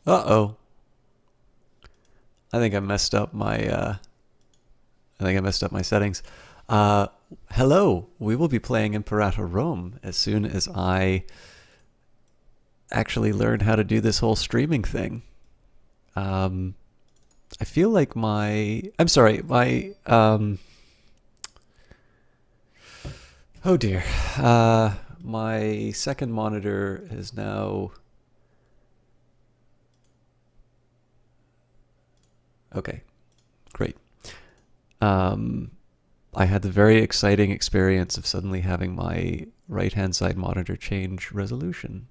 Uh-oh. I think I messed up my settings. Uh, Hello. We will be playing Imperator Rome as soon as I actually learn how to do this whole streaming thing. Um, I feel like I'm sorry, oh dear. My second monitor is now. Okay, great. Um, I had the very exciting experience of suddenly having my right hand side monitor change resolution.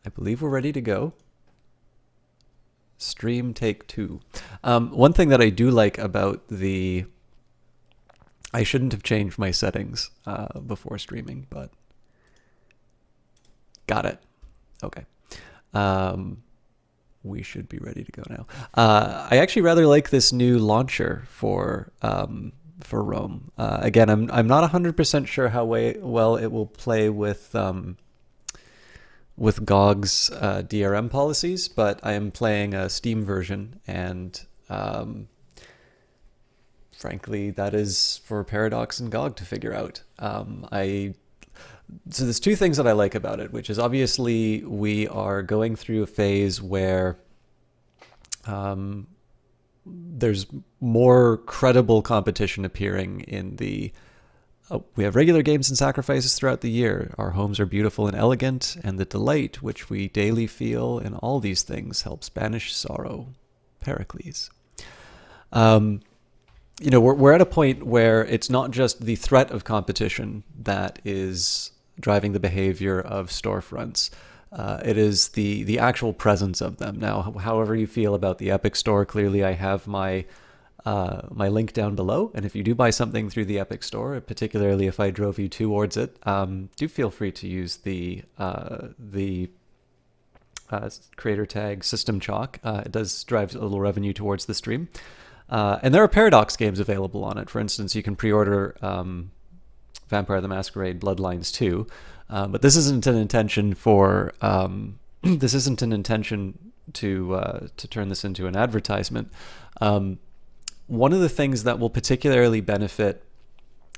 I believe we're ready to go. Stream take two. One thing that I do like about I shouldn't have changed my settings before streaming, but got it. Okay. Um, we should be ready to go now. I actually rather like this new launcher for Rome. Again, I'm not 100% sure how well it will play with GOG's DRM policies, but I am playing a Steam version, and frankly, that is for Paradox and GOG to figure out. So there's two things that I like about it, which is obviously we are going through a phase where there's more credible competition appearing in we have regular games and sacrifices throughout the year. Our homes are beautiful and elegant, and the delight which we daily feel in all these things helps banish sorrow. Pericles. We're at a point where it's not just the threat of competition that is driving the behavior of storefronts. It is the actual presence of them. Now, however you feel about the Epic Store, clearly I have my link down below, and if you do buy something through the Epic Store, particularly if I drove you towards it, do feel free to use the creator tag System Chalk. It does drive a little revenue towards the stream. And there are Paradox games available on it. For instance, you can pre-order Vampire the Masquerade Bloodlines 2, but this isn't an intention for this isn't an intention to turn this into an advertisement. One of the things that will particularly benefit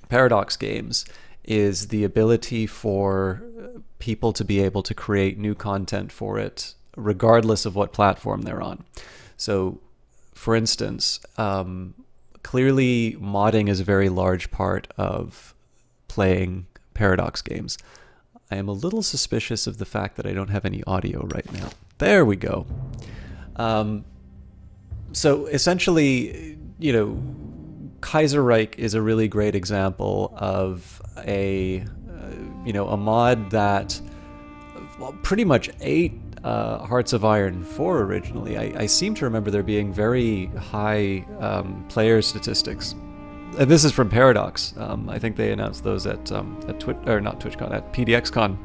Paradox games is the ability for people to be able to create new content for it, regardless of what platform they're on. So, for instance, clearly modding is a very large part of playing Paradox games. I am a little suspicious of the fact that I don't have any audio right now. There we go. So essentially, Kaiserreich is a really great example of a mod that pretty much ate Hearts of Iron 4 originally. I seem to remember there being very high player statistics. And this is from Paradox. I think they announced those at TwitchCon, at PDXCon.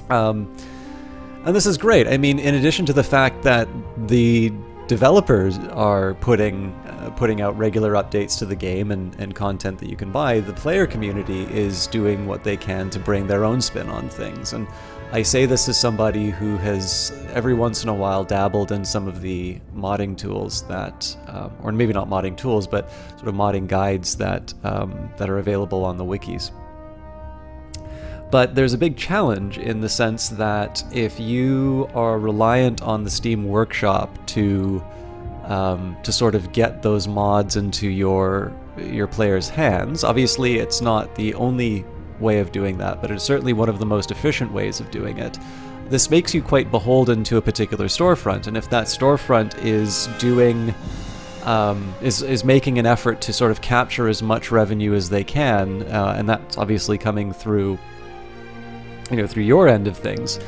And this is great. I mean, in addition to the fact that the developers are putting out regular updates to the game and content that you can buy, the player community is doing what they can to bring their own spin on things. And I say this as somebody who has every once in a while dabbled in some of the modding tools that, or maybe not modding tools, but sort of modding guides that are available on the wikis. But there's a big challenge in the sense that if you are reliant on the Steam Workshop to sort of get those mods into your players' hands, obviously it's not the only way of doing that, but it's certainly one of the most efficient ways of doing it. This makes you quite beholden to a particular storefront, and if that storefront is doing is making an effort to sort of capture as much revenue as they can, and that's obviously coming through through your end of things,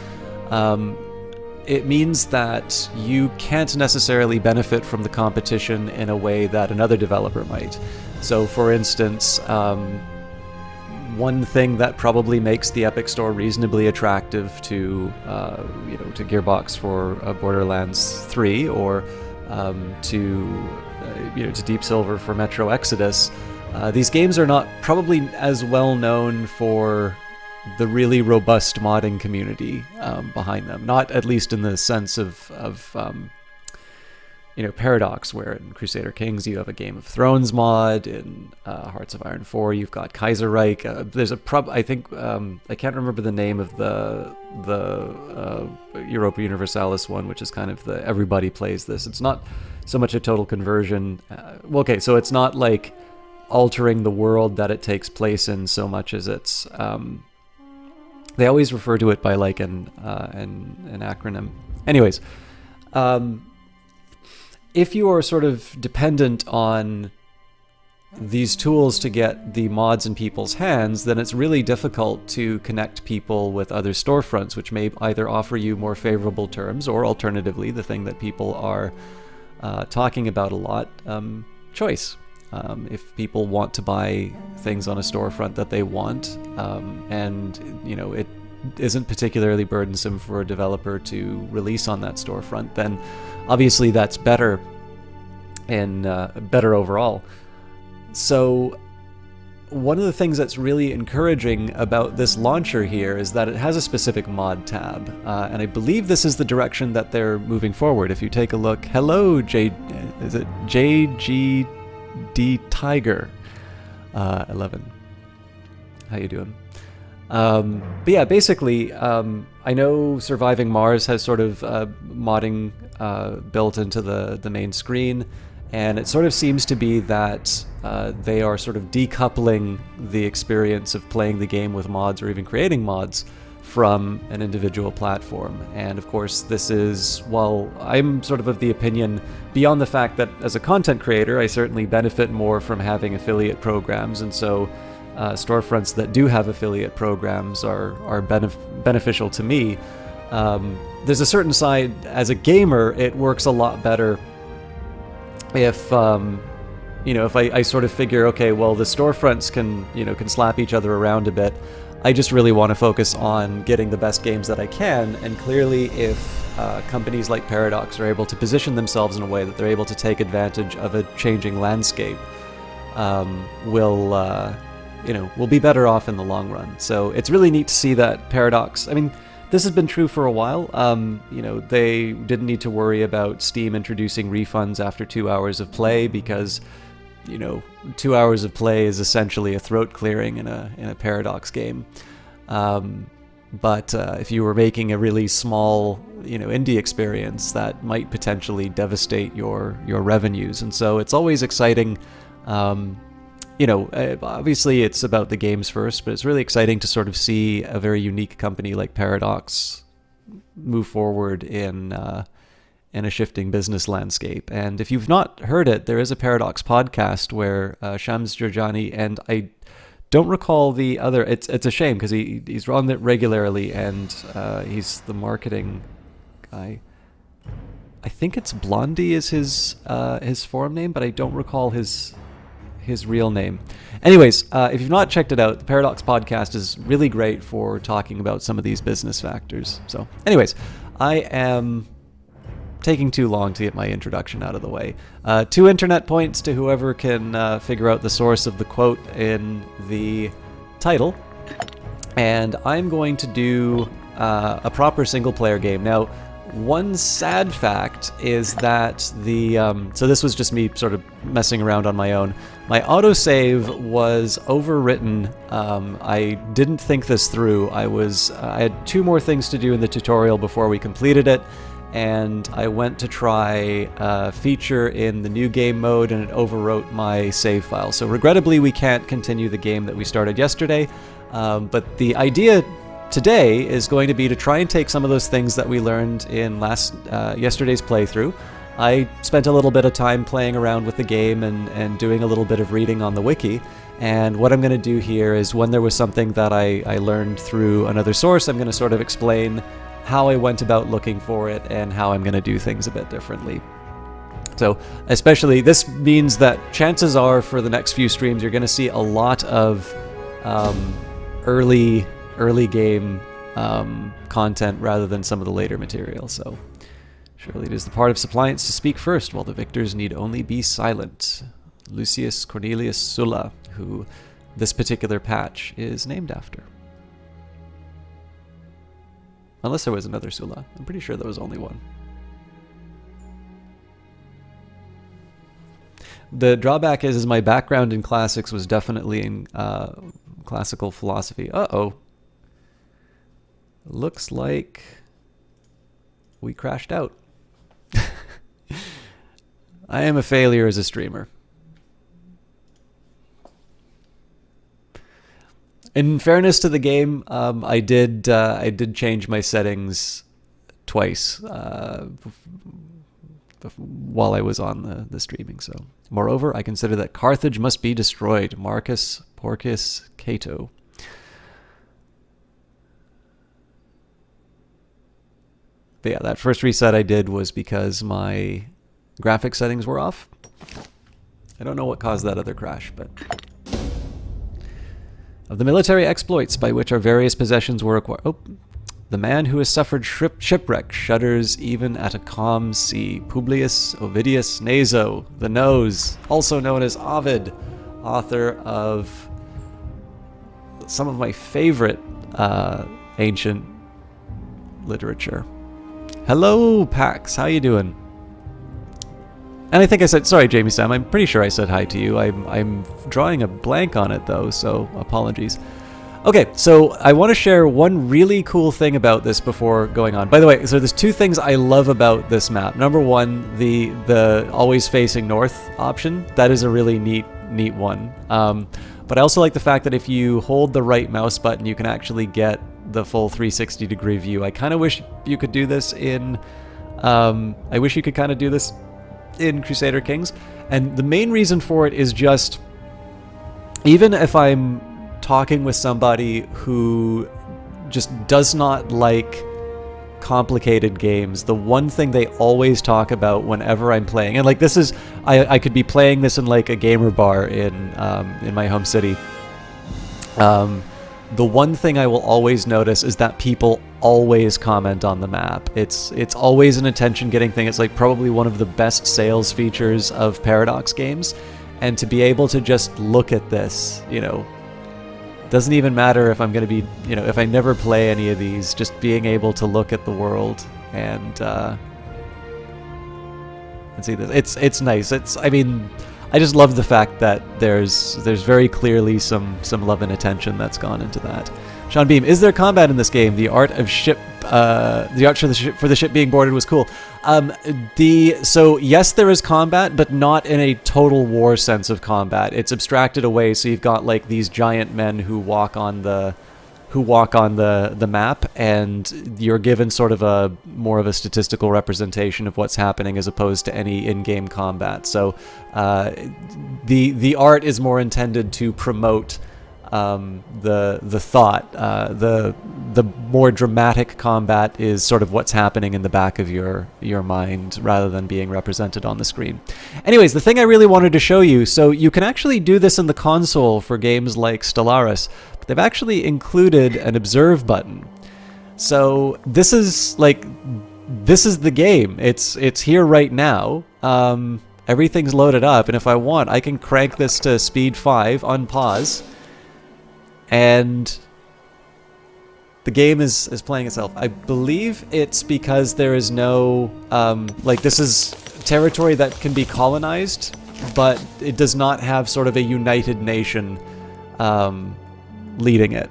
it means that you can't necessarily benefit from the competition in a way that another developer might. So, for instance, one thing that probably makes the Epic Store reasonably attractive to Gearbox for Borderlands 3 or to Deep Silver for Metro Exodus, these games are not probably as well known for the really robust modding community behind them. Not at least in the sense of Paradox, where in Crusader Kings you have a Game of Thrones mod. In Hearts of Iron 4 you've got Kaiserreich. There's I think I can't remember the name of the Europa Universalis one, which is kind of the everybody plays this. It's not so much a total conversion. So it's not like altering the world that it takes place in so much as it's they always refer to it by like an acronym. Anyways, if you are sort of dependent on these tools to get the mods in people's hands, then it's really difficult to connect people with other storefronts, which may either offer you more favorable terms, or alternatively, the thing that people are talking about a lot, choice. If people want to buy things on a storefront that they want, and it isn't particularly burdensome for a developer to release on that storefront, then obviously that's better and better overall. So one of the things that's really encouraging about this launcher here is that it has a specific mod tab, and I believe this is the direction that they're moving forward. If you take a look, hello is it JGD Tiger 11? How you doing? But yeah, basically, I know Surviving Mars has sort of modding built into the main screen, and it sort of seems to be that they are sort of decoupling the experience of playing the game with mods or even creating mods from an individual platform. And of course, this is, well, I'm sort of the opinion, beyond the fact that as a content creator, I certainly benefit more from having affiliate programs, and so storefronts that do have affiliate programs are beneficial to me. There's a certain side, as a gamer, it works a lot better if if I sort of figure, okay, well, the storefronts can slap each other around a bit. I just really want to focus on getting the best games that I can, and clearly if companies like Paradox are able to position themselves in a way that they're able to take advantage of a changing landscape, we'll be better off in the long run. So it's really neat to see that Paradox, I mean, this has been true for a while. They didn't need to worry about Steam introducing refunds after 2 hours of play, because 2 hours of play is essentially a throat clearing in a Paradox game. But if you were making a really small, indie experience, that might potentially devastate your revenues. And so it's always exciting. Obviously it's about the games first, but it's really exciting to sort of see a very unique company like Paradox move forward in a shifting business landscape. And if you've not heard it, there is a Paradox podcast where Shams Jorjani, and I don't recall the other, it's a shame because he's on it regularly, and he's the marketing guy. I think it's Blondie is his forum name, but I don't recall his real name. Anyways, if you've not checked it out, the Paradox podcast is really great for talking about some of these business factors. So anyways, I am taking too long to get my introduction out of the way. 2 internet points to whoever can figure out the source of the quote in the title. And I'm going to do a proper single-player game. Now, one sad fact is that so this was just me sort of messing around on my own. My autosave was overwritten. I didn't think this through. I had 2 more things to do in the tutorial before we completed it, and I went to try a feature in the new game mode, and it overwrote my save file. So regrettably, we can't continue the game that we started yesterday, but the idea today is going to be to try and take some of those things that we learned in yesterday's playthrough. I spent a little bit of time playing around with the game and doing a little bit of reading on the wiki, and what I'm going to do here is, when there was something that I learned through another source, I'm going to sort of explain how I went about looking for it and how I'm going to do things a bit differently. So especially, this means that chances are for the next few streams you're going to see a lot of early game content rather than some of the later material. So surely it is the part of Suppliants to speak first, while the victors need only be silent. Lucius Cornelius Sulla, who this particular patch is named after. Unless there was another Sula. I'm pretty sure there was only one. The drawback is my background in classics was definitely in classical philosophy. Uh-oh. Looks like we crashed out. I am a failure as a streamer. In fairness to the game, I did change my settings twice while I was on the streaming. So, moreover, I consider that Carthage must be destroyed. Marcus Porcius Cato. But yeah, that first reset I did was because my graphic settings were off. I don't know what caused that other crash, but... Of the military exploits by which our various possessions were acquired... Oh, the man who has suffered shipwreck shudders even at a calm sea. Publius Ovidius Naso, the Nose, also known as Ovid, author of some of my favorite ancient literature. Hello, Pax. How you doing? And I think I said, sorry, Jamie Sam, I'm pretty sure I said hi to you. I'm drawing a blank on it, though, so apologies. Okay, so I want to share one really cool thing about this before going on. By the way, so there's two things I love about this map. Number one, the always facing north option. That is a really neat one. But I also like the fact that if you hold the right mouse button, you can actually get the full 360-degree view. I kind of wish you could do this in... I wish you could kind of do this in Crusader Kings. And the main reason for it is just... Even if I'm talking with somebody who just does not like complicated games, the one thing they always talk about whenever I'm playing, and like this is, I could be playing this in like a gamer bar in my home city. The one thing I will always notice is that people always comment on the map. It's always an attention-getting thing. It's like probably one of the best sales features of Paradox games, and to be able to just look at this, you know, doesn't even matter if I'm going to be, you know, if I never play any of these, just being able to look at the world and see this. It's nice. I mean, I just love the fact that there's very clearly some love and attention that's gone into that. Sean Beam, is there combat in this game? The art of for the ship being boarded was cool. So yes, there is combat, but not in a total war sense of combat. It's abstracted away, so you've got like these giant men who walk on the map, and you're given sort of more of a statistical representation of what's happening as opposed to any in-game combat. So the art is more intended to promote the thought. The more dramatic combat is sort of what's happening in the back of your mind rather than being represented on the screen. Anyways, the thing I really wanted to show you, so you can actually do this in the console for games like Stellaris, but they've actually included an observe button. So this is the game. It's here right now. Everything's loaded up, and if I want, I can crank this to speed 5, unpause, and the game is playing itself. I believe it's because there is no, this is territory that can be colonized, but it does not have sort of a united nation leading it.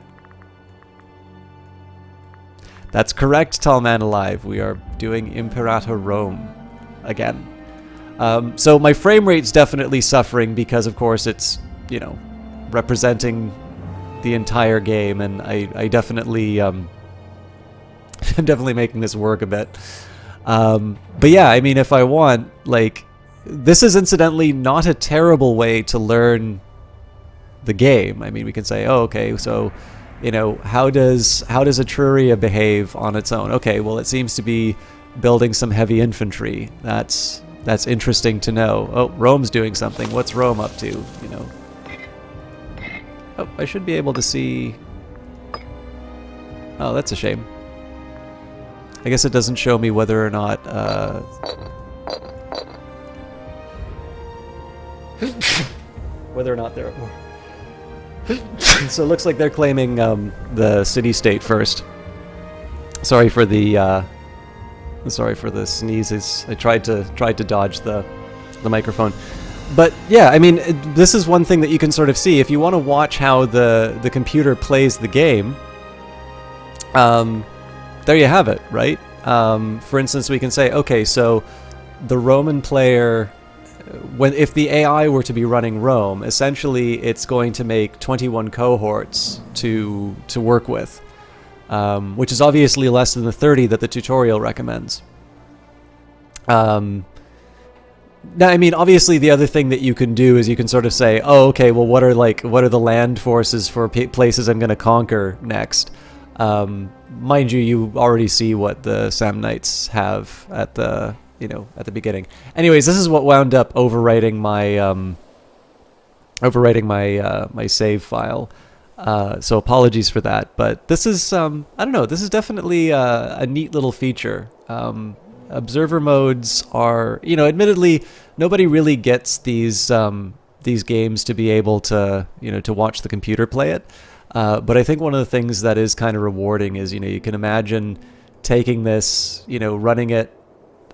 That's correct, Tall Man Alive. We are doing Imperator Rome again. So my frame rate's definitely suffering because, of course, it's, you know, representing the entire game, and I definitely I'm definitely making this work a bit. But yeah, I mean, if I want, like, this is incidentally not a terrible way to learn the game. I mean, we can say, oh, okay, so, you know, how does Etruria behave on its own? Okay, well, it seems to be building some heavy infantry. That's interesting to know. Oh, Rome's doing something. What's Rome up to? You know. Oh, I should be able to see... Oh, that's a shame. I guess it doesn't show me whether or not... whether or not they're at war. So it looks like they're claiming the city-state first. Sorry for the sneezes. I tried to dodge the microphone. But yeah, I mean, this is one thing that you can sort of see if you want to watch how the computer plays the game. There you have it, right? For instance, we can say, okay, so the Roman player, if the AI were to be running Rome, essentially it's going to make 21 cohorts to work with, which is obviously less than the 30 that the tutorial recommends. Now, I mean, obviously, the other thing that you can do is you can sort of say, oh, okay, well, what are the land forces for places I'm going to conquer next? Mind you, you already see what the Samnites have at the beginning. Anyways, this is what wound up overwriting my save file. So apologies for that, but this is I don't know. This is definitely a neat little feature. Observer modes are, admittedly, nobody really gets these games to be able to to watch the computer play it. But I think one of the things that is kind of rewarding is you can imagine taking this, running it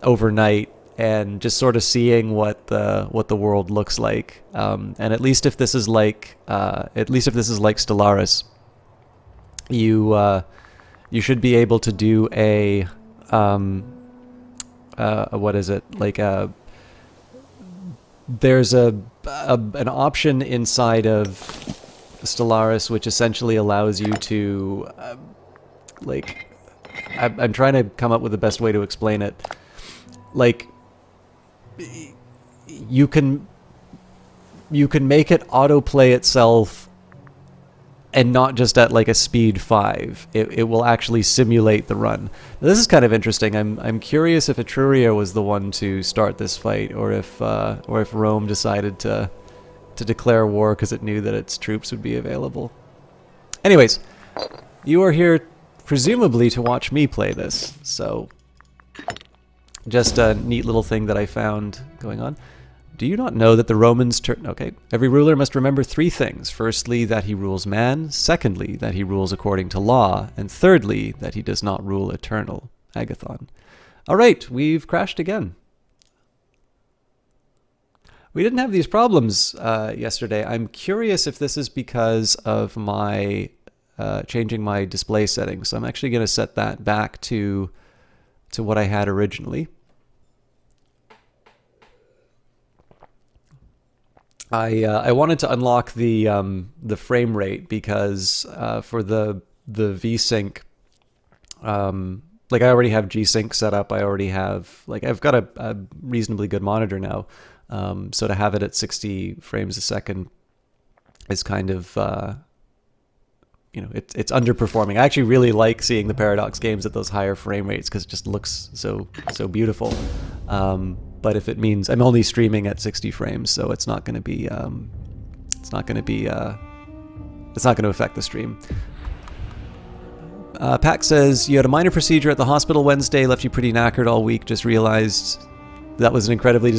overnight and just sort of seeing what the world looks like. And at least if this is like Stellaris, you should be able to do a what is it, like there's an option inside of Stellaris which essentially allows you to I'm trying to come up with the best way to explain it. Like, you can make it autoplay itself, and not just at like a speed 5. It will actually simulate the run. Now, this is kind of interesting. I'm curious if Etruria was the one to start this fight, or if Rome decided to declare war because it knew that its troops would be available. Anyways, you are here presumably to watch me play this, so just a neat little thing that I found going on. Do you not know that the Romans okay, every ruler must remember 3 things. Firstly, that he rules man. Secondly, that he rules according to law. And thirdly, that he does not rule eternal. Agathon. All right, we've crashed again. We didn't have these problems yesterday. I'm curious if this is because of my changing my display settings. So I'm actually going to set that back to what I had originally. I wanted to unlock the frame rate because for the VSync, like I already have G-Sync set up. I already have, like, I've got a reasonably good monitor now. So to have it at 60 frames a second is kind of, it's underperforming. I actually really like seeing the Paradox games at those higher frame rates because it just looks so beautiful. But if it means I'm only streaming at 60 frames, so it's not going to be, it's not going to affect the stream. Pac says, you had a minor procedure at the hospital Wednesday, left you pretty knackered all week, just realized that was an incredibly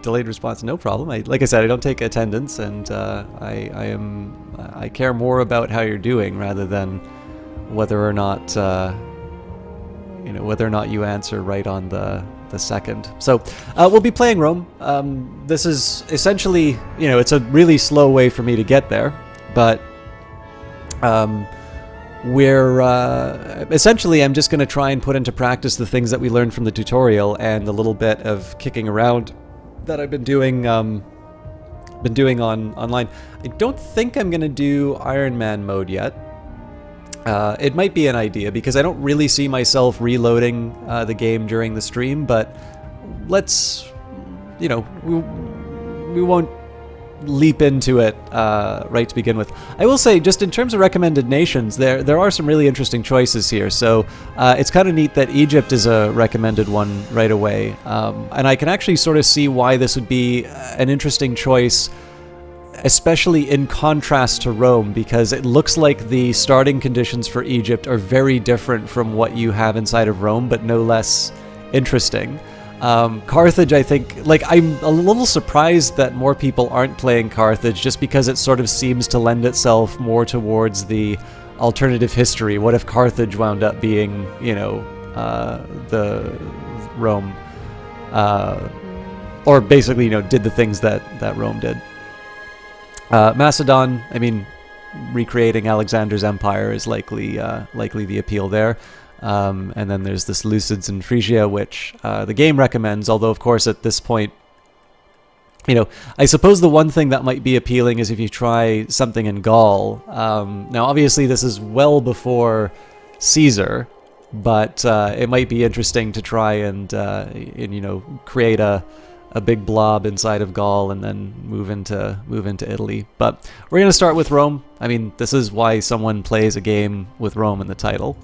delayed response. No problem. Like I said, I don't take attendance, and I care more about how you're doing rather than whether or not you answer right on the second. So we'll be playing Rome. This is essentially, it's a really slow way for me to get there, but essentially I'm just going to try and put into practice the things that we learned from the tutorial and a little bit of kicking around that I've been doing online. I don't think I'm going to do Iron Man mode yet. It might be an idea because I don't really see myself reloading the game during the stream, but let's, we won't leap into it right to begin with. I will say, just in terms of recommended nations, there are some really interesting choices here. So it's kind of neat that Egypt is a recommended one right away, and I can actually sort of see why this would be an interesting choice, especially in contrast to Rome, because it looks like the starting conditions for Egypt are very different from what you have inside of Rome, but no less interesting. Carthage, I think, like, I'm a little surprised that more people aren't playing Carthage, just because it sort of seems to lend itself more towards the alternative history. What if Carthage wound up being, the Rome, or basically, did the things that Rome did. Macedon, I mean, recreating Alexander's empire is likely the appeal there. And then there's the Seleucids in Phrygia, which the game recommends, although of course at this point, I suppose the one thing that might be appealing is if you try something in Gaul. Now obviously this is well before Caesar, but it might be interesting to try and create a big blob inside of Gaul and then move into Italy. But we're going to start with Rome. I mean, this is why someone plays a game with Rome in the title.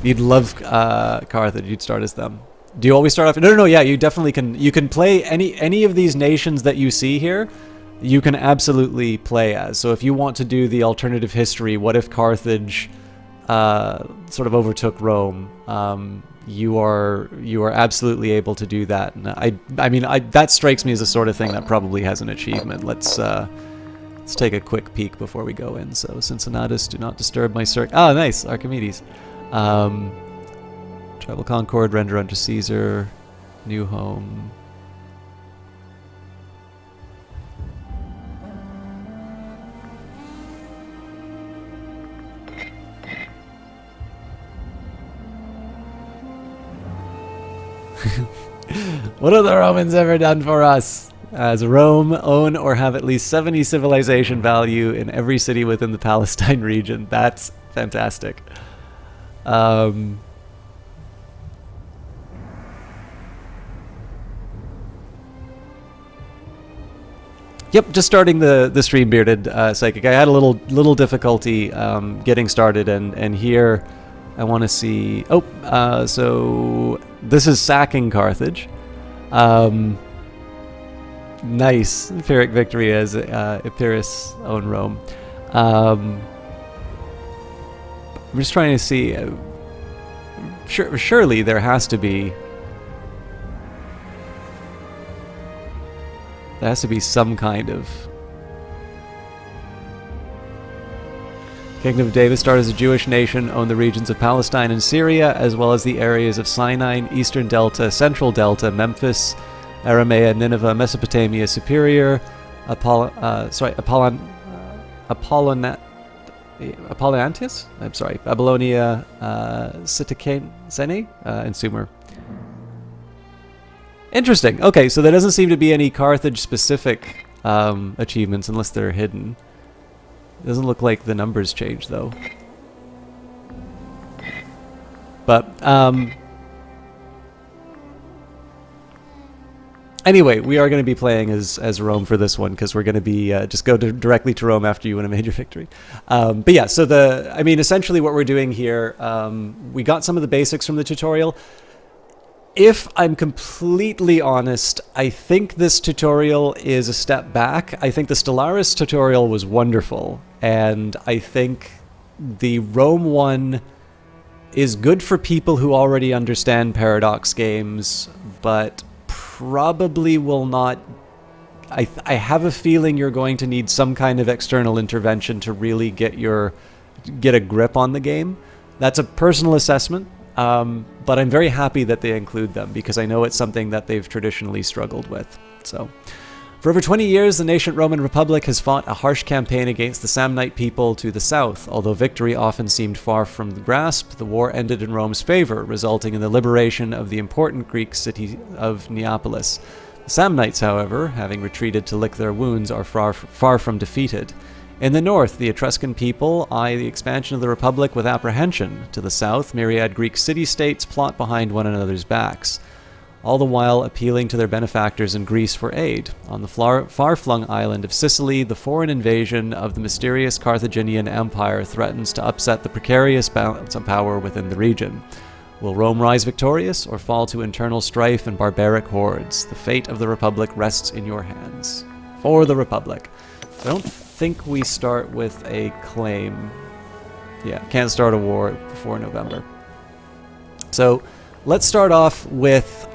You'd love Carthage. You'd start as them. Do you always start off? No. Yeah, you definitely can. You can play any of these nations that you see here. You can absolutely play as. So if you want to do the alternative history, what if Carthage sort of overtook Rome? You are absolutely able to do that. And I mean that strikes me as the sort of thing that probably has an achievement. Let's take a quick peek before we go in. So Cincinnatus, do not disturb my circ. Oh, nice, Archimedes. Tribal Concord, render unto Caesar, new home. What have the Romans ever done for us? As Rome, own or have at least 70 civilization value in every city within the Palestine region. That's fantastic. Yep, just starting the stream, Bearded Psychic. I had a little difficulty getting started, and here I want to see. So this is sacking Carthage. Nice Pyrrhic victory as Epirus own Rome. I'm just trying to see. Surely there has to be. There has to be some kind of... Kingdom of David started as a Jewish nation, owned the regions of Palestine and Syria, as well as the areas of Sinai, Eastern Delta, Central Delta, Memphis, Aramea, Nineveh, Mesopotamia, Superior, Apolloniantis? I'm sorry, Babylonia, Sene, and Sumer. Interesting. Okay, so there doesn't seem to be any Carthage-specific achievements unless they're hidden. It doesn't look like the numbers change, though. But, anyway, we are going to be playing as Rome for this one, because we're going to be, just go directly to Rome after you win a major victory. But yeah, so essentially what we're doing here, we got some of the basics from the tutorial. If I'm completely honest, I think this tutorial is a step back. I think the Stellaris tutorial was wonderful, and I think the Rome one is good for people who already understand Paradox games, but probably will not... I have a feeling you're going to need some kind of external intervention to really get a grip on the game. That's a personal assessment. But I'm very happy that they include them, because I know it's something that they've traditionally struggled with. So, for over 20 years, the nascent Roman Republic has fought a harsh campaign against the Samnite people to the south. Although victory often seemed far from the grasp, the war ended in Rome's favor, resulting in the liberation of the important Greek city of Neapolis. The Samnites, however, having retreated to lick their wounds, are far from defeated. In the north, the Etruscan people eye the expansion of the Republic with apprehension. To the south, myriad Greek city-states plot behind one another's backs, all the while appealing to their benefactors in Greece for aid. On the far-flung island of Sicily, the foreign invasion of the mysterious Carthaginian Empire threatens to upset the precarious balance of power within the region. Will Rome rise victorious, or fall to internal strife and barbaric hordes? The fate of the Republic rests in your hands. For the Republic. I don't think we start with a claim. Yeah, can't start a war before November. So let's start off with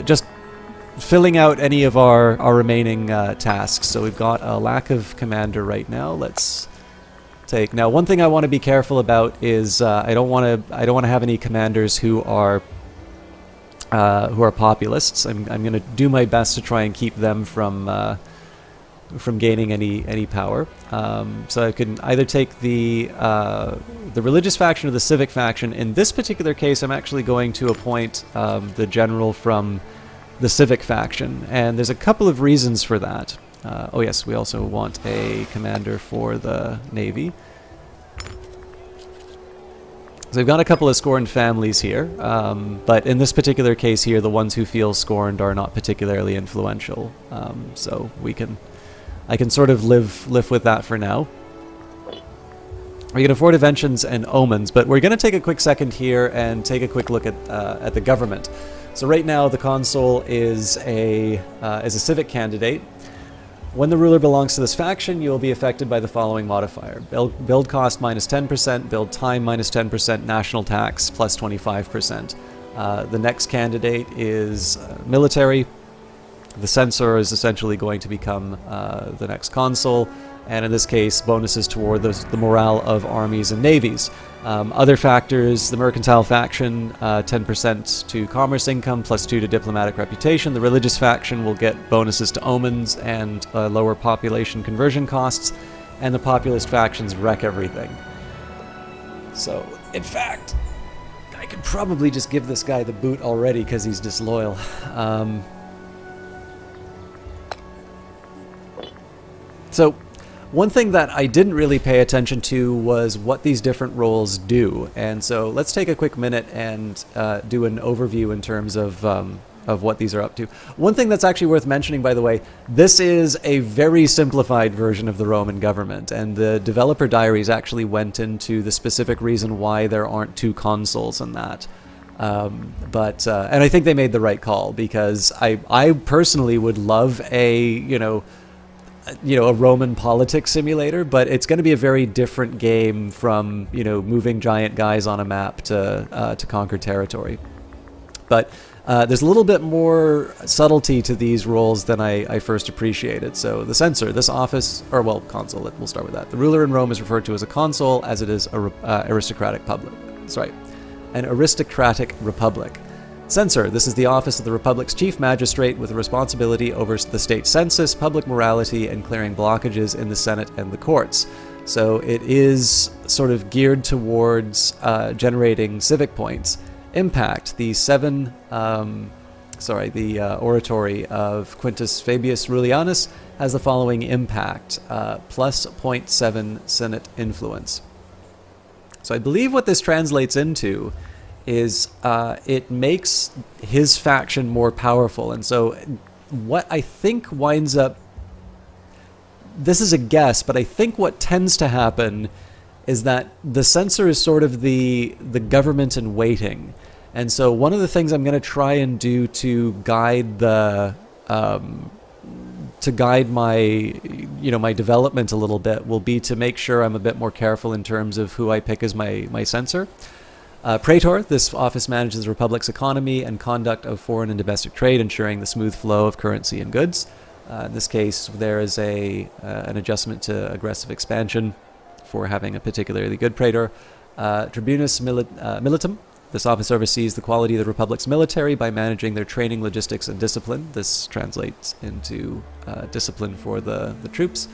just filling out any of our remaining tasks. So we've got a lack of commander right now. Let's take. Now, one thing I want to be careful about is I don't want to have any commanders who are populists. I'm going to do my best to try and keep them from gaining any power. So I can either take the religious faction or the civic faction. In this particular case, I'm actually going to appoint the general from the civic faction, and there's a couple of reasons for that. Oh yes, we also want a commander for the Navy. So we've got a couple of scorned families here, but in this particular case here, the ones who feel scorned are not particularly influential. So I can sort of live with that for now. We can afford inventions and omens, but we're going to take a quick second here and take a quick look at the government. So right now, the consul is a civic candidate. When the ruler belongs to this faction, you will be affected by the following modifier. Build cost minus 10%, build time minus 10%, national tax plus 25%. The next candidate is military. The censor is essentially going to become the next consul, and in this case, bonuses toward the morale of armies and navies. Other factors, the mercantile faction, 10% to commerce income, plus 2 to diplomatic reputation. The religious faction will get bonuses to omens and lower population conversion costs, and the populist factions wreck everything. So, in fact, I could probably just give this guy the boot already because he's disloyal. So, one thing that I didn't really pay attention to was what these different roles do, and so let's take a quick minute and do an overview in terms of what these are up to. One thing that's actually worth mentioning, by the way, this is a very simplified version of the Roman government, and the developer diaries actually went into the specific reason why there aren't 2 consuls in that. And I think they made the right call, because I personally would love a Roman politics simulator, but it's going to be a very different game from, moving giant guys on a map to conquer territory. But there's a little bit more subtlety to these roles than I first appreciated. So the censor, this office, consul, we'll start with that. The ruler in Rome is referred to as a consul, as it is an aristocratic republic. Censor, this is the office of the Republic's chief magistrate with responsibility over the state census, public morality, and clearing blockages in the Senate and the courts. So it is sort of geared towards generating civic points. Impact, the oratory of Quintus Fabius Rullianus has the following impact, plus 0.7 Senate influence. So I believe what this translates into is it makes his faction more powerful. And so what I think winds up, this is a guess, but I think what tends to happen is that the censor is sort of the government in waiting. And so one of the things I'm going to try and do to guide my development a little bit will be to make sure I'm a bit more careful in terms of who I pick as my censor. Praetor, this office manages the Republic's economy and conduct of foreign and domestic trade, ensuring the smooth flow of currency and goods. In this case, there is an adjustment to aggressive expansion for having a particularly good praetor. Tribunus Militum, this office oversees the quality of the Republic's military by managing their training, logistics, and discipline. This translates into discipline for the troops.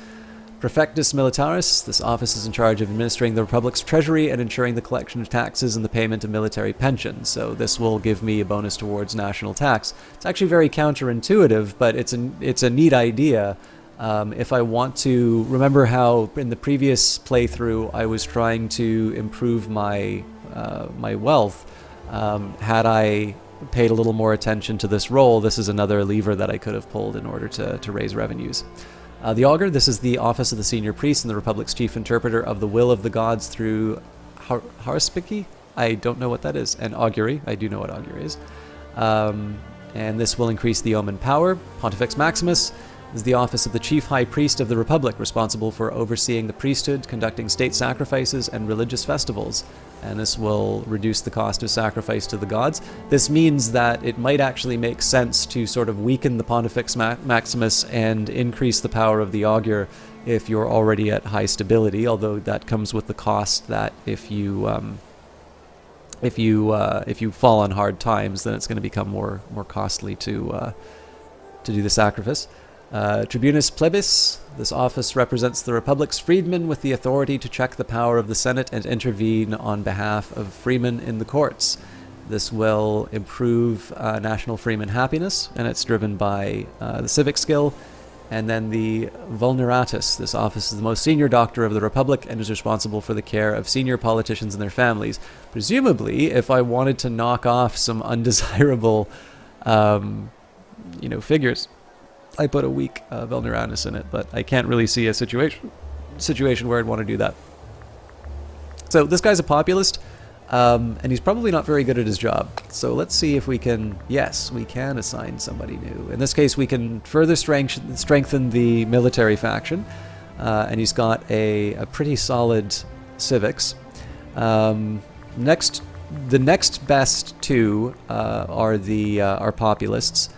Prefectus Militaris, this office is in charge of administering the Republic's treasury and ensuring the collection of taxes and the payment of military pensions. So this will give me a bonus towards national tax. It's actually very counterintuitive, but it's a neat idea. If I want to remember how in the previous playthrough I was trying to improve my wealth, had I paid a little more attention to this role, this is another lever that I could have pulled in order to raise revenues. The augur, this is the office of the senior priest and the Republic's chief interpreter of the will of the gods through haruspici. I don't know what that is. And augury, I do know what augury is. And this will increase the omen power. Pontifex Maximus is the office of the chief high priest of the Republic, responsible for overseeing the priesthood, conducting state sacrifices, and religious festivals. And this will reduce the cost of sacrifice to the gods. This means that it might actually make sense to sort of weaken the Pontifex Maximus and increase the power of the augur if you're already at high stability, although that comes with the cost that if you fall on hard times, then it's going to become more costly to do the sacrifice. Tribunus plebis. This office represents the Republic's freedmen with the authority to check the power of the Senate and intervene on behalf of freemen in the courts. This will improve national freeman happiness, and it's driven by the civic skill. And then the Vulneratus. This office is the most senior doctor of the Republic and is responsible for the care of senior politicians and their families. Presumably, if I wanted to knock off some undesirable, figures, I put a weak Vulneratus in it, but I can't really see a situation where I'd want to do that. So this guy's a populist. And he's probably not very good at his job. So let's see if we can... Yes, we can assign somebody new. In this case, we can further strengthen the military faction. And he's got a pretty solid civics. The next best two are populists.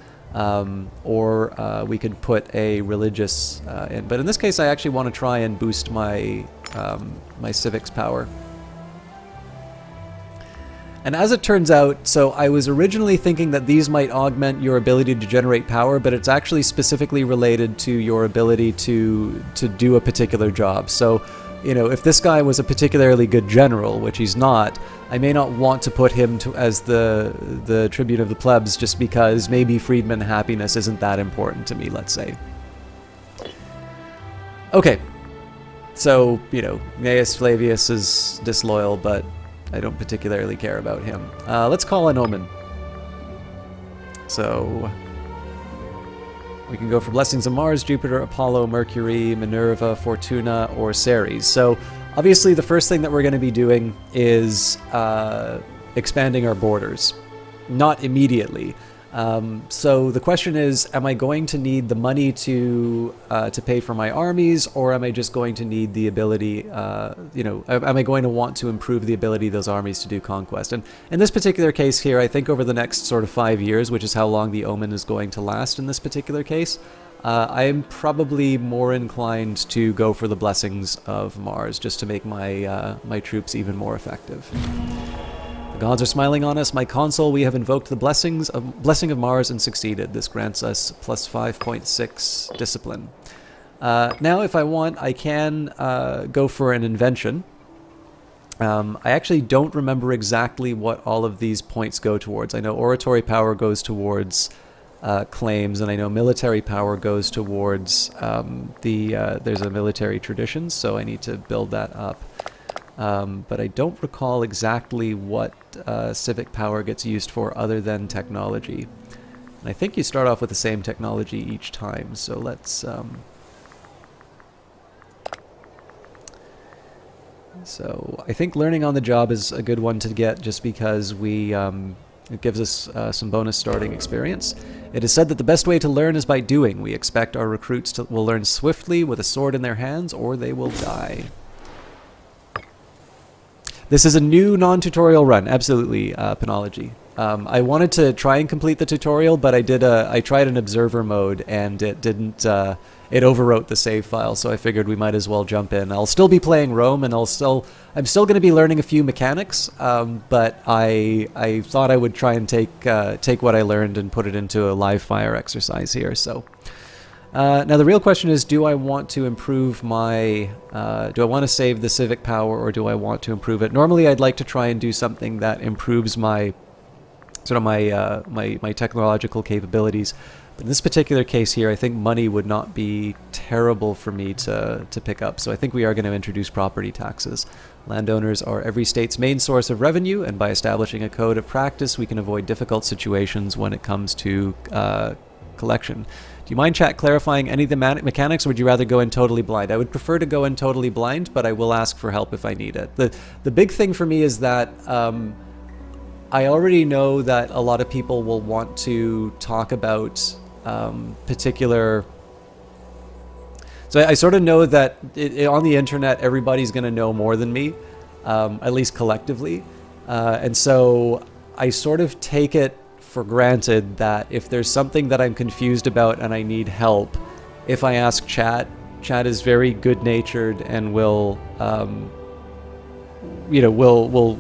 Or we could put a religious in. But in this case, I actually want to try and boost my my civics power. And as it turns out, so I was originally thinking that these might augment your ability to generate power, but it's actually specifically related to your ability to do a particular job. So, if this guy was a particularly good general, which he's not, I may not want to put him as the tribune of the plebs just because maybe freedman happiness isn't that important to me, let's say. Okay. So, Gnaeus Flavius is disloyal, but I don't particularly care about him. Let's call an omen. So we can go for blessings of Mars, Jupiter, Apollo, Mercury, Minerva, Fortuna, or Ceres. So obviously the first thing that we're going to be doing is expanding our borders. Not immediately. So the question is, am I going to need the money to pay for my armies, or am I just going to need the ability, am I going to want to improve the ability of those armies to do conquest? And in this particular case here, I think over the next sort of 5 years, which is how long the omen is going to last in this particular case, I'm probably more inclined to go for the blessings of Mars, just to make my troops even more effective. The gods are smiling on us. My consul, we have invoked the blessing of Mars and succeeded. This grants us plus 5.6 discipline. Now, if I want, I can go for an invention. I actually don't remember exactly what all of these points go towards. I know oratory power goes towards claims, and I know military power goes towards there's a military tradition, so I need to build that up. But I don't recall exactly what civic power gets used for other than technology. And I think you start off with the same technology each time, so let's... So I think learning on the job is a good one to get just because it gives us some bonus starting experience. It is said that the best way to learn is by doing. We expect our recruits will learn swiftly with a sword in their hands, or they will die. This is a new non-tutorial run, absolutely, Penology. I wanted to try and complete the tutorial, but I tried an observer mode, and it didn't, it overwrote the save file, so I figured we might as well jump in. I'll still be playing Rome, and I'm still going to be learning a few mechanics, but I thought I would try and take what I learned and put it into a live fire exercise here, so... now the real question is, do I want to improve my, do I want to save the civic power, or do I want to improve it? Normally I'd like to try and do something that improves my, sort of my technological capabilities. But in this particular case here, I think money would not be terrible for me to pick up. So I think we are going to introduce property taxes. Landowners are every state's main source of revenue, and by establishing a code of practice, we can avoid difficult situations when it comes to collection. Do you mind, chat, clarifying any of the mechanics, or would you rather go in totally blind? I would prefer to go in totally blind, but I will ask for help if I need it. The big thing for me is that I already know that a lot of people will want to talk about particular... So I sort of know that on the internet, everybody's going to know more than me, at least collectively. And so I sort of take it for granted that if there's something that I'm confused about and I need help, if I ask chat Chat is very good-natured and will, will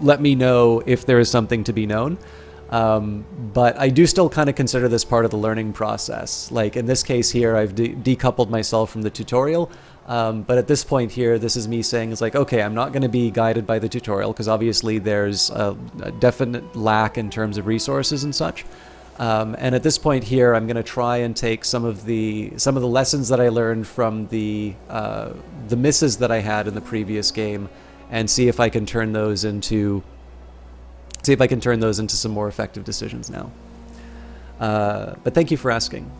let me know if there is something to be known. But I do still kind of consider this part of the learning process. Like in this case here, I've decoupled myself from the tutorial. But at this point here, this is me saying, it's like, okay, I'm not going to be guided by the tutorial because obviously there's a definite lack in terms of resources and such. And at this point here, I'm going to try and take some of the lessons that I learned from the misses that I had in the previous game, and see if I can turn those into some more effective decisions now. But thank you for asking.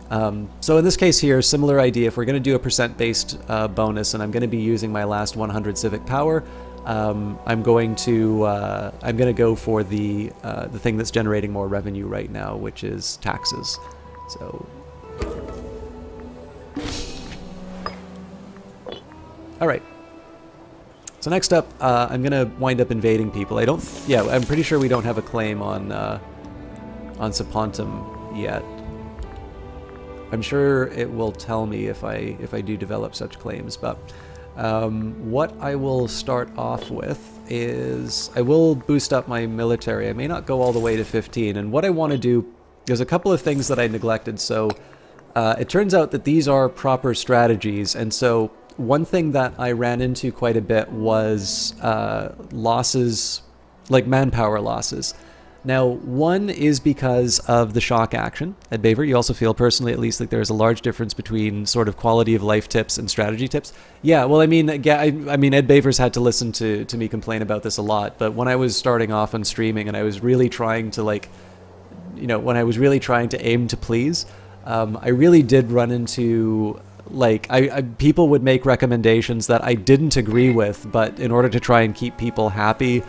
So in this case here, similar idea. If we're going to do a percent-based bonus, and I'm going to be using my last 100 civic power, I'm going to go for the thing that's generating more revenue right now, which is taxes. So, all right. So next up, I'm going to wind up invading people. I'm pretty sure we don't have a claim on Sapontum yet. I'm sure it will tell me if I do develop such claims, but what I will start off with is I will boost up my military. I may not go all the way to 15, and what I want to do, there's a couple of things that I neglected. So it turns out that these are proper strategies, and so one thing that I ran into quite a bit was losses, like manpower losses. Now, one is because of the shock action. Ed Baver, you also feel personally, at least, like there's a large difference between sort of quality of life tips and strategy tips. Yeah, well, I mean, Ed Baver's had to listen to me complain about this a lot, but when I was starting off on streaming and I was really trying to aim to please, I really did run into, like, people would make recommendations that I didn't agree with, but in order to try and keep people happy,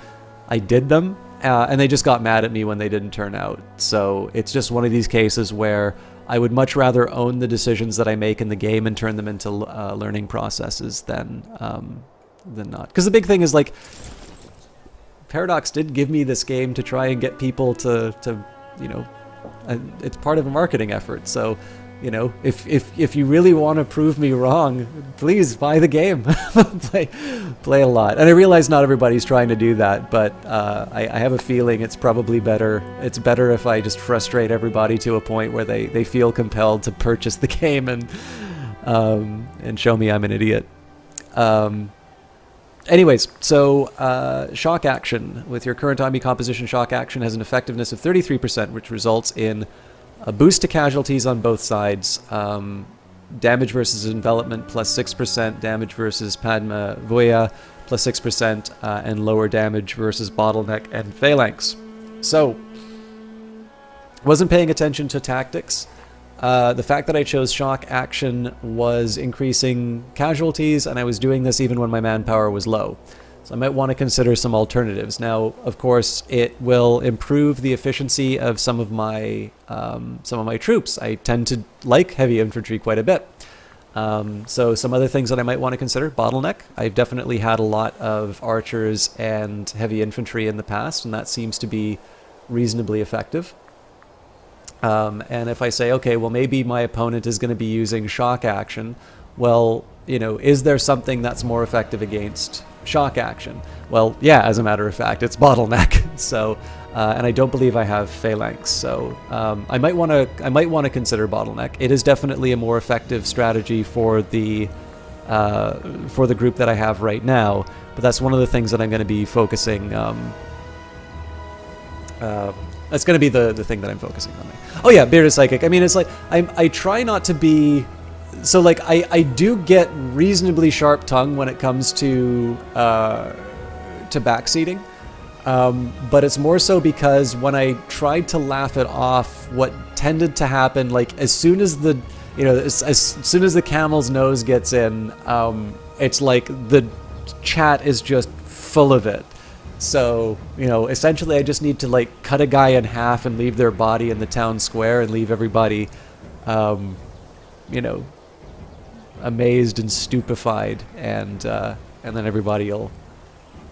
I did them. And they just got mad at me when they didn't turn out. So it's just one of these cases where I would much rather own the decisions that I make in the game and turn them into learning processes than not. Because the big thing is, like, Paradox did give me this game to try and get people to it's part of a marketing effort. So, if you really want to prove me wrong, please buy the game. play a lot. And I realize not everybody's trying to do that, but I have a feeling it's probably better. It's better if I just frustrate everybody to a point where they feel compelled to purchase the game and show me I'm an idiot. Anyways, so shock action. With your current army composition, shock action has an effectiveness of 33%, which results in a boost to casualties on both sides, damage versus envelopment plus 6%, damage versus Padma Voya plus 6%, and lower damage versus bottleneck and phalanx. So, wasn't paying attention to tactics. The fact that I chose shock action was increasing casualties, and I was doing this even when my manpower was low. So I might want to consider some alternatives. Now, of course, it will improve the efficiency of some of my troops. I tend to like heavy infantry quite a bit. So some other things that I might want to consider: bottleneck. I've definitely had a lot of archers and heavy infantry in the past, and that seems to be reasonably effective. And if I say, okay, well, maybe my opponent is going to be using shock action, well, is there something that's more effective against shock action? Well, yeah, as a matter of fact, it's bottleneck. So, and I don't believe I have phalanx. So, I might want to consider bottleneck. It is definitely a more effective strategy for the group that I have right now. But that's one of the things that I'm going to be focusing. That's going to be the thing that I'm focusing on. Oh yeah, Bearded Psychic. I mean, it's like I try not to be. So, like, I do get reasonably sharp tongue when it comes to backseating, but it's more so because when I tried to laugh it off, what tended to happen, like, as soon as the camel's nose gets in, it's like the chat is just full of it. So, essentially I just need to, like, cut a guy in half and leave their body in the town square and leave everybody, amazed and stupefied, and then everybody will.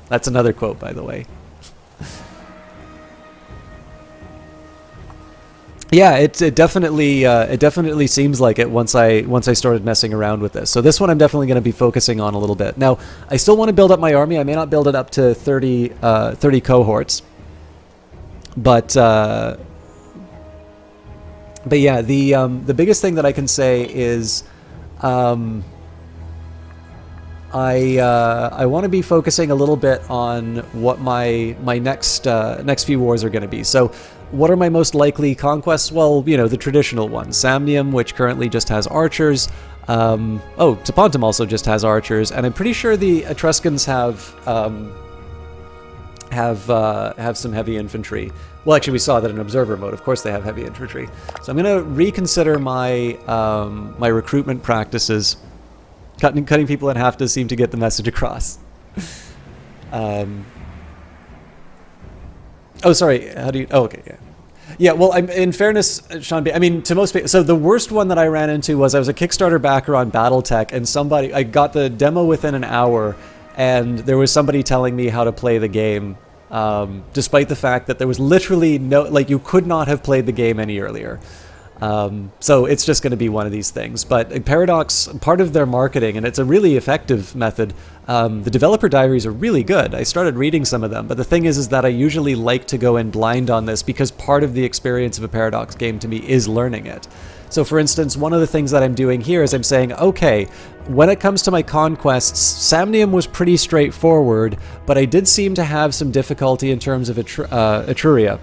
That's another quote, by the way. Yeah, it definitely seems like it once I started messing around with this. So this one I'm definitely going to be focusing on a little bit. Now, I still want to build up my army. I may not build it up to 30 cohorts, but yeah, the biggest thing that I can say is, I want to be focusing a little bit on what my next few wars are going to be. So, what are my most likely conquests? Well, the traditional ones. Samnium, which currently just has archers. Tapontum also just has archers, and I'm pretty sure the Etruscans have some heavy infantry. Well, actually, we saw that in observer mode. Of course, they have heavy infantry. So I'm going to reconsider my my recruitment practices. Cutting people in half does seem to get the message across. Oh, sorry. How do you? Oh, okay. Yeah. Yeah. Well, in fairness, Sean B. I mean, to most people. So the worst one that I ran into was I was a Kickstarter backer on BattleTech, and I got the demo within an hour, and there was somebody telling me how to play the game, despite the fact that there was literally no, like, you could not have played the game any earlier. So it's just going to be one of these things. But Paradox, part of their marketing, and it's a really effective method, the developer diaries are really good. I started reading some of them, but the thing is that I usually like to go in blind on this because part of the experience of a Paradox game to me is learning it. So for instance, one of the things that I'm doing here is I'm saying, okay, when it comes to my conquests, Samnium was pretty straightforward, but I did seem to have some difficulty in terms of Etruria.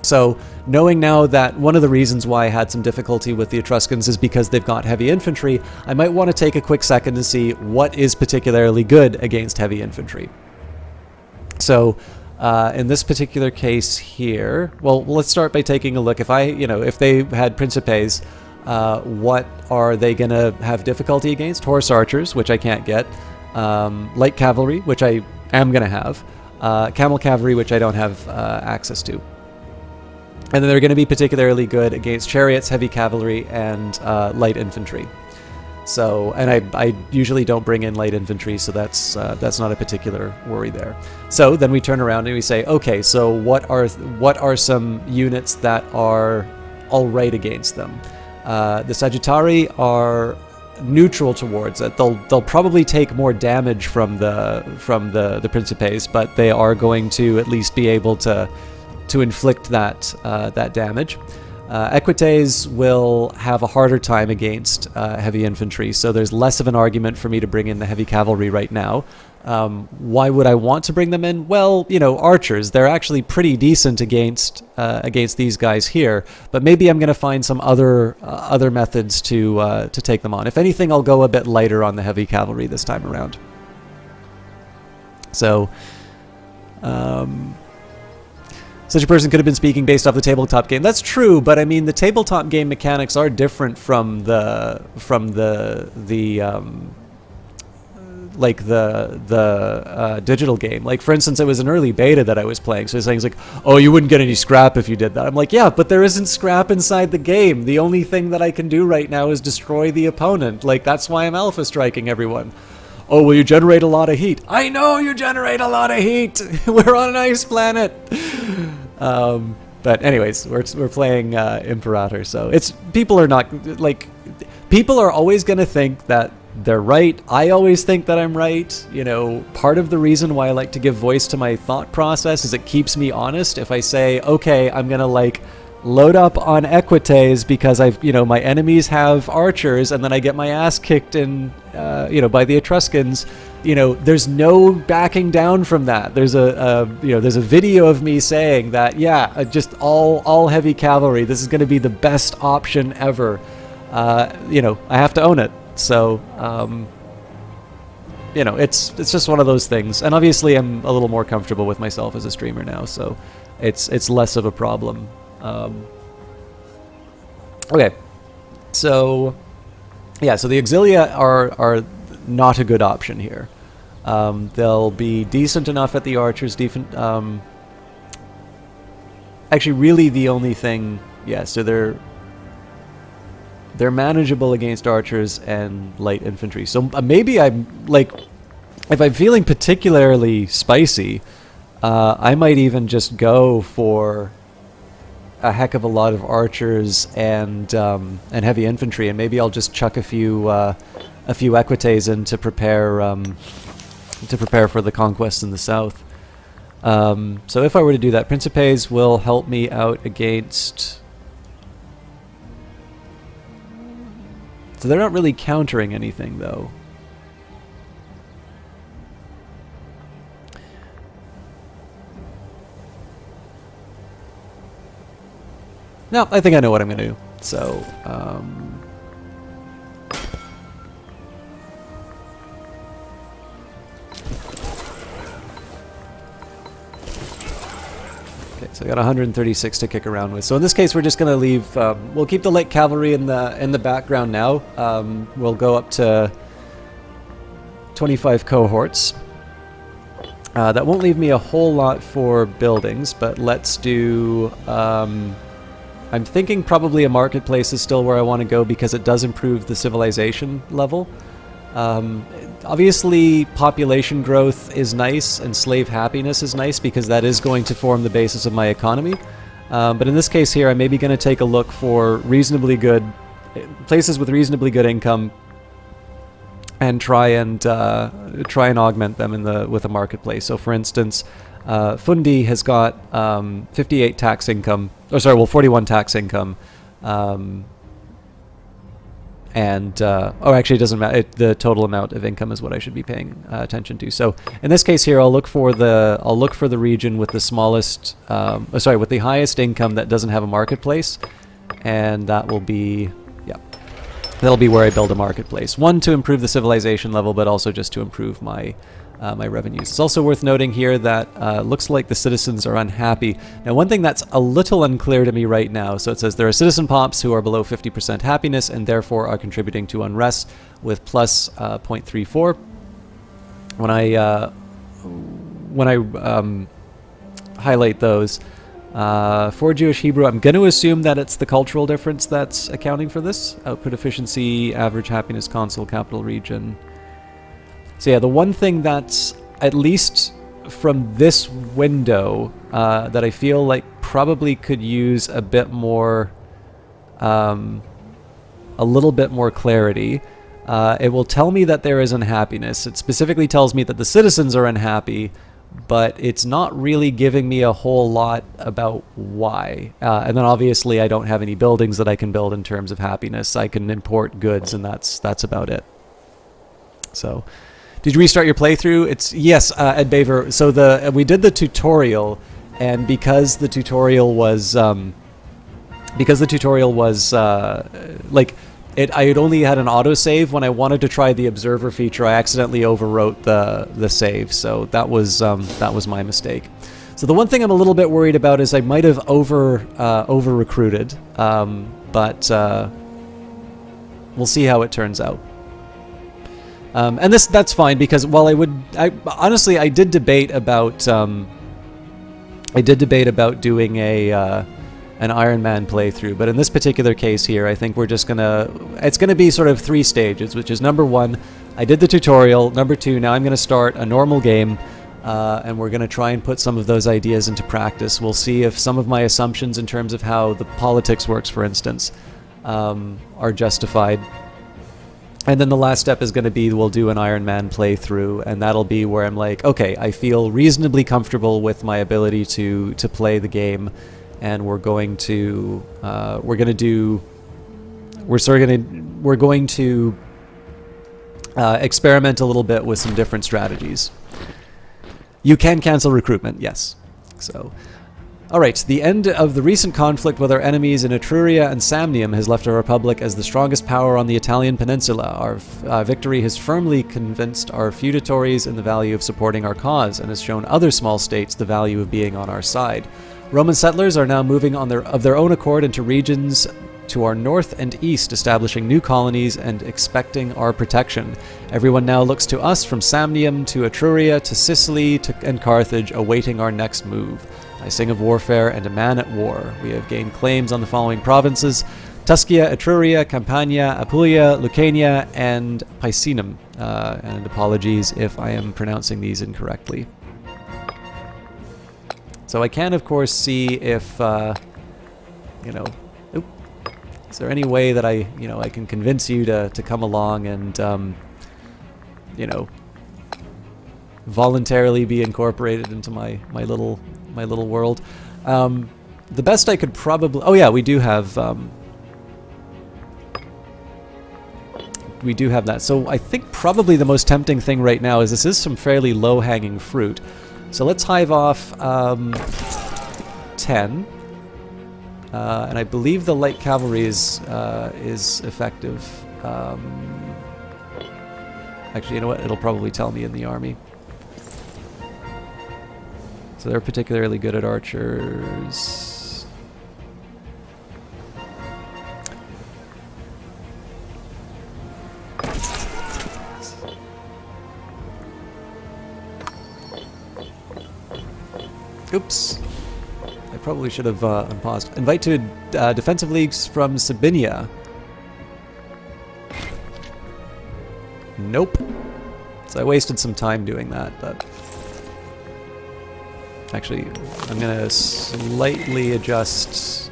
So, knowing now that one of the reasons why I had some difficulty with the Etruscans is because they've got heavy infantry, I might want to take a quick second to see what is particularly good against heavy infantry. So, in this particular case here, well, let's start by taking a look. If they had Principes, what are they going to have difficulty against? Horse archers, which I can't get. Light cavalry, which I am going to have. Camel cavalry, which I don't have access to. And then they're going to be particularly good against chariots, heavy cavalry, and light infantry. So, and I usually don't bring in light infantry, so that's not a particular worry there. So then we turn around and we say, okay, so what are some units that are all right against them? The Sagittari are neutral towards it. They'll probably take more damage from the Principes, but they are going to at least be able to inflict that damage. Equites will have a harder time against heavy infantry, so there's less of an argument for me to bring in the heavy cavalry right now. Why would I want to bring them in? Well, archers, they're actually pretty decent against these guys here, but maybe I'm going to find some other methods to take them on. If anything, I'll go a bit lighter on the heavy cavalry this time around. So, such a person could have been speaking based off the tabletop game. That's true, but I mean the tabletop game mechanics are different from the digital game. Like, for instance, it was an early beta that I was playing, so it's things like, oh, you wouldn't get any scrap if you did that. I'm like, yeah, but there isn't scrap inside the game. The only thing that I can do right now is destroy the opponent. Like, that's why I'm alpha striking everyone. Oh, well, you generate a lot of heat. I know you generate a lot of heat. We're on an ice planet. But anyways, we're playing Imperator, so people are always going to think that they're right. I always think that I'm right. Part of the reason why I like to give voice to my thought process is it keeps me honest. If I say, okay, I'm going to load up on Equites because my enemies have archers, and then I get my ass kicked in, by the Etruscans. There's no backing down from that. There's a video of me saying that, just all heavy cavalry. This is going to be the best option ever. I have to own it. So, it's just one of those things. And obviously, I'm a little more comfortable with myself as a streamer now, so it's less of a problem. Okay, so the Auxilia are not a good option here. They'll be decent enough at the archers, actually really the only thing, so they're manageable against archers and light infantry. So maybe I'm if I'm feeling particularly spicy, I might even just go for a heck of a lot of archers and heavy infantry, and maybe I'll just chuck a few equites in to prepare for the conquest in the south. So if I were to do that, Principes will help me out against... So they're not really countering anything, though. No, I think I know what I'm going to do. So, okay, so I got 136 to kick around with. So in this case, we're just going to leave. We'll keep the light cavalry in the background now. We'll go up to 25 cohorts. That won't leave me a whole lot for buildings, but let's do... I'm thinking probably a marketplace is still where I want to go because it does improve the civilization level. Obviously, population growth is nice and slave happiness is nice because that is going to form the basis of my economy. But in this case here, I'm maybe going to take a look for reasonably good places with reasonably good income and try and augment them with a marketplace. So, for instance, Fundi has got 58 tax income. Oh, sorry, well, 41 tax income. Actually, it doesn't matter. The total amount of income is what I should be paying attention to. So, in this case here, I'll look for the region with the smallest, with the highest income that doesn't have a marketplace, and that will be, that'll be where I build a marketplace. One, to improve the civilization level, but also just to improve my my revenues. It's also worth noting here that looks like the citizens are unhappy. Now, one thing that's a little unclear to me right now, so it says there are citizen pops who are below 50% happiness and therefore are contributing to unrest with plus 0.34. When I highlight those, for Jewish Hebrew, I'm going to assume that it's the cultural difference that's accounting for this. Output efficiency, average happiness, console, capital region. So yeah, the one thing that's, at least from this window, that I feel like probably could use a bit more, a little bit more clarity, it will tell me that there is unhappiness. It specifically tells me that the citizens are unhappy, but it's not really giving me a whole lot about why. And then obviously I don't have any buildings that I can build in terms of happiness. I can import goods, and that's about it. So... Did you restart your playthrough? It's yes, Ed Baver. So we did the tutorial, and because the tutorial was I had only had an autosave. When I wanted to try the observer feature, I accidentally overwrote the save. So that was my mistake. So the one thing I'm a little bit worried about is I might have over recruited, but we'll see how it turns out. And that's fine, because while honestly I did debate about doing an Iron Man playthrough, but in this particular case here, I think we're just it's gonna be sort of 3 stages, which is number 1, I did the tutorial, number 2, now I'm gonna start a normal game, and we're gonna try and put some of those ideas into practice. We'll see if some of my assumptions in terms of how the politics works, for instance, are justified. And then the last step is going to be we'll do an Iron Man playthrough, and that'll be where I'm like, okay, I feel reasonably comfortable with my ability to play the game, and we're going to experiment a little bit with some different strategies. You can cancel recruitment, yes. So. Alright, the end of the recent conflict with our enemies in Etruria and Samnium has left our republic as the strongest power on the Italian peninsula. Our victory has firmly convinced our feudatories in the value of supporting our cause, and has shown other small states the value of being on our side. Roman settlers are now moving of their own accord into regions to our north and east, establishing new colonies and expecting our protection. Everyone now looks to us, from Samnium to Etruria to Sicily and Carthage, awaiting our next move. I sing of warfare and a man at war. We have gained claims on the following provinces: Tuscia, Etruria, Campania, Apulia, Lucania, and Picenum. And apologies if I am pronouncing these incorrectly. So I can, of course, see if you know, oop, is there any way that I can convince you to come along and, you know, voluntarily be incorporated into my little world? The best I could probably... Oh yeah, we do have that. So I think probably the most tempting thing right now is this is some fairly low-hanging fruit. So let's hive off 10. And I believe the light cavalry is effective. Actually, you know what? It'll probably tell me in the army. So they're particularly good at archers. Oops. I probably should have unpaused. Invite to defensive leagues from Sabinia. Nope. So I wasted some time doing that, but... Actually, I'm going to slightly adjust...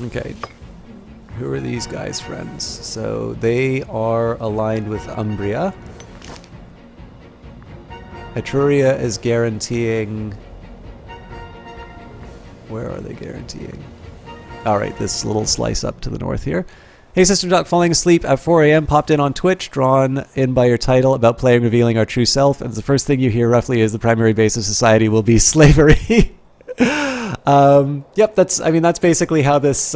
Okay, who are these guys' friends? So they are aligned with Umbria. Etruria is guaranteeing... Where are they guaranteeing? Alright, this little slice up to the north here. Hey Sister Duck, falling asleep at 4 a.m. Popped in on Twitch, drawn in by your title about playing revealing our true self, and the first thing you hear roughly is the primary base of society will be slavery. Yep, that's basically how this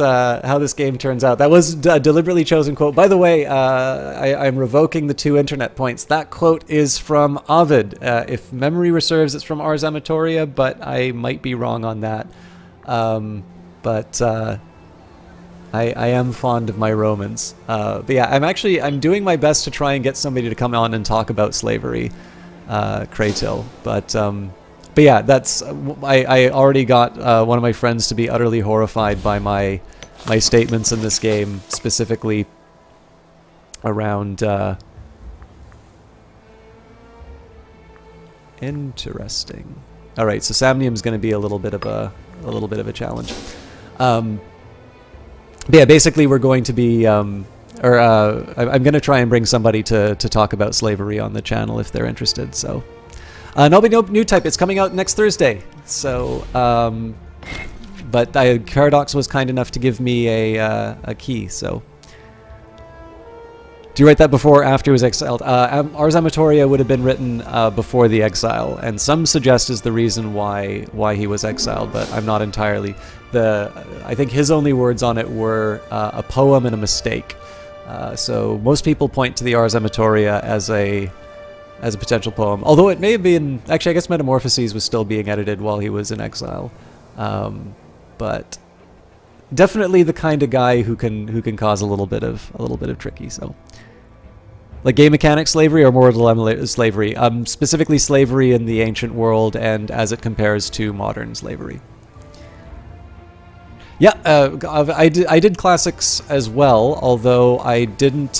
game turns out. That was a deliberately chosen quote. By the way, I'm revoking the 2 internet points. That quote is from Ovid. If memory serves, it's from Ars Amatoria, but I might be wrong on that. I am fond of my Romans. But yeah, I'm doing my best to try and get somebody to come on and talk about slavery, Kratil. But yeah, that's I already got one of my friends to be utterly horrified by my statements in this game, specifically around interesting. All right, so Samnium's going to be a little bit of a challenge. But yeah, basically we're going to be I'm going to try and bring somebody to talk about slavery on the channel if they're interested. So. No new type. It's coming out next Thursday. So, but Paradox was kind enough to give me a key. So, do you write that before or after he was exiled? Ars Amatoria would have been written before the exile, and some suggest is the reason why he was exiled, but I'm not entirely. I think his only words on it were a poem and a mistake. So most people point to the Ars Amatoria as a potential poem, although it may have been... Actually, I guess Metamorphoses was still being edited while he was in exile. But definitely the kind of guy who can cause a little bit of tricky. So, like game mechanic slavery or moral dilemma slavery, specifically slavery in the ancient world and as it compares to modern slavery. Yeah, I did classics as well, although I didn't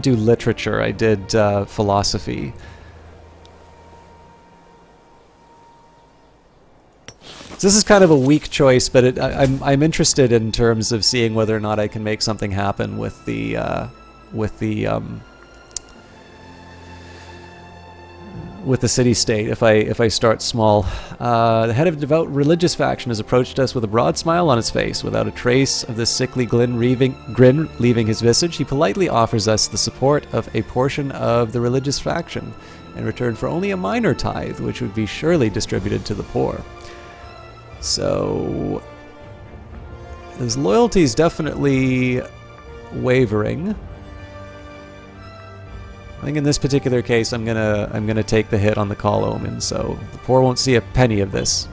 do literature. I did philosophy. So this is kind of a weak choice, but I'm interested in terms of seeing whether or not I can make something happen with the city-state if I start small. The head of the devout religious faction has approached us with a broad smile on his face. Without a trace of the sickly grin leaving his visage, he politely offers us the support of a portion of the religious faction in return for only a minor tithe, which would be surely distributed to the poor. So his loyalty is definitely wavering. I think in this particular case, I'm gonna take the hit on the call omen, so the poor won't see a penny of this.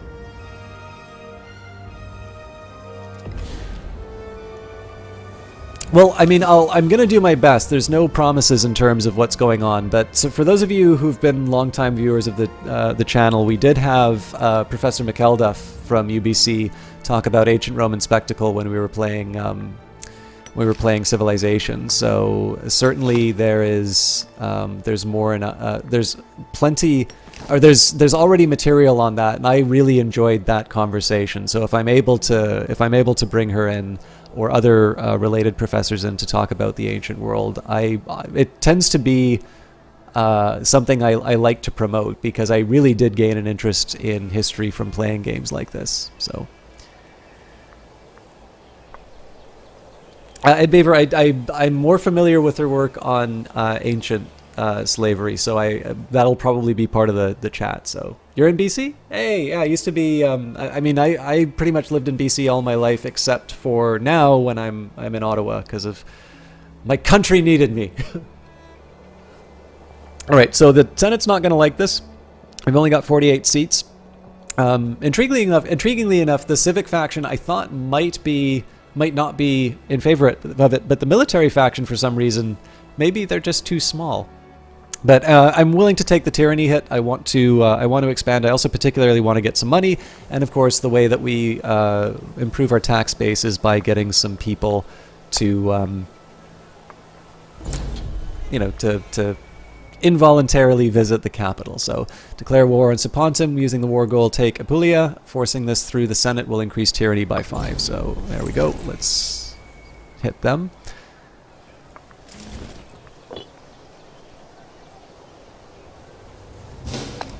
Well, I mean, I'm going to do my best. There's no promises in terms of what's going on, but so for those of you who've been longtime viewers of the channel, we did have Professor McElduff from UBC talk about Ancient Roman Spectacle when we were playing Civilization. So certainly there's more, there's plenty. Or there's already material on that, and I really enjoyed that conversation. So if I'm able to bring her in, or other related professors in, to talk about the ancient world, it tends to be something I like to promote, because I really did gain an interest in history from playing games like this. So Ed Baver, I'm more familiar with her work on ancient slavery, so that'll probably be part of the chat. So you're in BC? Hey, yeah, I used to be. I mean, I pretty much lived in BC all my life, except for now when I'm in Ottawa because of my country needed me. All right, so the Senate's not going to like this. We've only got 48 seats. Intriguingly enough, the civic faction I thought might not be in favor of it, but the military faction, for some reason, maybe they're just too small. But I'm willing to take the tyranny hit. I want to expand. I also particularly want to get some money, and of course, the way that we improve our tax base is by getting some people to, to involuntarily visit the capital. So declare war on Sapontum using the war goal. Take Apulia. Forcing this through the Senate will increase tyranny by 5. So there we go. Let's hit them.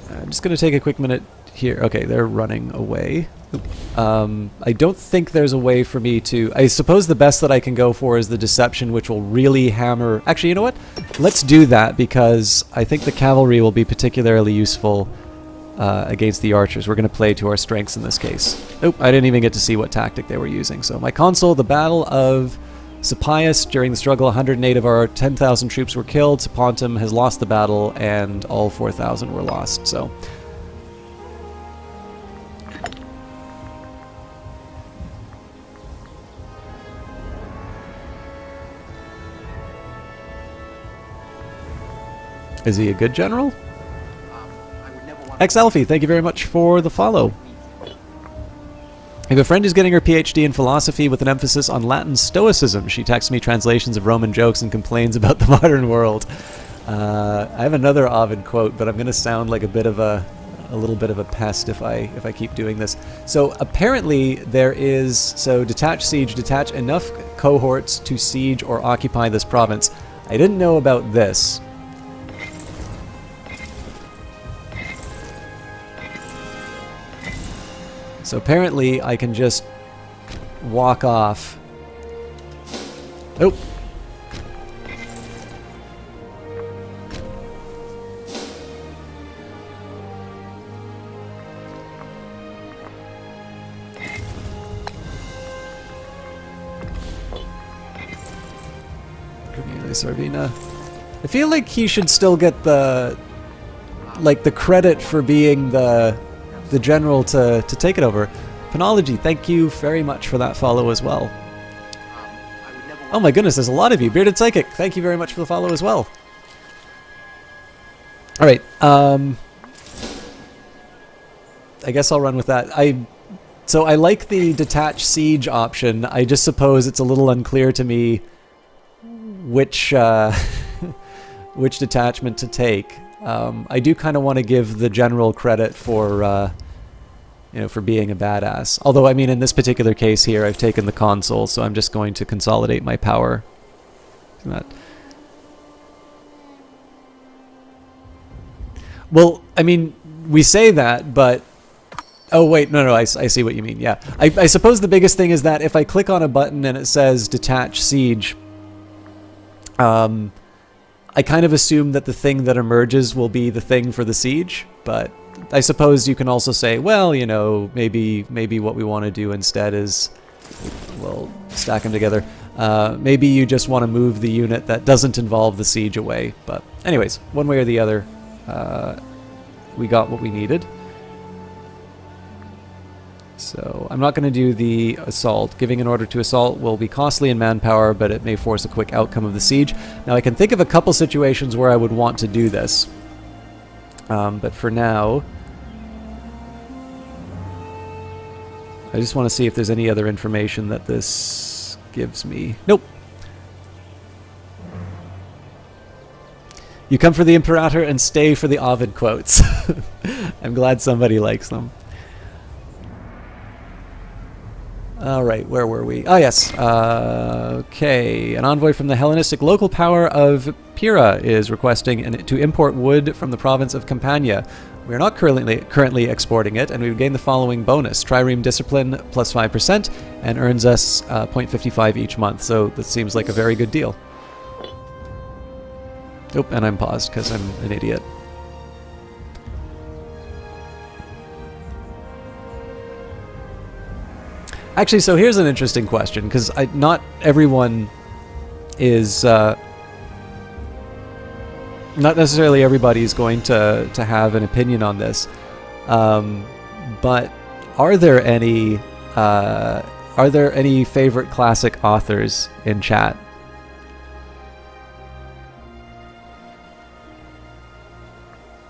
I'm just going to take a quick minute here. Okay, they're running away. I don't think there's a way for me to... I suppose the best that I can go for is the deception, which will really hammer... Actually, you know what? Let's do that, because I think the cavalry will be particularly useful against the archers. We're going to play to our strengths in this case. Oh, I didn't even get to see what tactic they were using. So my consul, the Battle of Sapias. During the struggle, 108 of our 10,000 troops were killed. Sapontum has lost the battle, and all 4,000 were lost. So, is he a good general? X-Alfie, thank you very much for the follow. I have a friend who's getting her PhD in philosophy with an emphasis on Latin Stoicism. She texts me translations of Roman jokes and complains about the modern world. I have another Ovid quote, but I'm going to sound like a little bit of a pest if I keep doing this. So apparently there is, so detach siege, detach enough cohorts to siege or occupy this province. I didn't know about this. So apparently I can just walk off. Oh. Sarvina. I feel like he should still get the credit for being the general to take it over. Phenology, thank you very much for that follow as well. Oh my goodness, there's a lot of you. Bearded Psychic, thank you very much for the follow as well. Alright, I guess I'll run with that. So I like the detach siege option. I just suppose it's a little unclear to me which which detachment to take. I do kind of want to give the general credit for for being a badass. Although, I mean, in this particular case here, I've taken the consul, so I'm just going to consolidate my power. Well, I mean, we say that, but... Oh, wait, no, I see what you mean, yeah. I suppose the biggest thing is that if I click on a button and it says detach siege, I kind of assume that the thing that emerges will be the thing for the siege, but I suppose you can also say, well, maybe what we want to do instead is, well, stack them together. Maybe you just want to move the unit that doesn't involve the siege away. But anyways, one way or the other, we got what we needed. So I'm not going to do the assault. Giving an order to assault will be costly in manpower, but it may force a quick outcome of the siege. Now I can think of a couple situations where I would want to do this. But for now, I just want to see if there's any other information that this gives me. Nope. You come for the Imperator and stay for the Ovid quotes. I'm glad somebody likes them. Alright, where were we? Oh, yes. Okay. An envoy from the Hellenistic local power of Pyrrha is requesting to import wood from the province of Campania. We are not currently exporting it, and we would gain the following bonus. Trireme Discipline plus 5%, and earns us 0.55 each month, so that seems like a very good deal. Oh, and I'm paused because I'm an idiot. Actually, so here's an interesting question, because not everyone is... not necessarily everybody is going to have an opinion on this, but are there any favorite classic authors in chat?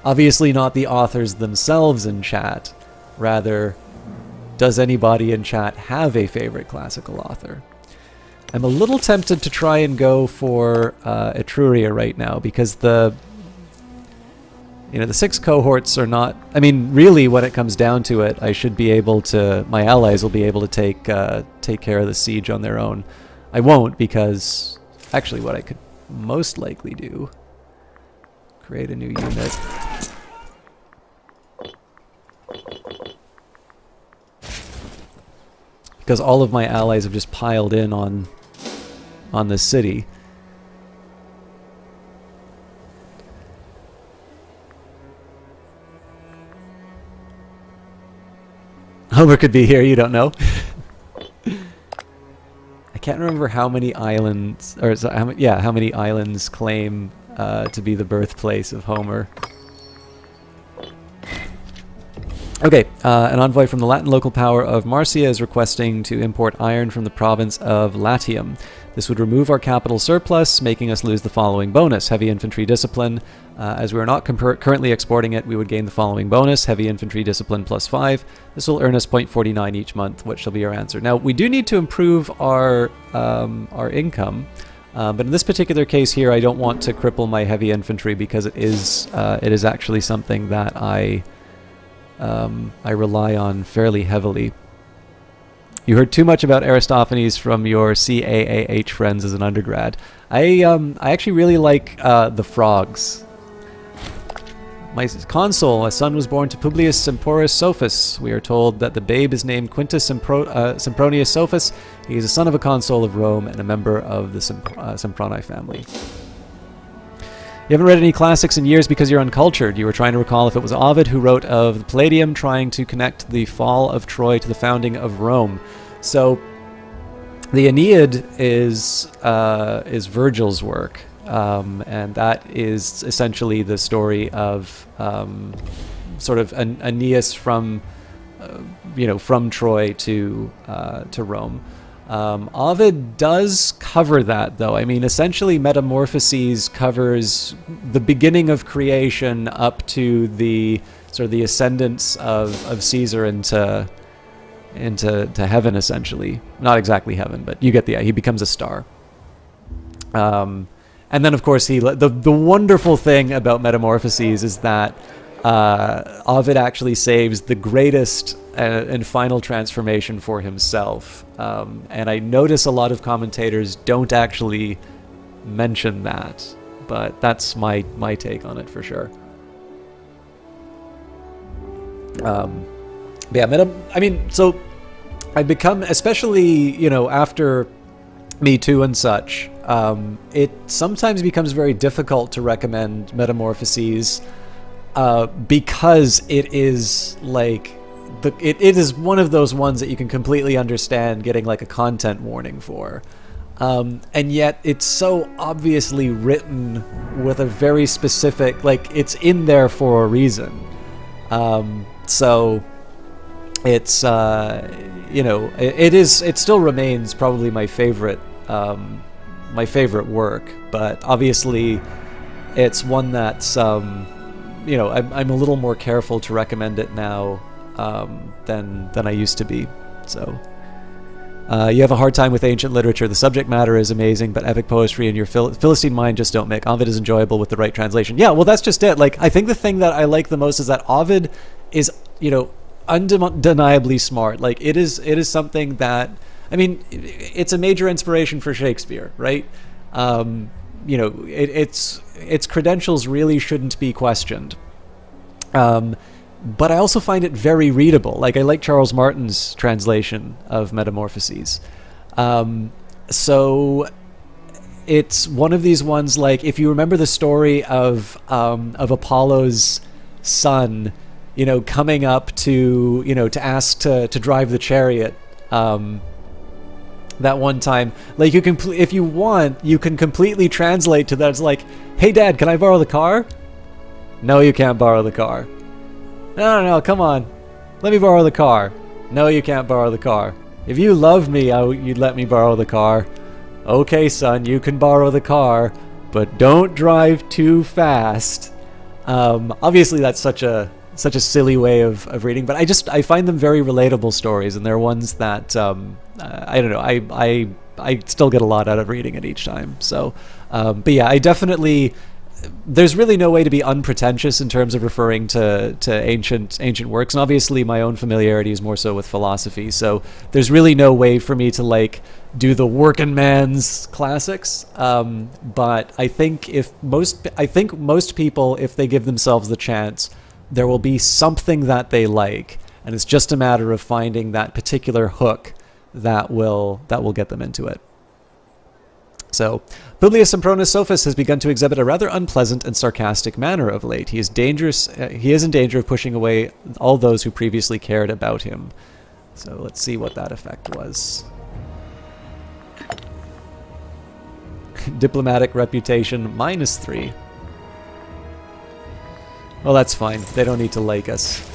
Obviously not the authors themselves in chat, rather, does anybody in chat have a favorite classical author? I'm a little tempted to try and go for Etruria right now, because the 6 cohorts are not... I mean, really, when it comes down to it, I should be able to... My allies will be able to take care of the siege on their own. I won't, because... Actually, what I could most likely do... Create a new unit. Because all of my allies have just piled in on this city. Homer could be here, you don't know. I can't remember how many islands, or how many islands claim to be the birthplace of Homer. Okay, an envoy from the Latin local power of Marcia is requesting to import iron from the province of Latium. This would remove our capital surplus, making us lose the following bonus. Heavy infantry discipline. As we are not currently exporting it, we would gain the following bonus. Heavy infantry discipline plus 5. This will earn us 0.49 each month, which shall be our answer. Now, we do need to improve our income. But in this particular case here, I don't want to cripple my heavy infantry, because it is actually something that I rely on fairly heavily. You heard too much about Aristophanes from your CAAH friends as an undergrad. I actually really like the frogs. My consul, a son was born to Publius Sempronius Sophus. We are told that the babe is named Quintus Sempronius Sophus. He is a son of a consul of Rome and a member of the Semproni family. You haven't read any classics in years because you're uncultured. You were trying to recall if it was Ovid who wrote of the Palladium trying to connect the fall of Troy to the founding of Rome. So the Aeneid is Virgil's work, and that is essentially the story of sort of Aeneas from Troy to Rome. Ovid does cover that, though. I mean, essentially, Metamorphoses covers the beginning of creation up to the sort of the ascendance of Caesar into heaven, essentially. Not exactly heaven, but you get the idea. He becomes a star. And then, of course, the wonderful thing about Metamorphoses is that Ovid actually saves the greatest and final transformation for himself. And I notice a lot of commentators don't actually mention that, but that's my take on it for sure. So I've become, especially, after Me Too and such, it sometimes becomes very difficult to recommend Metamorphoses because it is like it is one of those ones that you can completely understand getting like a content warning for, and yet it's so obviously written with a very specific, like, it's in there for a reason. So it's you know, it still remains probably my favorite work, but obviously it's one that's you know, I'm a little more careful to recommend it now than I used to be. So you have a hard time with ancient literature. The subject matter is amazing, but epic poetry and your Philistine mind just don't make. Ovid is enjoyable with the right translation. Yeah, well, that's just it. Like, I think the thing that I like the most is that Ovid is, you know, undeniably smart. Like, it is something that, I mean, it's a major inspiration for Shakespeare, right? You know, its credentials really shouldn't be questioned. But I also find it very readable. Like, I like Charles Martin's translation of Metamorphoses. So it's one of these ones, like, if you remember the story of Apollo's son, you know, coming up to, you know, to ask to drive the chariot, that one time, like, you can, if you want, you can completely translate to that. It's like, hey Dad, can I borrow the car? No, you can't borrow the car. No, come on. Let me borrow the car. No, you can't borrow the car. If you love me, you'd let me borrow the car. Okay, son, you can borrow the car, but don't drive too fast. Obviously, that's such a silly way of reading, but I find them very relatable stories, and they're ones that I don't know. I still get a lot out of reading it each time. So, but yeah, I definitely. There's really no way to be unpretentious in terms of referring to ancient works, and obviously my own familiarity is more so with philosophy, so there's really no way for me to, like, do the working man's classics. But I think most people, if they give themselves the chance, there will be something that they like, and it's just a matter of finding that particular hook that will get them into it. So, Publius Sempronius Sophus has begun to exhibit a rather unpleasant and sarcastic manner of late. He is in danger of pushing away all those who previously cared about him. So let's see what that effect was. Diplomatic reputation -3. Well, that's fine. They don't need to like us.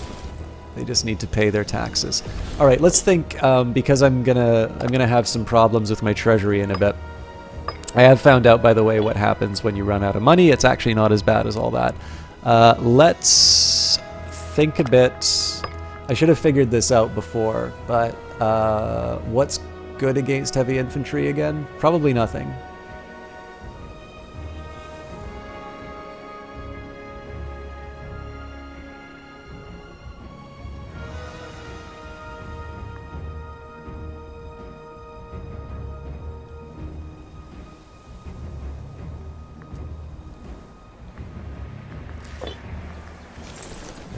They just need to pay their taxes. All right, let's think. Because I'm gonna have some problems with my treasury in a bit. I have found out, by the way, what happens when you run out of money. It's actually not as bad as all that. Let's think a bit. I should have figured this out before, but what's good against heavy infantry again? Probably nothing.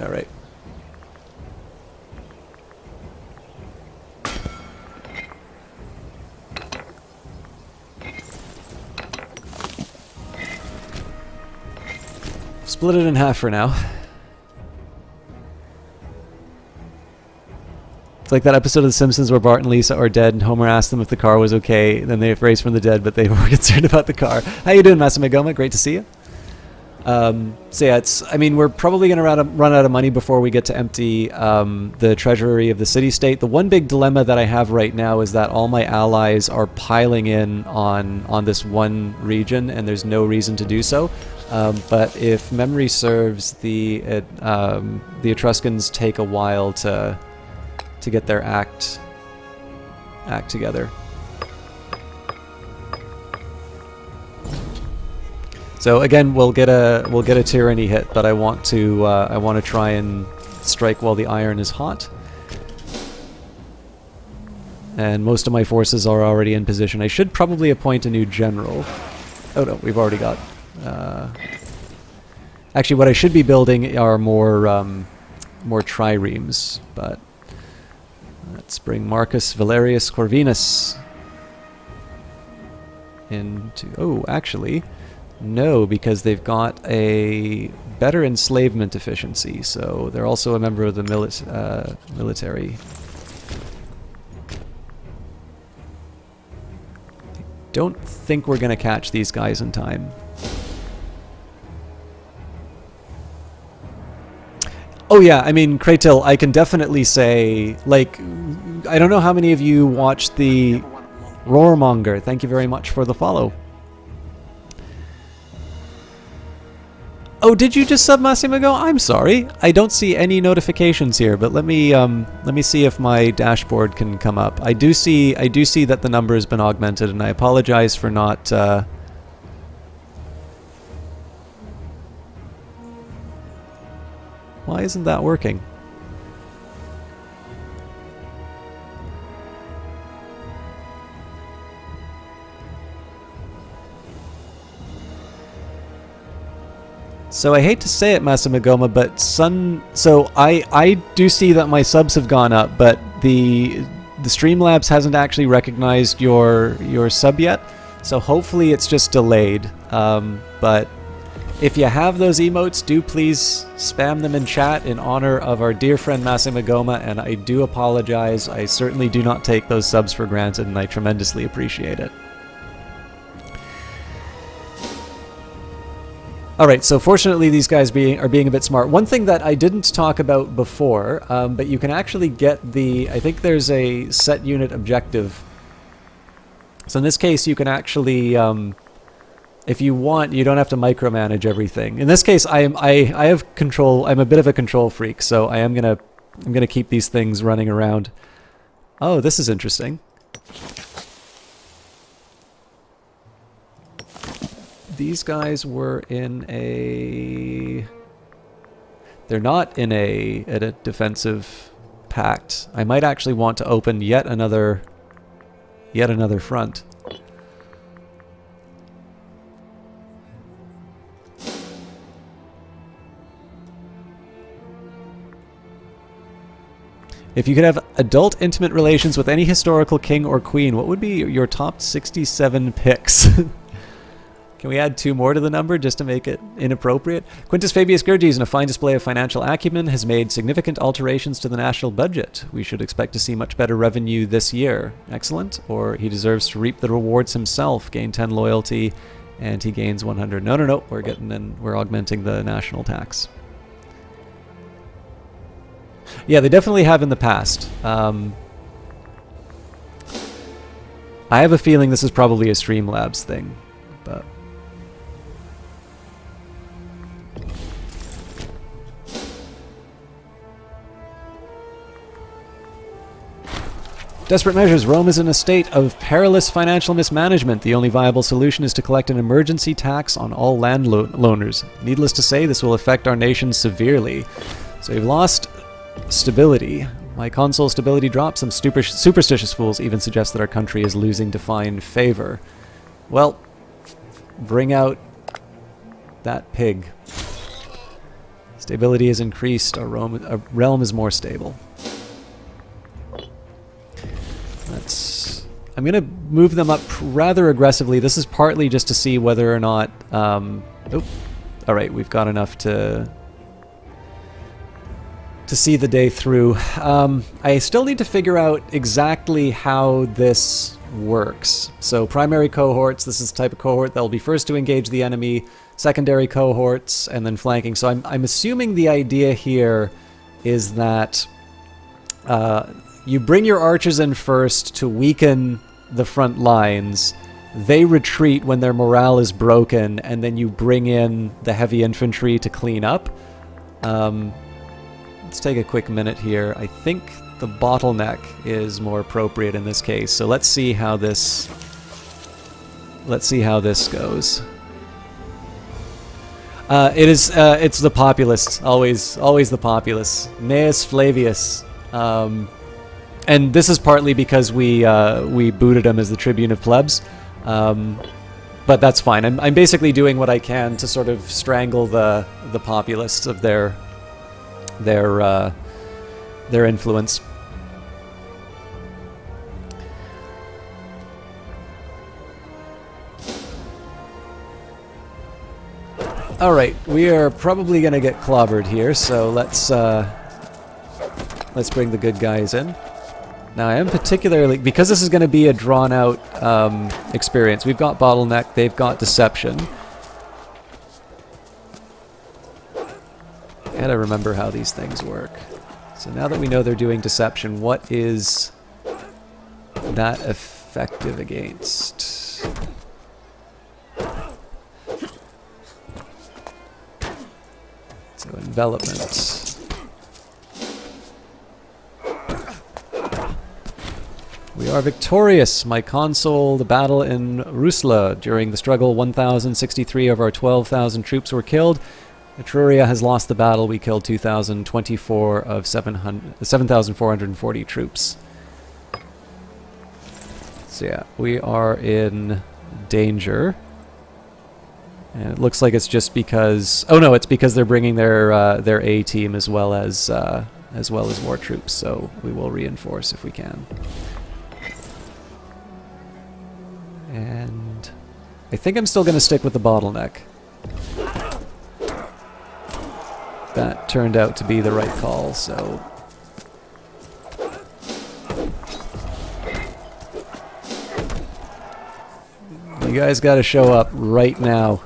All right. Split it in half for now. It's like that episode of The Simpsons where Bart and Lisa are dead and Homer asks them if the car was okay. Then they raised from the dead, but they were concerned about the car. How you doing, Masamegoma? Great to see you. So yeah, I mean, we're probably going to run out of money before we get to empty the treasury of the city-state. The one big dilemma that I have right now is that all my allies are piling in on this one region, and there's no reason to do so. But if memory serves, the Etruscans take a while to get their act together. So again, we'll get a tyranny hit, but I want to try and strike while the iron is hot. And most of my forces are already in position. I should probably appoint a new general. Oh no, we've already got. Actually, what I should be building are more triremes. But let's bring Marcus Valerius Corvinus into. Oh, actually. No, because they've got a better enslavement efficiency, so they're also a member of the military. I don't think we're going to catch these guys in time. Oh yeah, I mean, Kratil, I can definitely say, like, I don't know how many of you watched the Roarmonger. Thank you very much for the follow. Oh, did you just sub Massimo Go? I'm sorry. I don't see any notifications here, but let me see if my dashboard can come up. I do see that the number has been augmented, and I apologize for not why isn't that working? So I hate to say it, Masamagoma, but so I do see that my subs have gone up, but the Streamlabs hasn't actually recognized your sub yet. So hopefully it's just delayed. But if you have those emotes, do please spam them in chat in honor of our dear friend Masamagoma, and I do apologize. I certainly do not take those subs for granted, and I tremendously appreciate it. Alright, so fortunately these guys are being a bit smart. One thing that I didn't talk about before, but you can actually get I think there's a set unit objective. So in this case you can actually, if you want, you don't have to micromanage everything. In this case I have control, I'm a bit of a control freak, so I'm gonna keep these things running around. Oh, this is interesting. These guys were in a... They're not in a defensive pact. I might actually want to open yet another front. If you could have adult intimate relations with any historical king or queen, what would be your top 67 picks? Can we add 2 more to the number just to make it inappropriate? Quintus Fabius Gurges, in a fine display of financial acumen, has made significant alterations to the national budget. We should expect to see much better revenue this year. Excellent. Or he deserves to reap the rewards himself, gain 10 loyalty, and he gains 100. No. We're augmenting the national tax. Yeah, they definitely have in the past. I have a feeling this is probably a Streamlabs thing, but... Desperate measures. Rome is in a state of perilous financial mismanagement. The only viable solution is to collect an emergency tax on all landlowners. Needless to say, this will affect our nation severely. So we've lost stability. My console stability drops. Some superstitious fools even suggest that our country is losing divine favor. Well, bring out that pig. Stability has increased. Our realm is more stable. I'm going to move them up rather aggressively. This is partly just to see whether or not... Alright, we've got enough to see the day through. I still need to figure out exactly how this works. So primary cohorts, this is the type of cohort that will be first to engage the enemy, secondary cohorts, and then flanking. So I'm assuming the idea here is that... you bring your archers in first to weaken the front lines. They retreat when their morale is broken, and then you bring in the heavy infantry to clean up. Let's take a quick minute here. I think the bottleneck is more appropriate in this case. So let's see how this goes. It's the populists, always the populists. Gnaeus Flavius. And this is partly because we booted him as the Tribune of Plebs, but that's fine. I'm basically doing what I can to sort of strangle the populists of their influence. All right, we are probably gonna get clobbered here, so let's bring the good guys in. Now I am particularly, because this is going to be a drawn-out experience, we've got Bottleneck, they've got Deception. Gotta remember how these things work. So now that we know they're doing deception, what is that effective against? So envelopment. We are victorious, my consul. The battle in Rusla. During the struggle, 1,063 of our 12,000 troops were killed. Etruria has lost the battle. We killed 2,024 of 7,440 troops. So yeah, we are in danger. And it looks like it's just because... Oh no, it's because they're bringing their A team as well as more troops. So we will reinforce if we can. And I think I'm still going to stick with the bottleneck. That turned out to be the right call, so... You guys got to show up right now.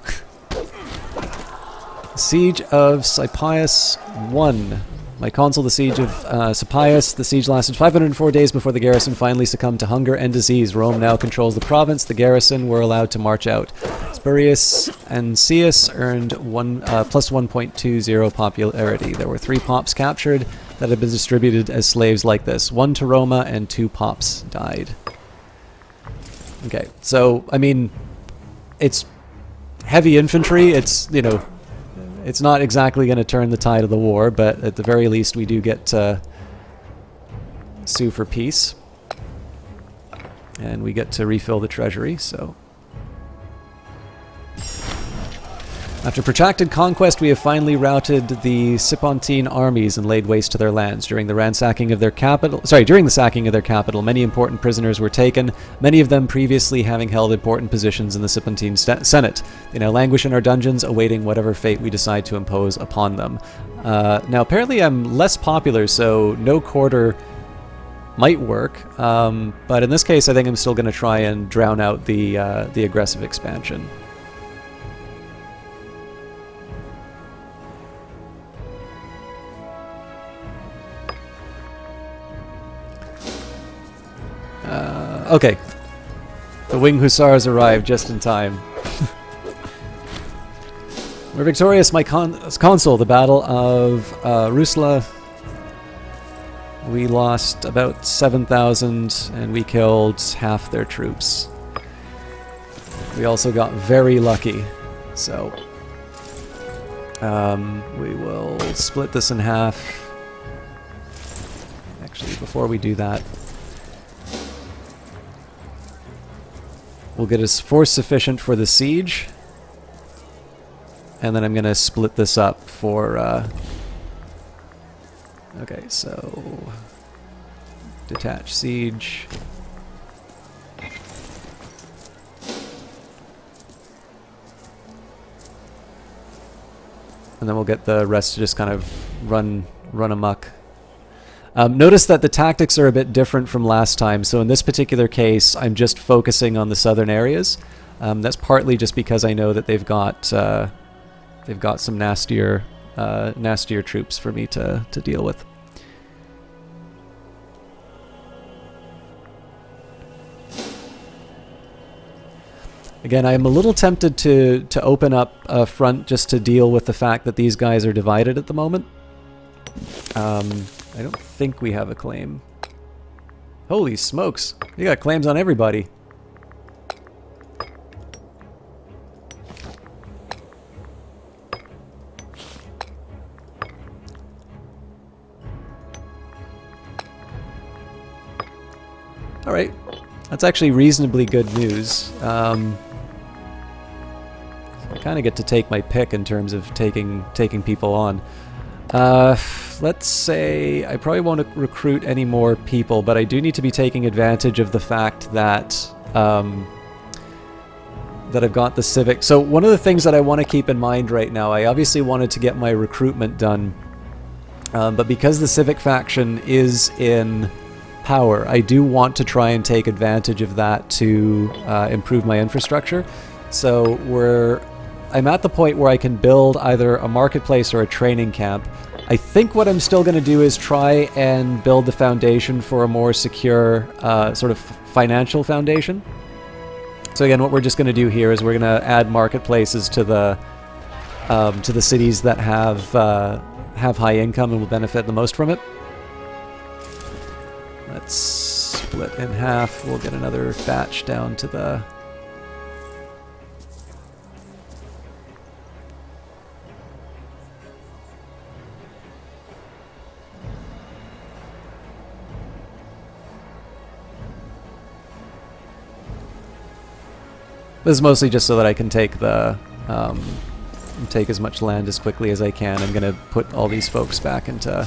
Siege of Scipius 1. My consul, the siege of Scipius. The siege lasted 504 days before the garrison finally succumbed to hunger and disease. Rome now controls the province. The garrison were allowed to march out. Spurius and Cius earned plus 1.20 popularity. There were 3 pops captured that had been distributed as slaves like this. 1 to Roma and 2 pops died. Okay, so, I mean, it's heavy infantry. It's, you know... It's not exactly going to turn the tide of the war, but at the very least we do get to sue for peace. And we get to refill the treasury, so... After protracted conquest, we have finally routed the Sipontine armies and laid waste to their lands. During the sacking of their capital, many important prisoners were taken, many of them previously having held important positions in the Sipontine Senate. They now languish in our dungeons, awaiting whatever fate we decide to impose upon them. Now, apparently I'm less popular, so no quarter might work, but in this case I think I'm still going to try and drown out the aggressive expansion. Okay. The Wing Hussars arrived just in time. We're victorious, my consul. The Battle of Rusla. We lost about 7,000 and we killed half their troops. We also got very lucky, so... we will split this in half. Actually, before we do that... We'll get a force sufficient for the siege. And then I'm going to split this up for... Okay, so... Detach siege. And then we'll get the rest to just kind of run amok. Notice that the tactics are a bit different from last time, so in this particular case I'm just focusing on the southern areas. That's partly just because I know that they've got some nastier troops for me to deal with. Again, I am a little tempted to open up a front just to deal with the fact that these guys are divided at the moment. I don't think we have a claim. Holy smokes! You got claims on everybody. Alright. That's actually reasonably good news. I kind of get to take my pick in terms of taking people on. Let's say I probably won't recruit any more people, but I do need to be taking advantage of the fact that that I've got the civic. So one of the things that I want to keep in mind right now, I obviously wanted to get my recruitment done, but because the civic faction is in power, I do want to try and take advantage of that to improve my infrastructure. So we're I'm at the point where I can build either a marketplace or a training camp. I think what I'm still going to do is try and build the foundation for a more secure sort of financial foundation. So again, what we're just going to do here is we're going to add marketplaces to the cities that have high income and will benefit the most from it. Let's split in half. We'll get another batch down to the... This is mostly just so that I can take the take as much land as quickly as I can. I'm gonna put all these folks back into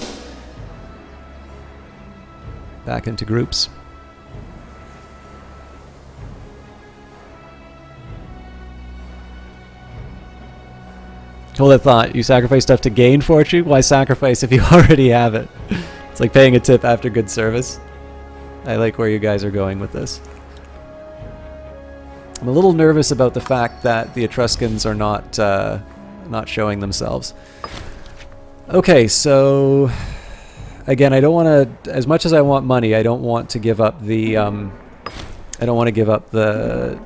groups. Hold that thought. You sacrifice stuff to gain fortune? Why sacrifice if you already have it? It's like paying a tip after good service. I like where you guys are going with this. I'm a little nervous about the fact that the Etruscans are not showing themselves. Okay, so again, I don't want to. As much as I want money, I don't want to give up the. I don't want to give up the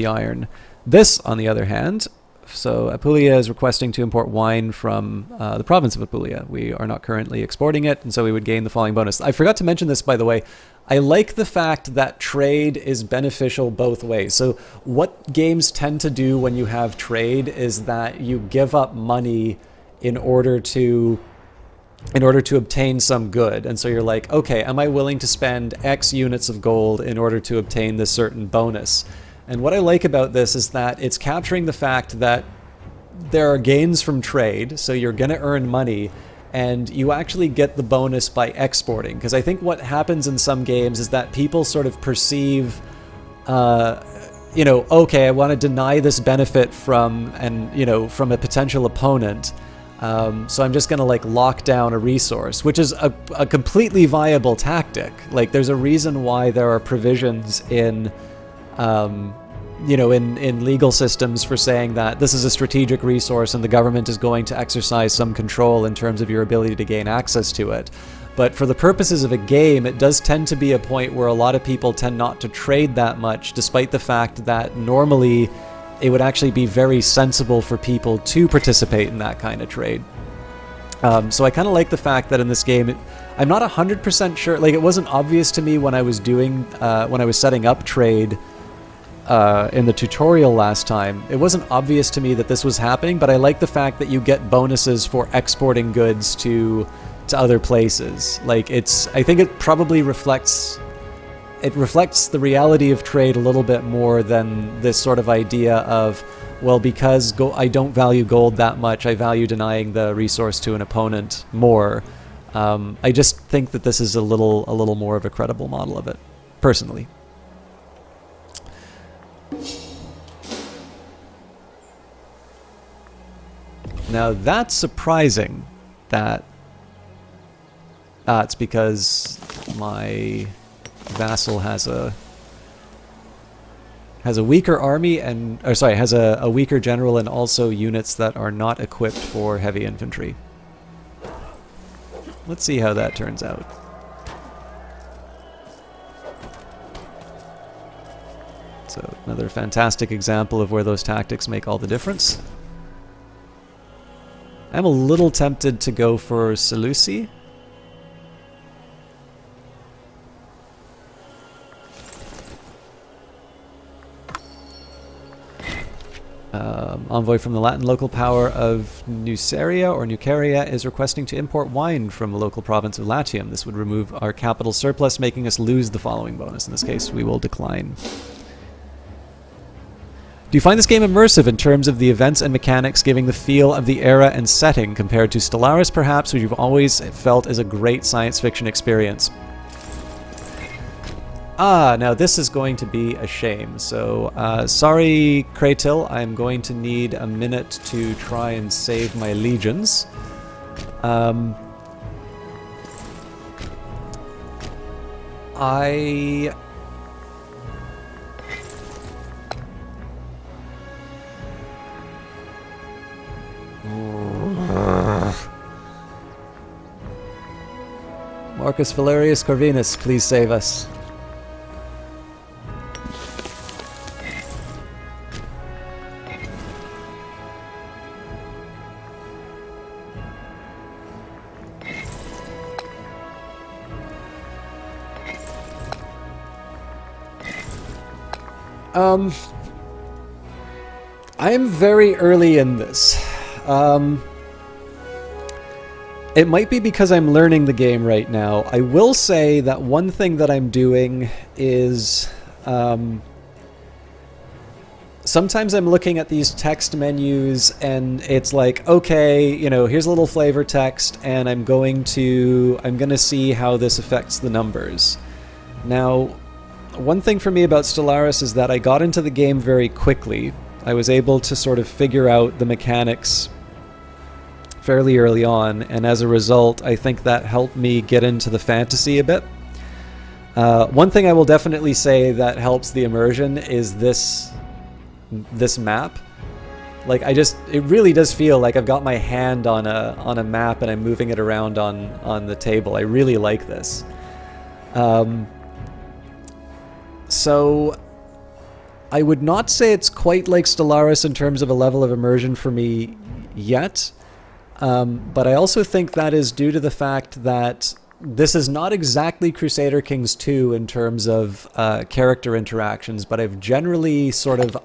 iron. This, on the other hand, so Apulia is requesting to import wine from the province of Apulia. We are not currently exporting it, and so we would gain the following bonus. I forgot to mention this, by the way. I like the fact that trade is beneficial both ways. So what games tend to do when you have trade is that you give up money in order to obtain some good. And so you're like, okay, am I willing to spend X units of gold in order to obtain this certain bonus? And what I like about this is that it's capturing the fact that there are gains from trade, so you're going to earn money, and you actually get the bonus by exporting. Because I think what happens in some games is that people sort of perceive, okay, I want to deny this benefit from a potential opponent. So I'm just going to like lock down a resource, which is a completely viable tactic. Like there's a reason why there are provisions in in legal systems for saying that this is a strategic resource and the government is going to exercise some control in terms of your ability to gain access to it. But for the purposes of a game, it does tend to be a point where a lot of people tend not to trade that much, despite the fact that normally it would actually be very sensible for people to participate in that kind of trade. So I kind of like the fact that in this game, I'm not 100% sure, like it wasn't obvious to me when I was setting up trade in the tutorial last time. It wasn't obvious to me that this was happening, but I like the fact that you get bonuses for exporting goods to other places. Like I think it probably reflects the reality of trade a little bit more than this sort of idea of, well, because I don't value gold that much, I value denying the resource to an opponent more. I just think that this is a little more of a credible model of it, personally. Now that's surprising that it's because my vassal has a weaker army has a weaker general and also units that are not equipped for heavy infantry. Let's see how that turns out. So another fantastic example of where those tactics make all the difference. I'm a little tempted to go for Seleuci. Envoy from the Latin local power of Nuceria is requesting to import wine from the local province of Latium. This would remove our capital surplus, making us lose the following bonus. In this case, we will decline. Do you find this game immersive in terms of the events and mechanics giving the feel of the era and setting compared to Stellaris, perhaps, which you've always felt is a great science fiction experience? Now this is going to be a shame. So, sorry, Kratil, I'm going to need a minute to try and save my legions. I... Marcus Valerius Corvinus, please save us. I'm very early in this. It might be because I'm learning the game right now. I will say that one thing that I'm doing is sometimes I'm looking at these text menus and it's like, okay, you know, here's a little flavor text and I'm going to see how this affects the numbers. Now, one thing for me about Stellaris is that I got into the game very quickly. I was able to sort of figure out the mechanics fairly early on, and as a result, I think that helped me get into the fantasy a bit. One thing I will definitely say that helps the immersion is this map. Like, it really does feel like I've got my hand on a map and I'm moving it around on the table. I really like this. So I would not say it's quite like Stellaris in terms of a level of immersion for me yet. But I also think that is due to the fact that this is not exactly Crusader Kings 2 in terms of character interactions, but I've generally sort of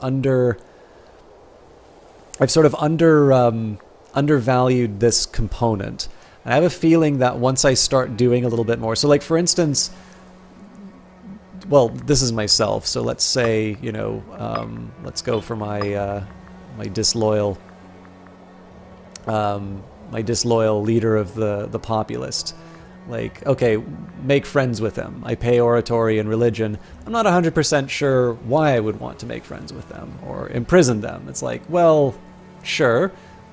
undervalued this component. And I have a feeling that once I start doing a little bit more, so like for instance, well, this is myself, so let's say, you know, let's go for my disloyal leader of the populist. Like, okay, make friends with them. I pay oratory and religion. I'm not 100% sure why I would want to make friends with them or imprison them. It's like, well, sure,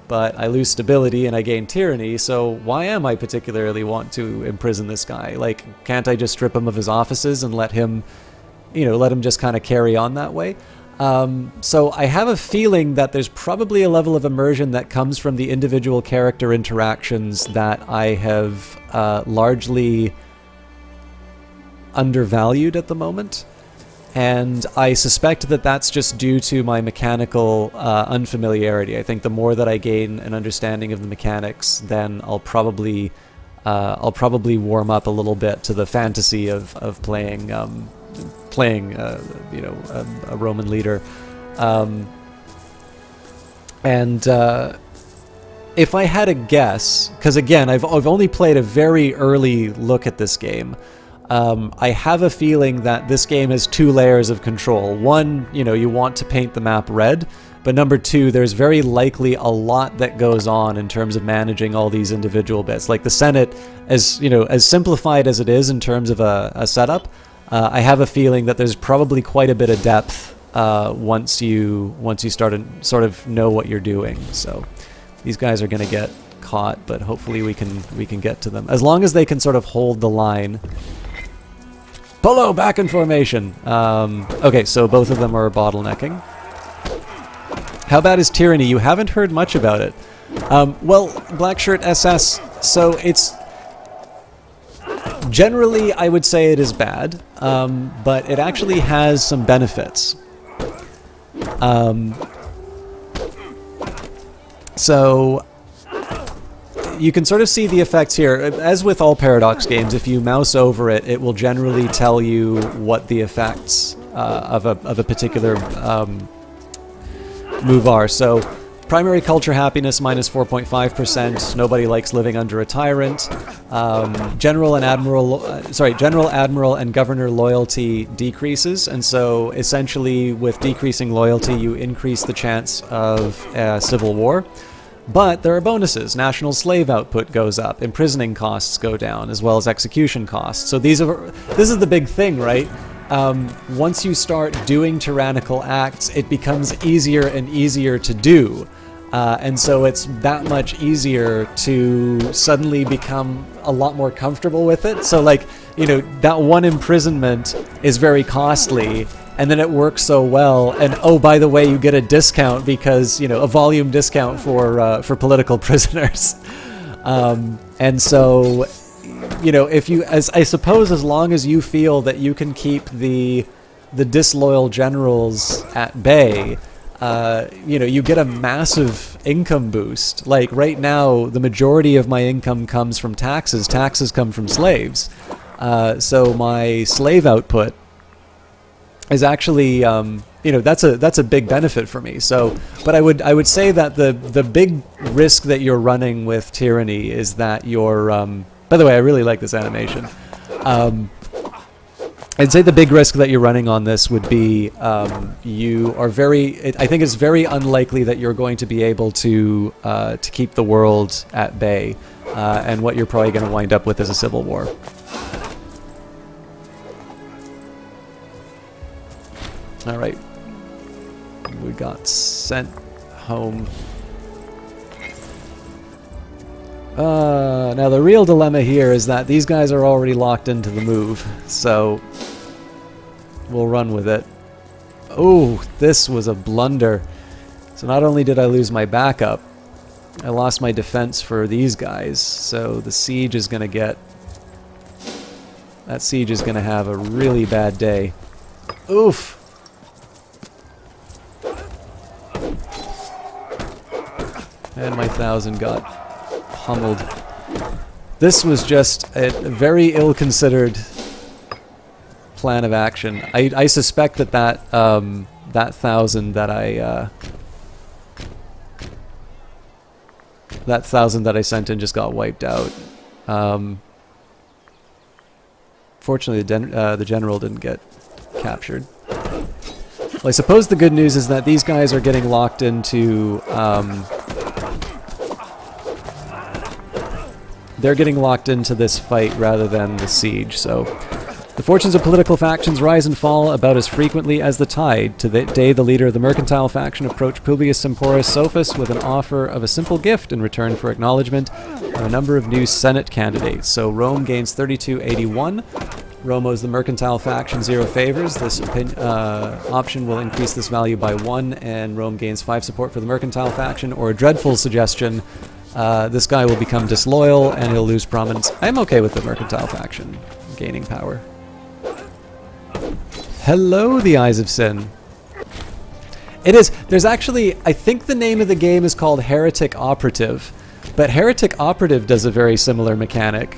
but I lose stability and I gain tyranny, so why am I particularly want to imprison this guy? Like, can't I just strip him of his offices and let him just kind of carry on that way? So I have a feeling that there's probably a level of immersion that comes from the individual character interactions that I have largely undervalued at the moment. And I suspect that that's just due to my mechanical unfamiliarity. I think the more that I gain an understanding of the mechanics, then I'll probably warm up a little bit to the fantasy of playing a Roman leader. If I had a guess, because again, I've only played a very early look at this game, I have a feeling that this game has two layers of control. One, you want to paint the map red, but number two, there's very likely a lot that goes on in terms of managing all these individual bits. Like the Senate, as simplified as it is in terms of a setup, I have a feeling that there's probably quite a bit of depth once you start to sort of know what you're doing. So these guys are going to get caught, but hopefully we can get to them as long as they can sort of hold the line. Polo back in formation. Okay, so both of them are bottlenecking. How bad is tyranny? You haven't heard much about it. Well, Blackshirt SS. So it's generally, I would say it is bad, but it actually has some benefits. So you can sort of see the effects here. As with all Paradox games, if you mouse over it, it will generally tell you what the effects of a particular move are. So primary culture happiness minus 4.5%. Nobody likes living under a tyrant. General, admiral, and governor loyalty decreases, and so essentially with decreasing loyalty, you increase the chance of civil war. But there are bonuses. National slave output goes up. Imprisoning costs go down, as well as execution costs. So this is the big thing, right? Once you start doing tyrannical acts, it becomes easier and easier to do. And so it's that much easier to suddenly become a lot more comfortable with it. So like, that one imprisonment is very costly, and then it works so well, and oh, by the way, you get a discount because, a volume discount for political prisoners. And so you know, if you, as I suppose, as long as you feel that you can keep the disloyal generals at bay, you know, you get a massive income boost. Like right now, the majority of my income comes from taxes. Taxes come from slaves. So my slave output is actually, you know, that's a big benefit for me. So, but I would say that the big risk that you're running with tyranny is that you're, by the way, I really like this animation. I'd say the big risk that you're running on this would be you are I think it's very unlikely that you're going to be able to keep the world at bay, and what you're probably going to wind up with is a civil war. All right, we got sent home. Now the real dilemma here is that these guys are already locked into the move, so we'll run with it. Oh, this was a blunder. So not only did I lose my backup, I lost my defense for these guys, so the siege is gonna get... That siege is gonna have a really bad day. Oof! And my 1,000 got pummeled. This was just a very ill-considered plan of action. I suspect that that 1,000 that I sent in just got wiped out. Fortunately, the general didn't get captured. Well, I suppose the good news is that these guys are getting locked into. They're getting locked into this fight rather than the siege, so... The fortunes of political factions rise and fall about as frequently as the tide. Today, the leader of the mercantile faction approached Publius Semporus Sophus with an offer of a simple gift in return for acknowledgement of a number of new Senate candidates. So Rome gains 3281. Rome owes the mercantile faction 0 favors. This option will increase this value by 1, and Rome gains 5 support for the mercantile faction. Or a dreadful suggestion, this guy will become disloyal and he'll lose prominence. I'm okay with the mercantile faction gaining power. Hello, the Eyes of Sin. It is. There's actually, I think the name of the game is called Heretic Operative, but Heretic Operative does a very similar mechanic,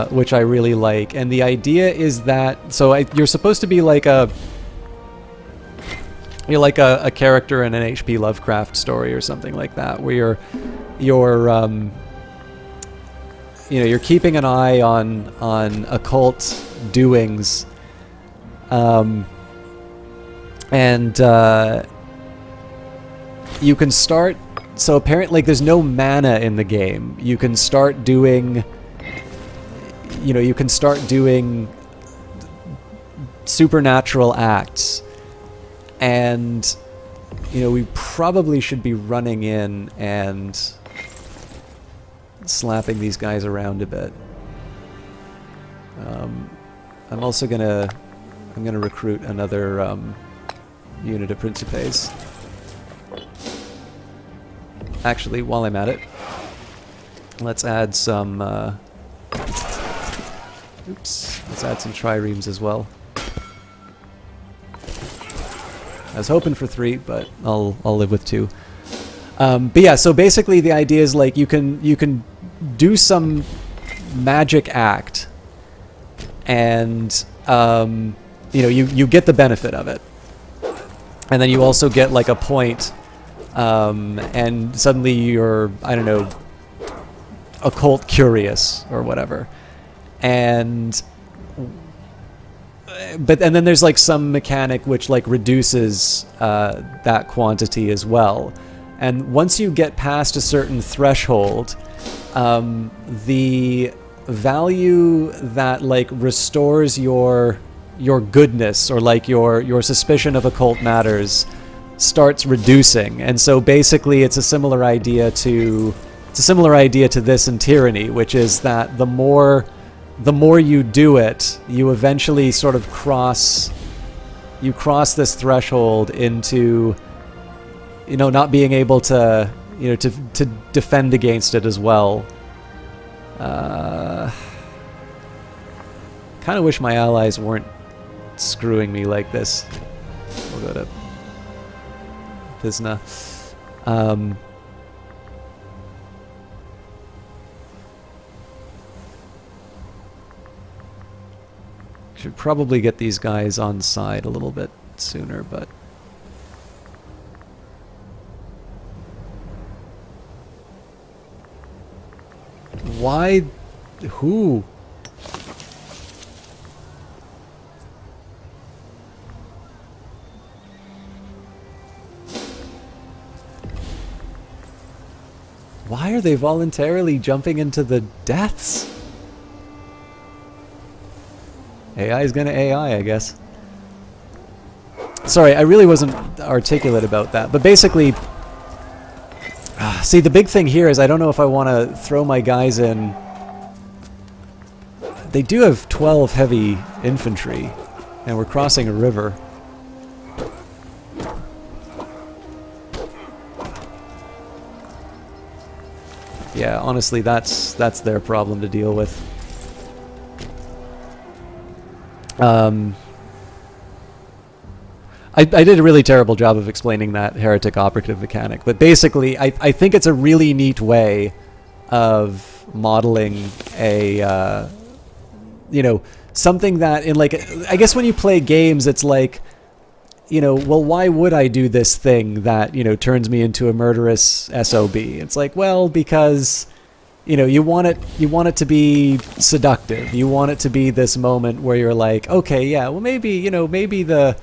which I really like. And the idea is that, so you're supposed to be like a character in an H.P. Lovecraft story or something like that, where you're keeping an eye on occult doings. And you can start, so apparently there's no mana in the game. You can start doing, you can start doing supernatural acts. And, we probably should be running in and slapping these guys around a bit. I'm also gonna recruit another unit of Principes. Actually, while I'm at it, let's add some. Let's add some triremes as well. I was hoping for 3, but I'll live with 2. But yeah, so basically the idea is like you can do some magic act, and you get the benefit of it, and then you also get like a point, and suddenly you're, I don't know, occult curious or whatever, and then there's like some mechanic which like reduces that quantity as well. And once you get past a certain threshold, the value that like restores your goodness, or like your suspicion of occult matters, starts reducing. And so basically it's a similar idea to this in Tyranny, which is that the more you do it, you eventually sort of cross this threshold into not being able to to defend against it as well. kind of wish my allies weren't screwing me like this. We'll go to Pisna. Should probably get these guys on side a little bit sooner, but why? Who? Why are they voluntarily jumping into the deaths? AI is gonna AI, I guess. Sorry, I really wasn't articulate about that. But basically, see, the big thing here is I don't know if I want to throw my guys in. They do have 12 heavy infantry, and we're crossing a river. Yeah, honestly, that's their problem to deal with. I did a really terrible job of explaining that heretic operative mechanic, but basically, I think it's a really neat way of modeling a, you know, something that in like, I guess when you play games, it's like, you know, well, why would I do this thing that, you know, turns me into a murderous SOB? It's like, well, because, you know, you want it to be seductive. You want it to be this moment where you're like, okay, yeah, well, maybe, you know, maybe the,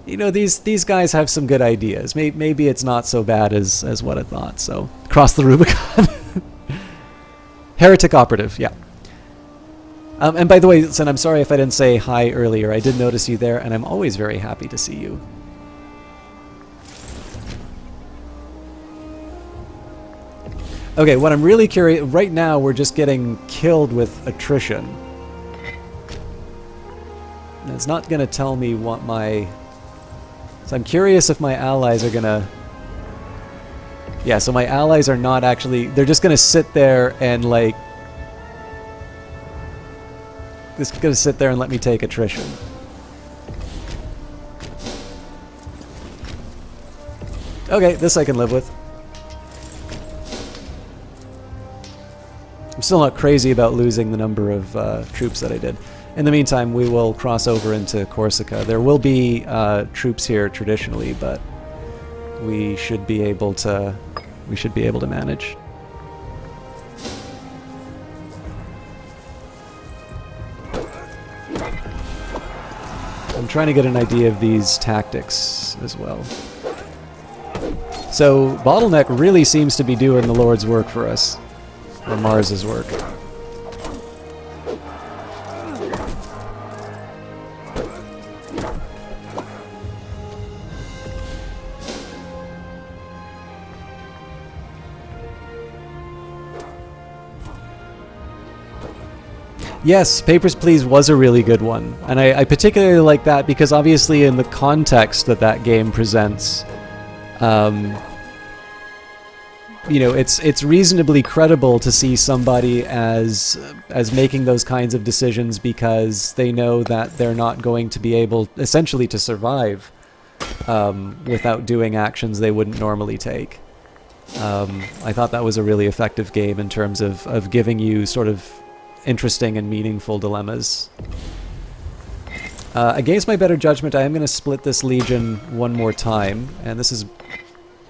you know, these guys have some good ideas. Maybe it's not so bad as what I thought. So, cross the Rubicon. Heretic operative, yeah. And by the way, Sin, I'm sorry if I didn't say hi earlier. I did notice you there, and I'm always very happy to see you. Okay, what I'm really curious... Right now, we're just getting killed with attrition. And it's not going to tell me what my... So I'm curious if my allies are going to... Yeah, so my allies are not actually... They're just going to sit there and, like... Just going to sit there and let me take attrition. Okay, this I can live with. I'm still not crazy about losing the number of troops that I did. In the meantime, we will cross over into Corsica. There will be troops here traditionally, but we should be able to manage. I'm trying to get an idea of these tactics as well. So Bottleneck really seems to be doing the Lord's work for us, or Mars's work. Yes, Papers, Please was a really good one, and I particularly like that because obviously in the context that that game presents, you know, it's reasonably credible to see somebody as making those kinds of decisions because they know that they're not going to be able, essentially, to survive without doing actions they wouldn't normally take. I thought that was a really effective game in terms of giving you sort of interesting and meaningful dilemmas. Against my better judgment, I am going to split this legion one more time, and this is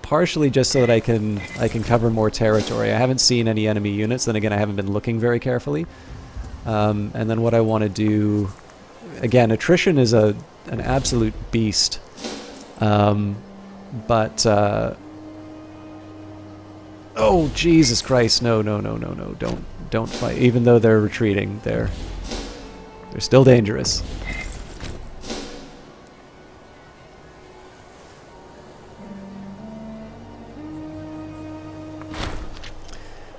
partially just so that I can cover more territory. I haven't seen any enemy units, then again I haven't been looking very carefully. And then what I want to do, again, attrition is an absolute beast. But oh Jesus Christ, no, don't fight. Even though they're retreating, they're still dangerous.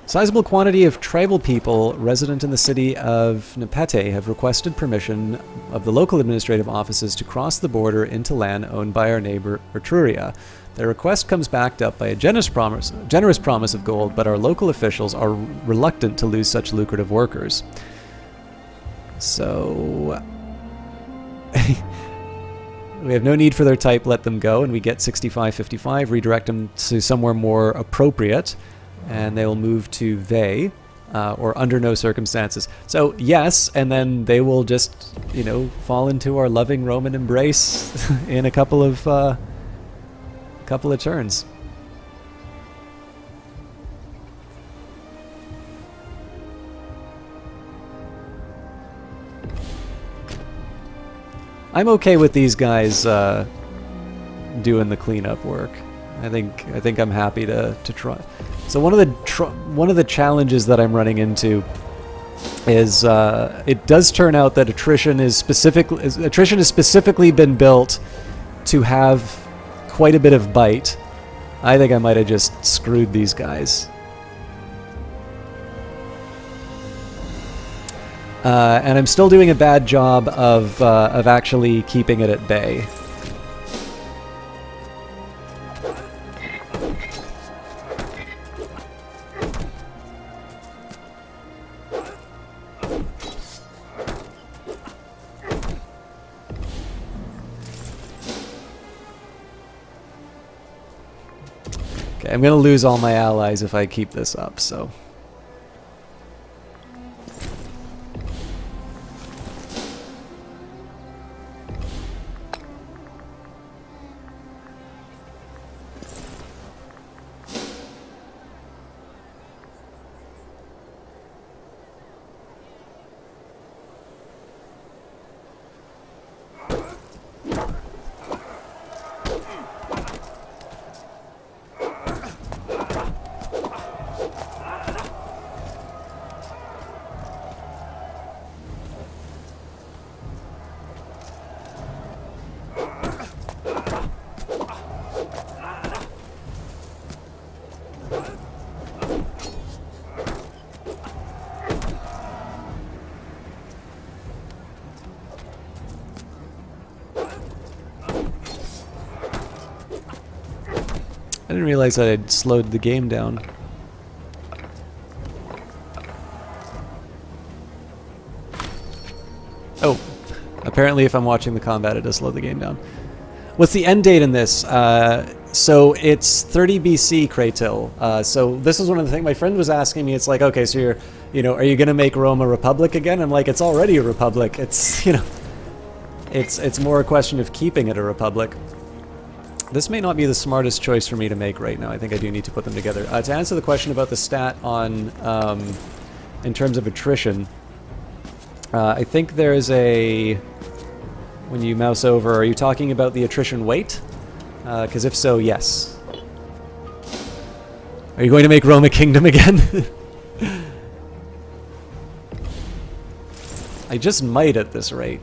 Sizable quantity of tribal people resident in the city of Nepete have requested permission of the local administrative offices to cross the border into land owned by our neighbor Etruria. Their request comes backed up by a generous promise of gold, but our local officials are reluctant to lose such lucrative workers. So we have no need for their type, let them go, and we get 65-55, redirect them to somewhere more appropriate, and they will move to they, or under no circumstances. So yes, and then they will just, you know, fall into our loving Roman embrace in a couple of turns. I'm okay with these guys doing the cleanup work. I think I'm happy to try. So one of the challenges that I'm running into is it does turn out that attrition has specifically been built to have quite a bit of bite. I think I might have just screwed these guys. And I'm still doing a bad job of actually keeping it at bay. Okay, I'm gonna lose all my allies if I keep this up, so... I didn't realize that I'd slowed the game down. Oh, apparently if I'm watching the combat, it does slow the game down. What's the end date in this? So it's 30 BC, Kratil. So this is one of the things my friend was asking me. It's like, okay, so you're, you know, are you going to make Rome a republic again? I'm like, it's already a republic. It's, you know, it's more a question of keeping it a republic. This may not be the smartest choice for me to make right now. I think I do need to put them together. To answer the question about the stat on, in terms of attrition, I think there's a, when you mouse over, are you talking about the attrition weight? Because if so, yes. Are you going to make Rome a kingdom again? I just might at this rate.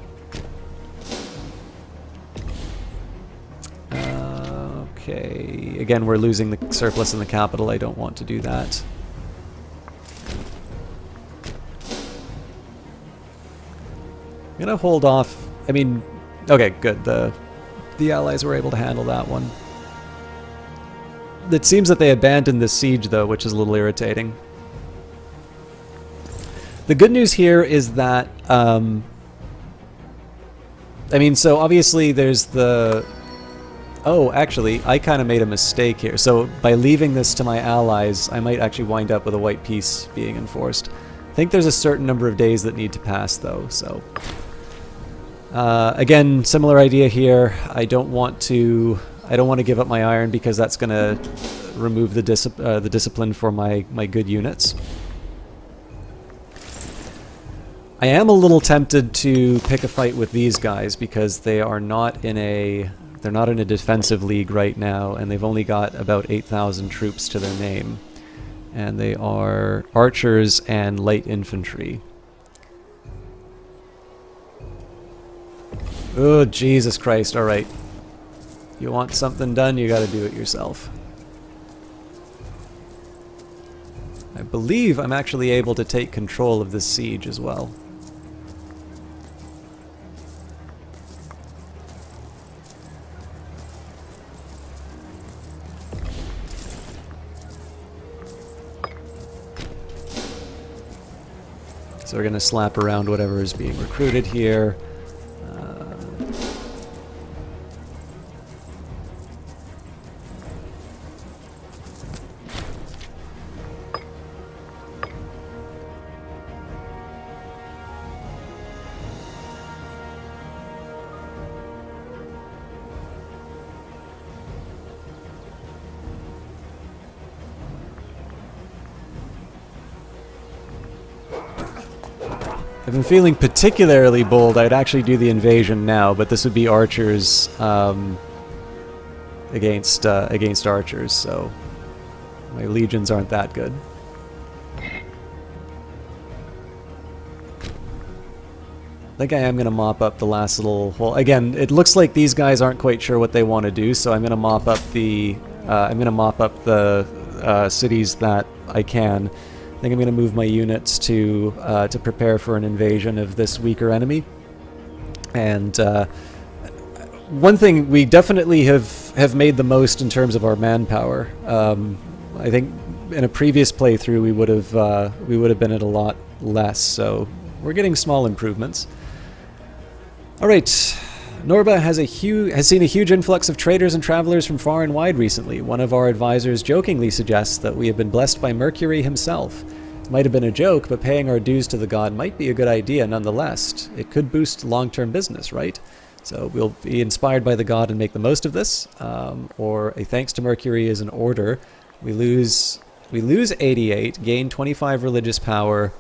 Okay, again, we're losing the surplus in the capital. I don't want to do that. I'm gonna hold off. I mean, okay, good. The allies were able to handle that one. It seems that they abandoned this siege, though, which is a little irritating. The good news here is that, I mean, so obviously there's the... Oh, actually, I kind of made a mistake here. So by leaving this to my allies, I might actually wind up with a white peace being enforced. I think there's a certain number of days that need to pass, though, so... again, similar idea here. I don't want to give up my iron because that's going to remove the discipline for my good units. I am a little tempted to pick a fight with these guys because they are not in a defensive league right now, and they've only got about 8,000 troops to their name, and they are archers and light infantry. Oh, Jesus Christ, alright. You want something done, you gotta do it yourself. I believe I'm actually able to take control of this siege as well. So we're going to slap around whatever is being recruited here. If I'm feeling particularly bold, I'd actually do the invasion now, but this would be archers against archers, so my legions aren't that good. I think I am going to mop up the last little hole. Again, it looks like these guys aren't quite sure what they want to do, so I'm going to mop up the cities that I can. I think I'm going to move my units to prepare for an invasion of this weaker enemy. And one thing we definitely have made the most in terms of our manpower. I think in a previous playthrough we would have been at a lot less. So we're getting small improvements. All right. Norba has seen a huge influx of traders and travelers from far and wide recently. One of our advisors jokingly suggests that we have been blessed by Mercury himself. It might have been a joke, but paying our dues to the god might be a good idea nonetheless. It could boost long-term business, right? So we'll be inspired by the god and make the most of this. Or a thanks to Mercury is an order. We lose 88, gain 25 religious power.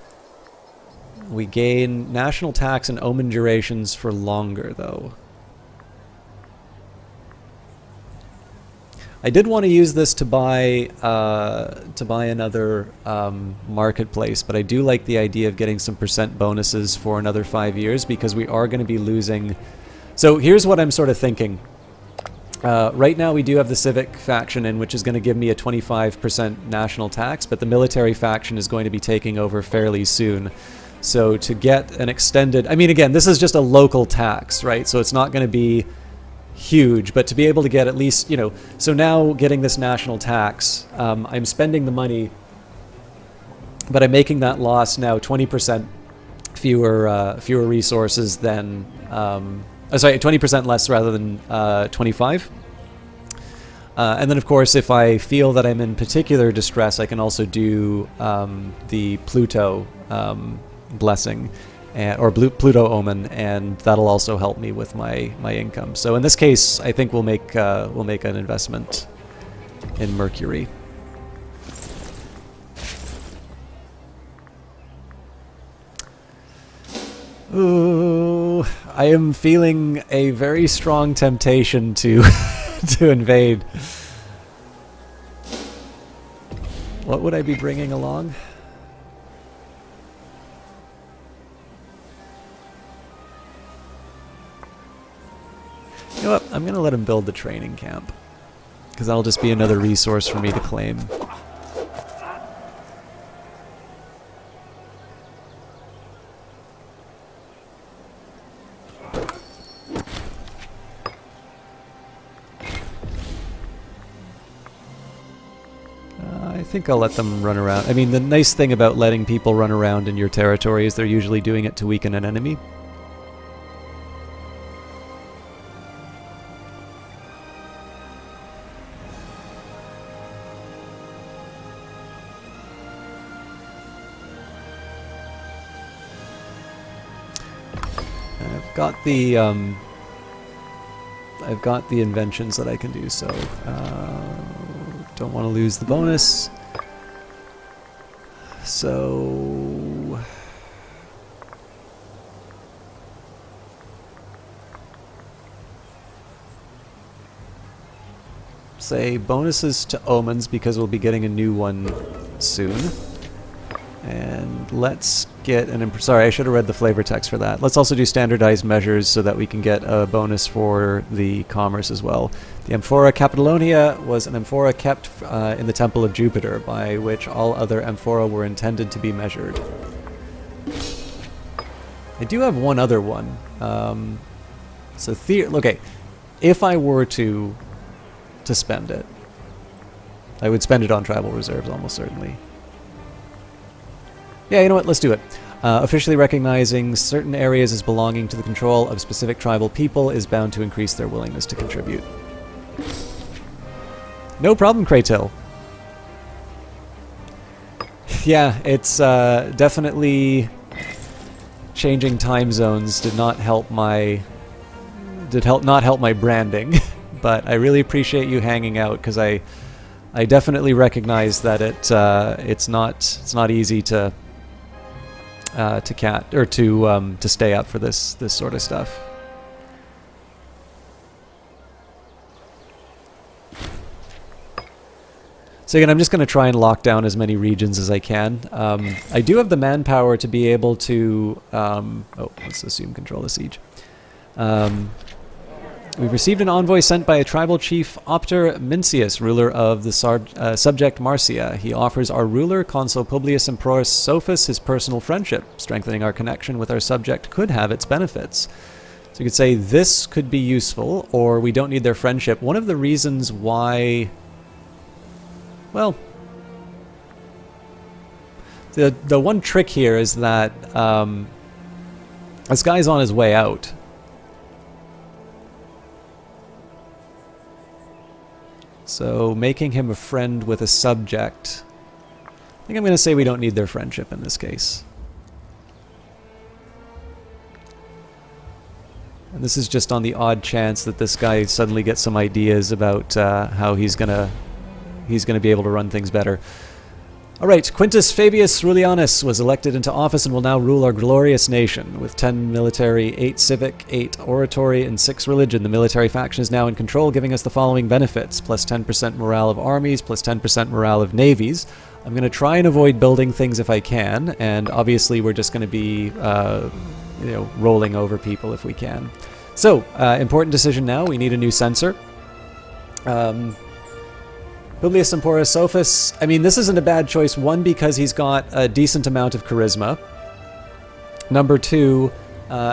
We gain national tax and omen durations for longer, though. I did want to use this to buy another marketplace, but I do like the idea of getting some percent bonuses for another 5 years because we are going to be losing. So here's what I'm sort of thinking. Right now we do have the civic faction in, which is going to give me a 25% national tax, but the military faction is going to be taking over fairly soon. So to get an extended, I mean, again, this is just a local tax, right? So it's not going to be huge, but to be able to get at least, so now getting this national tax, I'm spending the money, but I'm making that loss now 20% fewer resources than, 20% less rather than 25. And then, of course, if I feel that I'm in particular distress, I can also do the Pluto blessing. Or Pluto Omen, and that'll also help me with my income. So in this case, I think we'll make an investment in Mercury. Ooh, I am feeling a very strong temptation to to invade. What would I be bringing along? You know what? I'm going to let him build the training camp, because that'll just be another resource for me to claim. I think I'll let them run around. I mean, the nice thing about letting people run around in your territory is they're usually doing it to weaken an enemy. I've got the inventions that I can do, so don't want to lose the bonus. So say bonuses to omens because we'll be getting a new one soon. And let's get an... Sorry, I should have read the flavor text for that. Let's also do standardized measures so that we can get a bonus for the commerce as well. The Amphora Capitalonia was an amphora kept in the Temple of Jupiter, by which all other amphora were intended to be measured. I do have one other one. Okay, if I were to spend it, I would spend it on tribal reserves almost certainly. Yeah, you know what? Let's do it. Officially recognizing certain areas as belonging to the control of specific tribal people is bound to increase their willingness to contribute. No problem, Kratil. Yeah, it's definitely changing time zones did not help my branding, but I really appreciate you hanging out because I definitely recognize that it's not easy to stay up for this sort of stuff. So again, I'm just going to try and lock down as many regions as I can. I do have the manpower to be able to... let's assume control the siege. We've received an envoy sent by a tribal chief, Opter Mincius, ruler of the subject Marcia. He offers our ruler, Consul Publius Emperorus Sophus, his personal friendship. Strengthening our connection with our subject could have its benefits. So you could say this could be useful, or we don't need their friendship. One of the reasons why... Well, the one trick here is that this guy's on his way out. So making him a friend with a subject, I think I'm going to say we don't need their friendship in this case. And this is just on the odd chance that this guy suddenly gets some ideas about how he's gonna be able to run things better. Alright, Quintus Fabius Rulianus was elected into office and will now rule our glorious nation. With 10 military, 8 civic, 8 oratory, and 6 religion, the military faction is now in control, giving us the following benefits. Plus 10% morale of armies, plus 10% morale of navies. I'm going to try and avoid building things if I can, and obviously we're just going to be rolling over people if we can. So, important decision now, we need a new censor. Publius Emperorus Sophus, I mean, this isn't a bad choice. One, because he's got a decent amount of charisma. Number two,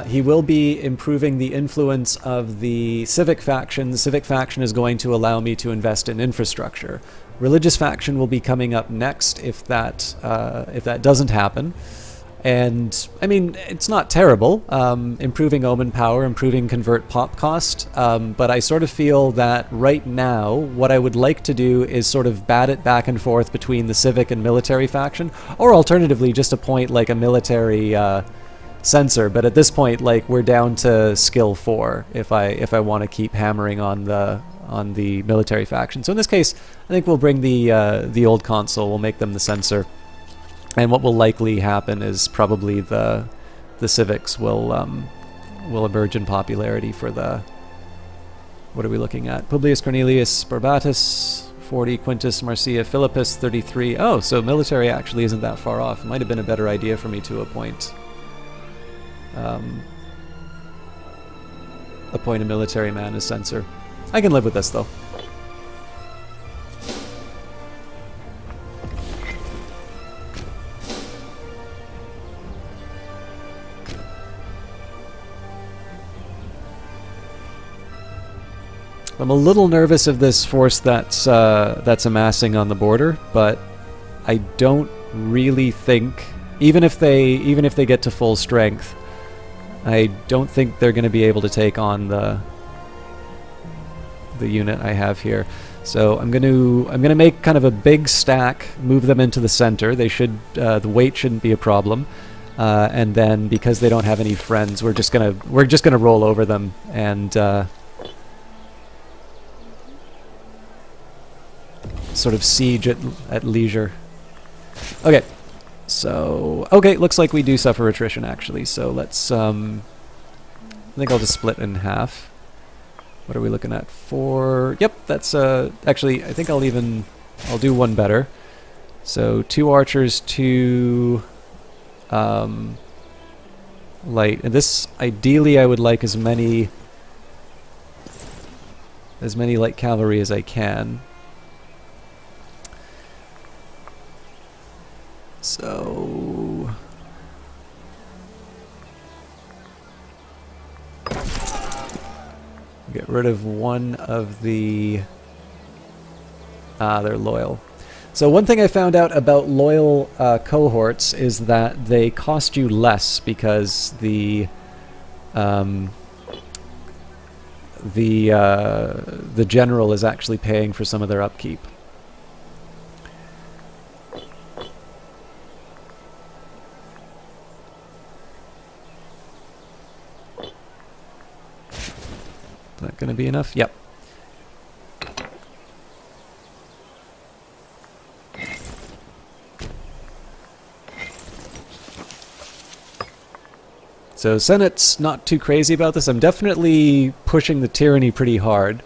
he will be improving the influence of the civic faction. The civic faction is going to allow me to invest in infrastructure. Religious faction will be coming up next if that doesn't happen. And, I mean, it's not terrible. Improving omen power, improving convert pop cost. But I sort of feel that right now, what I would like to do is sort of bat it back and forth between the civic and military faction. Or alternatively, just appoint like a military censor. But at this point, like, we're down to skill 4 if I want to keep hammering on the military faction. So in this case, I think we'll bring the old consul. We'll make them the censor. And what will likely happen is probably the civics will emerge in popularity for the... What are we looking at? Publius Cornelius Barbatus, 40, Quintus Marcia Philippus, 33. Oh, so military actually isn't that far off. It might have been a better idea for me to appoint a military man as censor. I can live with this, though. I'm a little nervous of this force that's amassing on the border, but I don't really think, even if they get to full strength, I don't think they're going to be able to take on the unit I have here. So I'm going to make kind of a big stack, move them into the center. They should the weight shouldn't be a problem, and then because they don't have any friends, we're just gonna roll over them and. Sort of siege at leisure. Okay, so looks like we do suffer attrition actually. So let's I think I'll just split in half. What are we looking at? 4. Yep, that's actually I think I'll do one better. So 2 archers, 2 light, and this ideally I would like as many light cavalry as I can. So get rid of one of the they're loyal. So one thing I found out about loyal cohorts is that they cost you less because the general is actually paying for some of their upkeep. Is that going to be enough? Yep. So Senate's not too crazy about this. I'm definitely pushing the tyranny pretty hard.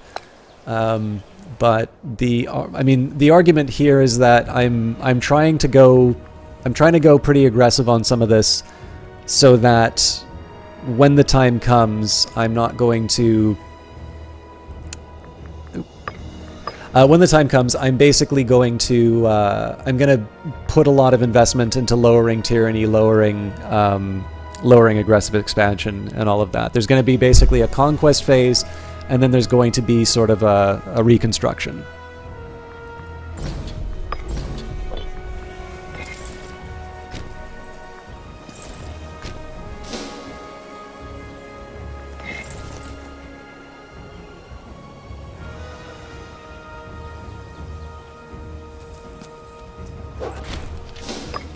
But the argument here is that I'm trying to go pretty aggressive on some of this so that when the time comes, I'm not going to when the time comes, I'm basically going to I'm going to put a lot of investment into lowering tyranny, lowering aggressive expansion, and all of that. There's going to be basically a conquest phase, and then there's going to be sort of a reconstruction.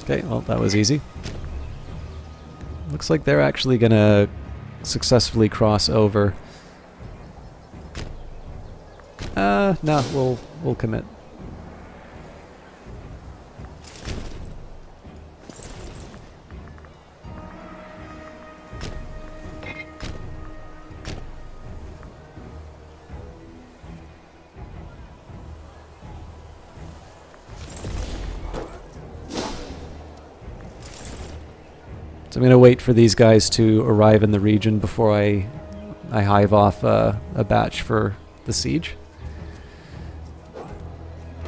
Okay, well, that was easy. Looks like they're actually gonna successfully cross over. No, we'll commit. So I'm going to wait for these guys to arrive in the region before I hive off a batch for the siege.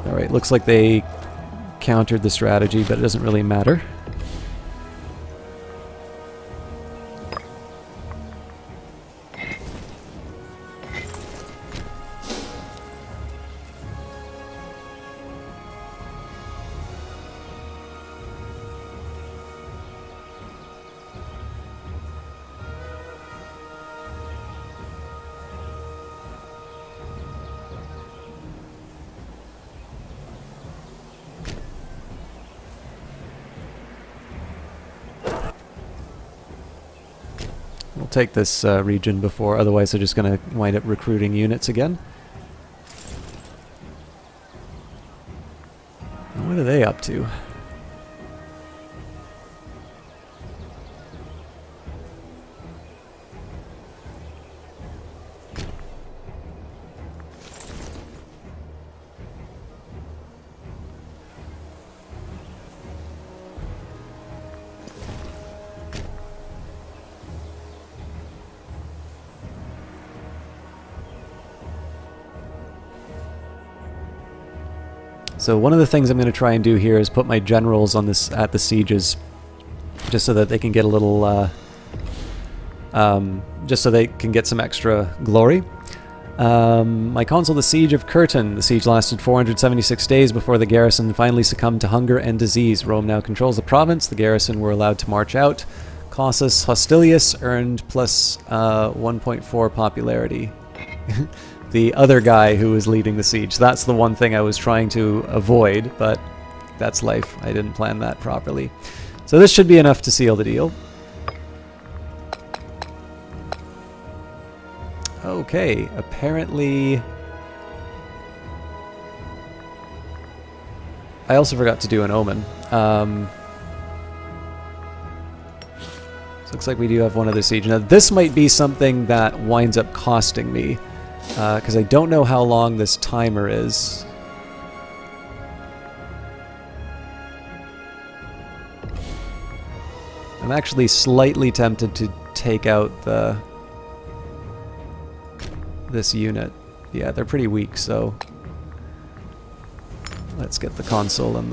Alright, looks like they countered the strategy, but it doesn't really matter. We'll take this region before, otherwise they're just going to wind up recruiting units again. What are they up to? So one of the things I'm going to try and do here is put my generals on this at the sieges, just so that they can get a little, just so they can get some extra glory. My consul, the Siege of Curtain. The siege lasted 476 days before the garrison finally succumbed to hunger and disease. Rome now controls the province. The garrison were allowed to march out. Casus Hostilius earned plus 1.4 popularity. The other guy who was leading the siege. That's the one thing I was trying to avoid, but that's life. I didn't plan that properly. So this should be enough to seal the deal. Okay, apparently... I also forgot to do an omen. Looks like we do have one other siege. Now this might be something that winds up costing me. Because I don't know how long this timer is. I'm actually slightly tempted to take out this unit. Yeah, they're pretty weak, so let's get the consul on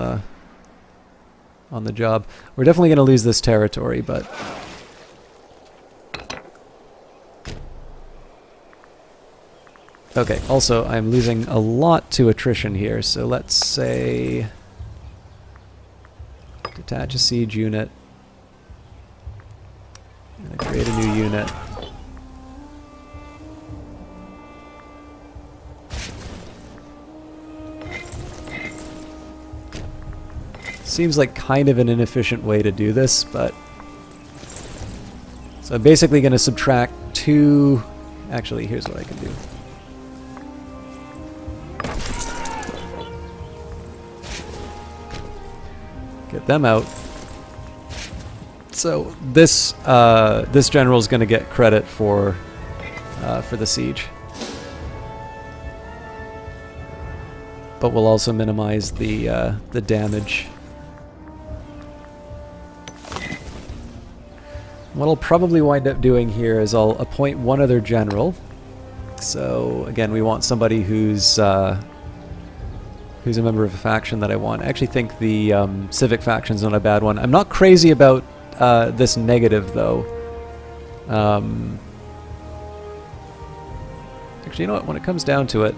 the job. We're definitely going to lose this territory, but okay, also I'm losing a lot to attrition here, so let's say Detach a siege unit. And create a new unit. Seems like kind of an inefficient way to do this, but... So I'm basically going to subtract 2... Actually, here's what I can do. Get them out. So this this general is going to get credit for the siege, but we'll also minimize the damage. What I'll probably wind up doing here is I'll appoint one other general. So again, we want somebody who's a member of a faction that I want. I actually think the Civic faction's not a bad one. I'm not crazy about this negative, though. Actually, you know what? When it comes down to it,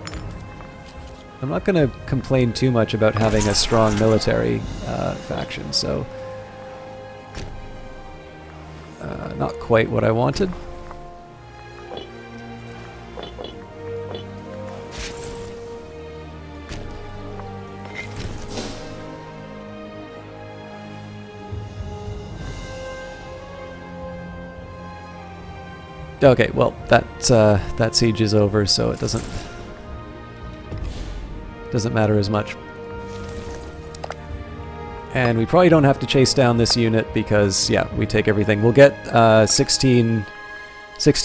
I'm not going to complain too much about having a strong military faction, so... not quite what I wanted. Okay, well, that siege is over, so it doesn't matter as much. And we probably don't have to chase down this unit because, yeah, we take everything. We'll get 16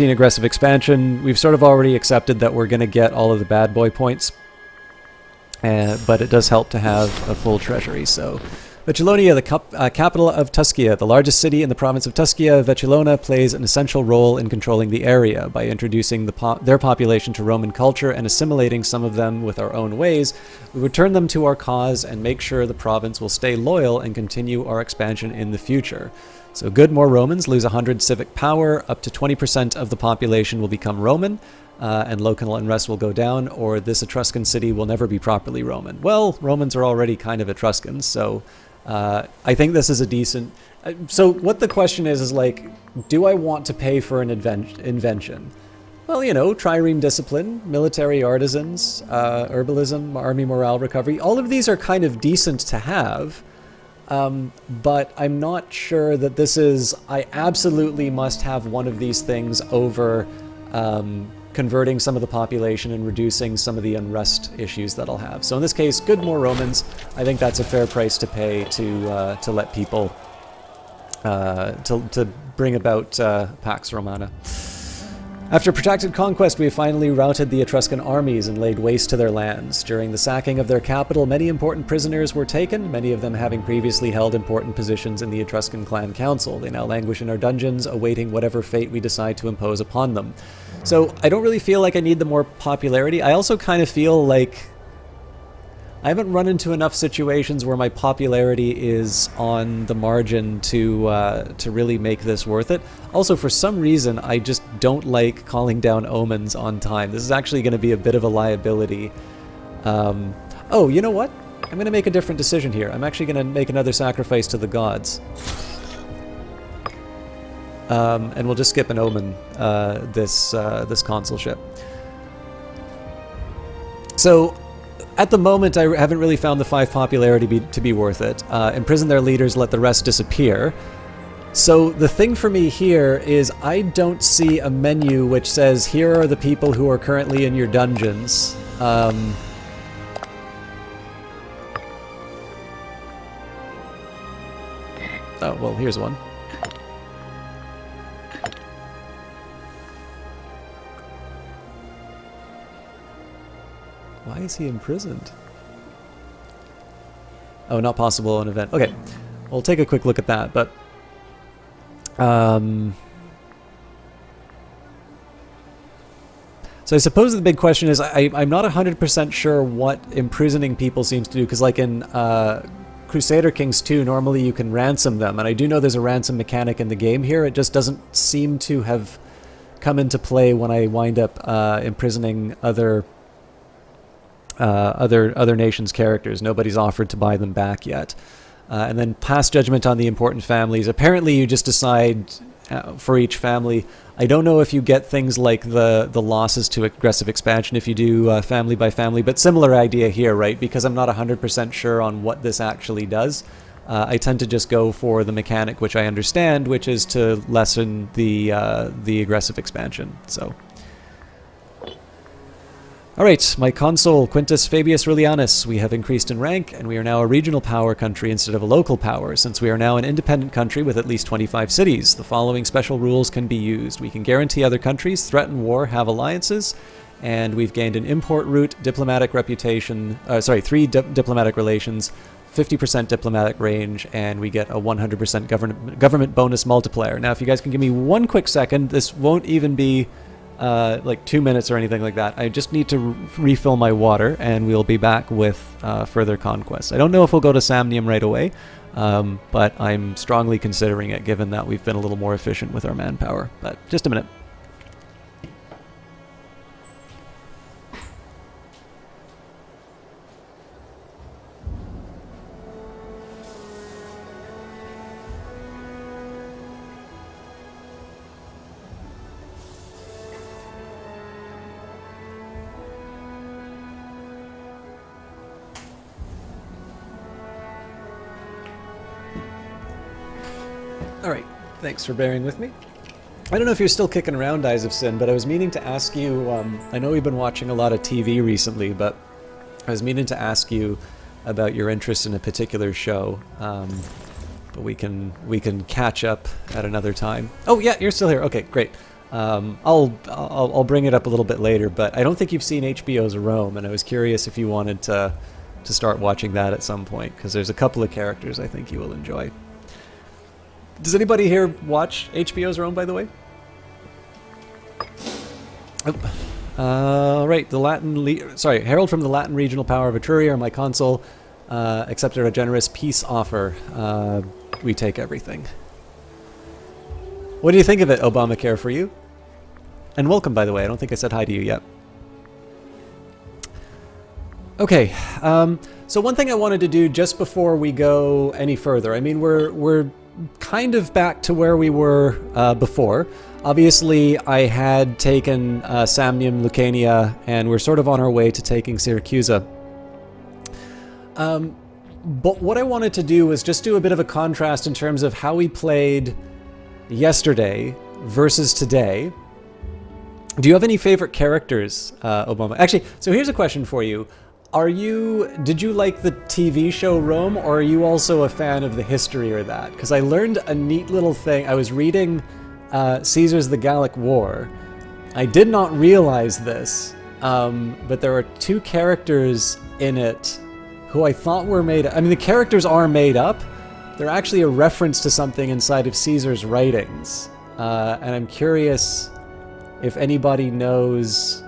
aggressive expansion. We've sort of already accepted that we're going to get all of the bad boy points, but it does help to have a full treasury. So, Vecchilonia, the capital of Tuscia, the largest city in the province of Tuscia, Vecchilona plays an essential role in controlling the area by introducing their population to Roman culture and assimilating some of them with our own ways. We would turn them to our cause and make sure the province will stay loyal and continue our expansion in the future. So good, more Romans, lose 100 civic power, up to 20% of the population will become Roman, and local unrest will go down, or this Etruscan city will never be properly Roman. Well, Romans are already kind of Etruscans, so I think this is a decent... so what the question is like, do I want to pay for an invention? Well, you know, trireme discipline, military artisans, herbalism, army morale recovery, all of these are kind of decent to have, but I'm not sure that this is... I absolutely must have one of these things over converting some of the population and reducing some of the unrest issues that I'll have. So in this case, good, more Romans. I think that's a fair price to pay to let people... to bring about Pax Romana. After protracted conquest, we have finally routed the Etruscan armies and laid waste to their lands. During the sacking of their capital, many important prisoners were taken, many of them having previously held important positions in the Etruscan clan council. They now languish in our dungeons, awaiting whatever fate we decide to impose upon them. So I don't really feel like I need the more popularity. I also kind of feel like I haven't run into enough situations where my popularity is on the margin to really make this worth it. Also, for some reason, I just don't like calling down omens on time. This is actually going to be a bit of a liability. Oh, you know what? I'm going to make a different decision here. I'm actually going to make another sacrifice to the gods. And we'll just skip an omen this consulship. So... at the moment, I haven't really found the 5 popularity to be worth it. Imprison their leaders, let the rest disappear. So the thing for me here is I don't see a menu which says, here are the people who are currently in your dungeons. Oh, well, here's one. Why is he imprisoned? Oh, not possible on event. Okay, we'll take a quick look at that, but... so I suppose the big question is, I'm not 100% sure what imprisoning people seems to do, because like in Crusader Kings 2, normally you can ransom them, and I do know there's a ransom mechanic in the game here. It just doesn't seem to have come into play when I wind up imprisoning other nations' characters. Nobody's offered to buy them back yet. and then pass judgment on the important families. Apparently, you just decide for each family. I don't know if you get things like the losses to aggressive expansion if you do family by family, but similar idea here, right? Because I'm not 100% sure on what this actually does. I tend to just go for the mechanic which I understand, which is to lessen the aggressive expansion. So, all right, my consul Quintus Fabius Rullianus. We have increased in rank, and we are now a regional power country instead of a local power. Since we are now an independent country with at least 25 cities, the following special rules can be used. We can guarantee other countries, threaten war, have alliances, and we've gained an import route, diplomatic reputation. 3 diplomatic relations. 50% diplomatic range, and we get a 100% government bonus multiplier. Now, if you guys can give me one quick second, this won't even be like 2 minutes or anything like that. I just need to refill my water, and we'll be back with further conquests. I don't know if we'll go to Samnium right away, but I'm strongly considering it, given that we've been a little more efficient with our manpower. But just a minute. Alright, thanks for bearing with me. I don't know if you're still kicking around Eyes of Sin, but I was meaning to ask you, I know we've been watching a lot of TV recently, but I was meaning to ask you about your interest in a particular show, but we can catch up at another time. Oh yeah, you're still here. Okay, great. I'll bring it up a little bit later, but I don't think you've seen HBO's Rome, and I was curious if you wanted to start watching that at some point, because there's a couple of characters I think you will enjoy. Does anybody here watch HBO's Rome, by the way? Oh. Right, Herald from the Latin regional power of Etruria, my consul, accepted a generous peace offer. We take everything. What do you think of it, Obamacare for you? And welcome, by the way. I don't think I said hi to you yet. Okay, so one thing I wanted to do just before we go any further, I mean, we're kind of back to where we were before. Obviously, I had taken Samnium, Lucania, and we're sort of on our way to taking Syracusa. But what I wanted to do was just do a bit of a contrast in terms of how we played yesterday versus today. Do you have any favorite characters, Obama? Actually, so here's a question for you. Did you like the TV show Rome, or are you also a fan of the history or that? Because I learned a neat little thing. I was reading Caesar's The Gallic War. I did not realize this, but there are 2 characters in it who I thought were made up. I mean, the characters are made up. They're actually a reference to something inside of Caesar's writings. And I'm curious if anybody knows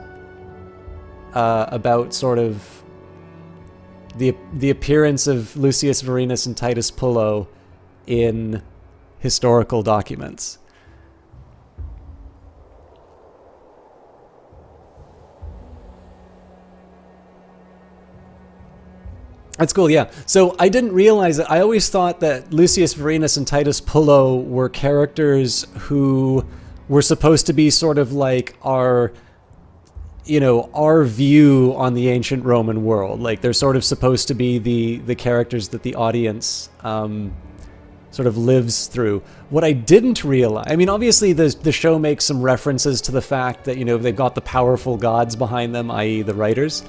about sort of the appearance of Lucius Vorenus and Titus Pullo in historical documents. That's cool, yeah. So I didn't realize that. I always thought that Lucius Vorenus and Titus Pullo were characters who were supposed to be sort of like our view on the ancient Roman world. Like, they're sort of supposed to be the characters that the audience sort of lives through. What I didn't realize, I mean, obviously the show makes some references to the fact that, they've got the powerful gods behind them, i.e. the writers.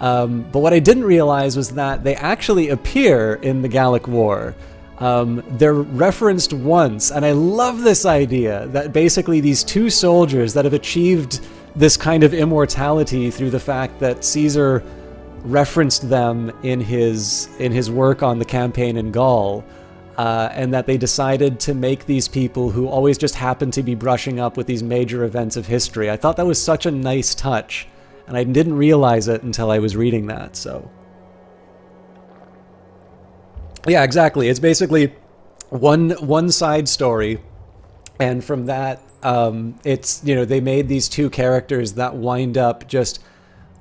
But what I didn't realize was that they actually appear in the Gallic War. They're referenced once, and I love this idea that basically these 2 soldiers that have achieved this kind of immortality through the fact that Caesar referenced them in his work on the campaign in Gaul, and that they decided to make these people who always just happen to be brushing up with these major events of history. I thought that was such a nice touch, and I didn't realize it until I was reading that. So yeah, exactly. It's basically one side story, and from that, it's, they made these 2 characters that wind up just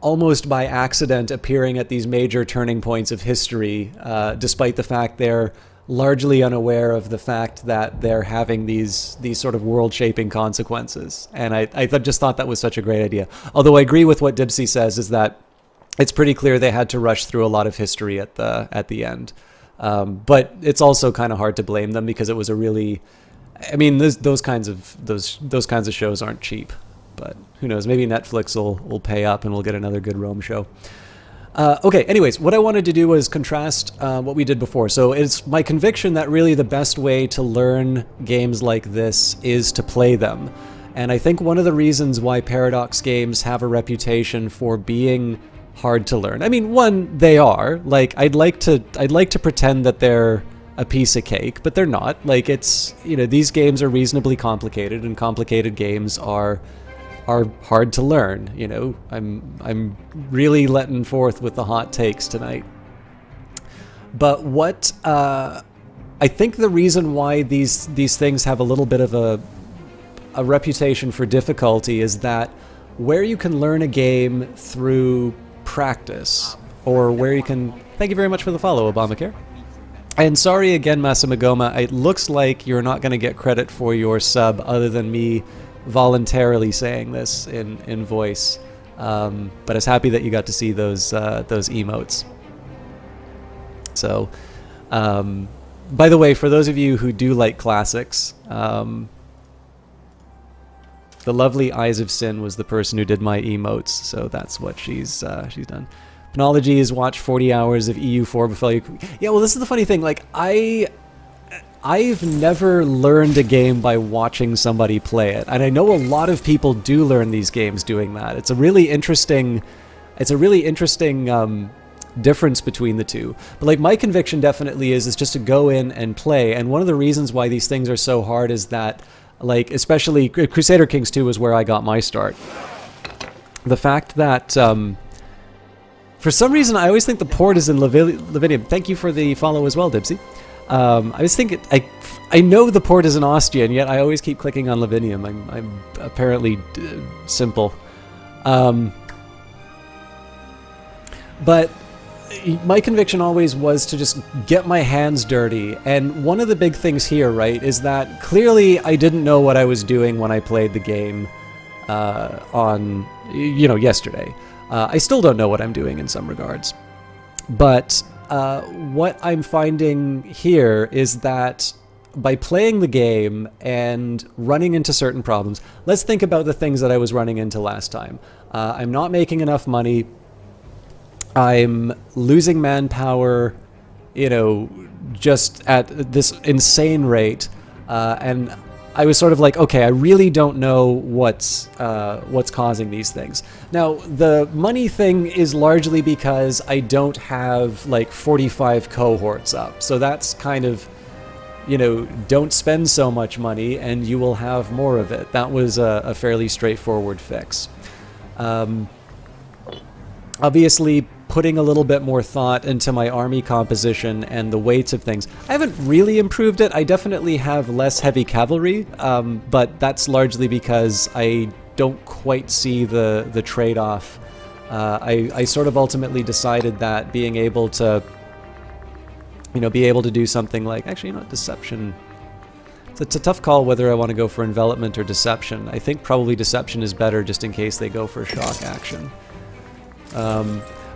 almost by accident appearing at these major turning points of history, despite the fact they're largely unaware of the fact that they're having these sort of world-shaping consequences. And just thought that was such a great idea. Although I agree with what Dibsy says, is that it's pretty clear they had to rush through a lot of history at the end. But it's also kind of hard to blame them, because it was a really, I mean, those kinds of shows aren't cheap. But who knows? Maybe Netflix will pay up and we'll get another good Rome show. Okay, anyways, what I wanted to do was contrast what we did before. So it's my conviction that really the best way to learn games like this is to play them. And I think one of the reasons why Paradox games have a reputation for being hard to learn. I mean, one, they are. Like, I'd like to pretend that they're a piece of cake, but they're not. Like, it's, these games are reasonably complicated, and complicated games are hard to learn. I'm really letting forth with the hot takes tonight. But what I think the reason why these things have a little bit of a reputation for difficulty is that where you can learn a game through practice, or where you can... Thank you very much for the follow, Obamacare. And sorry again, Masamagoma, it looks like you're not going to get credit for your sub other than me voluntarily saying this in voice, but I was happy that you got to see those emotes. So, by the way, for those of you who do like classics, the lovely Eyes of Sin was the person who did my emotes, so that's what she's done. Penology is watch 40 hours of EU4 before you... Yeah, well, this is the funny thing. Like, I've never learned a game by watching somebody play it, and I know a lot of people do learn these games doing that. It's a really interesting difference between the two. But like, my conviction definitely is just to go in and play. And one of the reasons why these things are so hard is that, like, especially Crusader Kings 2 is where I got my start. The fact that for some reason I always think the port is in Lavinium. Thank you for the follow as well, Dibsy. I was thinking, I know the port is in Austrian, yet I always keep clicking on Lavinium. I'm apparently simple. But my conviction always was to just get my hands dirty. And one of the big things here, right, is that clearly I didn't know what I was doing when I played the game on, yesterday. I still don't know what I'm doing in some regards. But what I'm finding here is that by playing the game and running into certain problems, let's think about the things that I was running into last time. I'm not making enough money. I'm losing manpower, just at this insane rate. And I was sort of like, okay, I really don't know what's causing these things. Now, the money thing is largely because I don't have like 45 cohorts up. So that's kind of, don't spend so much money and you will have more of it. That was a fairly straightforward fix. Obviously, putting a little bit more thought into my army composition and the weights of things. I haven't really improved it. I definitely have less heavy cavalry, but that's largely because I don't quite see the trade-off. I sort of ultimately decided that being able to, do something like, actually, deception. It's a tough call whether I want to go for envelopment or deception. I think probably deception is better just in case they go for shock action.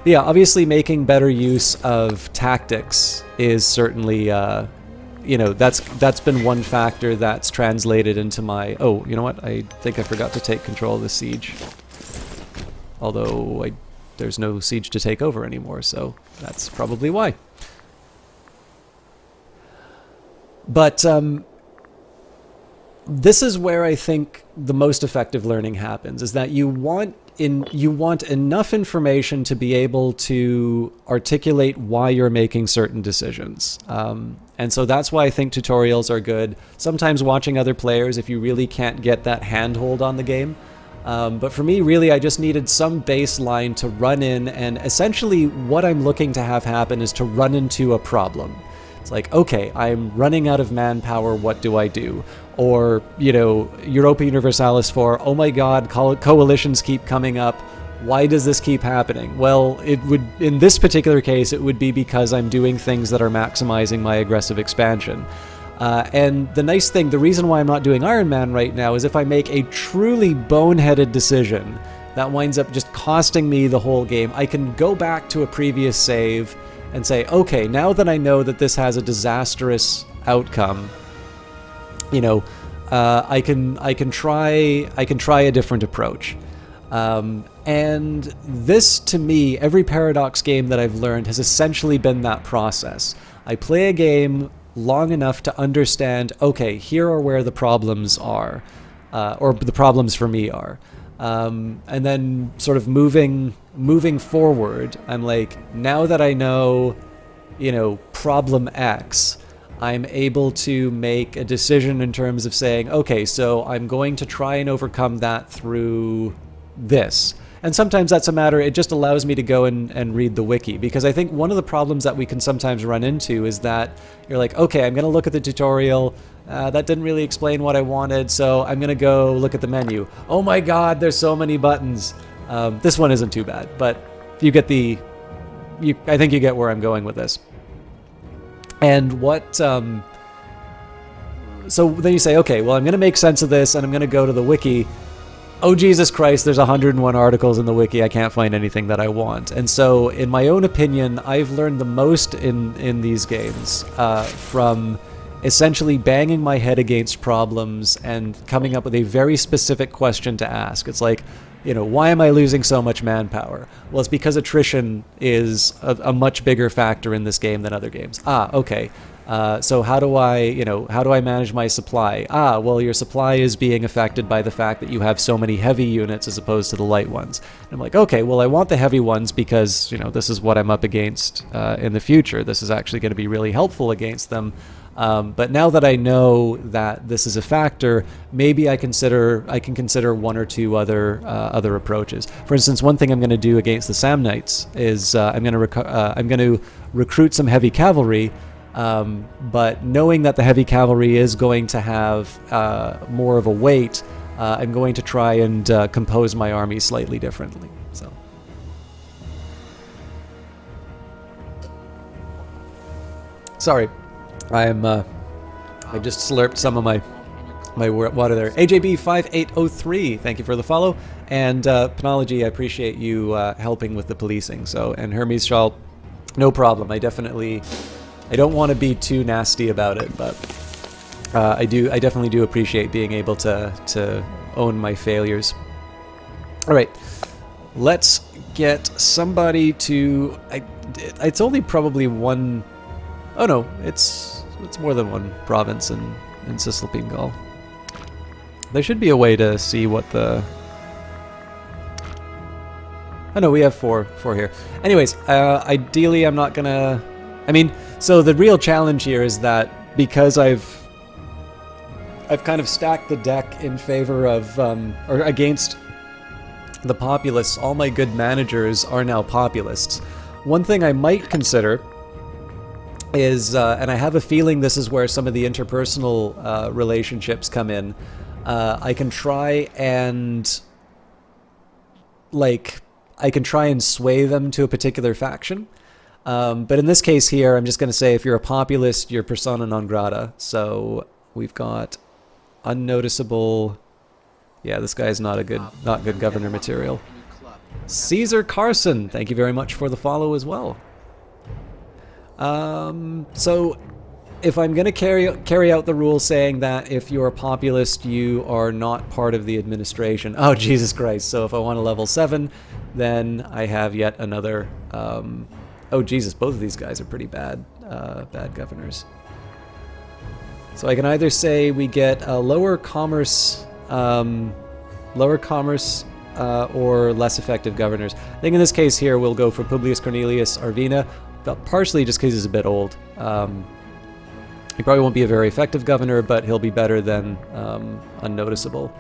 Yeah, obviously making better use of tactics is certainly, that's been one factor that's translated into my... Oh, you know what? I think I forgot to take control of the siege. Although there's no siege to take over anymore, so that's probably why. But this is where I think the most effective learning happens, is that you want enough information to be able to articulate why you're making certain decisions. And so that's why I think tutorials are good. Sometimes watching other players if you really can't get that handhold on the game. But for me, really, I just needed some baseline to run in, and essentially what I'm looking to have happen is to run into a problem. It's like, okay, I'm running out of manpower, what do I do? Or, Europa Universalis 4, oh my god, coalitions keep coming up, Why does this keep happening? Well, it would, in this particular case, it would be because I'm doing things that are maximizing my aggressive expansion. And the nice thing, the reason why I'm not doing Iron Man right now is if I make a truly boneheaded decision that winds up just costing me the whole game, I can go back to a previous save and say, okay, now that I know that this has a disastrous outcome, you know, I can try a different approach. And this, to me, every Paradox game that I've learned has essentially been that process. I play a game long enough to understand, okay, here are where the problems are, or the problems for me are. And then sort of moving forward, I'm like, now that I know, you know, problem X, I'm able to make a decision in terms of saying, okay, so I'm going to try and overcome that through this. And sometimes that's a matter, it just allows me to go and read the wiki, because I think one of the problems that we can sometimes run into is that you're like, okay, I'm going to look at the tutorial, that didn't really explain what I wanted, so I'm going to go look at the menu. Oh my god, there's so many buttons. This one isn't too bad, but you get I think you get where I'm going with this. And what, so then you say, okay, well, I'm going to make sense of this, and I'm going to go to the wiki. Oh, Jesus Christ, there's 101 articles in the wiki. I can't find anything that I want. And so, in my own opinion, I've learned the most in these games from essentially banging my head against problems and coming up with a very specific question to ask. It's like, you know, why am I losing so much manpower? Well, it's because attrition is a much bigger factor in this game than other games. Okay. So how do I manage my supply? Well, your supply is being affected by the fact that you have so many heavy units as opposed to the light ones. And I'm like, okay, well, I want the heavy ones because, you know, this is what I'm up against in the future. This is actually going to be really helpful against them. But now that I know that this is a factor, maybe I can consider one or two other approaches. For instance, one thing I'm going to do against the Samnites is I'm going to recruit some heavy cavalry. But knowing that the heavy cavalry is going to have more of a weight, I'm going to try and compose my army slightly differently. So, sorry, I just slurped some of my water there. AJB5803, thank you for the follow, and Penology, I appreciate you helping with the policing. So, and Hermes Shaw, no problem. I don't want to be too nasty about it, but I definitely do appreciate being able to own my failures. All right, let's get somebody to. It's only probably one. Oh no, it's more than one province in Cisalpine Gaul. There should be a way to see what the. Oh no, we have four here. Anyways, ideally, I'm not gonna. I mean, so the real challenge here is that because I've kind of stacked the deck in favor of or against the populists. All my good managers are now populists. One thing I might consider is, and I have a feeling this is where some of the interpersonal relationships come in. I can try and sway them to a particular faction. But in this case here, I'm just going to say if you're a populist, you're persona non grata. So we've got unnoticeable. Yeah, this guy's not good governor material. Caesar Carson, thank you very much for the follow as well. So if I'm going to carry out the rule saying that if you're a populist, you are not part of the administration. Oh, Jesus Christ. So if I want a level 7, then I have yet another. Oh, Jesus, both of these guys are pretty bad governors. So I can either say we get a lower commerce or less effective governors. I think in this case here, we'll go for Publius Cornelius Arvina, but partially just because he's a bit old. He probably won't be a very effective governor, but he'll be better than unnoticeable.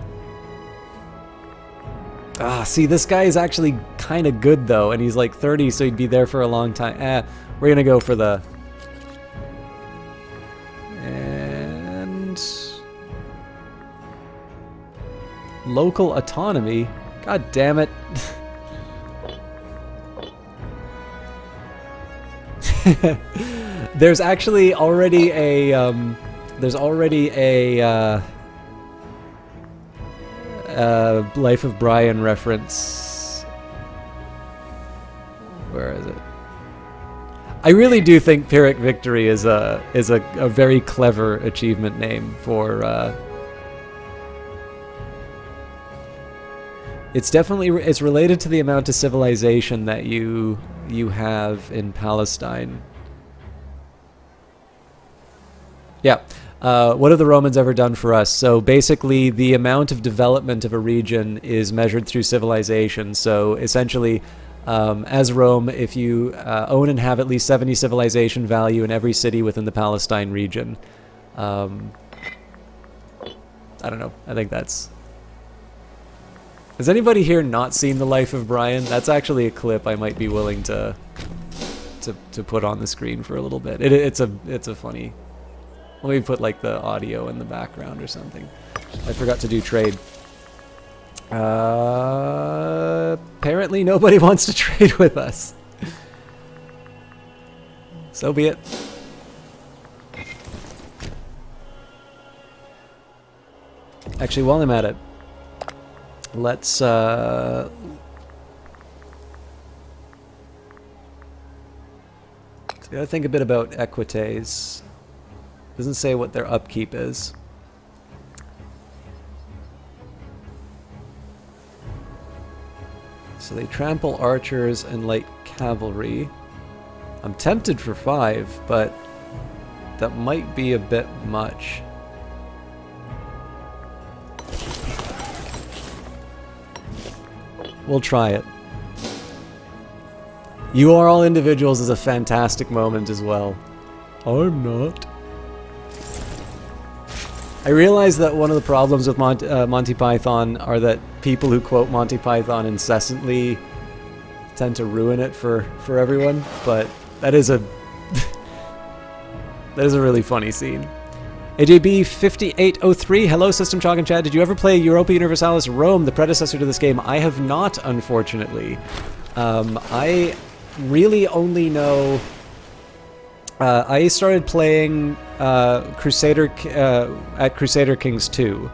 See, this guy is actually kind of good, though, and he's like 30, so he'd be there for a long time. We're going to go for the... And... Local autonomy? God damn it. There's actually already a Life of Brian reference. Where is it? I really do think Pyrrhic Victory is a very clever achievement name for. It's definitely it's related to the amount of civilization that you have in Palestine. Yeah. What have the Romans ever done for us? So basically, the amount of development of a region is measured through civilization. So essentially, as Rome, if you own and have at least 70 civilization value in every city within the Palestine region. I don't know. I think that's... Has anybody here not seen The Life of Brian? That's actually a clip I might be willing to put on the screen for a little bit. It's a funny... Let me put like the audio in the background or something. I forgot to do trade. Apparently nobody wants to trade with us. So be it. Actually, while I'm at it, let's gotta think a bit about Equites. Doesn't say what their upkeep is. So they trample archers and light cavalry. I'm tempted for 5, but that might be a bit much. We'll try it. You are all individuals is a fantastic moment as well. I'm not. I realize that one of the problems with Monty Python are that people who quote Monty Python incessantly tend to ruin it for everyone, but that is a that is a really funny scene. AJB5803, hello System Chalk and Chad. Did you ever play Europa Universalis Rome, the predecessor to this game? I have not, unfortunately. I really only know... I started playing Crusader at Crusader Kings 2.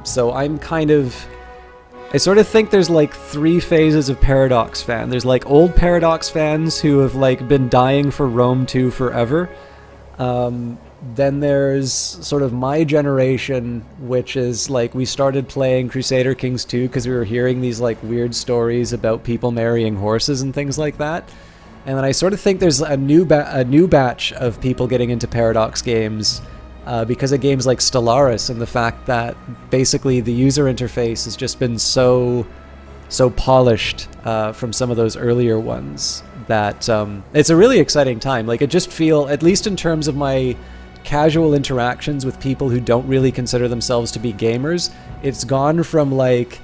So I'm kind of... I sort of think there's like 3 phases of Paradox fan. There's like old Paradox fans who have like been dying for Rome 2 forever. Then there's sort of my generation, which is like we started playing Crusader Kings 2 because we were hearing these like weird stories about people marrying horses and things like that. And then I sort of think there's a new batch of people getting into Paradox games because of games like Stellaris and the fact that basically the user interface has just been so polished from some of those earlier ones that it's a really exciting time. Like, it just feel, at least in terms of my casual interactions with people who don't really consider themselves to be gamers, it's gone from like,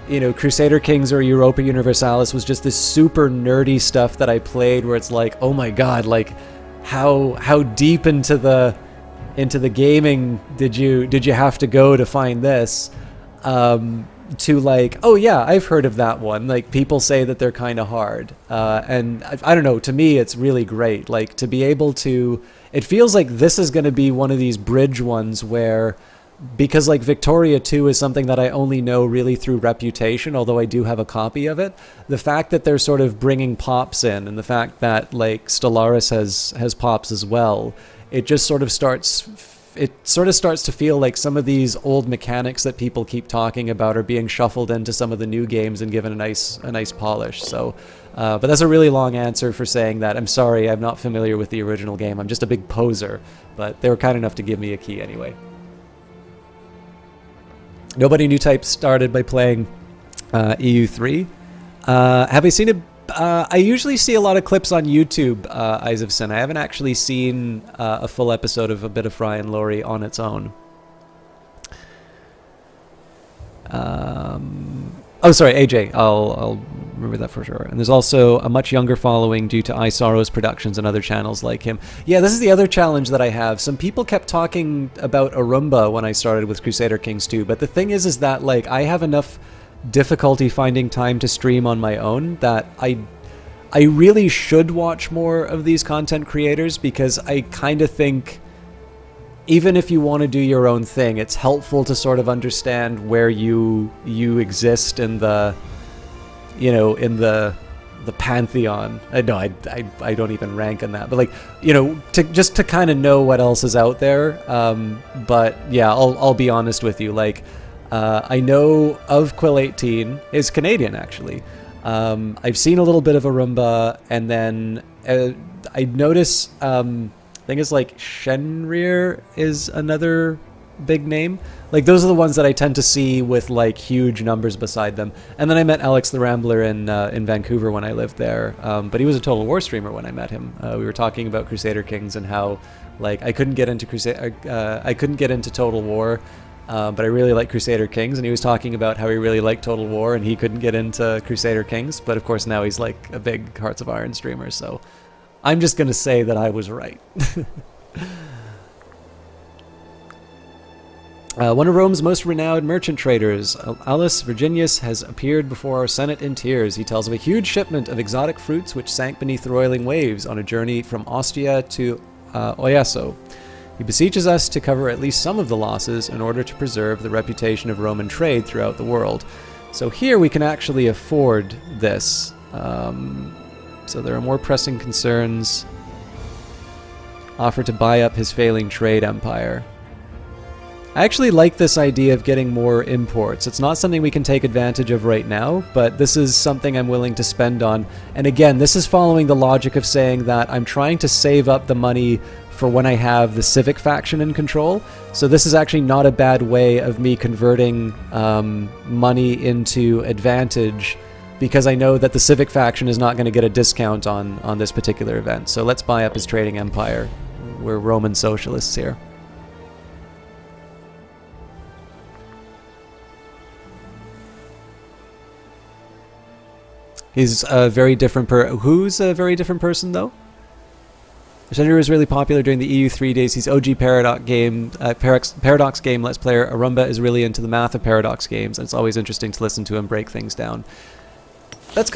you know, Crusader Kings or Europa Universalis was just this super nerdy stuff that I played where it's like, oh my god, like how deep into the gaming did you have to go to find this, to like, oh yeah, I've heard of that one. Like, people say that they're kind of hard, and I don't know, to me it's really great, like, to be able to, it feels like this is going to be one of these bridge ones where, because like Victoria 2 is something that I only know really through reputation, although I do have a copy of it, the fact that they're sort of bringing pops in, and the fact that like Stellaris has pops as well, it just sort of starts to feel like some of these old mechanics that people keep talking about are being shuffled into some of the new games and given a nice polish. So but that's a really long answer for saying that I'm sorry, I'm not familiar with the original game. I'm just a big poser, but they were kind enough to give me a key anyway. Nobody New Type started by playing EU3. Have I seen it? I usually see a lot of clips on YouTube, Eyes of Sin. I haven't actually seen a full episode of A Bit of Fry and Laurie on its own. Oh, sorry, AJ. I'll remember that for sure. And there's also a much younger following due to iSorrows Productions and other channels like him. Yeah, this is the other challenge that I have. Some people kept talking about Arumba when I started with Crusader Kings 2, but the thing is that like I have enough difficulty finding time to stream on my own that I really should watch more of these content creators, because I kind of think even if you want to do your own thing, it's helpful to sort of understand where you exist in the, you know, in the pantheon. I don't even rank in that, but like, you know, to kind of know what else is out there. But yeah, I'll be honest with you. Like, I know of Quill18 is Canadian actually. I've seen a little bit of Arumba, and then I notice. I think it's like Shenrir is another big name. Like, those are the ones that I tend to see with like huge numbers beside them. And then I met Alex the Rambler in Vancouver when I lived there. But he was a Total War streamer when I met him. We were talking about Crusader Kings and how like I couldn't get into Total War, but I really like Crusader Kings. And he was talking about how he really liked Total War and he couldn't get into Crusader Kings. But of course now he's like a big Hearts of Iron streamer. So I'm just going to say that I was right. One of Rome's most renowned merchant traders, Aulus Virginius, has appeared before our Senate in tears. He tells of a huge shipment of exotic fruits which sank beneath the roiling waves on a journey from Ostia to Oyaso. He beseeches us to cover at least some of the losses in order to preserve the reputation of Roman trade throughout the world. So here we can actually afford this. So there are more pressing concerns. Offer to buy up his failing trade empire. I actually like this idea of getting more imports. It's not something we can take advantage of right now, but this is something I'm willing to spend on. And again, this is following the logic of saying that I'm trying to save up the money for when I have the Civic faction in control. So this is actually not a bad way of me converting money into advantage, because I know that the Civic faction is not going to get a discount on this particular event. So let's buy up his trading empire. We're Roman socialists here. He's a very different who's a very different person, though? Shenrir was really popular during the EU3 days. He's OG Paradox game, Paradox game Let's Player. Arumba is really into the math of Paradox games, and it's always interesting to listen to him break things down. It's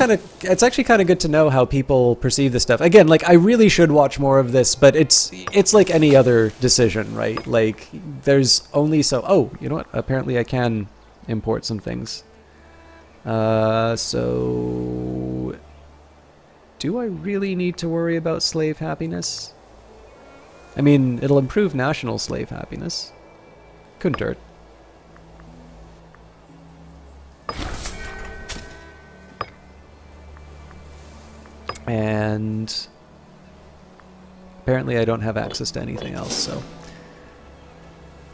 actually kind of good to know how people perceive this stuff. Again, like, I really should watch more of this, but it's like any other decision, right? Like, there's only so... Oh, you know what? Apparently I can import some things. So... Do I really need to worry about slave happiness? I mean, it'll improve national slave happiness. Couldn't hurt. And apparently I don't have access to anything else, so...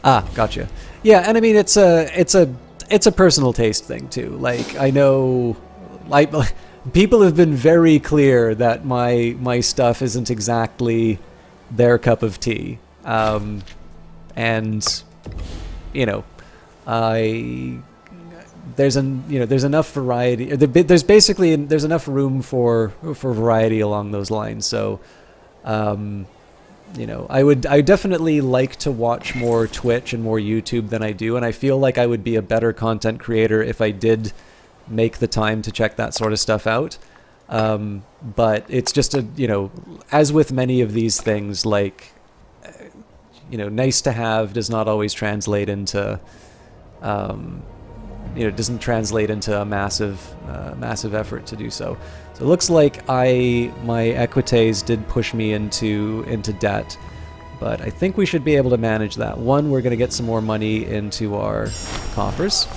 Ah, gotcha. Yeah, and I mean, it's a personal taste thing too. Like, I know, like, people have been very clear that my stuff isn't exactly their cup of tea, and you know, there's enough variety. There's enough room for variety along those lines. So, you know, I definitely like to watch more Twitch and more YouTube than I do, and I feel like I would be a better content creator if I did make the time to check that sort of stuff out. But it's just you know, as with many of these things, like, you know, nice to have does not always translate into, you know, doesn't translate into a massive effort to do so. So it looks like my equites did push me into debt, but I think we should be able to manage that. One, we're going to get some more money into our coffers,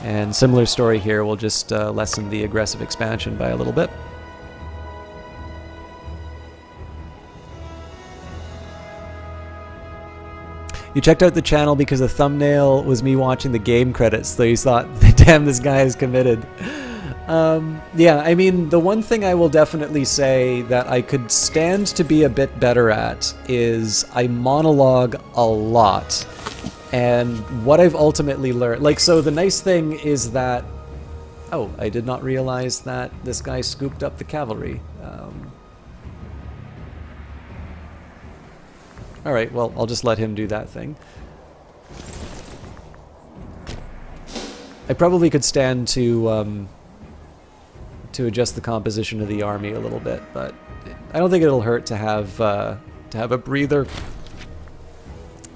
and similar story here. We'll just lessen the aggressive expansion by a little bit. You checked out the channel because the thumbnail was me watching the game credits, so you thought, damn, this guy is committed. Yeah, I mean, the one thing I will definitely say that I could stand to be a bit better at is I monologue a lot. And what I've ultimately learned... Like, so the nice thing is that... Oh, I did not realize that this guy scooped up the cavalry. Alright, well, I'll just let him do that thing. I probably could stand to to adjust the composition of the army a little bit, but I don't think it'll hurt to have a breather.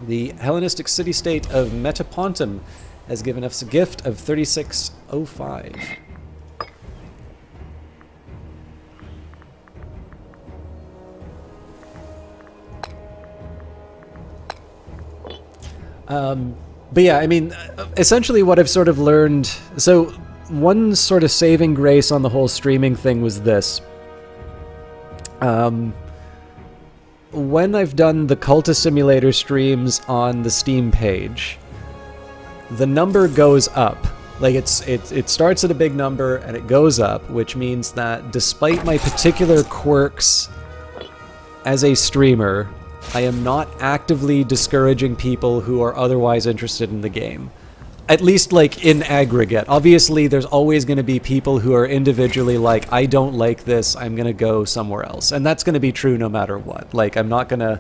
The Hellenistic city-state of Metapontum has given us a gift of 3605. But yeah, I mean, essentially what I've sort of learned... So, one sort of saving grace on the whole streaming thing was this. When I've done the Cultist Simulator streams on the Steam page, the number goes up. Like, it starts at a big number and it goes up, which means that despite my particular quirks as a streamer, I am not actively discouraging people who are otherwise interested in the game. At least, like, in aggregate. Obviously, there's always going to be people who are individually like, I don't like this, I'm going to go somewhere else. And that's going to be true no matter what. Like, I'm not going to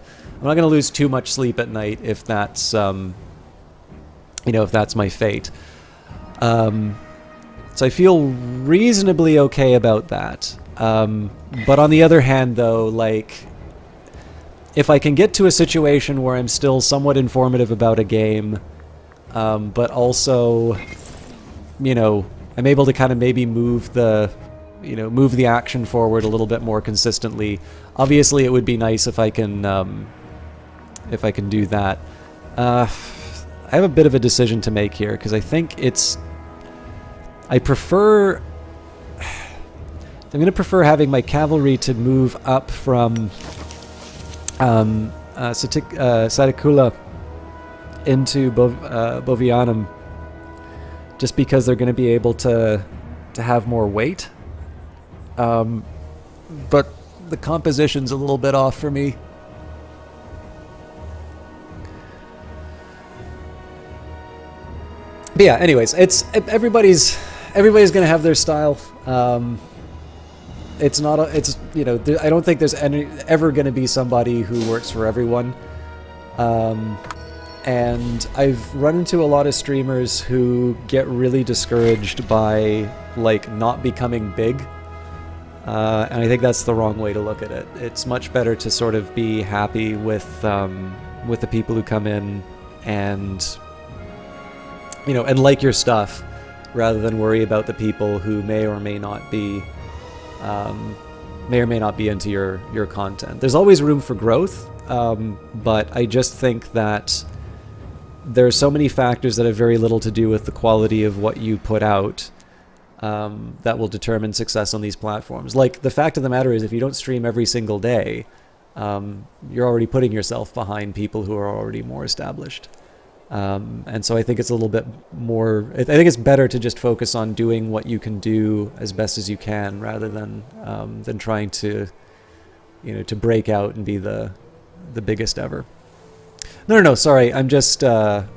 lose too much sleep at night if that's, if that's my fate. So I feel reasonably okay about that. But on the other hand, though, like... If I can get to a situation where I'm still somewhat informative about a game, but also, I'm able to kind of maybe move the action forward a little bit more consistently. Obviously, it would be nice if I can do that. I have a bit of a decision to make here because I think I'm going to prefer having my cavalry to move up from Saticula into Bovianum, just because they're going to be able to have more weight. But the composition's a little bit off for me. But yeah, anyways, everybody's going to have their style. I don't think there's ever going to be somebody who works for everyone. And I've run into a lot of streamers who get really discouraged by, like, not becoming big. And I think that's the wrong way to look at it. It's much better to sort of be happy with the people who come in and, and like your stuff, rather than worry about the people who may or may not be into your content. There's always room for growth, but I just think that there are so many factors that have very little to do with the quality of what you put out that will determine success on these platforms. Like, the fact of the matter is, if you don't stream every single day, you're already putting yourself behind people who are already more established. And so I think it's a little bit more... I think it's better to just focus on doing what you can do as best as you can, rather than trying to, to break out and be the biggest ever. No, sorry. I'm just kind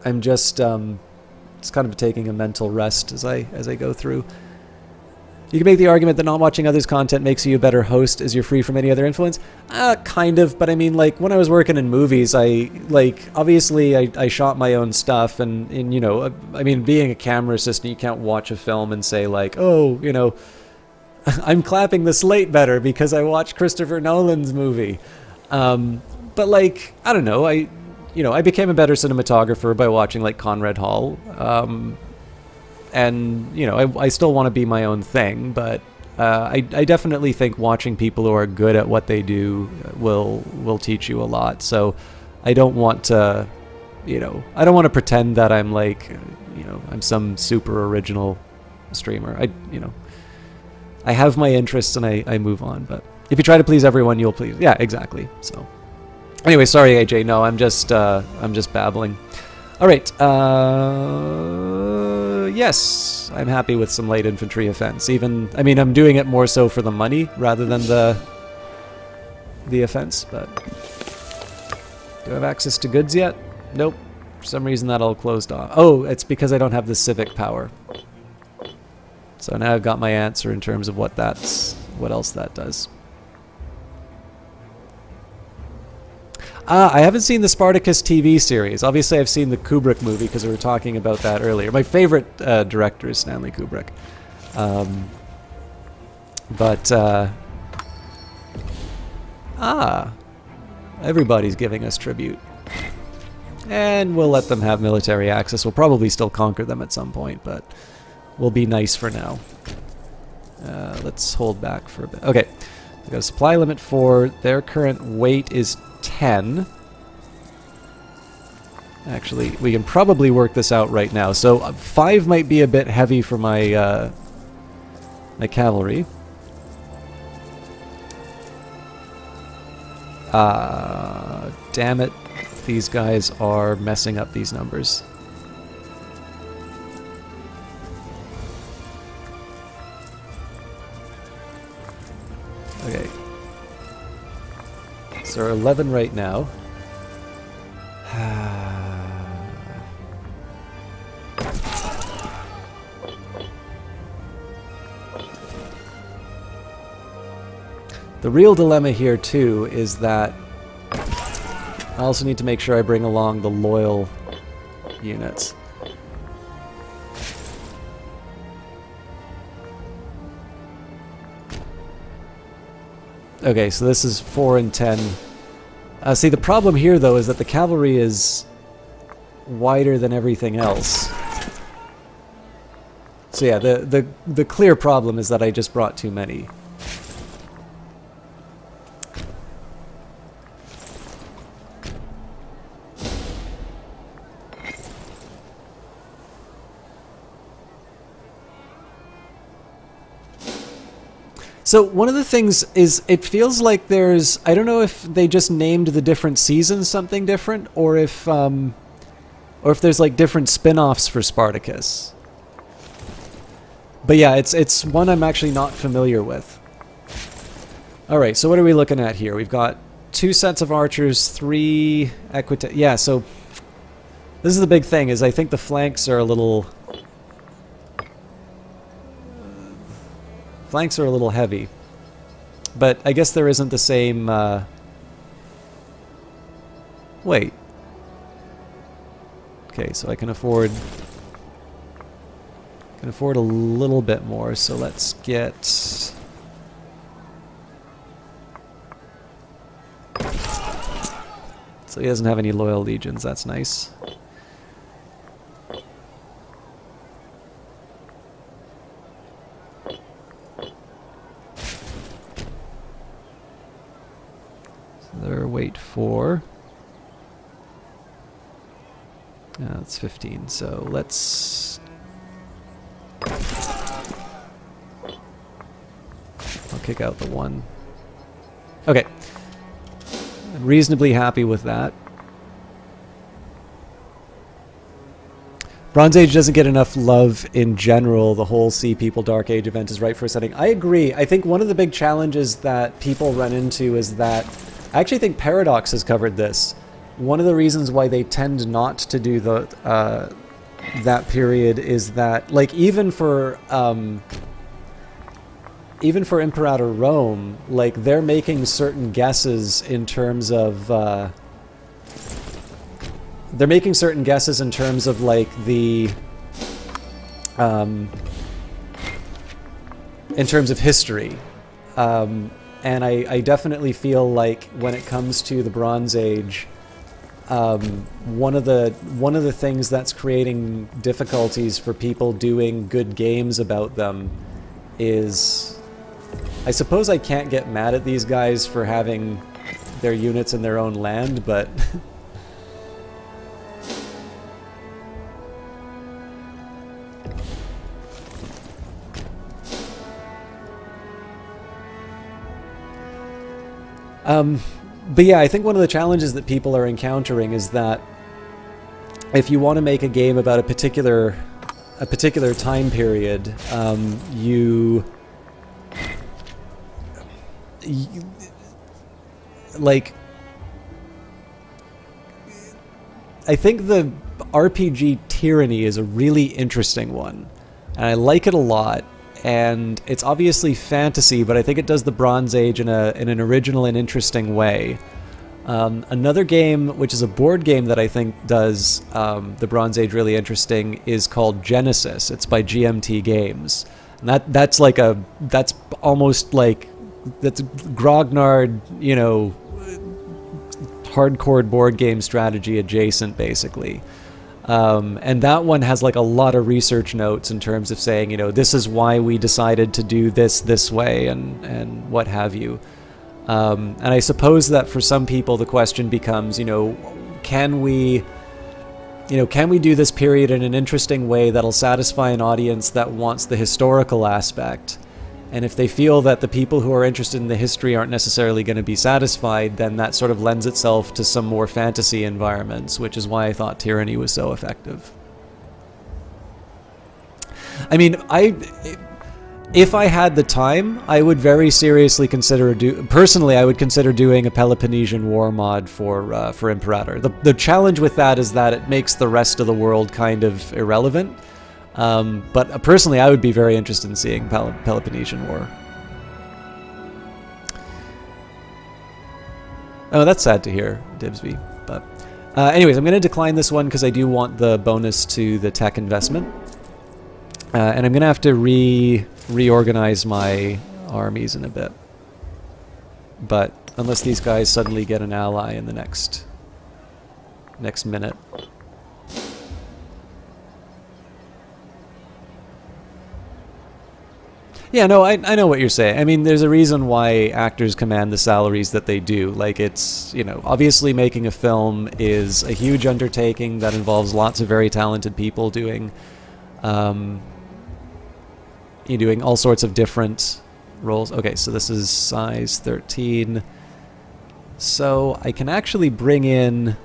of taking a mental rest as I go through. You can make the argument that not watching others' content makes you a better host as you're free from any other influence. Kind of, but I mean, like, when I was working in movies, obviously I shot my own stuff, and I mean, being a camera assistant, you can't watch a film and say, like, oh, I'm clapping the slate better because I watched Christopher Nolan's movie. But, like, I don't know, I became a better cinematographer by watching, like, Conrad Hall. And, I still want to be my own thing, but I definitely think watching people who are good at what they do will teach you a lot. So I don't want to, pretend that I'm like, I'm some super original streamer. I have my interests and I move on, but if you try to please everyone, you'll please. Yeah, exactly. So anyway, sorry, AJ. No, I'm just babbling. All right. Yes, I'm happy with some light infantry offense. I'm doing it more so for the money rather than the offense, but do I have access to goods yet? Nope. For some reason that all closed off. Oh, it's because I don't have the civic power. So now I've got my answer in terms of what else that does. I haven't seen the Spartacus TV series. Obviously, I've seen the Kubrick movie because we were talking about that earlier. My favorite director is Stanley Kubrick. But, everybody's giving us tribute. And we'll let them have military access. We'll probably still conquer them at some point, but we'll be nice for now. Let's hold back for a bit. Okay, we've got a supply limit 4. Their current weight is 10. Actually, we can probably work this out right now. So 5 might be a bit heavy for my my cavalry. Damn it. These guys are messing up these numbers. Okay. So we're 11 right now. The real dilemma here, too, is that I also need to make sure I bring along the loyal units. Okay, so this is 4 and 10. See, the problem here, though, is that the cavalry is wider than everything else. So yeah, the clear problem is that I just brought too many. So one of the things is, it feels like there's, I don't know if they just named the different seasons something different, or if there's like different spin-offs for Spartacus. But yeah, it's one I'm actually not familiar with. Alright, so what are we looking at here? We've got 2 sets of archers, 3 equita... Yeah, so this is the big thing, is I think the flanks are a little... Flanks are a little heavy, but I guess there isn't the same, wait. Okay, so I can afford a little bit more, so let's get... So he doesn't have any loyal legions, that's nice. Their weight 4. That's 15, so let's... I'll kick out the 1. Okay. I'm reasonably happy with that. Bronze Age doesn't get enough love in general. The whole Sea People Dark Age event is right for a setting. I agree. I think one of the big challenges that people run into is that I actually think Paradox has covered this. One of the reasons why they tend not to do the that period is that, like, even for Imperator Rome, like, they're making certain guesses in terms of like the in terms of history. And I definitely feel like when it comes to the Bronze Age, one of the things that's creating difficulties for people doing good games about them is, I suppose I can't get mad at these guys for having their units in their own land, but but yeah, I think one of the challenges that people are encountering is that if you want to make a game about a particular time period, like, I think the RPG Tyranny is a really interesting one, and I like it a lot. And it's obviously fantasy, but I think it does the Bronze Age in an original and interesting way. Another game, which is a board game that I think does the Bronze Age really interesting, is called Genesis. It's by GMT Games. And that's almost like, that's grognard, hardcore board game strategy adjacent, basically. And that one has like a lot of research notes in terms of saying, this is why we decided to do this way and what have you. And I suppose that for some people the question becomes, can we do this period in an interesting way that'll satisfy an audience that wants the historical aspect? And if they feel that the people who are interested in the history aren't necessarily going to be satisfied, then that sort of lends itself to some more fantasy environments, which is why I thought Tyranny was so effective. I mean, if I had the time, I would very seriously consider personally, I would consider doing a Peloponnesian War mod for Imperator. The challenge with that is that it makes the rest of the world kind of irrelevant. But personally, I would be very interested in seeing Peloponnesian War. Oh, that's sad to hear, Dibsby. But anyways, I'm going to decline this one because I do want the bonus to the tech investment. And I'm going to have to reorganize my armies in a bit. But unless these guys suddenly get an ally in the next minute. Yeah, no, I know what you're saying. I mean, there's a reason why actors command the salaries that they do. Like, it's, obviously making a film is a huge undertaking that involves lots of very talented people doing all sorts of different roles. Okay, so this is size 13. So I can actually bring in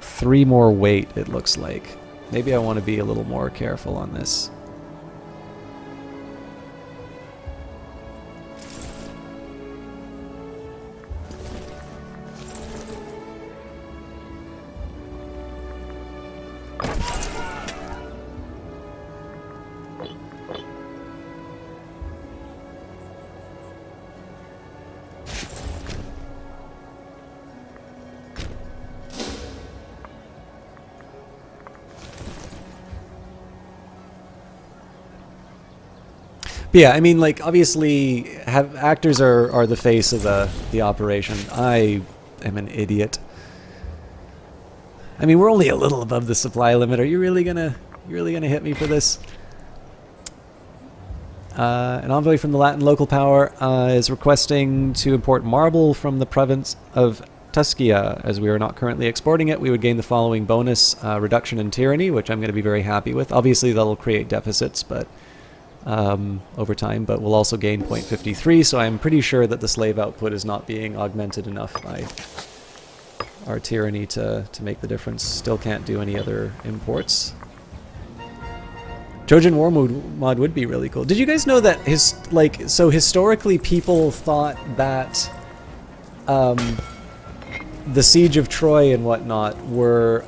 3 more weight, it looks like. Maybe I want to be a little more careful on this. But yeah, I mean, like, obviously, actors are the face of the operation. I am an idiot. I mean, we're only a little above the supply limit. Are you really gonna hit me for this? An envoy from the Latin local power is requesting to import marble from the province of Tuscia. As we are not currently exporting it, we would gain the following bonus: reduction in tyranny, which I'm going to be very happy with. Obviously, that'll create deficits, but over time, but we'll also gain 0.53, so I'm pretty sure that the slave output is not being augmented enough by our tyranny to make the difference. Still can't do any other imports. Trojan War mod would be really cool. Did you guys know that historically people thought that the Siege of Troy and whatnot were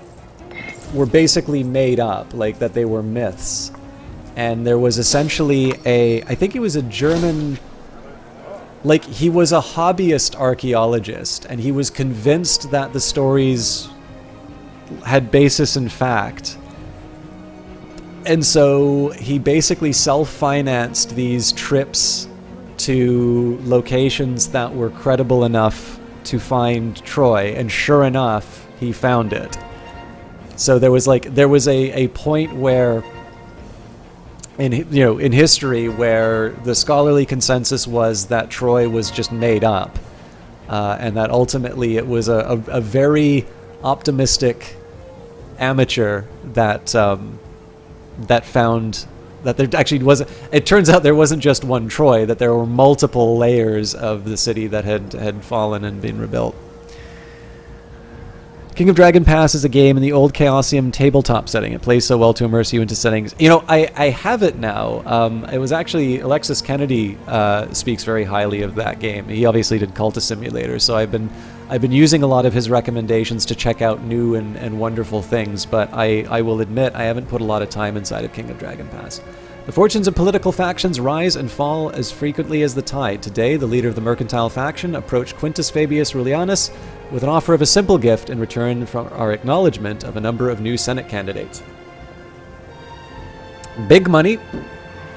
basically made up, like that they were myths? And there was essentially I think he was a German, like, he was a hobbyist archaeologist, and he was convinced that the stories had basis in fact. And so he basically self-financed these trips to locations that were credible enough to find Troy, and sure enough, he found it. So there was a point where in history where the scholarly consensus was that Troy was just made up, and that ultimately it was a very optimistic amateur that found that there actually wasn't. It turns out there wasn't just one Troy; that there were multiple layers of the city that had fallen and been rebuilt. King of Dragon Pass is a game in the old Chaosium tabletop setting. It plays so well to immerse you into settings. I have it now. It was actually Alexis Kennedy speaks very highly of that game. He obviously did Cultist Simulator, so I've been using a lot of his recommendations to check out new and wonderful things. But I will admit I haven't put a lot of time inside of King of Dragon Pass. The fortunes of political factions rise and fall as frequently as the tide. Today, the leader of the mercantile faction approached Quintus Fabius Rullianus with an offer of a simple gift in return for our acknowledgement of a number of new Senate candidates. Big money.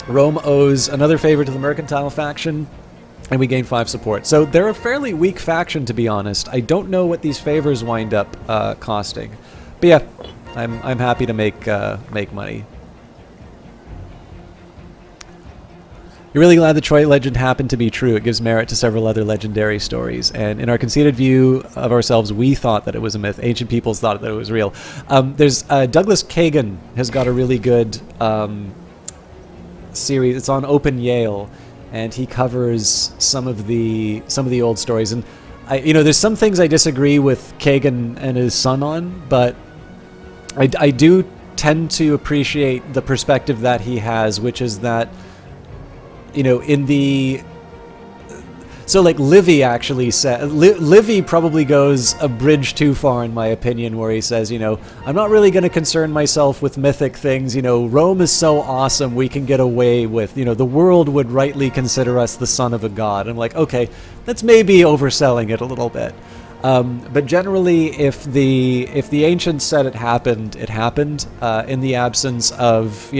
Rome owes another favor to the mercantile faction, and we gain 5 support. So they're a fairly weak faction, to be honest. I don't know what these favors wind up costing, but yeah, I'm happy to make money. You're really glad the Troy legend happened to be true. It gives merit to several other legendary stories. And in our conceited view of ourselves, we thought that it was a myth. Ancient peoples thought that it was real. There's Douglas Kagan has got a really good series. It's on Open Yale, and he covers some of the old stories. And there's some things I disagree with Kagan and his son on, but I do tend to appreciate the perspective that he has, which is that, so like Livy actually said, Livy probably goes a bridge too far in my opinion, where he says, I'm not really going to concern myself with mythic things. Rome is so awesome, we can get away with, the world would rightly consider us the son of a god. I'm like, okay, that's maybe overselling it a little bit. But generally, if the ancients said it happened, in the absence of,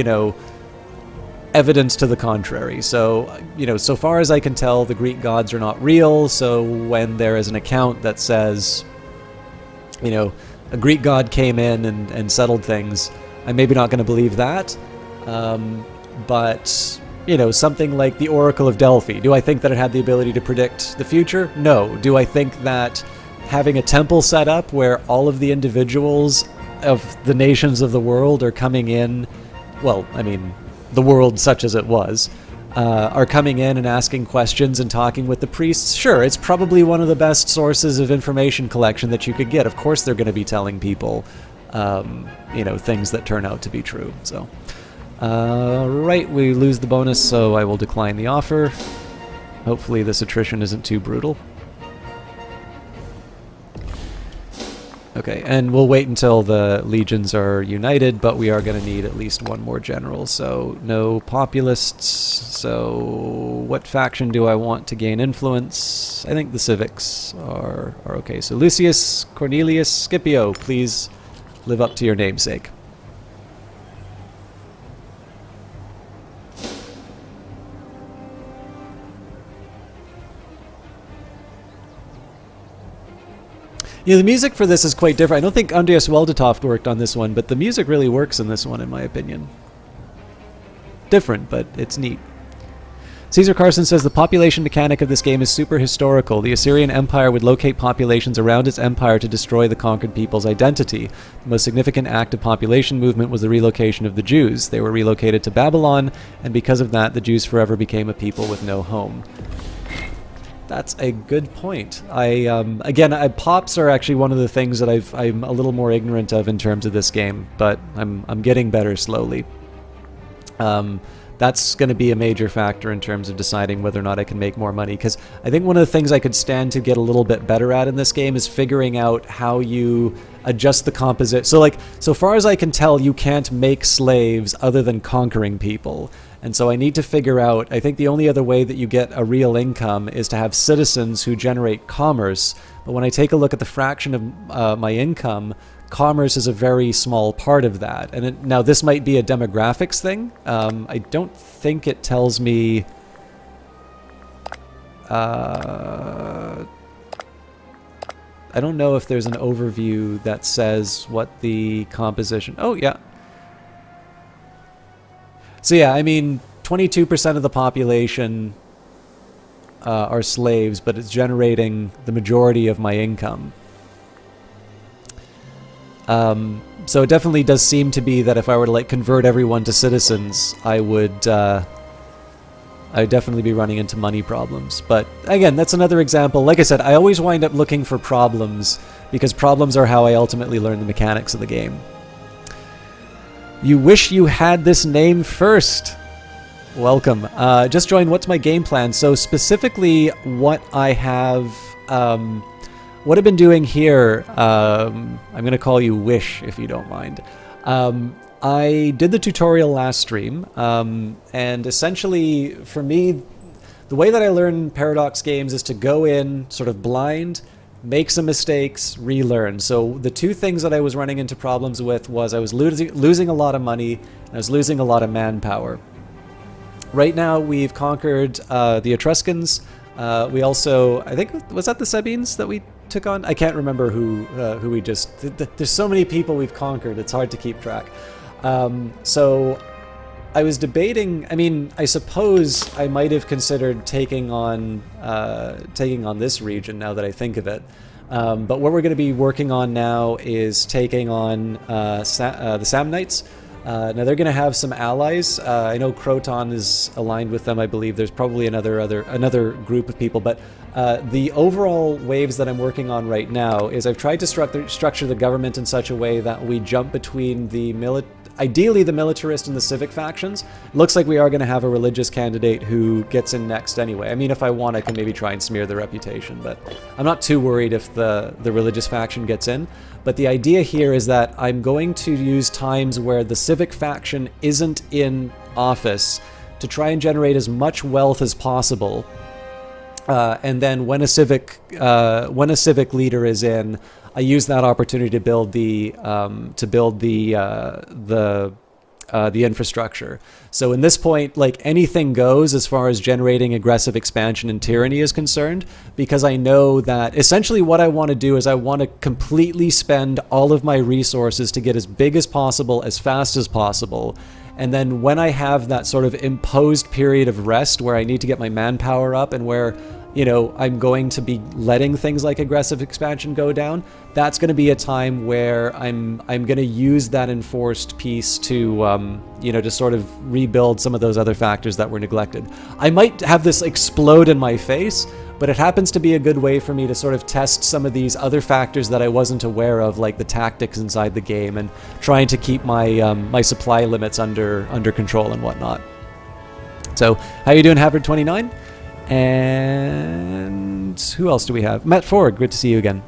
evidence to the contrary. So, so far as I can tell, the Greek gods are not real. So when there is an account that says, a Greek god came in and settled things, I'm maybe not going to believe that. But, something like the Oracle of Delphi, do I think that it had the ability to predict the future? No. Do I think that having a temple set up where all of the individuals of the nations of the world are coming in, well, I mean, the world such as it was, are coming in and asking questions and talking with the priests? Sure, it's probably one of the best sources of information collection that you could get. Of course they're going to be telling people, things that turn out to be true. So, right, we lose the bonus, so I will decline the offer. Hopefully this attrition isn't too brutal. Okay, and we'll wait until the legions are united, but we are going to need at least one more general. So no populists. So what faction do I want to gain influence? I think the civics are okay. So Lucius Cornelius Scipio, please live up to your namesake. The music for this is quite different. I don't think Andreas Weldetoft worked on this one, but the music really works in this one, in my opinion. Different, but it's neat. Caesar Carson says the population mechanic of this game is super historical. The Assyrian Empire would locate populations around its empire to destroy the conquered people's identity. The most significant act of population movement was the relocation of the Jews. They were relocated to Babylon, and because of that, the Jews forever became a people with no home. That's a good point. Pops are actually one of the things that I'm a little more ignorant of in terms of this game, but I'm getting better slowly. That's going to be a major factor in terms of deciding whether or not I can make more money, because I think one of the things I could stand to get a little bit better at in this game is figuring out how you adjust the composition. So far as I can tell, you can't make slaves other than conquering people. And so I need to figure out, I think the only other way that you get a real income is to have citizens who generate commerce. But when I take a look at the fraction of my income, commerce is a very small part of that. And now this might be a demographics thing. I don't think it tells me... I don't know if there's an overview that says what the composition... Oh, yeah. So yeah, I mean, 22% of the population are slaves, but it's generating the majority of my income. So it definitely does seem to be that if I were to convert everyone to citizens, I'd definitely be running into money problems. But again, that's another example. Like I said, I always wind up looking for problems, because problems are how I ultimately learn the mechanics of the game. You wish you had this name first. Welcome. Just joined. What's my game plan? So specifically what I have... what I've been doing here, I'm going to call you Wish, if you don't mind. I did the tutorial last stream, and essentially, for me, the way that I learn Paradox games is to go in sort of blind, make some mistakes, relearn. So the two things that I was running into problems with was I was losing a lot of money, and I was losing a lot of manpower. right now we've conquered the Etruscans. We also, I think, was that the Sabines that we took on? I can't remember who we just... There's so many people we've conquered, it's hard to keep track. So I was debating, I mean, I suppose I might have considered taking on this region now that I think of it. But what we're going to be working on now is taking on the Samnites. Now they're going to have some allies. I know Croton is aligned with them. I believe there's probably another group of people. But the overall waves that I'm working on right now is I've tried to structure the government in such a way that we jump between ideally the militarist and the civic factions. Looks like we are going to have a religious candidate who gets in next anyway. I mean, if I want, I can maybe try and smear the reputation, but I'm not too worried if the religious faction gets in. But the idea here is that I'm going to use times where the civic faction isn't in office to try and generate as much wealth as possible. And then when a civic leader is in, I use that opportunity to build the infrastructure. So in this point, like, anything goes as far as generating aggressive expansion and tyranny is concerned, because I know that essentially what I want to do is I want to completely spend all of my resources to get as big as possible, as fast as possible. And then when I have that sort of imposed period of rest where I need to get my manpower up and where, you know, I'm going to be letting things like aggressive expansion go down, that's going to be a time where I'm going to use that enforced piece to, you know, to sort of rebuild some of those other factors that were neglected. I might have this explode in my face, but it happens to be a good way for me to sort of test some of these other factors that I wasn't aware of, like the tactics inside the game and trying to keep my my supply limits under control and whatnot. So, how you doing, Havard29? And who else do we have? Matt Ford, good to see you again.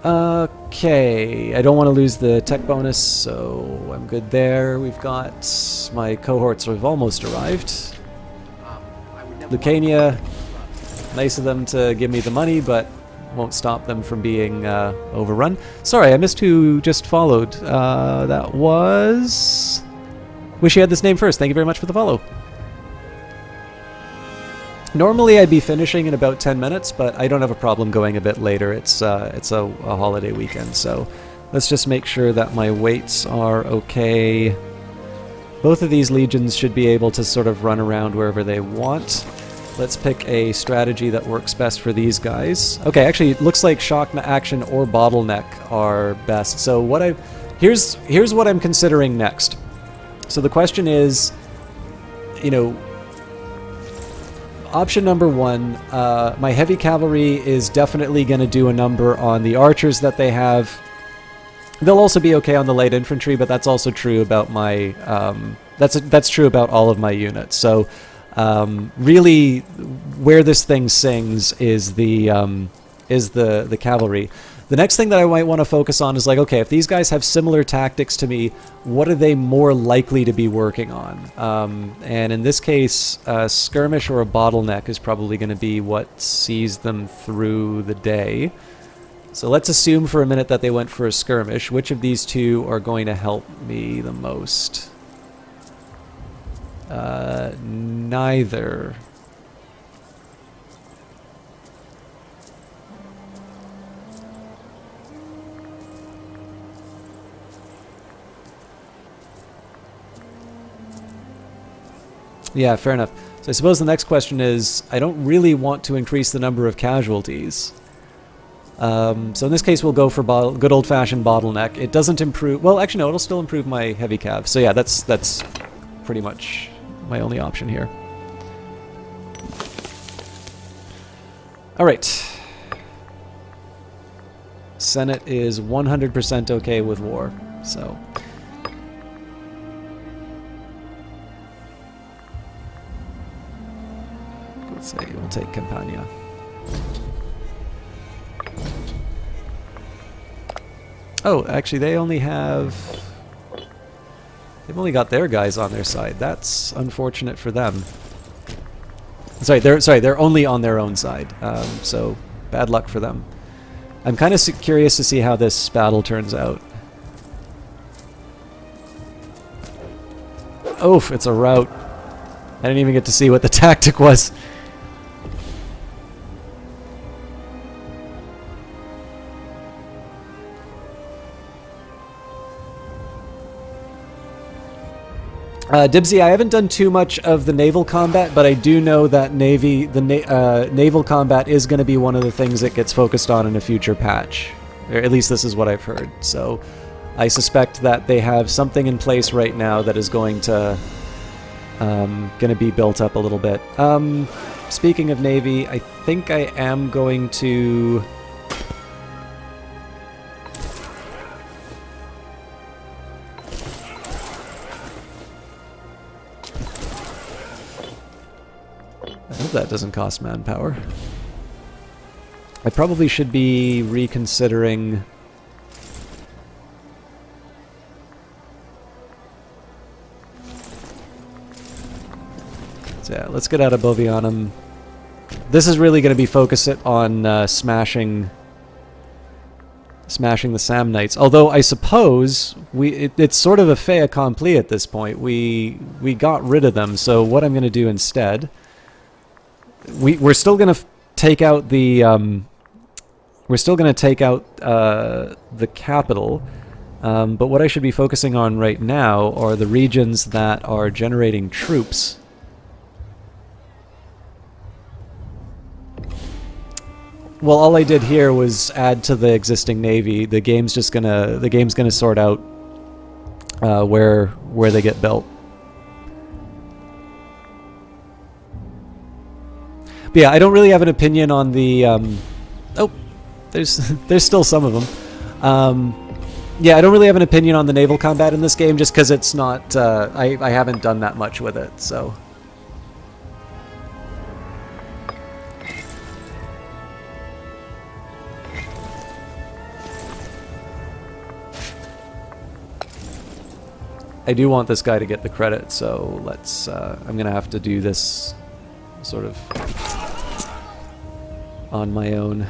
Okay, I don't want to lose the tech bonus, so I'm good there. We've got my cohorts have almost arrived. Lucania, nice of them to give me the money, but won't stop them from being overrun. Sorry, I missed who just followed. That was... Wish you had this name first. Thank you very much for the follow. Normally I'd be finishing in about 10 minutes, but I don't have a problem going a bit later. It's a holiday weekend, so let's just make sure that my weights are okay. Both of these legions should be able to sort of run around wherever they want. Let's pick a strategy that works best for these guys. Okay, actually, it looks like shock action or bottleneck are best. So here's what I'm considering next. So the question is, you know, option number one, my heavy cavalry is definitely going to do a number on the archers that they have. They'll also be okay on the light infantry, but that's also true about my that's true about all of my units. So really, where this thing sings is the cavalry. The next thing that I might want to focus on is, like, okay, if these guys have similar tactics to me, what are they more likely to be working on? And in this case, a skirmish or a bottleneck is probably going to be what sees them through the day. So let's assume for a minute that they went for a skirmish. Which of these two are going to help me the most? Neither. Yeah, fair enough. So I suppose the next question is, I don't really want to increase the number of casualties. So in this case, we'll go for good old-fashioned bottleneck. It doesn't improve... Well, actually, no, it'll still improve my heavy cav. So yeah, that's pretty much my only option here. All right. Senate is 100% okay with war, so... Say we'll take Campania. Oh, actually, they've only got their guys on their side. That's unfortunate for them. They're only on their own side. So bad luck for them. I'm kind of curious to see how this battle turns out. Oof, it's a rout. I didn't even get to see what the tactic was. Dibsy, I haven't done too much of the naval combat, but I do know that naval combat is going to be one of the things that gets focused on in a future patch. Or at least this is what I've heard. So I suspect that they have something in place right now that is going to be built up a little bit. Speaking of Navy, I think I am going to... I hope that doesn't cost manpower. I probably should be reconsidering... So yeah, let's get out of Bovianum. This is really going to be focused on smashing the Samnites. Although I suppose it's sort of a fait accompli at this point. We got rid of them. So what I'm going to do instead, we're still going to take out the the capital. But what I should be focusing on right now are the regions that are generating troops. Well, all I did here was add to the existing navy. The game's gonna sort out where they get built. But yeah, I don't really have an opinion on the. Oh, there's still some of them. Yeah, I don't really have an opinion on the naval combat in this game, just because it's not. I haven't done that much with it, so. I do want this guy to get the credit, so let's... I'm gonna have to do this sort of on my own.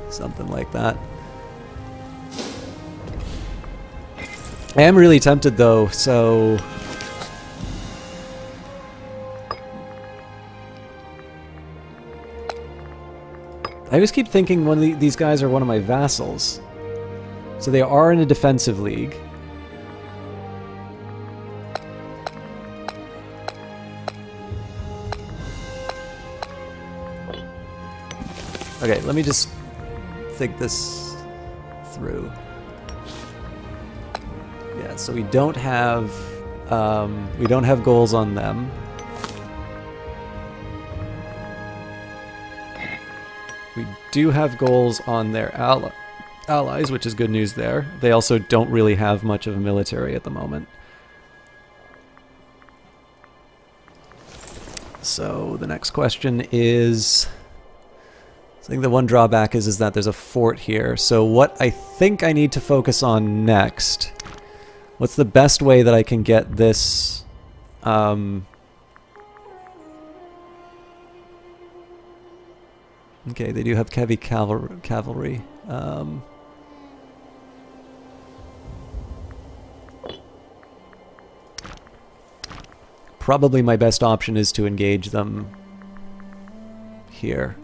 Something like that. I am really tempted though, so... I always keep thinking these guys are one of my vassals. So they are in a defensive league. Okay, let me just think this through. Yeah, so we don't have goals on them. We do have goals on their allies, which is good news there. They also don't really have much of a military at the moment. So the next question is... I think the one drawback is that there's a fort here. So what I think I need to focus on next... What's the best way that I can get this... Okay, they do have heavy cavalry. Probably my best option is to engage them here.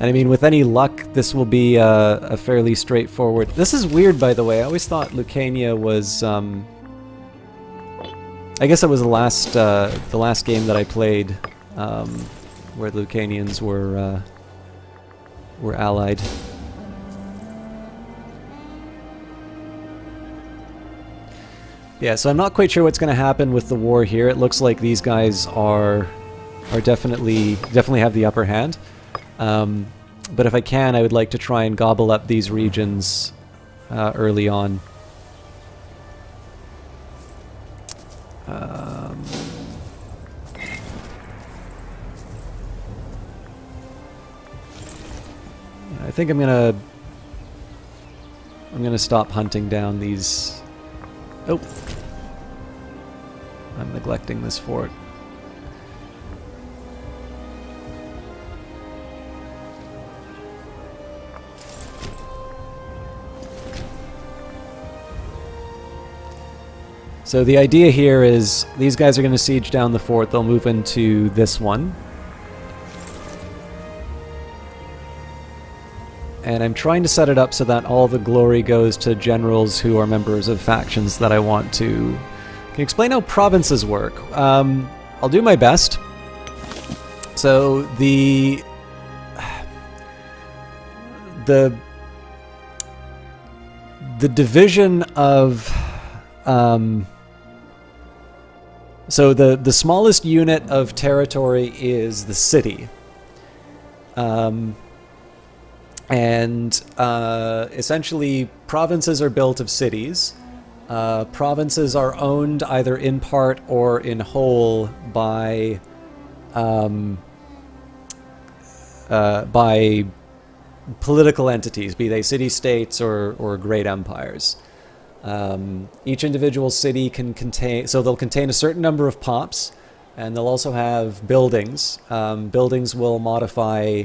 And I mean, with any luck, this will be a fairly straightforward... This is weird, by the way. I always thought Lucania was... I guess it was the last game that I played where the Lucanians were allied. Yeah, so I'm not quite sure what's going to happen with the war here. It looks like these guys are definitely have the upper hand. But if I can, I would like to try and gobble up these regions early on. think I'm gonna stop hunting down these. Oh, I'm neglecting this fort. So the idea here is these guys are going to siege down the fort. They'll move into this one. And I'm trying to set it up so that all the glory goes to generals who are members of factions that I want to. Can you explain how provinces work? I'll do my best. So the division of so the smallest unit of territory is the city. And essentially provinces are built of cities. Provinces are owned either in part or in whole by political entities, be they city-states or great empires. Each individual city can contain, so they'll contain a certain number of pops, and they'll also have buildings. Buildings will modify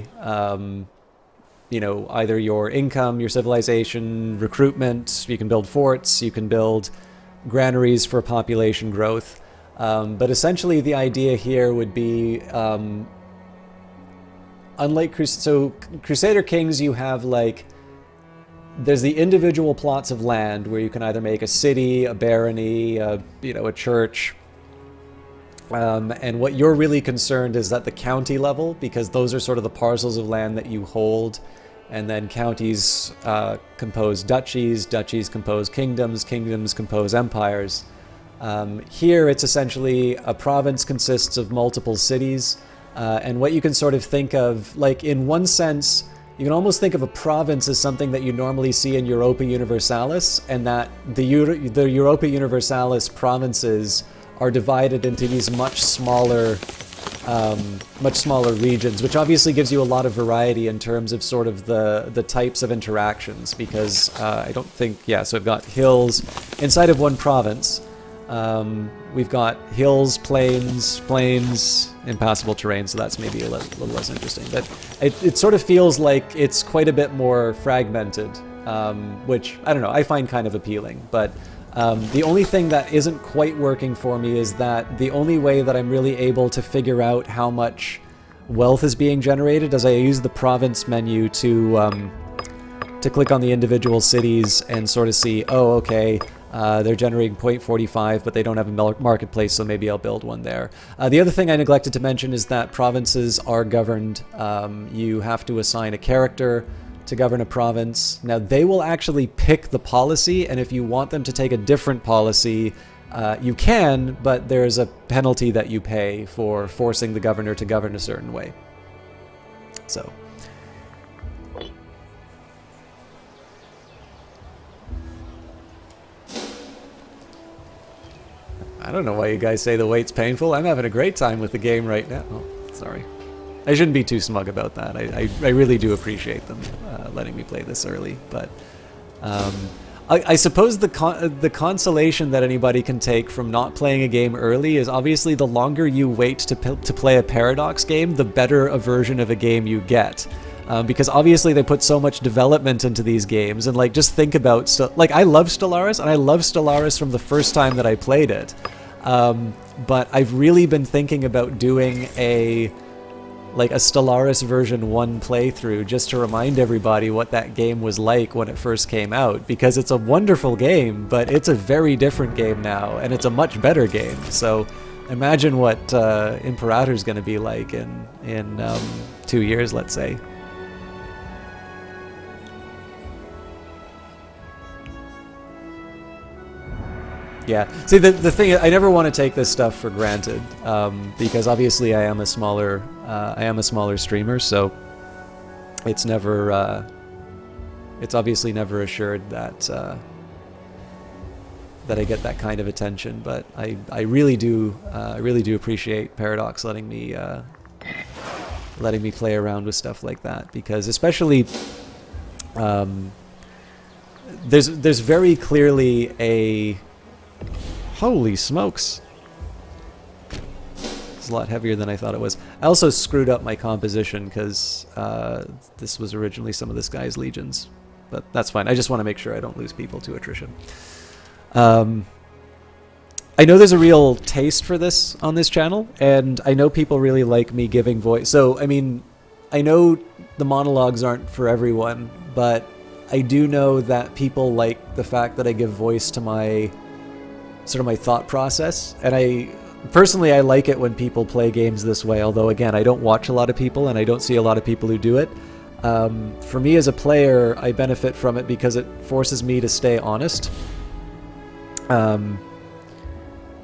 you know, either your income, your civilization, recruitment. You can build forts, you can build granaries for population growth. But essentially the idea here would be, unlike Crusader Kings, you have like, there's the individual plots of land where you can either make a city, a barony, you know, a church. And what you're really concerned is at the county level, because those are sort of the parcels of land that you hold. And then counties compose duchies, duchies compose kingdoms, kingdoms compose empires. Here it's essentially a province consists of multiple cities. And what you can sort of think of, like in one sense, you can almost think of a province as something that you normally see in Europa Universalis, and that the Europa Universalis provinces are divided into these much smaller regions, which obviously gives you a lot of variety in terms of sort of the types of interactions, because I don't think, yeah, so I've got hills inside of one province. We've got hills, plains, impassable terrain, so that's maybe a little less interesting. But it sort of feels like it's quite a bit more fragmented, which, I don't know, I find kind of appealing. But the only thing that isn't quite working for me is that the only way that I'm really able to figure out how much wealth is being generated is I use the province menu to click on the individual cities and sort of see, oh, okay, they're generating 0.45, but they don't have a marketplace, so maybe I'll build one there. The other thing I neglected to mention is that provinces are governed. You have to assign a character to govern a province. Now, they will actually pick the policy, and if you want them to take a different policy, you can, but there's a penalty that you pay for forcing the governor to govern a certain way. So. I don't know why you guys say the wait's painful. I'm having a great time with the game right now. Oh, sorry. I shouldn't be too smug about that. I really do appreciate them letting me play this early. But I suppose the consolation that anybody can take from not playing a game early is obviously the longer you wait to play a Paradox game, the better a version of a game you get. Because obviously they put so much development into these games, and like just think about like I love Stellaris, and I love Stellaris from the first time that I played it. But I've really been thinking about doing a Stellaris version 1 playthrough just to remind everybody what that game was like when it first came out, because it's a wonderful game, but it's a very different game now, and it's a much better game. So imagine what Imperator's going to be like in 2 years, let's say. Yeah. See, the thing is, I never want to take this stuff for granted, because obviously I am a smaller streamer, so it's never it's obviously never assured that that I get that kind of attention. But I really do appreciate Paradox letting me play around with stuff like that, because especially Um, there's very clearly a... Holy smokes. It's a lot heavier than I thought it was. I also screwed up my composition because this was originally some of this guy's legions. But that's fine. I just want to make sure I don't lose people to attrition. I know there's a real taste for this on this channel, and I know people really like me giving voice. So, I mean, I know the monologues aren't for everyone, but I do know that people like the fact that I give voice to my sort of my thought process. And I personally like it when people play games this way, although again, I don't watch a lot of people and I don't see a lot of people who do it. For me as a player, I benefit from it because it forces me to stay honest.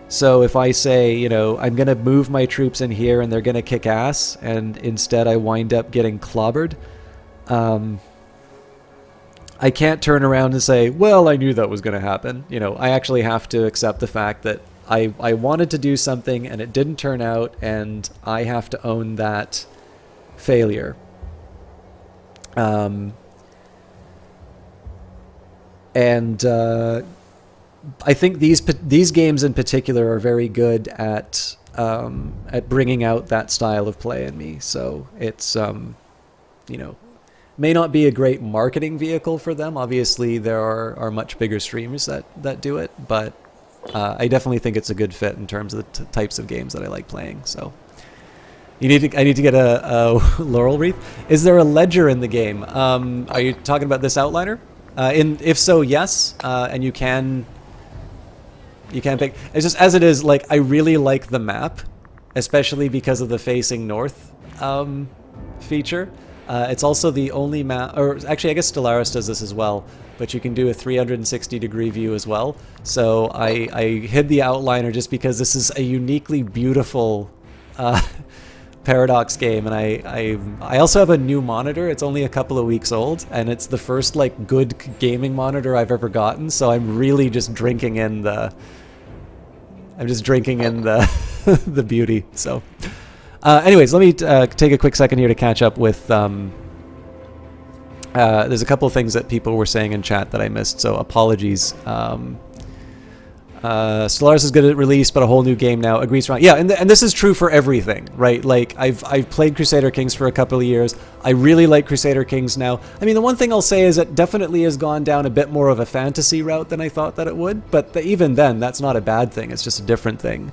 So if I say, you know, I'm going to move my troops in here and they're going to kick ass, and instead I wind up getting clobbered, I can't turn around and say, well, I knew that was going to happen. You know, I actually have to accept the fact that I wanted to do something and it didn't turn out, and I have to own that failure. I think these games in particular are very good at bringing out that style of play in me. So it's you know, may not be a great marketing vehicle for them. Obviously, there are much bigger streamers that do it, but I definitely think it's a good fit in terms of the types of games that I like playing. So I need to get a laurel wreath. Is there a ledger in the game? Are you talking about this outliner? If so, yes, and you can pick. It's just as it is. Like, I really like the map, especially because of the facing north feature. It's also the only map, or actually, I guess Stellaris does this as well. But you can do a 360-degree view as well. So I hid the outliner just because this is a uniquely beautiful Paradox game, and I also have a new monitor. It's only a couple of weeks old, and it's the first like good gaming monitor I've ever gotten. So I'm really just drinking in the the beauty. So, anyways, let me take a quick second here to catch up with. There's a couple of things that people were saying in chat that I missed, so apologies. Stellaris is good at release, but a whole new game now. Agrees, Ron. Yeah, and this is true for everything, right? Like, I've played Crusader Kings for a couple of years. I really like Crusader Kings now. I mean, the one thing I'll say is it definitely has gone down a bit more of a fantasy route than I thought that it would, but even then, that's not a bad thing. It's just a different thing.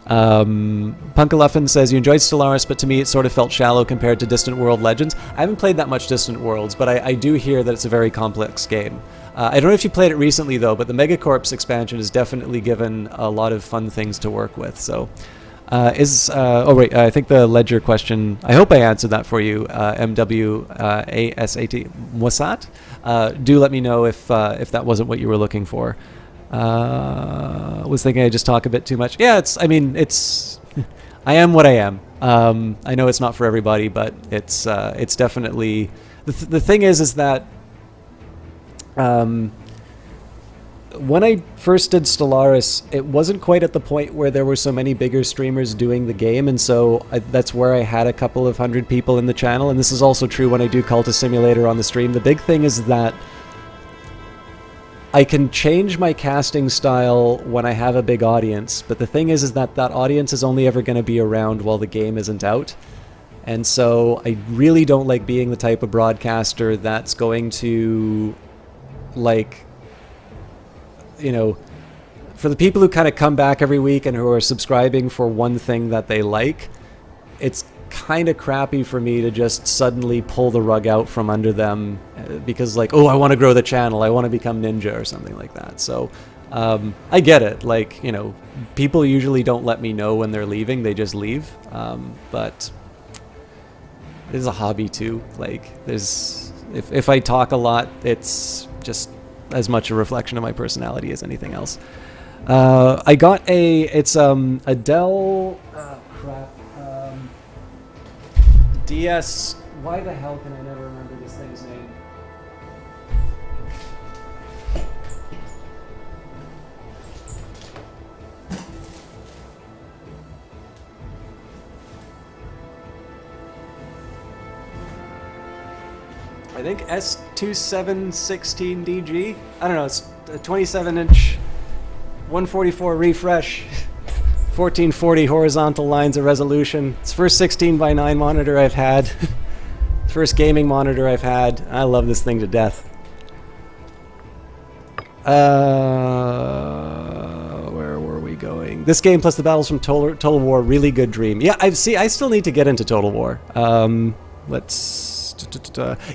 Punkaluffin says, you enjoyed Stellaris, but to me it sort of felt shallow compared to Distant World Legends. I haven't played that much Distant Worlds, but I do hear that it's a very complex game. I don't know if you played it recently though, but the Megacorps expansion has definitely given a lot of fun things to work with. So, oh wait, I think the Ledger question, I hope I answered that for you, MWASAT Mwasat. Do let me know if that wasn't what you were looking for. Was thinking I just talk a bit too much. Yeah, I I am what I am. I know it's not for everybody, but it's definitely, the thing is that, when I first did Stellaris, it wasn't quite at the point where there were so many bigger streamers doing the game, and so that's where I had a couple of hundred people in the channel, and this is also true when I do Cultist Simulator on the stream. The big thing is that I can change my casting style when I have a big audience, but the thing is that audience is only ever going to be around while the game isn't out. And so I really don't like being the type of broadcaster that's going to, like, you know, for the people who kind of come back every week and who are subscribing for one thing that they like, it's kind of crappy for me to just suddenly pull the rug out from under them because, like, oh, I want to grow the channel, I want to become Ninja or something like that. So I get it. Like, you know, people usually don't let me know when they're leaving, they just leave. But it is a hobby too. Like, if I talk a lot, it's just as much a reflection of my personality as anything else. I got it's a Dell, DS, why the hell can I never remember this thing's name? I think S2716DG. I don't know, it's a 27-inch 144 refresh, 1440 horizontal lines of resolution. It's the first 16:9 monitor I've had. First gaming monitor I've had. I love this thing to death. Where were we going? This game plus the battles from Total War, really good dream. Yeah, I still need to get into Total War.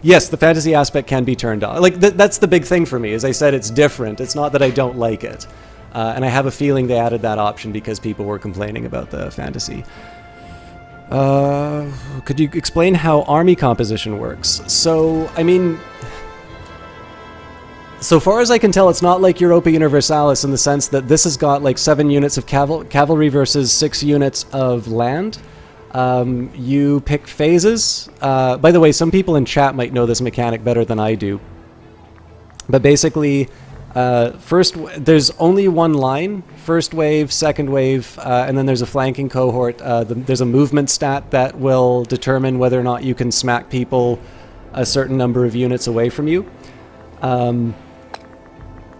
Yes, the fantasy aspect can be turned on. Like that's the big thing for me. As I said, it's different. It's not that I don't like it, and I have a feeling they added that option because people were complaining about the fantasy. Could you explain how army composition works? So, I mean, so far as I can tell, it's not like Europa Universalis in the sense that this has got like 7 units of cavalry versus 6 units of land. You pick phases. By the way, some people in chat might know this mechanic better than I do. But basically, first, there's only one line. First wave, second wave, and then there's a flanking cohort. There's a movement stat that will determine whether or not you can smack people a certain number of units away from you.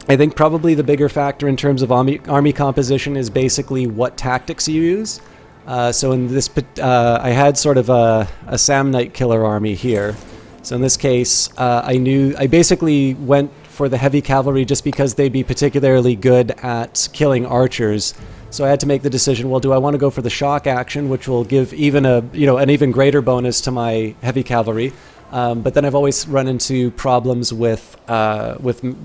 I think probably the bigger factor in terms of army composition is basically what tactics you use. So in this, I had sort of a Sam Knight killer army here. So in this case, I basically went for the heavy cavalry just because they'd be particularly good at killing archers. So I had to make the decision, well, do I want to go for the shock action, which will give even an even greater bonus to my heavy cavalry? But then I've always run into problems with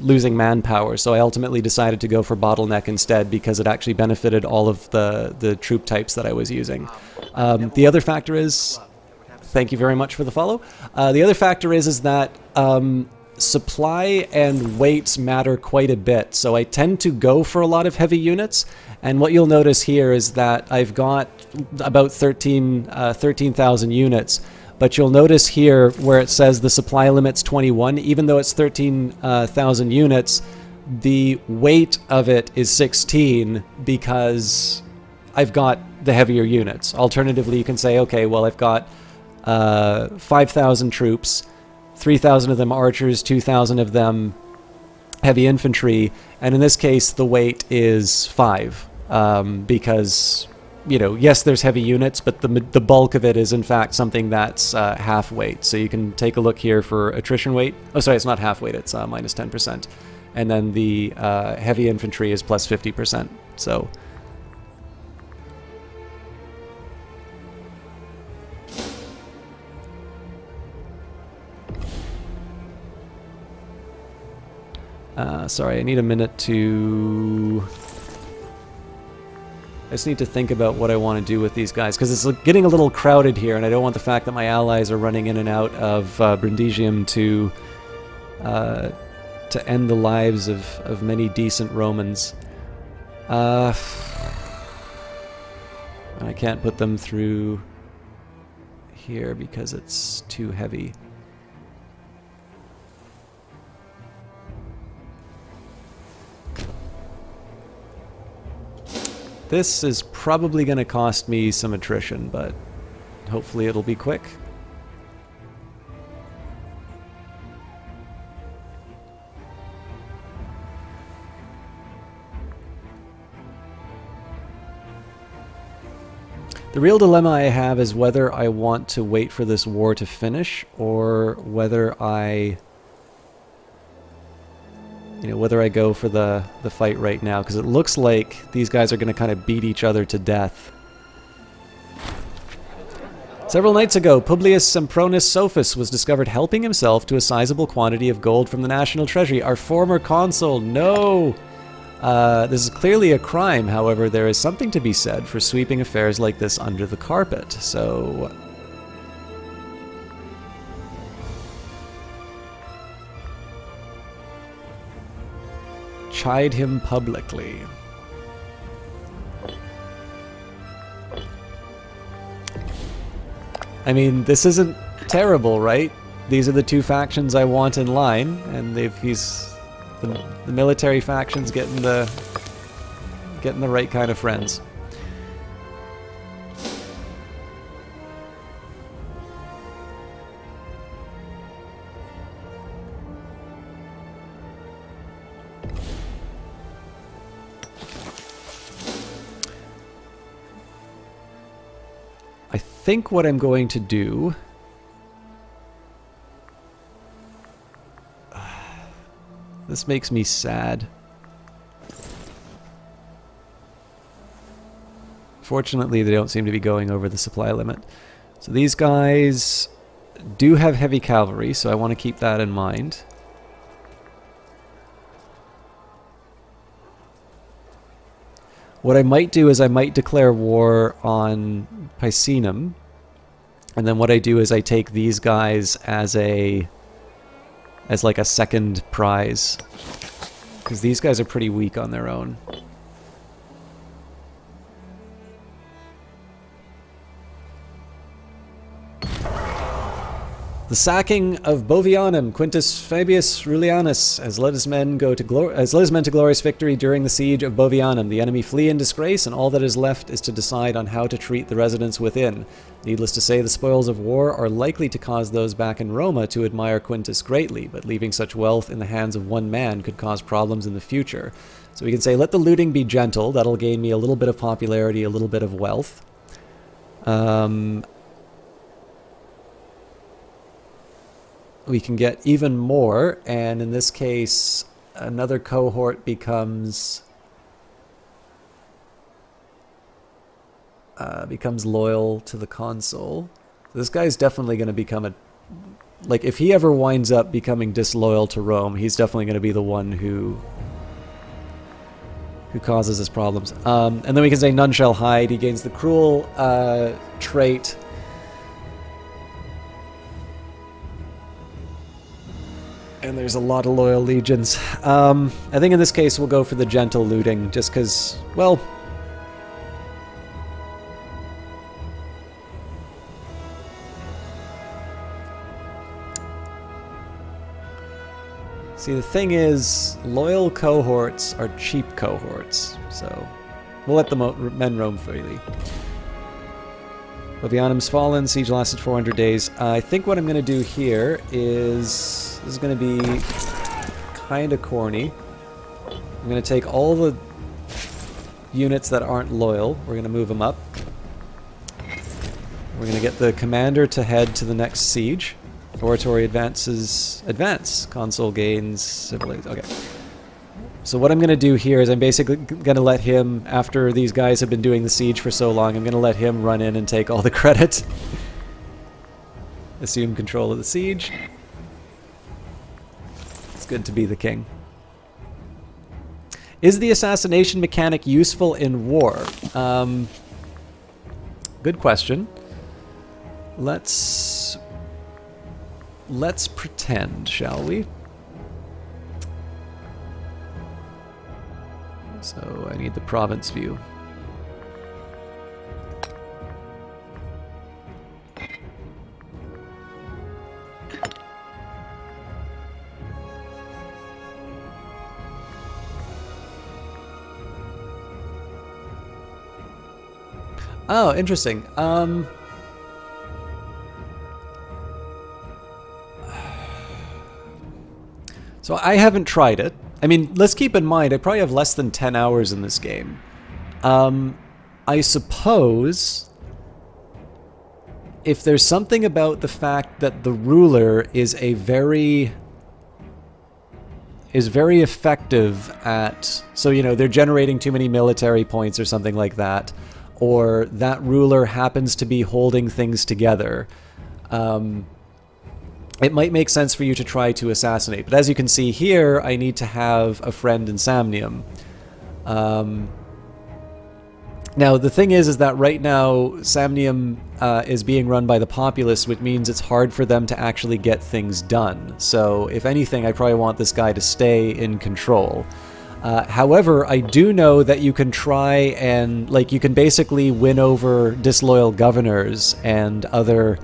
losing manpower, so I ultimately decided to go for bottleneck instead because it actually benefited all of the troop types that I was using. The other factor is, thank you very much for the follow. The other factor is that supply and weight matter quite a bit, so I tend to go for a lot of heavy units. And what you'll notice here is that I've got about 13,000 units. But you'll notice here where it says the supply limit's 21, even though it's 13,000 units, the weight of it is 16 because I've got the heavier units. Alternatively, you can say, okay, well, I've got 5,000 troops, 3,000 of them archers, 2,000 of them heavy infantry, and in this case, the weight is 5 because... yes, there's heavy units, but the bulk of it is in fact something that's half weight. So you can take a look here for attrition weight. Oh, sorry, it's not half weight, it's minus 10%. And then the heavy infantry is plus 50%. So... sorry, I need a minute to... I just need to think about what I want to do with these guys, because it's getting a little crowded here, and I don't want the fact that my allies are running in and out of Brundigium to end the lives of many decent Romans. I can't put them through here because it's too heavy. This is probably going to cost me some attrition, but hopefully it'll be quick. The real dilemma I have is whether I want to wait for this war to finish or whether I... whether I go for the fight right now, because it looks like these guys are going to kind of beat each other to death. Several nights ago, Publius Sempronius Sophus was discovered helping himself to a sizable quantity of gold from the National Treasury. Our former consul, no! This is clearly a crime, however, there is something to be said for sweeping affairs like this under the carpet, so... chide him publicly. I mean, this isn't terrible, right? These are the two factions I want in line, and the military faction's getting the right kind of friends. I think what I'm going to do... This makes me sad. Fortunately, they don't seem to be going over the supply limit. So these guys do have heavy cavalry, so I want to keep that in mind. What I might do is I might declare war on Picenum, and then what I do is I take these guys as like a second prize, because these guys are pretty weak on their own. The sacking of Bovianum, Quintus Fabius Rullianus, has led his men to glorious victory during the siege of Bovianum. The enemy flee in disgrace, and all that is left is to decide on how to treat the residents within. Needless to say, the spoils of war are likely to cause those back in Roma to admire Quintus greatly, but leaving such wealth in the hands of one man could cause problems in the future. So we can say, let the looting be gentle. That'll gain me a little bit of popularity, a little bit of wealth. We can get even more, and in this case, another cohort becomes loyal to the consul. So this guy's definitely going to become like, if he ever winds up becoming disloyal to Rome, he's definitely going to be the one who causes us problems. And then we can say none shall hide. He gains the cruel trait. And there's a lot of loyal legions. I think in this case we'll go for the gentle looting, just because, well... See, the thing is, loyal cohorts are cheap cohorts, so we'll let the men roam freely. Bovianum's fallen, siege lasted 400 days. I think what I'm going to do here is... This is going to be kind of corny. I'm going to take all the units that aren't loyal. We're going to move them up. We're going to get the commander to head to the next siege. Oratory advances... Advance! Consul gains... Civilization. Okay. So what I'm going to do here is I'm basically going to let him, after these guys have been doing the siege for so long, I'm going to let him run in and take all the credit. Assume control of the siege. It's good to be the king. Is the assassination mechanic useful in war? Good question. Let's pretend, shall we? So I need the province view. Oh, interesting. So I haven't tried it. I mean, let's keep in mind, I probably have less than 10 hours in this game. I suppose if there's something about the fact that the ruler is very effective at, so, you know, they're generating too many military points or something like that, or that ruler happens to be holding things together, it might make sense for you to try to assassinate. But as you can see here, I need to have a friend in Samnium. Now, the thing is that right now, Samnium is being run by the populace, which means it's hard for them to actually get things done. So, if anything, I probably want this guy to stay in control. However, I do know that you can try and, like, you can basically win over disloyal governors and other...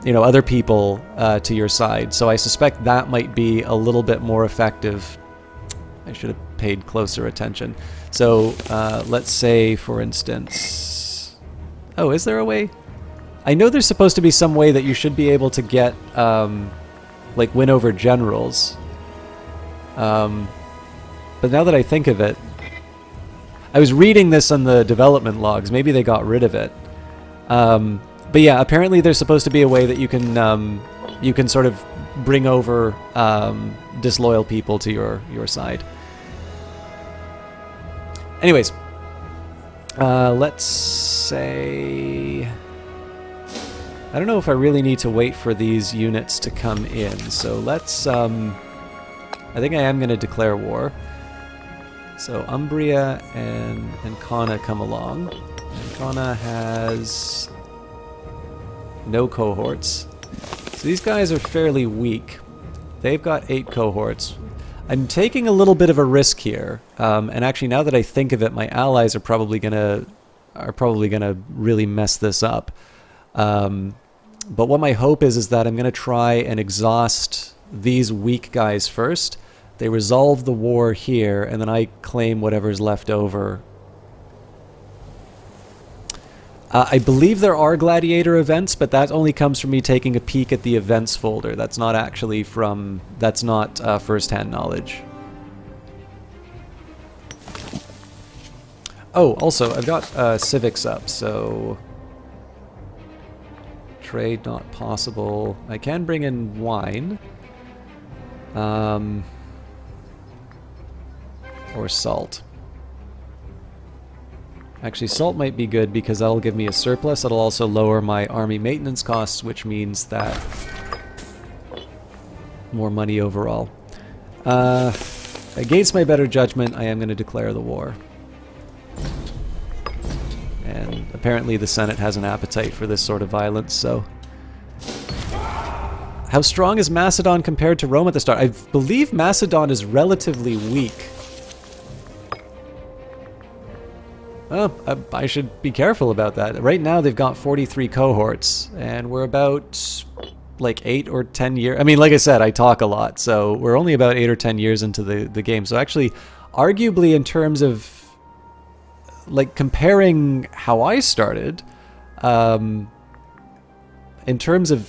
you know, other people to your side. So I suspect that might be a little bit more effective. I should have paid closer attention. So let's say, for instance... Oh, is there a way? I know there's supposed to be some way that you should be able to get, like, win over generals. But now that I think of it... I was reading this on the development logs. Maybe they got rid of it. But yeah, apparently there's supposed to be a way that you can sort of bring over disloyal people to your side. Anyways, let's say... I don't know if I really need to wait for these units to come in, so let's... I think I am going to declare war. So Umbria and Ancona come along. Ancona has no cohorts. So these guys are fairly weak. They've got 8 cohorts. I'm taking a little bit of a risk here, and actually, now that I think of it, my allies are probably gonna really mess this up. But what my hope is that I'm gonna try and exhaust these weak guys first. They resolve the war here, and then I claim whatever's left over. I believe there are gladiator events, but that only comes from me taking a peek at the events folder. That's not actually from... That's not first-hand knowledge. Oh, also, I've got civics up, so... Trade not possible. I can bring in wine. Or salt. Actually, salt might be good because that'll give me a surplus. It'll also lower my army maintenance costs, which means that more money overall. Against my better judgment, I am going to declare the war. And apparently the Senate has an appetite for this sort of violence, so... How strong is Macedon compared to Rome at the start? I believe Macedon is relatively weak. Oh, I should be careful about that. Right now they've got 43 cohorts, and we're about like 8 or 10 years... I mean, like I said, I talk a lot, so we're only about 8 or 10 years into the game. So actually, arguably in terms of, like, comparing how I started, in terms of,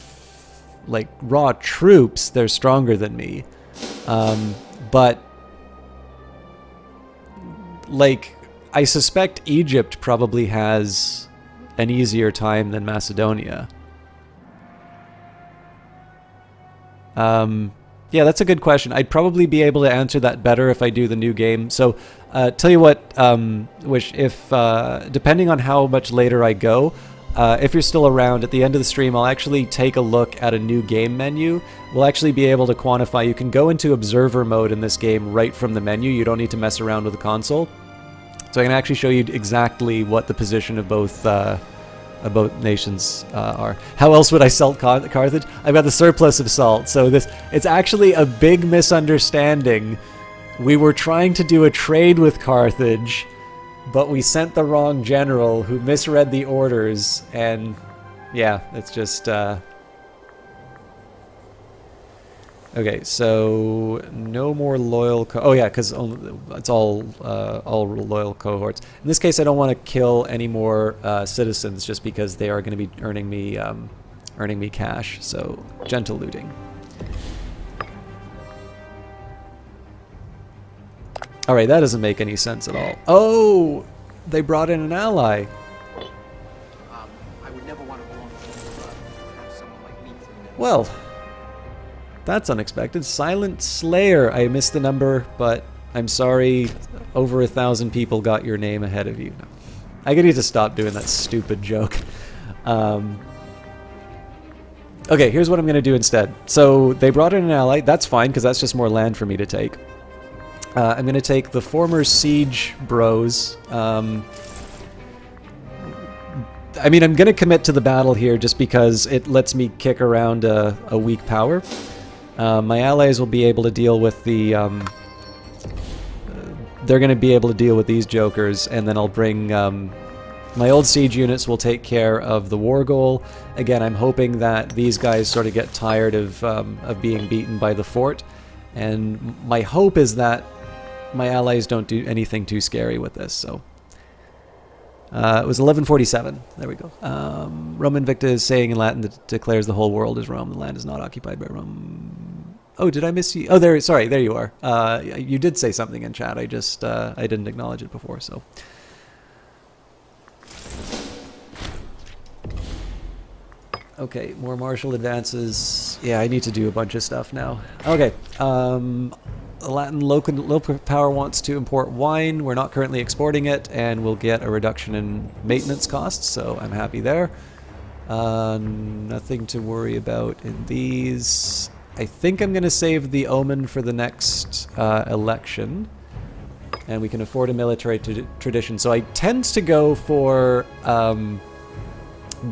like, raw troops, they're stronger than me. But, like... I suspect Egypt probably has an easier time than Macedonia. Yeah, that's a good question. I'd probably be able to answer that better if I do the new game. So, tell you what, Wish, if, depending on how much later I go, if you're still around, at the end of the stream, I'll actually take a look at a new game menu. We'll actually be able to quantify. You can go into observer mode in this game right from the menu. You don't need to mess around with the console. So I can actually show you exactly what the position of both nations are. How else would I salt Carthage? I've got the surplus of salt, so it's actually a big misunderstanding. We were trying to do a trade with Carthage, but we sent the wrong general who misread the orders, and yeah, it's just... Okay, so no more loyal... oh yeah, because it's all loyal cohorts. In this case, I don't want to kill any more citizens just because they are going to be earning me cash. So gentle looting. All right, that doesn't make any sense at all. Oh, they brought in an ally. I would never want to belong to someone like me. Well. That's unexpected. Silent Slayer. I missed the number, but I'm sorry. Over 1,000 people got your name ahead of you. No. I need to stop doing that stupid joke. Okay, here's what I'm going to do instead. So they brought in an ally. That's fine, because that's just more land for me to take. I'm going to take the former siege bros. I mean, I'm going to commit to the battle here just because it lets me kick around a weak power. My allies will be able to deal with the... they're going to be able to deal with these jokers, and then I'll bring... my old siege units will take care of the war goal. Again, I'm hoping that these guys sort of get tired of being beaten by the fort, and my hope is that my allies don't do anything too scary with this, so... it was 1147. There we go. Rome Invicta is saying in Latin that declares the whole world is Rome. The land is not occupied by Rome. Oh, did I miss you? Oh, there. Sorry, there you are. You did say something in chat. I just I didn't acknowledge it before. So Okay, more martial advances. Yeah, I need to do a bunch of stuff now. Okay, Latin local power wants to import wine. We're not currently exporting it, and we'll get a reduction in maintenance costs, so I'm happy there. Nothing to worry about in these. I think I'm going to save the Omen for the next election, and we can afford a military tradition. So I tend to go for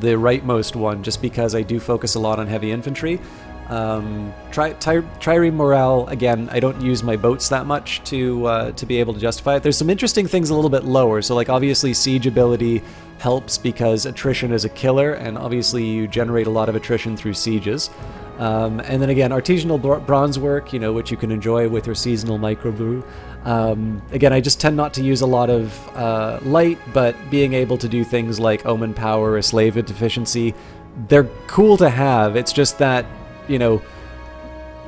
the rightmost one, just because I do focus a lot on heavy infantry. Trireme morale, again, I don't use my boats that much to be able to justify it. There's some interesting things a little bit lower, so like obviously siege ability helps because attrition is a killer, and obviously you generate a lot of attrition through sieges. And then again, artisanal bronze work, you know, which you can enjoy with your seasonal microbrew. Again, I just tend not to use a lot of light, but being able to do things like Omen Power or Slave Efficiency, they're cool to have. It's just that, you know,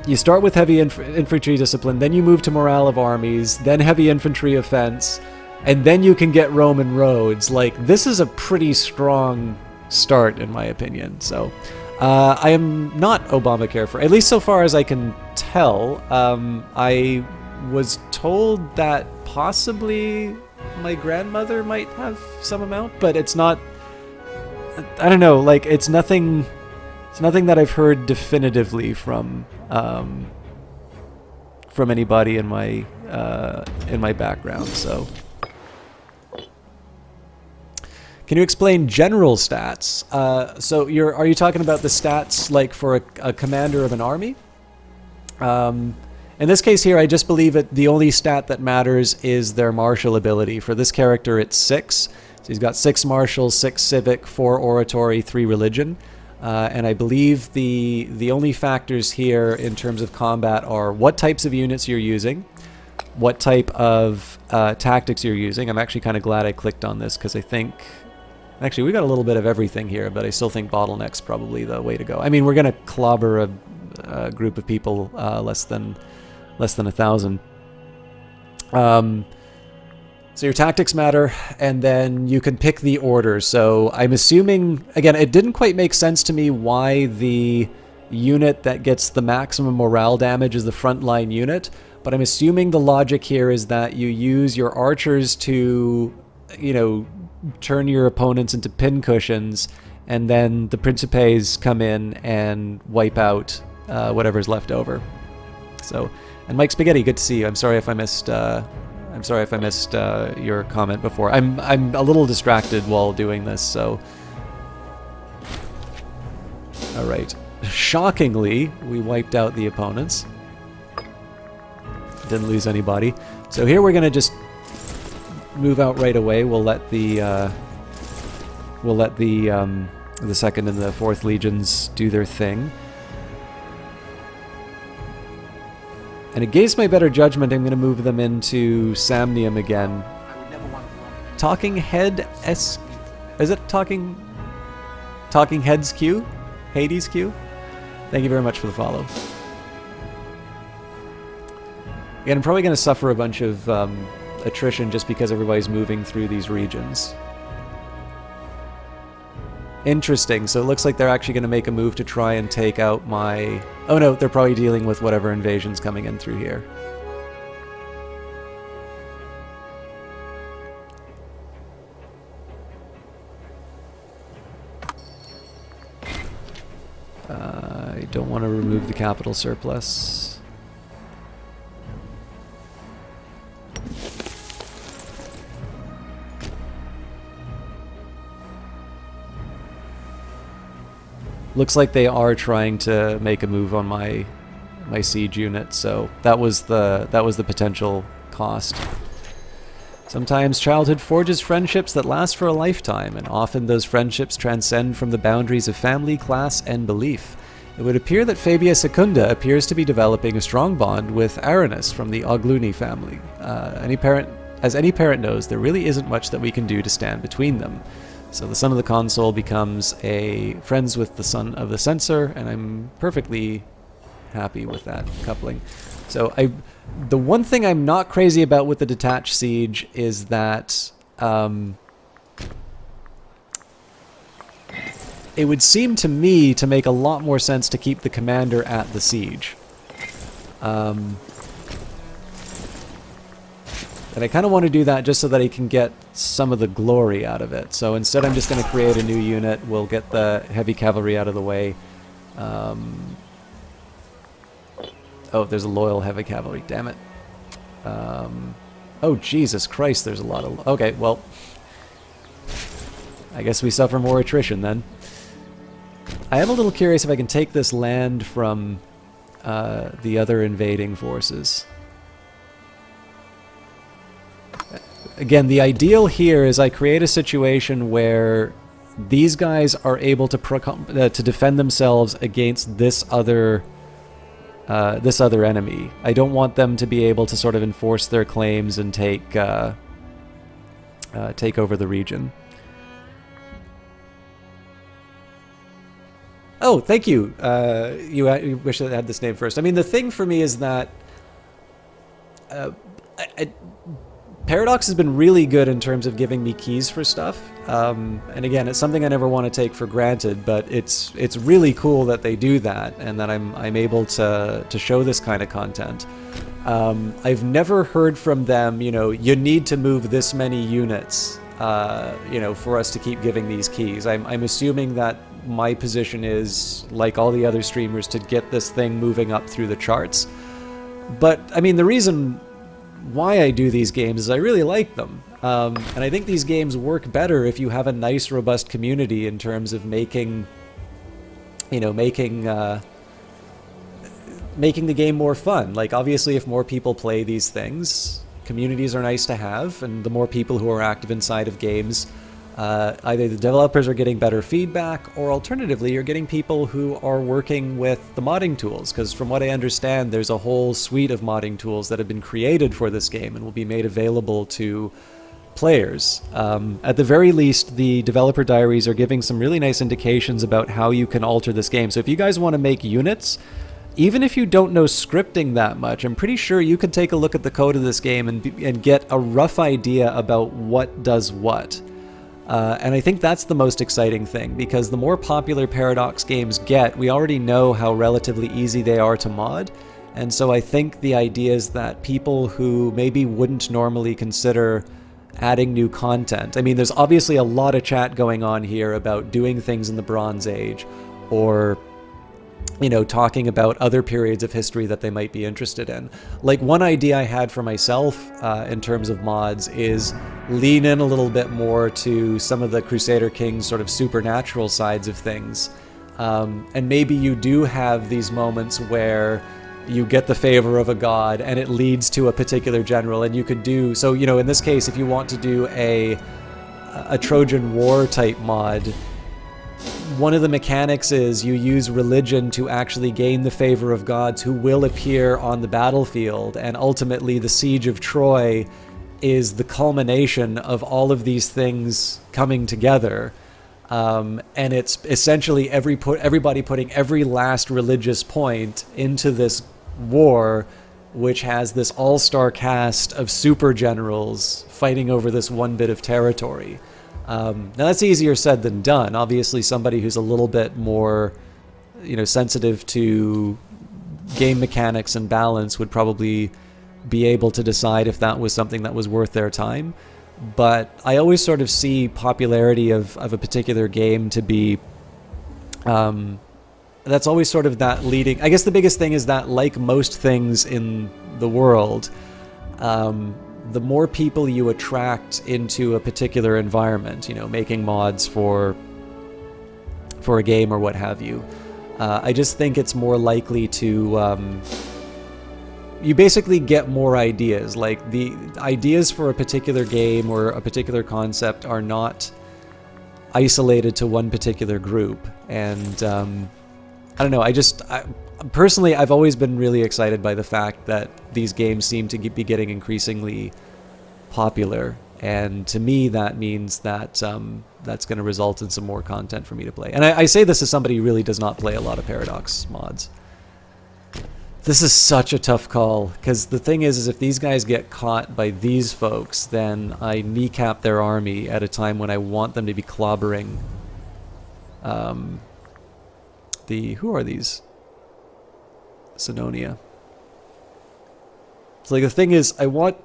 you start with heavy infantry discipline, then you move to morale of armies, then heavy infantry offense, and then you can get Roman roads. Like, this is a pretty strong start, in my opinion. So, I am not Obamacare for, at least so far as I can tell. I was told that possibly my grandmother might have some amount, but it's not, I don't know, like, it's nothing that I've heard definitively from anybody in my background. So, can you explain general stats? So are you talking about the stats like for a commander of an army? In this case here, I just believe that the only stat that matters is their martial ability. For this character, it's 6. So he's got 6 martial, 6 civic, 4 oratory, 3 religion. And I believe the only factors here in terms of combat are what types of units you're using, what type of tactics you're using. I'm actually kind of glad I clicked on this because I think, actually, we got a little bit of everything here, but I still think bottleneck's probably the way to go. I mean, we're going to clobber a group of people less than 1,000. So your tactics matter, and then you can pick the order. So I'm assuming, again, it didn't quite make sense to me why the unit that gets the maximum morale damage is the frontline unit, but I'm assuming the logic here is that you use your archers to, you know, turn your opponents into pincushions, and then the Principes come in and wipe out whatever's left over. So, and Mike Spaghetti, good to see you. I'm sorry if I missed your comment before. I'm a little distracted while doing this, so. All right. Shockingly, we wiped out the opponents. Didn't lose anybody. So here we're gonna just move out right away. We'll let the second and the fourth legions do their thing. And against my better judgment, I'm going to move them into Samnium again. I would never want to belong to Talking Head S. Is it Talking Heads Q? Hades Q? Thank you very much for the follow. Again, I'm probably going to suffer a bunch of attrition just because everybody's moving through these regions. Interesting. So it looks like they're actually going to make a move to try and take out my... Oh no, they're probably dealing with whatever invasion's coming in through here. I don't want to remove the capital surplus. Looks like they are trying to make a move on my siege unit, so that was the potential cost. Sometimes childhood forges friendships that last for a lifetime, and often those friendships transcend from the boundaries of family, class, and belief. It would appear that Fabia Secunda appears to be developing a strong bond with Aranus from the Ogluni family. As any parent knows, there really isn't much that we can do to stand between them. So the son of the consul becomes friends with the son of the censor, and I'm perfectly happy with that coupling. So the one thing I'm not crazy about with the detached siege is that it would seem to me to make a lot more sense to keep the commander at the siege. And I kind of want to do that just so that he can get some of the glory out of it. So instead I'm just going to create a new unit. We'll get the heavy cavalry out of the way. Oh, there's a loyal heavy cavalry, damn it. Oh, Jesus Christ, there's a lot of... Okay, well, I guess we suffer more attrition then. I am a little curious if I can take this land from the other invading forces. Again, the ideal here is I create a situation where these guys are able to defend themselves against this other enemy. I don't want them to be able to sort of enforce their claims and take over the region. Oh, thank you. You wish I had this name first. I mean, the thing for me is that Paradox has been really good in terms of giving me keys for stuff. And again, it's something I never want to take for granted, but it's really cool that they do that and that I'm able to show this kind of content. I've never heard from them, you know, you need to move this many units, you know, for us to keep giving these keys. I'm assuming that my position is, like all the other streamers, to get this thing moving up through the charts. But, I mean, the reason why I do these games is I really like them. And I think these games work better if you have a nice, robust community in terms of making, you know, making the game more fun. Like, obviously, if more people play these things, communities are nice to have, and the more people who are active inside of games, either the developers are getting better feedback, or alternatively, you're getting people who are working with the modding tools, because from what I understand, there's a whole suite of modding tools that have been created for this game and will be made available to players. At the very least, the developer diaries are giving some really nice indications about how you can alter this game. So if you guys want to make units, even if you don't know scripting that much, I'm pretty sure you could take a look at the code of this game and get a rough idea about what does what. And I think that's the most exciting thing, because the more popular Paradox games get, we already know how relatively easy they are to mod. And so I think the idea is that people who maybe wouldn't normally consider adding new content, I mean, there's obviously a lot of chat going on here about doing things in the Bronze Age, or, you know, talking about other periods of history that they might be interested in. Like, one idea I had for myself in terms of mods is lean in a little bit more to some of the Crusader Kings sort of supernatural sides of things. And maybe you do have these moments where you get the favor of a god and it leads to a particular general, and you could do, so, you know, in this case, if you want to do a Trojan War type mod, one of the mechanics is you use religion to actually gain the favor of gods who will appear on the battlefield, and ultimately the Siege of Troy is the culmination of all of these things coming together. And it's essentially everybody putting every last religious point into this war, which has this all-star cast of super generals fighting over this one bit of territory. Now that's easier said than done. Obviously, somebody who's a little bit more, you know, sensitive to game mechanics and balance would probably be able to decide if that was something that was worth their time. But I always sort of see popularity of a particular game to be, that's always sort of that leading. I guess the biggest thing is that, like most things in the world, the more people you attract into a particular environment, you know, making mods for a game or what have you, I just think it's more likely to, you basically get more ideas. Like, the ideas for a particular game or a particular concept are not isolated to one particular group. And I don't know, personally, I've always been really excited by the fact that these games seem to be getting increasingly popular, and to me that means that that's going to result in some more content for me to play. And I say this as somebody who really does not play a lot of Paradox mods. This is such a tough call, because the thing is if these guys get caught by these folks, then I kneecap their army at a time when I want them to be clobbering Who are these? Sinonia. So like the thing is, I want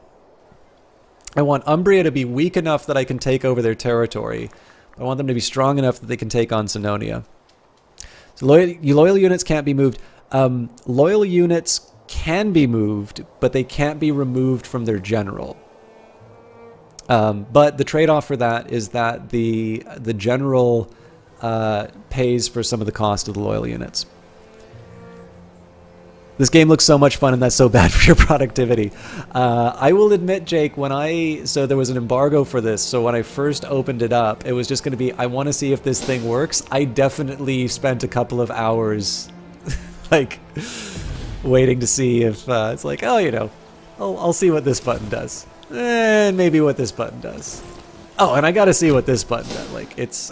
Umbria to be weak enough that I can take over their territory. I want them to be strong enough that they can take on Sinonia. So loyal units can't be moved. Loyal units can be moved, but they can't be removed from their general. But the trade-off for that is that the general pays for some of the cost of the loyal units. This game looks so much fun, and that's so bad for your productivity. I will admit, Jake, so there was an embargo for this, so when I first opened it up, it was just going to be, I want to see if this thing works. I definitely spent a couple of hours, like, waiting to see if it's like, oh, you know, I'll see what this button does. And maybe what this button does. Oh, and I gotta see what this button does. Like, it's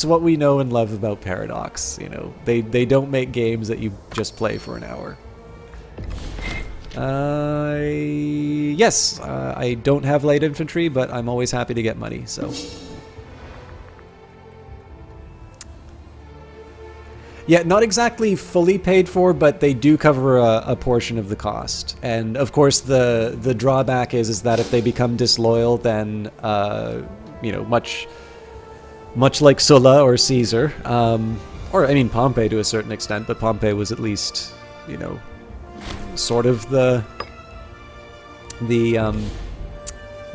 what we know and love about Paradox. You know, they don't make games that you just play for an hour. Yes, I don't have light infantry, but I'm always happy to get money, so. Yeah, not exactly fully paid for, but they do cover a portion of the cost. And of course, the drawback is that if they become disloyal, then you know, much like Sulla or Caesar, or I mean Pompey to a certain extent, but Pompey was at least, you know, sort of the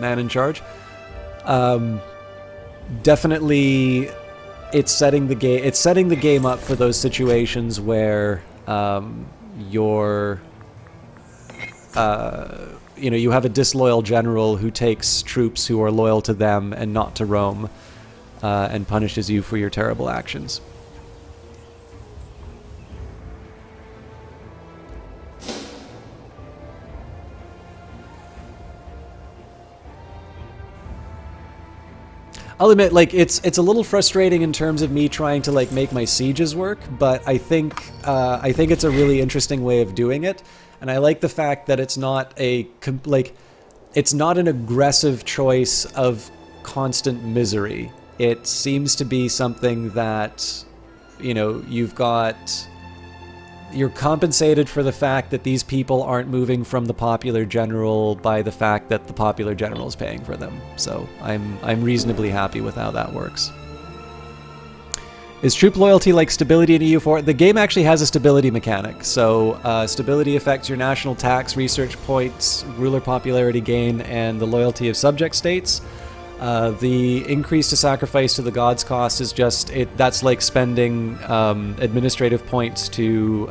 man in charge. Definitely. It's setting the game up for those situations where you know, you have a disloyal general who takes troops who are loyal to them and not to Rome, and punishes you for your terrible actions. I'll admit, like, it's a little frustrating in terms of me trying to like make my sieges work, but I think it's a really interesting way of doing it, and I like the fact that it's not it's not an aggressive choice of constant misery. It seems to be something that, you know, you're compensated for the fact that these people aren't moving from the popular general by the fact that the popular general is paying for them. So I'm reasonably happy with how that works. Is troop loyalty like stability in EU4? The game actually has a stability mechanic. So stability affects your national tax, research points, ruler popularity gain, and the loyalty of subject states. The increase to sacrifice to the gods cost is just that's like spending administrative points to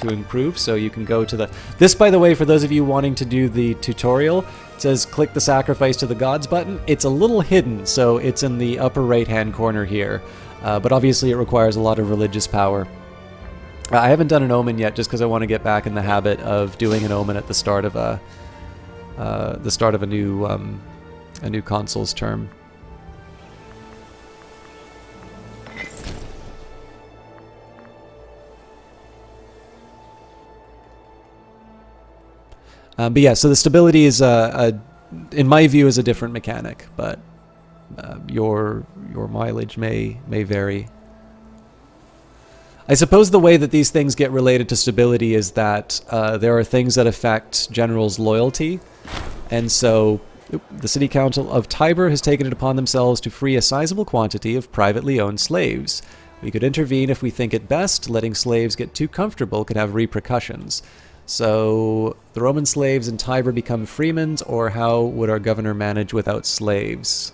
improve. So you can go to this, by the way, for those of you wanting to do the tutorial, it says click the sacrifice to the gods button. It's a little hidden, so it's in the upper right hand corner here, but obviously it requires a lot of religious power. I haven't done an omen yet, just because I want to get back in the habit of doing an omen at the start of a new console's term. But yeah, so the stability is in my view, is a different mechanic, but your mileage may vary. I suppose the way that these things get related to stability is that there are things that affect generals' loyalty, and so the City Council of Tibur has taken it upon themselves to free a sizable quantity of privately owned slaves. We could intervene if we think it best. Letting slaves get too comfortable could have repercussions. So, the Roman slaves in Tibur become freemen, or how would our governor manage without slaves?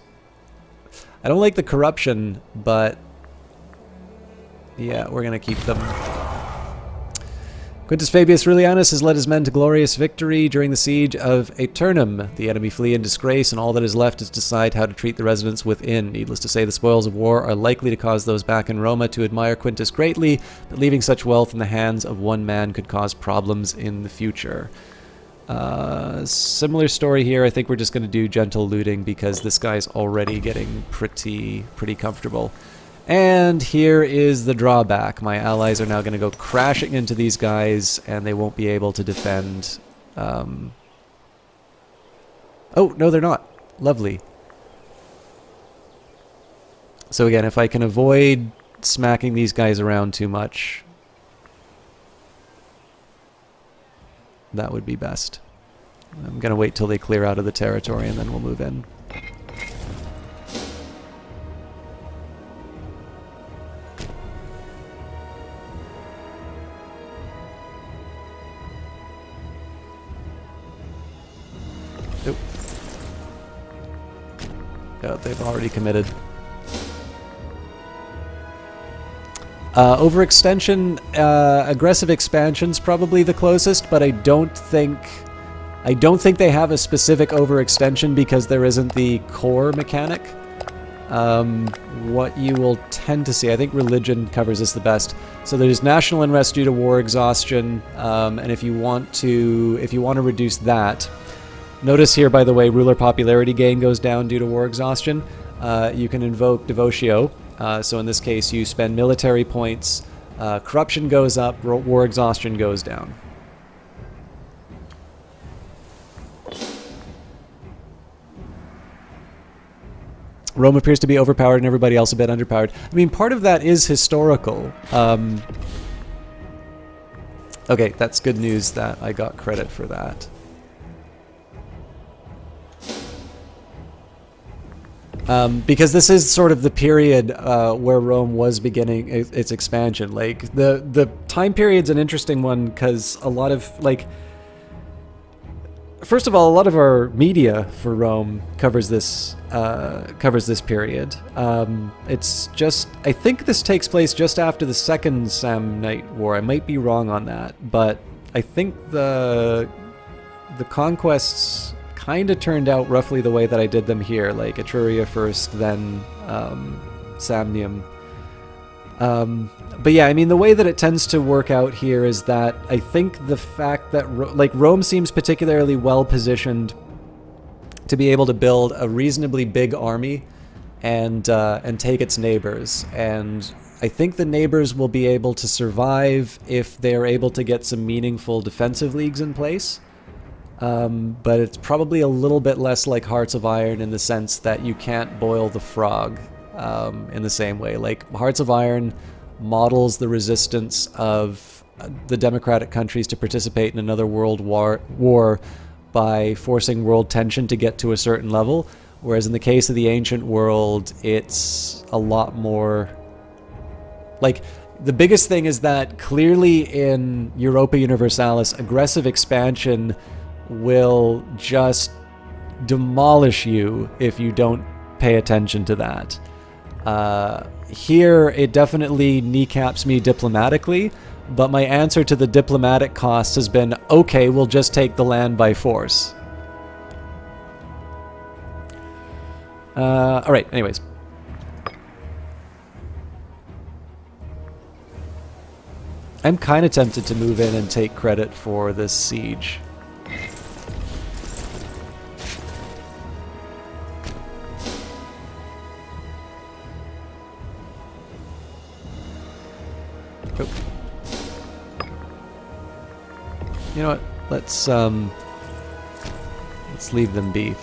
I don't like the corruption, but yeah, we're going to keep them. Quintus Fabius Rullianus has led his men to glorious victory during the siege of Aeternum. The enemy flee in disgrace, and all that is left is to decide how to treat the residents within. Needless to say, the spoils of war are likely to cause those back in Roma to admire Quintus greatly, but leaving such wealth in the hands of one man could cause problems in the future. Similar story here. I think we're just going to do gentle looting because this guy's already getting pretty comfortable. And here is the drawback. My allies are now going to go crashing into these guys, and they won't be able to defend. Oh, no, they're not. Lovely. So again, if I can avoid smacking these guys around too much, that would be best. I'm going to wait till they clear out of the territory and then we'll move in. Nope. Oh, they've already committed. Overextension, aggressive expansion's probably the closest, but I don't think they have a specific overextension because there isn't the core mechanic. What you will tend to see, I think religion covers this the best. So there's national unrest due to war exhaustion, and if you want to reduce that, notice here, by the way, ruler popularity gain goes down due to war exhaustion. You can invoke Devotio. So in this case, you spend military points, corruption goes up, war exhaustion goes down. Rome appears to be overpowered and everybody else a bit underpowered. I mean, part of that is historical. Okay, that's good news that I got credit for that. Because this is sort of the period where Rome was beginning its expansion. Like, the time period's an interesting one because a lot of, like... First of all, a lot of our media for Rome covers this period. It's just... I think this takes place just after the Second Samnite War. I might be wrong on that, but I think the conquests kind of turned out roughly the way that I did them here, like Etruria first, then Samnium. But yeah, I mean, the way that it tends to work out here is that I think the fact that Rome seems particularly well positioned to be able to build a reasonably big army and take its neighbors, and I think the neighbors will be able to survive if they are able to get some meaningful defensive leagues in place. But it's probably a little bit less like Hearts of Iron in the sense that you can't boil the frog in the same way. Like, Hearts of Iron models the resistance of the democratic countries to participate in another world war by forcing world tension to get to a certain level, whereas in the case of the ancient world, it's a lot more... Like, the biggest thing is that clearly in Europa Universalis, aggressive expansion will just demolish you if you don't pay attention to that. Here, it definitely kneecaps me diplomatically, but my answer to the diplomatic cost has been, okay, we'll just take the land by force. Alright, anyways. I'm kind of tempted to move in and take credit for this siege. Oh. You know what? Let's leave them be.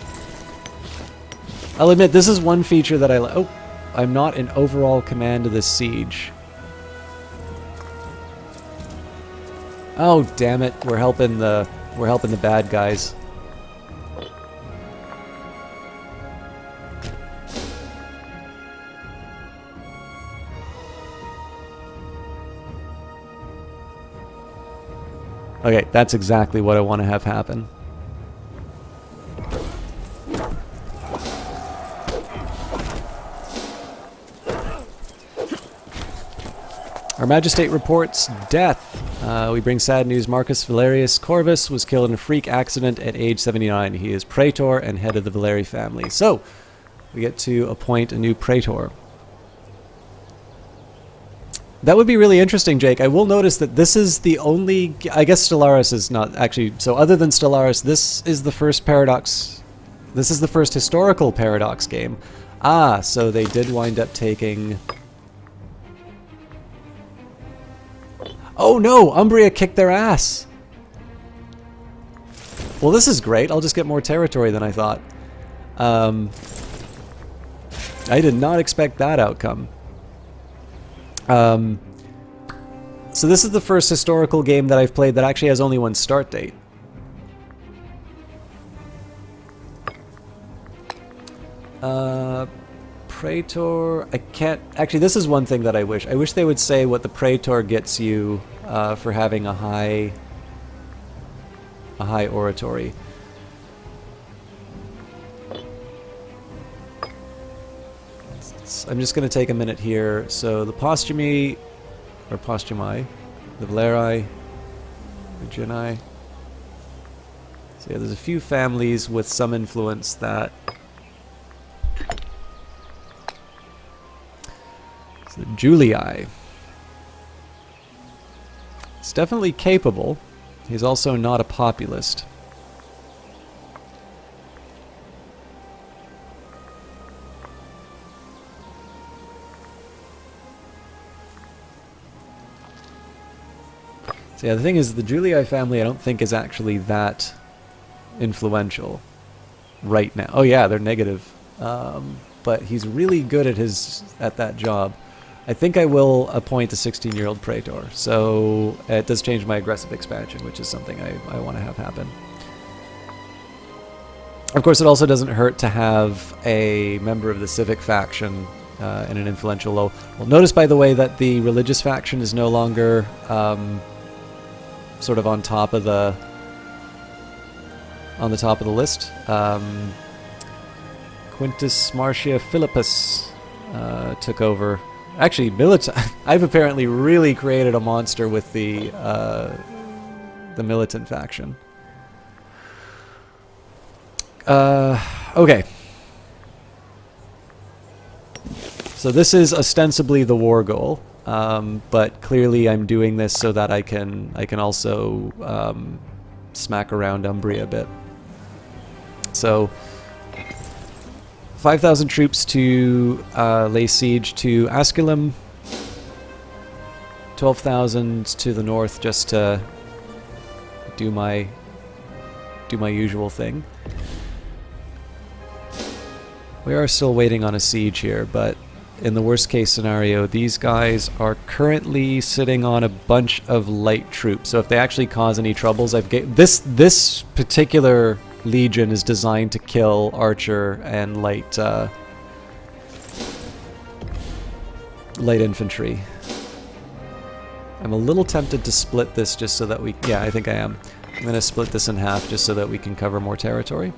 I'll admit, this is one feature that oh, I'm not in overall command of this siege. Oh, damn it. We're helping the bad guys. Okay, that's exactly what I want to have happen. Our Majestate reports death. We bring sad news. Marcus Valerius Corvus was killed in a freak accident at age 79. He is praetor and head of the Valeri family. So, we get to appoint a new praetor. That would be really interesting, Jake. I will notice that this is the only... I guess Stellaris is not actually... So other than Stellaris, this is the first Paradox... This is the first historical Paradox game. Ah, so they did wind up taking... Oh no! Umbria kicked their ass! Well, this is great. I'll just get more territory than I thought. I did not expect that outcome. So this is the first historical game that I've played that actually has only one start date. Praetor, I can't... Actually, this is one thing that I wish. I wish they would say what the Praetor gets you for having a high oratory. I'm just going to take a minute here. So the Postumi, or Postumi, the Valeri, the Genii. So yeah, there's a few families with some influence that... So Julii. He's definitely capable. He's also not a populist. So yeah, the thing is, the Julii family I don't think is actually that influential right now. Oh yeah, they're negative. But he's really good at that job. I think I will appoint a 16-year-old Praetor. So it does change my aggressive expansion, which is something I want to have happen. Of course, it also doesn't hurt to have a member of the civic faction in an influential low. Well, notice, by the way, that the religious faction is no longer sort of on the top of the list. Quintus Marcia Philippus took over. Actually, I've apparently really created a monster with the militant faction. Okay. So this is ostensibly the war goal, but clearly I'm doing this so that I can also smack around Umbria a bit. So 5,000 troops to lay siege to Asculum. 12,000 to the north just to do my usual thing. We are still waiting on a siege here, but in the worst case scenario, these guys are currently sitting on a bunch of light troops. So if they actually cause any troubles, this particular legion is designed to kill archer and light infantry. I'm a little tempted to split this just so that we... Yeah, I think I am. I'm going to split this in half just so that we can cover more territory.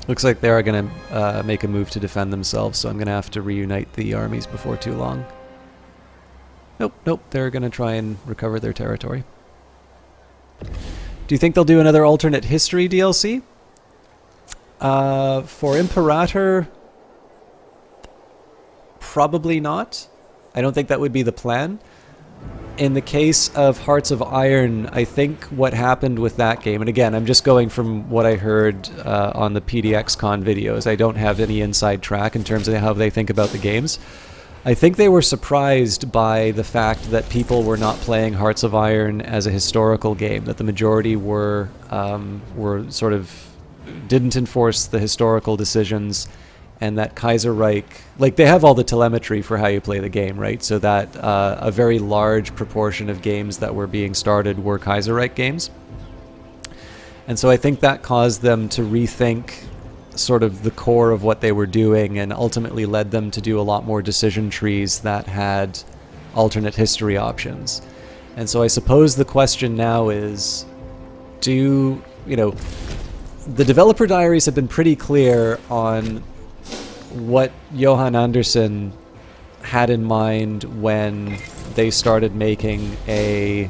Looks like they are going to make a move to defend themselves, so I'm going to have to reunite the armies before too long. Nope, they're going to try and recover their territory. Do you think they'll do another alternate history DLC? For Imperator, probably not. I don't think that would be the plan. In the case of Hearts of Iron, I think what happened with that game, and again, I'm just going from what I heard on the PDXCon videos. I don't have any inside track in terms of how they think about the games. I think they were surprised by the fact that people were not playing Hearts of Iron as a historical game, that the majority were sort of didn't enforce the historical decisions, and that Kaiserreich, like, they have all the telemetry for how you play the game, right? So that a very large proportion of games that were being started were Kaiserreich games. And so I think that caused them to rethink sort of the core of what they were doing, and ultimately led them to do a lot more decision trees that had alternate history options. And so I suppose the question now is, the developer diaries have been pretty clear on what Johan Anderson had in mind when they started making I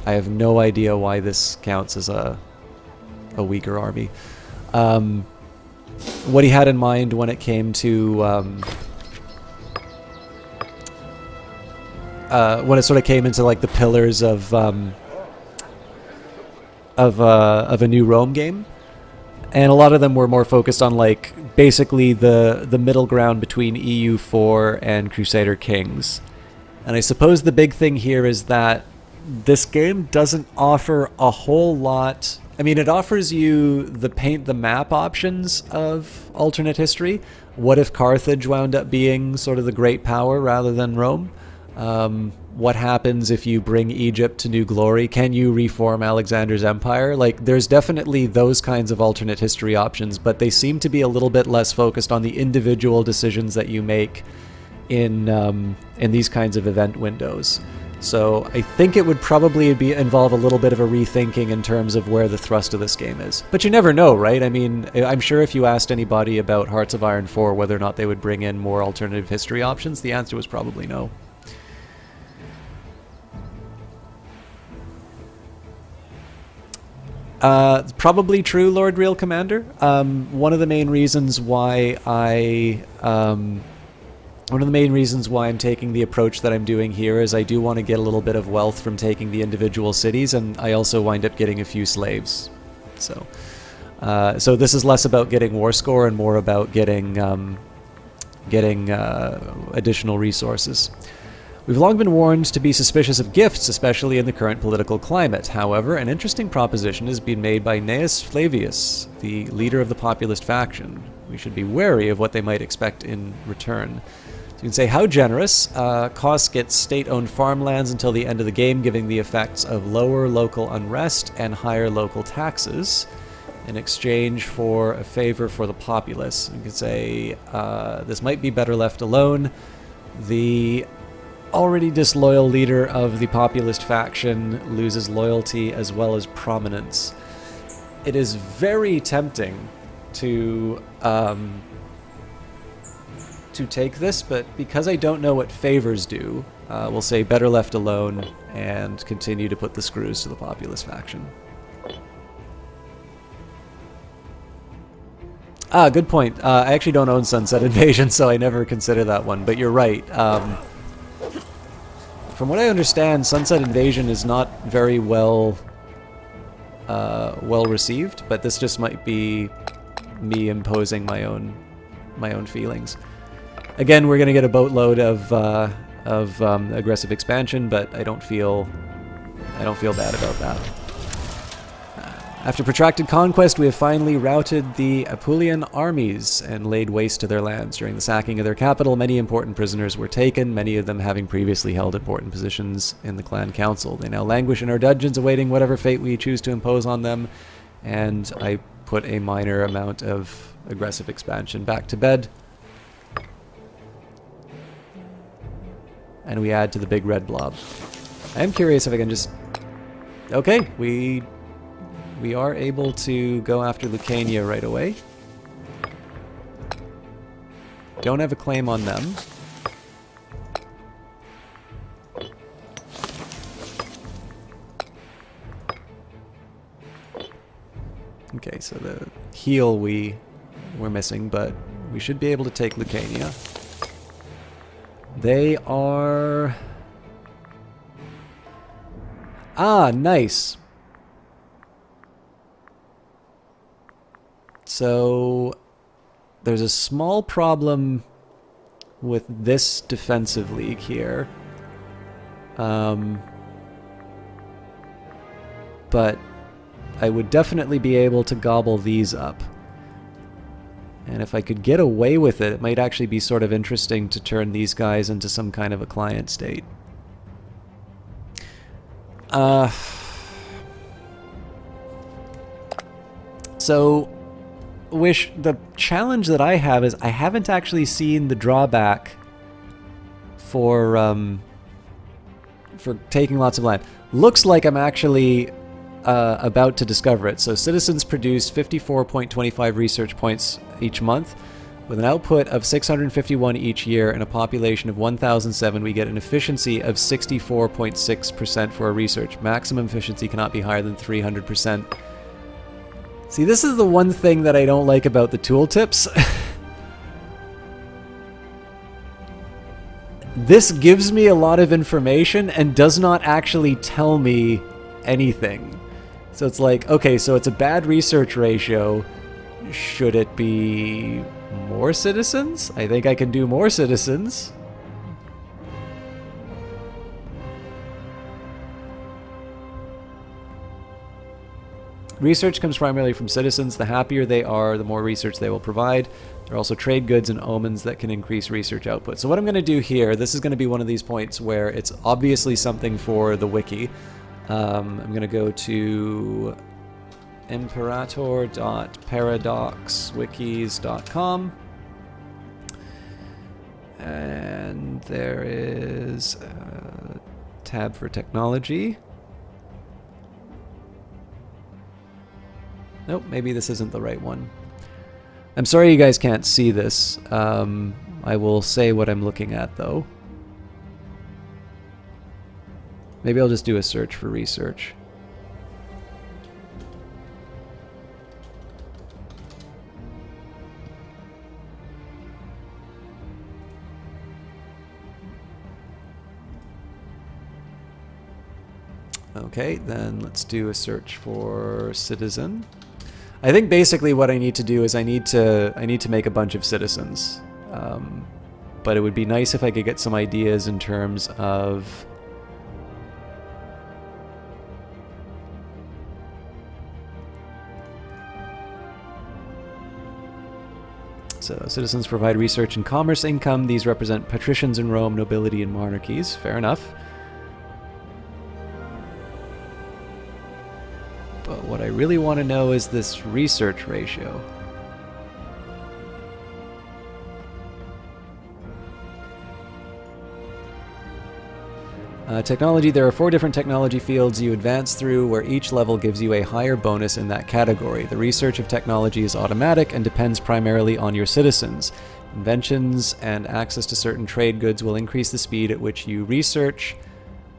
have no idea why this counts as a weaker army. What he had in mind when it came to when it sort of came into like the pillars of a new Rome game, and a lot of them were more focused on like basically the middle ground between EU4 and Crusader Kings. And I suppose the big thing here is that this game doesn't offer a whole lot. I mean, it offers you the paint the map options of alternate history. What if Carthage wound up being sort of the great power rather than Rome? What happens if you bring Egypt to new glory? Can you reform Alexander's empire? Like, there's definitely those kinds of alternate history options, but they seem to be a little bit less focused on the individual decisions that you make in these kinds of event windows. So I think it would probably involve a little bit of a rethinking in terms of where the thrust of this game is. But you never know, right? I mean, I'm sure if you asked anybody about Hearts of Iron 4 whether or not they would bring in more alternative history options, the answer was probably no. Probably true, Lord Real Commander. One of the main reasons why I'm taking the approach that I'm doing here is I do want to get a little bit of wealth from taking the individual cities, and I also wind up getting a few slaves. So this is less about getting war score and more about getting additional resources. We've long been warned to be suspicious of gifts, especially in the current political climate. However, an interesting proposition has been made by Gnaeus Flavius, the leader of the populist faction. We should be wary of what they might expect in return. So you can say, how generous? Kos gets state-owned farmlands until the end of the game, giving the effects of lower local unrest and higher local taxes in exchange for a favor for the populace. You could say, this might be better left alone. The already disloyal leader of the populist faction loses loyalty as well as prominence. It is very tempting to take this, but because I don't know what favors do, we'll say better left alone and continue to put the screws to the populist faction. Good point. I actually don't own Sunset Invasion, so I never consider that one, but you're right. From what I understand, Sunset Invasion is not very well received, but this just might be me imposing my own feelings. Again, we're gonna get a boatload of aggressive expansion, but I don't feel bad about that. After protracted conquest, we have finally routed the Apulian armies and laid waste to their lands. During the sacking of their capital, many important prisoners were taken, many of them having previously held important positions in the clan council. They now languish in our dungeons, awaiting whatever fate we choose to impose on them, and I put a minor amount of aggressive expansion back to bed. And we add to the big red blob. I am curious if I can just... Okay, we are able to go after Lucania right away. Don't have a claim on them. Okay, so the heal we're missing, but we should be able to take Lucania. They are... Ah, nice. So there's a small problem with this defensive league here. But I would definitely be able to gobble these up. And if I could get away with it, it might actually be sort of interesting to turn these guys into some kind of a client state. So, Wish, the challenge that I have is I haven't actually seen the drawback for taking lots of land. Looks like I'm actually about to discover it. So citizens produce 54.25 research points each month. With an output of 651 each year and a population of 1,007, we get an efficiency of 64.6% for our research. Maximum efficiency cannot be higher than 300%. See, this is the one thing that I don't like about the tooltips. This gives me a lot of information and does not actually tell me anything. So it's like, okay, so it's a bad research ratio. Should it be More citizens? I think I can do more citizens. Research comes primarily from citizens. The happier they are, the more research they will provide. There are also trade goods and omens that can increase research output. So what I'm going to do here, this is going to be one of these points where it's obviously something for the wiki. I'm going to go to imperator.paradoxwikis.com. And there is a tab for technology. Nope, maybe this isn't the right one. I'm sorry you guys can't see this. I will say what I'm looking at, though. Maybe I'll just do a search for research. Okay, then let's do a search for citizen. I think basically what I need to do is I need to make a bunch of citizens, but it would be nice if I could get some ideas in terms of so citizens provide research and commerce income. These represent patricians in Rome, nobility, and monarchies. Fair enough. But what I really want to know is this research ratio. Technology, there are 4 different technology fields you advance through where each level gives you a higher bonus in that category. The research of technology is automatic and depends primarily on your citizens. Inventions and access to certain trade goods will increase the speed at which you research,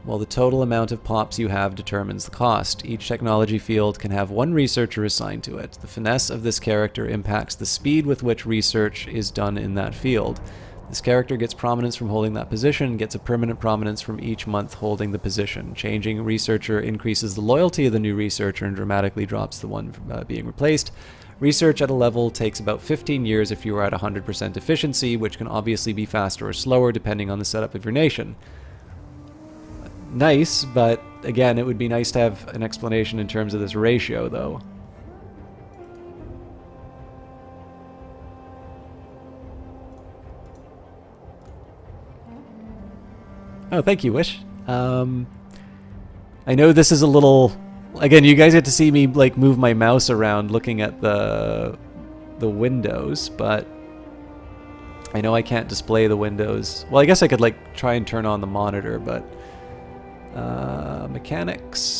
while the total amount of pops you have determines the cost. Each technology field can have 1 researcher assigned to it. The finesse of this character impacts the speed with which research is done in that field. This character gets prominence from holding that position, gets a permanent prominence from each month holding the position. Changing researcher increases the loyalty of the new researcher and dramatically drops the one being replaced. Research at a level takes about 15 years if you are at 100% efficiency, which can obviously be faster or slower depending on the setup of your nation. Nice, but again, it would be nice to have an explanation in terms of this ratio, though. Oh, thank you, Wish. I know this is a little... Again, you guys get to see me like move my mouse around looking at the windows, but I know I can't display the windows. Well, I guess I could like try and turn on the monitor, but mechanics.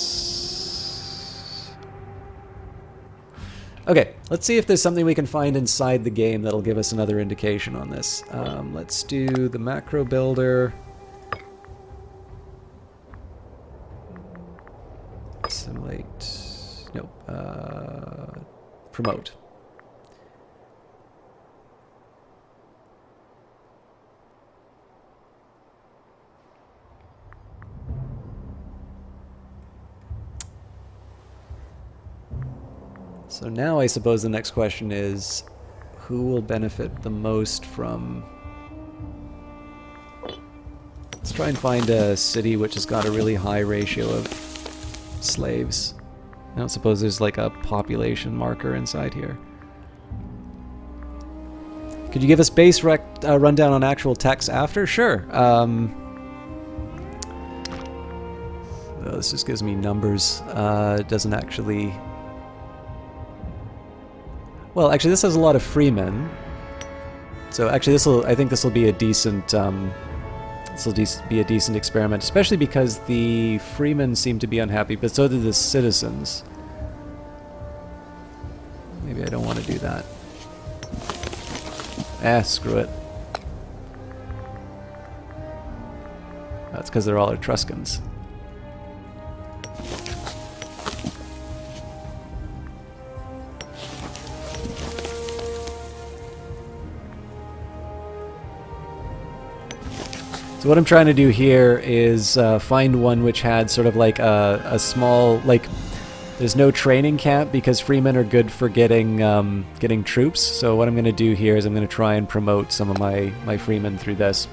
Okay, let's see if there's something we can find inside the game that'll give us another indication on this. Let's do the macro builder. Assimilate. Nope. Promote. So now I suppose the next question is, who will benefit the most from... Let's try and find a city which has got a really high ratio of slaves. I don't suppose there's like a population marker inside here. Could you give us base rundown on actual techs after? Sure. This just gives me numbers. It doesn't actually... Well, actually, this has a lot of freemen. So actually, I think this will be a decent... This will be a decent experiment, especially because the freemen seem to be unhappy, but so do the citizens. Maybe I don't want to do that. Screw it. That's because they're all Etruscans. So what I'm trying to do here is find one which had sort of like a small, like, There's no training camp because freemen are good for getting getting troops. So what I'm going to do here is I'm going to try and promote some of my freemen through this.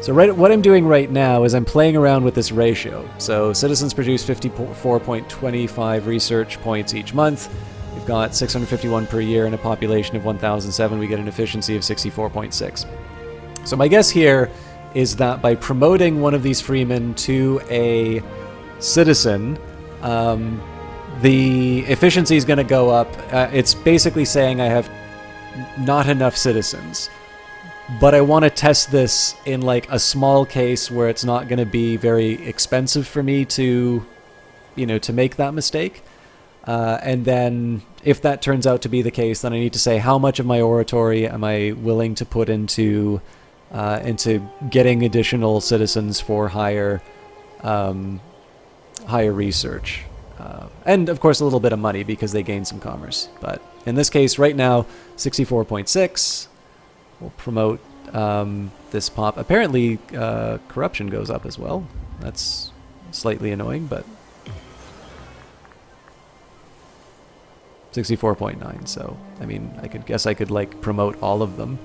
So what I'm doing right now is I'm playing around with this ratio. So citizens produce 54.25 research points each month. We've got 651 per year and a population of 1,007. We get an efficiency of 64.6. So my guess here is that by promoting one of these freemen to a citizen, the efficiency is going to go up. It's basically saying I have not enough citizens. But I want to test this in like a small case where it's not going to be very expensive for me to, to make that mistake. And then if that turns out to be the case, then I need to say how much of my oratory am I willing to put into getting additional citizens for higher research. And of course a little bit of money because they gain some commerce. But in this case right now, 64.6. We'll promote this pop. Apparently, corruption goes up as well. That's slightly annoying, but 64.9. So, I mean, I could like promote all of them.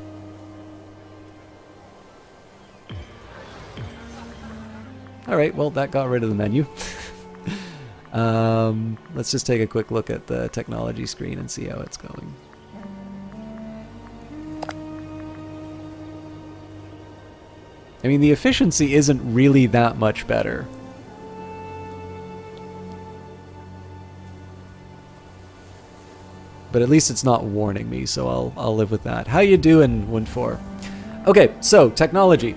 All right. Well, that got rid of the menu. Let's just take a quick look at the technology screen and see how it's going. I mean, the efficiency isn't really that much better. But at least it's not warning me, so I'll live with that. How you doing, Wund4? Okay, so technology.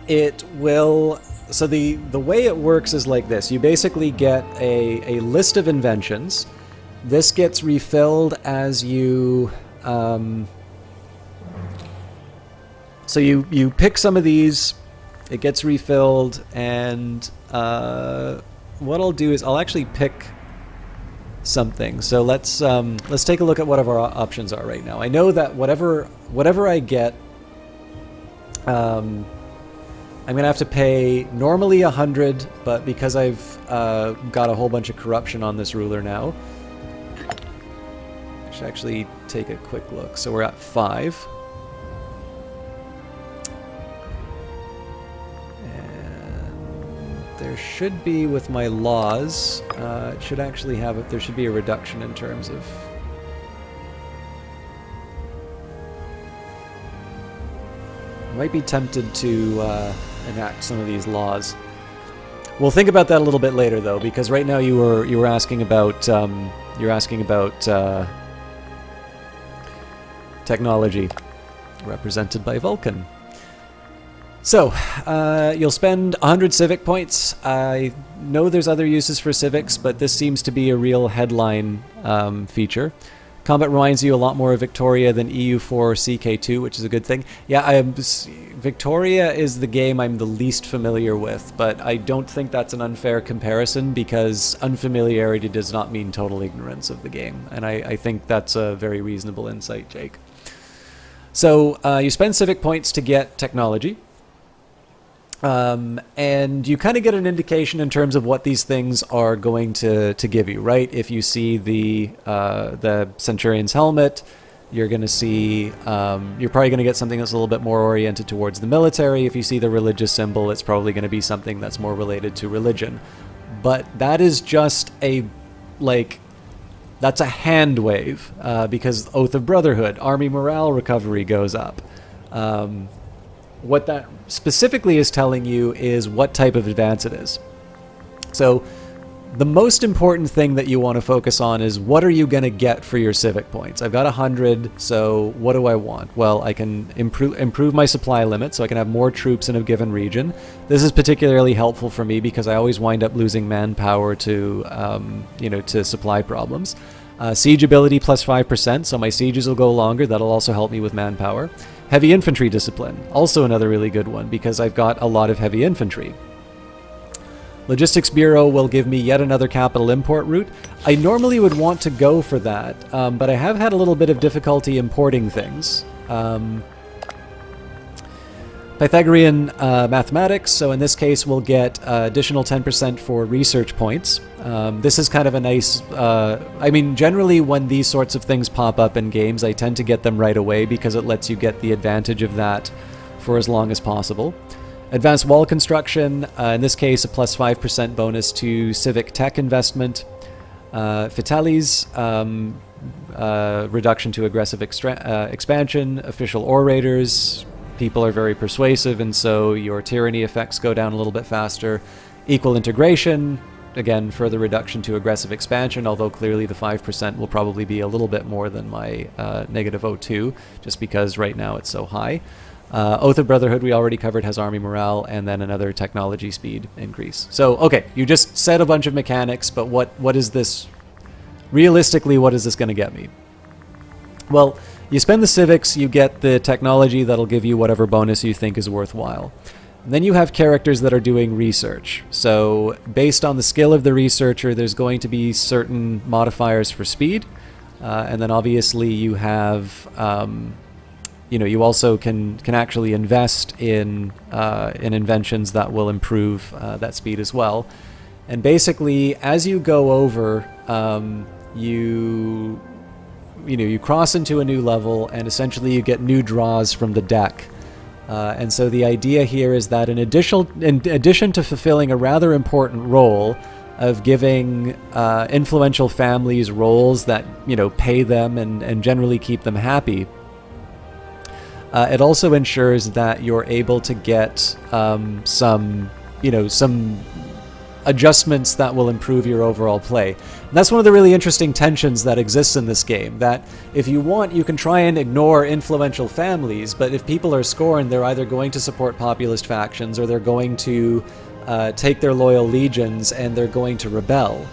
It will. So the way it works is like this. You basically get a list of inventions. This gets refilled as you. So you pick some of these, it gets refilled, and what I'll do is I'll actually pick something. So let's take a look at what our options are right now. I know that whatever I get, I'm gonna have to pay normally 100, but because I've got a whole bunch of corruption on this ruler now, I should actually take a quick look. So we're at 5. There should be, with my laws, it should actually have it. There should be a reduction in terms of. I might be tempted to enact some of these laws. We'll think about that a little bit later, though, because right now you were asking about technology, represented by Vulcan. So, you'll spend 100 civic points. I know there's other uses for civics, but this seems to be a real headline feature. Combat reminds you a lot more of Victoria than EU4 or CK2, which is a good thing. Yeah, Victoria is the game I'm the least familiar with, but I don't think that's an unfair comparison because unfamiliarity does not mean total ignorance of the game, and I think that's a very reasonable insight, Jake. So, you spend civic points to get technology. And you kind of get an indication in terms of what these things are going to give you, right? If you see the Centurion's helmet, you're going to see, you're probably going to get something that's a little bit more oriented towards the military. If you see the religious symbol, it's probably going to be something that's more related to religion. But that is just that's a hand wave, because Oath of Brotherhood, army morale recovery goes up. What that specifically is telling you is what type of advance it is. So the most important thing that you want to focus on is what are you going to get for your civic points. I've got 100, so what do I want? Well, I can improve my supply limit so I can have more troops in a given region. This is particularly helpful for me because I always wind up losing manpower to to supply problems. Siege ability plus 5%, so my sieges will go longer. That'll also help me with manpower. Heavy infantry discipline, also another really good one because I've got a lot of heavy infantry. Logistics Bureau will give me yet another capital import route. I normally would want to go for that, but I have had a little bit of difficulty importing things. Pythagorean mathematics, so in this case we'll get additional 10% for research points. This is kind of a nice, I mean, generally when these sorts of things pop up in games, I tend to get them right away because it lets you get the advantage of that for as long as possible. Advanced wall construction, in this case a plus 5% bonus to civic tech investment. Vitalis, reduction to aggressive expansion. Official orators, people are very persuasive, and so your tyranny effects go down a little bit faster. Equal integration, again, further reduction to aggressive expansion, although clearly the 5% will probably be a little bit more than my negative 0.2, just because right now it's so high. Oath of Brotherhood, we already covered, has army morale, and then another technology speed increase. So, okay, you just said a bunch of mechanics, but what is this? Realistically, what is this going to get me? Well, you spend the civics, you get the technology that'll give you whatever bonus you think is worthwhile. And then you have characters that are doing research. So based on the skill of the researcher, there's going to be certain modifiers for speed. And then obviously you have, you also can actually invest in inventions that will improve that speed as well. And basically, as you go over, you cross into a new level, and essentially you get new draws from the deck. And so the idea here is that in addition to fulfilling a rather important role of giving influential families roles that pay them and generally keep them happy, it also ensures that you're able to get some adjustments that will improve your overall play. And that's one of the really interesting tensions that exists in this game, that if you want, you can try and ignore influential families, but if people are scorned, they're either going to support populist factions or they're going to take their loyal legions and they're going to rebel.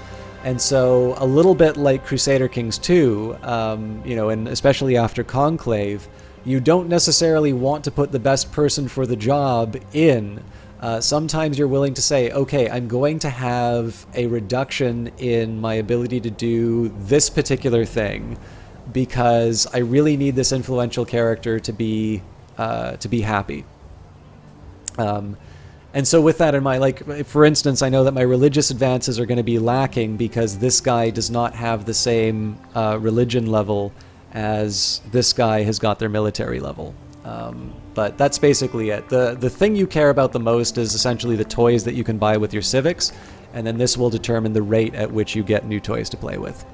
And so a little bit like Crusader Kings 2, and especially after Conclave, you don't necessarily want to put the best person for the job in. Sometimes you're willing to say, okay, I'm going to have a reduction in my ability to do this particular thing because I really need this influential character to be happy. And so with that in mind, like, for instance, I know that my religious advances are going to be lacking because this guy does not have the same religion level as this guy has got their military level. But that's basically it. The thing you care about the most is essentially the toys that you can buy with your civics, and then this will determine the rate at which you get new toys to play with.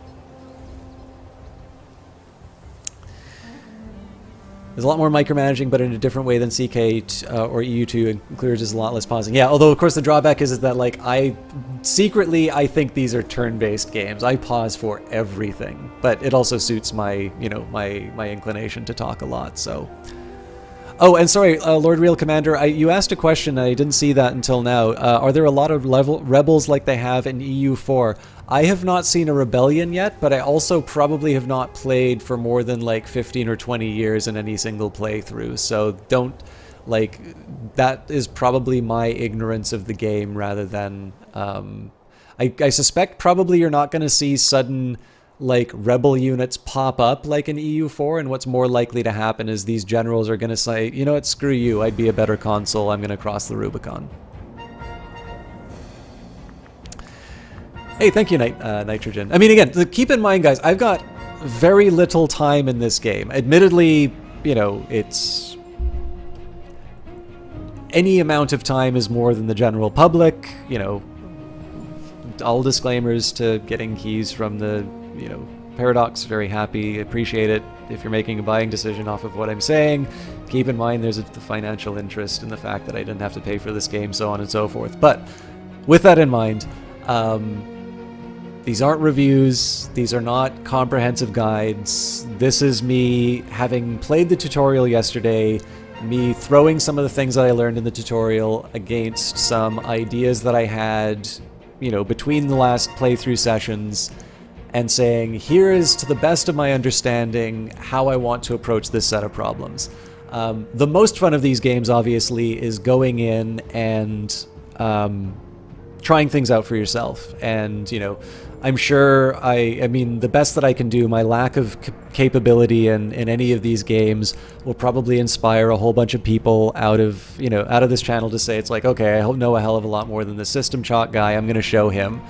There's a lot more micromanaging, but in a different way than CK or EU2, and clears is a lot less pausing. Yeah, although of course the drawback is that like I think these are turn-based games. I pause for everything, but it also suits my my inclination to talk a lot. So. Oh, and sorry, Lord Real Commander, you asked a question and I didn't see that until now. Are there a lot of rebels like they have in EU4? I have not seen a rebellion yet, but I also probably have not played for more than like 15 or 20 years in any single playthrough. So that is probably my ignorance of the game rather than... I suspect probably you're not going to see sudden... like rebel units pop up like in EU4, and what's more likely to happen is these generals are going to say, you know what, screw you, I'd be a better consul, I'm going to cross the Rubicon. Hey, thank you, Nitrogen. I mean, again, keep in mind, guys, I've got very little time in this game. Admittedly, it's... any amount of time is more than the general public, all disclaimers to getting keys from the Paradox, very happy, appreciate it. If you're making a buying decision off of what I'm saying, keep in mind there's the financial interest in the fact that I didn't have to pay for this game, so on and so forth. But with that in mind, these aren't reviews, these are not comprehensive guides. This is me having played the tutorial yesterday, me throwing some of the things that I learned in the tutorial against some ideas that I had, between the last playthrough sessions, and saying, here is, to the best of my understanding, how I want to approach this set of problems. The most fun of these games, obviously, is going in and trying things out for yourself. And, you know, I'm sure I mean, the best that I can do, my lack of capability in any of these games will probably inspire a whole bunch of people out of this channel to say, it's like, okay, I know a hell of a lot more than the System Shock guy. I'm going to show him.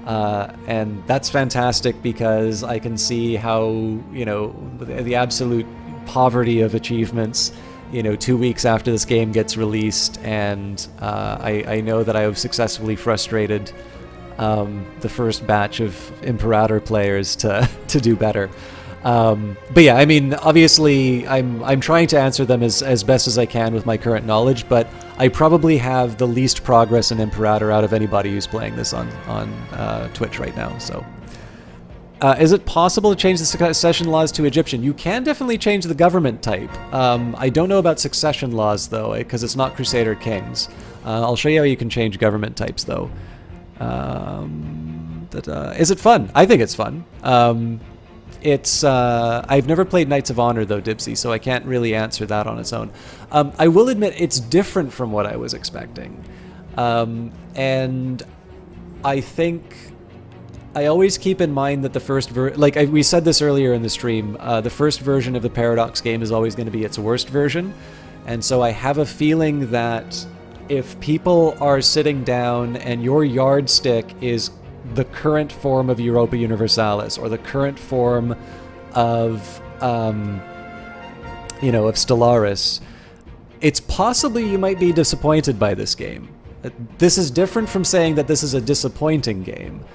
And that's fantastic because I can see how, you know, the absolute poverty of achievements, you know, 2 weeks after this game gets released, and I know that I have successfully frustrated the first batch of Imperator players to do better. But yeah, I mean, obviously, I'm trying to answer them as best as I can with my current knowledge, but I probably have the least progress in Imperator out of anybody who's playing this on Twitch right now. So, is it possible to change the succession laws to Egyptian? You can definitely change the government type. I don't know about succession laws though, because it's not Crusader Kings. I'll show you how you can change government types though. Is it fun? I think it's fun. I've never played Knights of Honor though, Dibsy, so I can't really answer that on its own. I will admit it's different from what I was expecting. And I think I always keep in mind that the first we said this earlier in the stream, the first version of the Paradox game is always going to be its worst version. And so I have a feeling that if people are sitting down and your yardstick is the current form of Europa Universalis or the current form of, of Stellaris, it's possibly you might be disappointed by this game. This is different from saying that this is a disappointing game.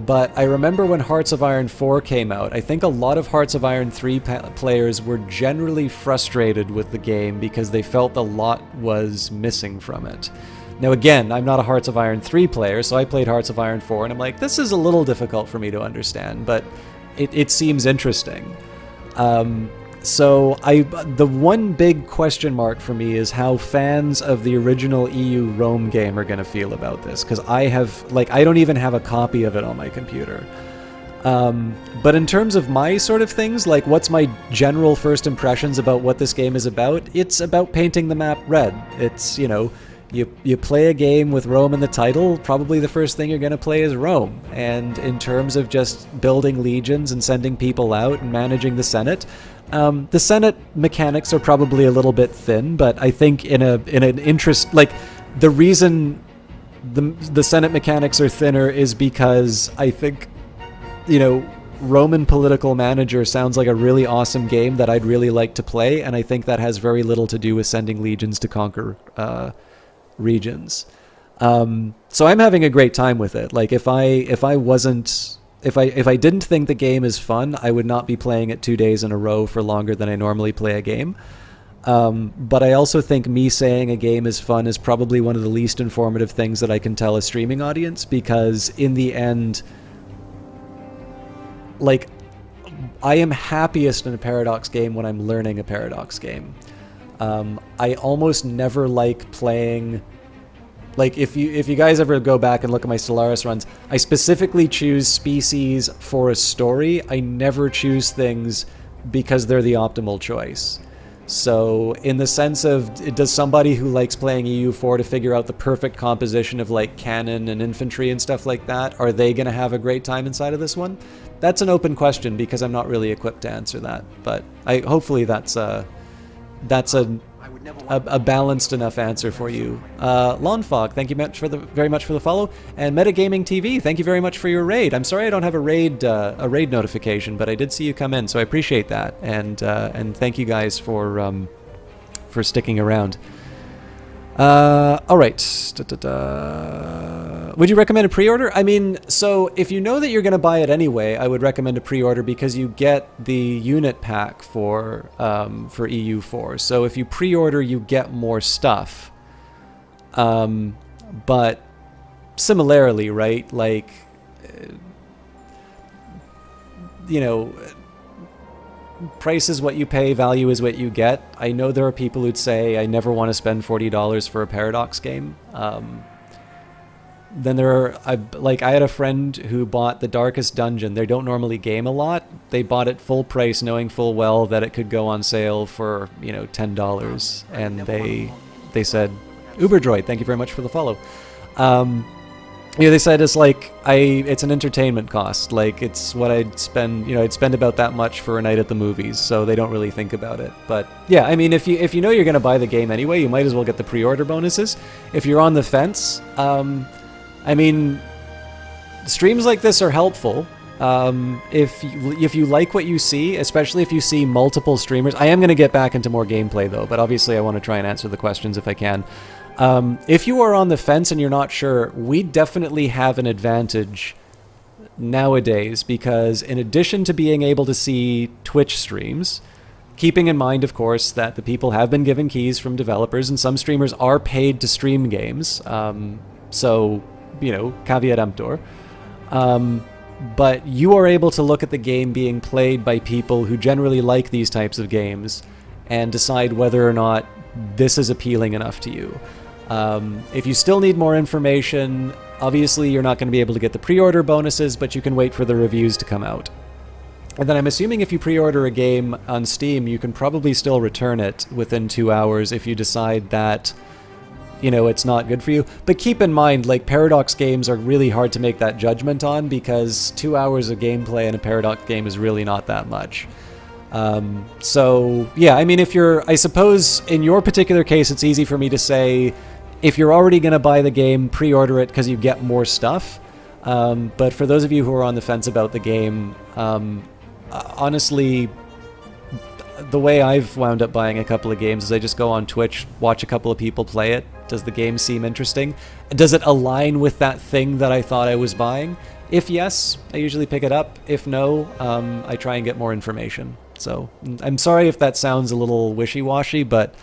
But I remember when Hearts of Iron 4 came out, I think a lot of Hearts of Iron 3 players were generally frustrated with the game because they felt a lot was missing from it. Now again, I'm not a Hearts of Iron 3 player, so I played Hearts of Iron 4, and I'm like, this is a little difficult for me to understand, but it seems interesting. So the one big question mark for me is how fans of the original EU Rome game are going to feel about this, because I don't even have a copy of it on my computer. But in terms of my sort of things, like what's my general first impressions about what this game is about, it's about painting the map red. It's, you play a game with Rome in the title, probably the first thing you're going to play is Rome. And in terms of just building legions and sending people out and managing the Senate, the Senate mechanics are probably a little bit thin, but I think in an interest, like the reason the Senate mechanics are thinner is because I think, Roman Political Manager sounds like a really awesome game that I'd really like to play, and I think that has very little to do with sending legions to conquer regions. So I'm having a great time with it. Like if I didn't think the game is fun, I would not be playing it 2 days in a row for longer than I normally play a game. But I also think me saying a game is fun is probably one of the least informative things that I can tell a streaming audience, because in the end, like, I am happiest in a Paradox game when I'm learning a Paradox game. I almost never like playing... Like, if you guys ever go back and look at my Stellaris runs, I specifically choose species for a story. I never choose things because they're the optimal choice. So, in the sense of, does somebody who likes playing EU4 to figure out the perfect composition of, like, cannon and infantry and stuff like that, are they going to have a great time inside of this one? That's an open question, because I'm not really equipped to answer that. But hopefully that's a balanced enough answer for you. Lawnfog, thank you very much for the follow, and Metagaming TV, thank you very much for your raid. I'm sorry I don't have a raid notification, but I did see you come in, so I appreciate that, and thank you guys for sticking around. All right. Would you recommend a pre-order? I mean, so if you know that you're going to buy it anyway, I would recommend a pre-order, because you get the unit pack for EU4. So if you pre-order, you get more stuff. But similarly, right? Like, price is what you pay, value is what you get. I know there are people who'd say, I never want to spend $40 for a Paradox game. Then I had a friend who bought the Darkest Dungeon. They don't normally game a lot. They bought it full price, knowing full well that it could go on sale for, $10. And they said, Uberdroid, thank you very much for the follow. Yeah, they said it's an entertainment cost. Like, it's what I'd spend. I'd spend about that much for a night at the movies, so they don't really think about it. But yeah, I mean, if you know you're gonna buy the game anyway, you might as well get the pre-order bonuses. If you're on the fence, I mean, streams like this are helpful. If you like what you see, especially if you see multiple streamers, I am gonna get back into more gameplay though. But obviously, I want to try and answer the questions if I can. If you are on the fence and you're not sure, we definitely have an advantage nowadays because in addition to being able to see Twitch streams, keeping in mind, of course, that the people have been given keys from developers and some streamers are paid to stream games, so, caveat emptor. But you are able to look at the game being played by people who generally like these types of games and decide whether or not this is appealing enough to you. If you still need more information, obviously you're not going to be able to get the pre-order bonuses, but you can wait for the reviews to come out. And then I'm assuming if you pre-order a game on Steam, you can probably still return it within 2 hours if you decide that, it's not good for you. But keep in mind, like, Paradox games are really hard to make that judgment on because 2 hours of gameplay in a Paradox game is really not that much. So yeah, I mean, I suppose in your particular case, it's easy for me to say, if you're already going to buy the game, pre-order it because you get more stuff. But for those of you who are on the fence about the game, honestly, the way I've wound up buying a couple of games is I just go on Twitch, watch a couple of people play it. Does the game seem interesting? Does it align with that thing that I thought I was buying? If yes, I usually pick it up. If no, I try and get more information. So I'm sorry if that sounds a little wishy-washy, but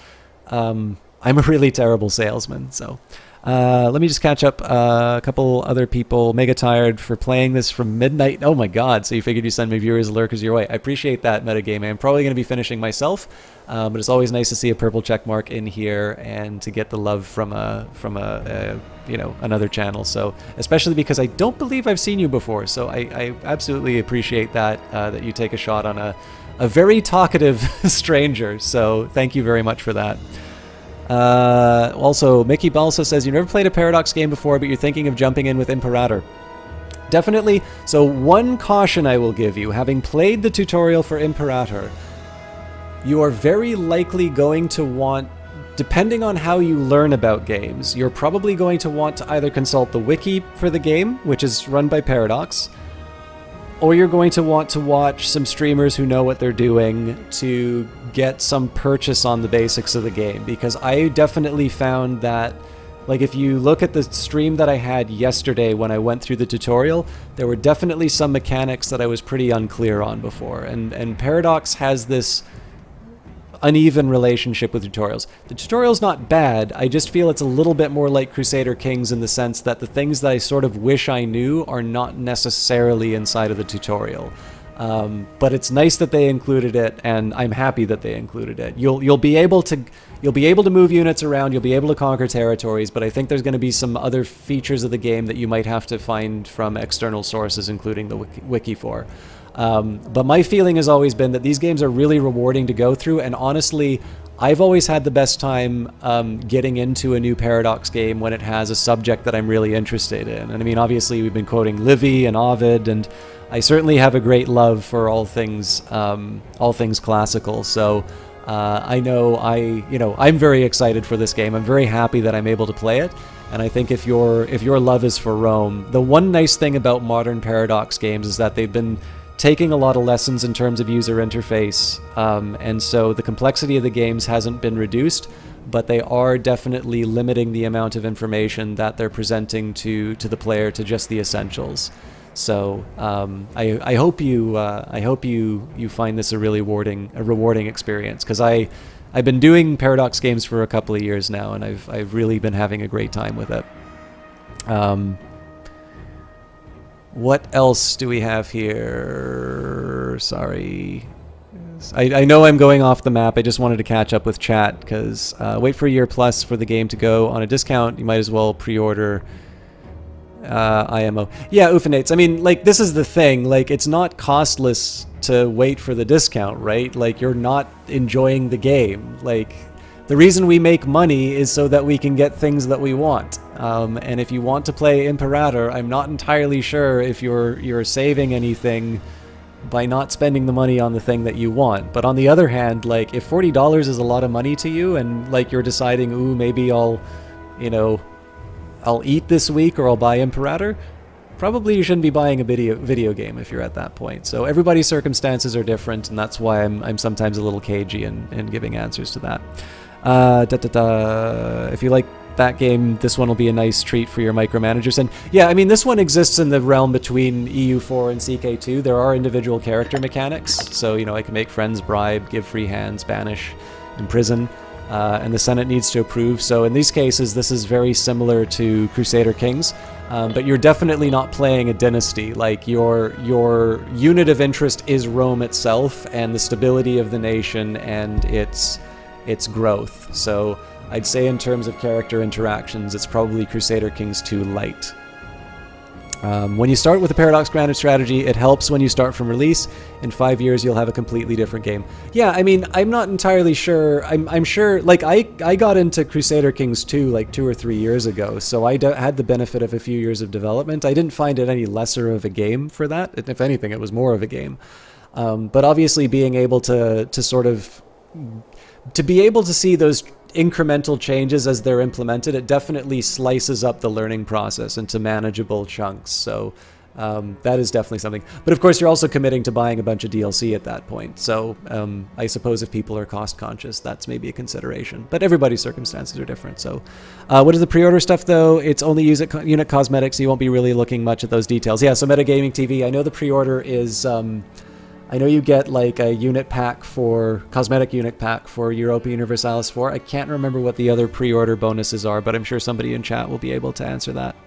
I'm a really terrible salesman. So let me just catch up a couple other people. Mega Tired for playing this from midnight. Oh my god, so you figured you send me viewers lurkers your way. I appreciate that, Metagame. I'm probably going to be finishing myself, but it's always nice to see a purple check mark in here and to get the love from another channel. So especially because I don't believe I've seen you before, so I absolutely appreciate that, that you take a shot on a very talkative stranger. So thank you very much for that. Also, Mickey Balsa says, you never played a Paradox game before, but you're thinking of jumping in with Imperator. Definitely. So one caution I will give you, having played the tutorial for Imperator, you are very likely going to want, depending on how you learn about games, you're probably going to want to either consult the wiki for the game, which is run by Paradox, or you're going to want to watch some streamers who know what they're doing to get some purchase on the basics of the game. Because I definitely found that, like, if you look at the stream that I had yesterday when I went through the tutorial, there were definitely some mechanics that I was pretty unclear on before. And Paradox has this uneven relationship with tutorials. The tutorial's not bad, I just feel it's a little bit more like Crusader Kings in the sense that the things that I sort of wish I knew are not necessarily inside of the tutorial. But it's nice that they included it, and I'm happy that they included it. You'll be able to move units around, you'll be able to conquer territories, but I think there's going to be some other features of the game that you might have to find from external sources, including the wiki for. But my feeling has always been that these games are really rewarding to go through, and honestly, I've always had the best time getting into a new Paradox game when it has a subject that I'm really interested in. And I mean, obviously, we've been quoting Livy and Ovid, and I certainly have a great love for all things classical. So I know I'm very excited for this game. I'm very happy that I'm able to play it. And I think if your love is for Rome, the one nice thing about modern Paradox games is that they've been taking a lot of lessons in terms of user interface, and so the complexity of the games hasn't been reduced, but they are definitely limiting the amount of information that they're presenting to the player to just the essentials. So I hope you find this a really rewarding experience, because I've been doing Paradox games for a couple of years now, and I've really been having a great time with it. What else do we have here? Sorry. I know I'm going off the map. I just wanted to catch up with chat, because wait for a year plus for the game to go on a discount. You might as well pre-order IMO. Yeah, Ufanates. I mean, like, this is the thing. Like, it's not costless to wait for the discount, right? Like, you're not enjoying the game. Like, the reason we make money is so that we can get things that we want. And if you want to play Imperator, I'm not entirely sure if you're saving anything by not spending the money on the thing that you want. But on the other hand, like, if $40 is a lot of money to you, and like you're deciding, ooh, maybe I'll eat this week or I'll buy Imperator, probably you shouldn't be buying a video game if you're at that point. So everybody's circumstances are different, and that's why I'm sometimes a little cagey in giving answers to that. If you like that game, this one will be a nice treat for your micromanagers. And yeah, I mean, this one exists in the realm between EU4 and CK2. There are individual character mechanics, so I can make friends, bribe, give free hands, banish, imprison, and the Senate needs to approve. So in these cases, this is very similar to Crusader Kings, but you're definitely not playing a dynasty. Like, your unit of interest is Rome itself and the stability of the nation and its growth. So I'd say in terms of character interactions, it's probably Crusader Kings 2 light. When you start with a Paradox Granted strategy, it helps when you start from release. In 5 years, you'll have a completely different game. Yeah, I mean, I'm not entirely sure. I'm sure, like, I got into Crusader Kings 2 like 2 or 3 years ago, so I had the benefit of a few years of development. I didn't find it any lesser of a game for that. If anything, it was more of a game. But obviously being able to be able to see those incremental changes as they're implemented, it definitely slices up the learning process into manageable chunks. So that is definitely something. But of course, you're also committing to buying a bunch of DLC at that point. So I suppose if people are cost conscious, that's maybe a consideration. But everybody's circumstances are different. So what is the pre-order stuff, though? It's only unit cosmetics. So you won't be really looking much at those details. Yeah, so Metagaming TV, I know the pre-order is... I know you get like a unit pack cosmetic unit pack for Europa Universalis 4. I can't remember what the other pre-order bonuses are, but I'm sure somebody in chat will be able to answer that.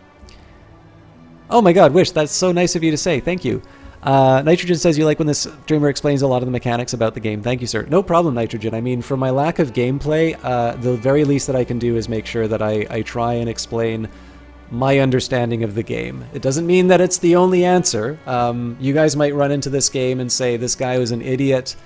Oh my god, Wish, that's so nice of you to say. Thank you. Nitrogen says you like when this streamer explains a lot of the mechanics about the game. Thank you, sir. No problem, Nitrogen. I mean, for my lack of gameplay, the very least that I can do is make sure that I try and explain my understanding of the game. It doesn't mean that it's the only answer. You guys might run into this game and say, this guy was an idiot,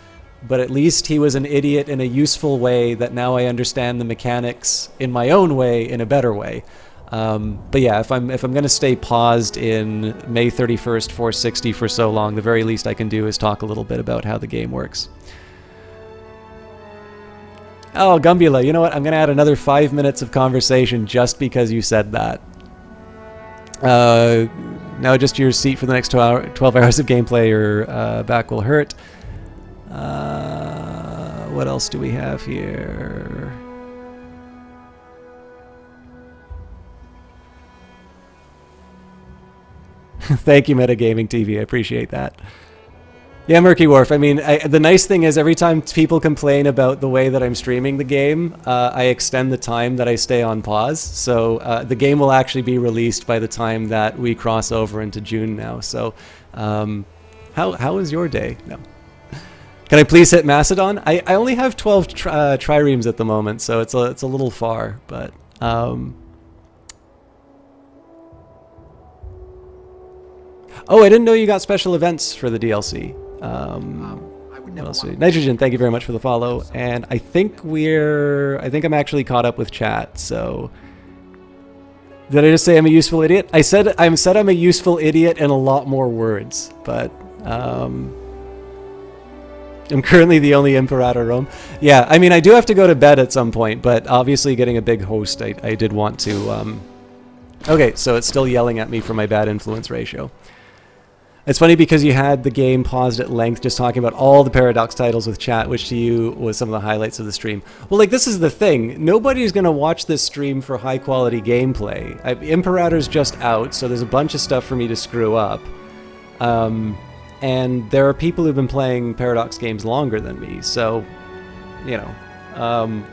but at least he was an idiot in a useful way that now I understand the mechanics in my own way, in a better way. But yeah, if I'm going to stay paused in May 31st, 460 for so long, the very least I can do is talk a little bit about how the game works. Oh, Gumbula, you know what? I'm going to add another 5 minutes of conversation just because you said that. Now just your seat for the next 12 hours of gameplay or back will hurt. What else do we have here? Thank you, Metagaming TV. I appreciate that. Yeah, Murky Wharf. I mean, the nice thing is every time people complain about the way that I'm streaming the game, I extend the time that I stay on pause. So the game will actually be released by the time that we cross over into June now. So how is your day? No. Can I please hit Macedon? I only have 12 triremes at the moment, so it's a little far, but... Oh, I didn't know you got special events for the DLC. What else? Nitrogen, thank you very much for the follow. And I think I'm actually caught up with chat, so... Did I just say I'm a useful idiot? I said I'm a useful idiot in a lot more words, but... I'm currently the only Imperator Rome. Yeah, I mean, I do have to go to bed at some point, but obviously getting a big host, I did want to... Okay, so it's still yelling at me for my bad influence ratio. It's funny because you had the game paused at length just talking about all the Paradox titles with chat, which to you was some of the highlights of the stream. Well, like, this is the thing. Nobody's going to watch this stream for high-quality gameplay. Imperator's just out, so there's a bunch of stuff for me to screw up. And there are people who've been playing Paradox games longer than me, so, you know,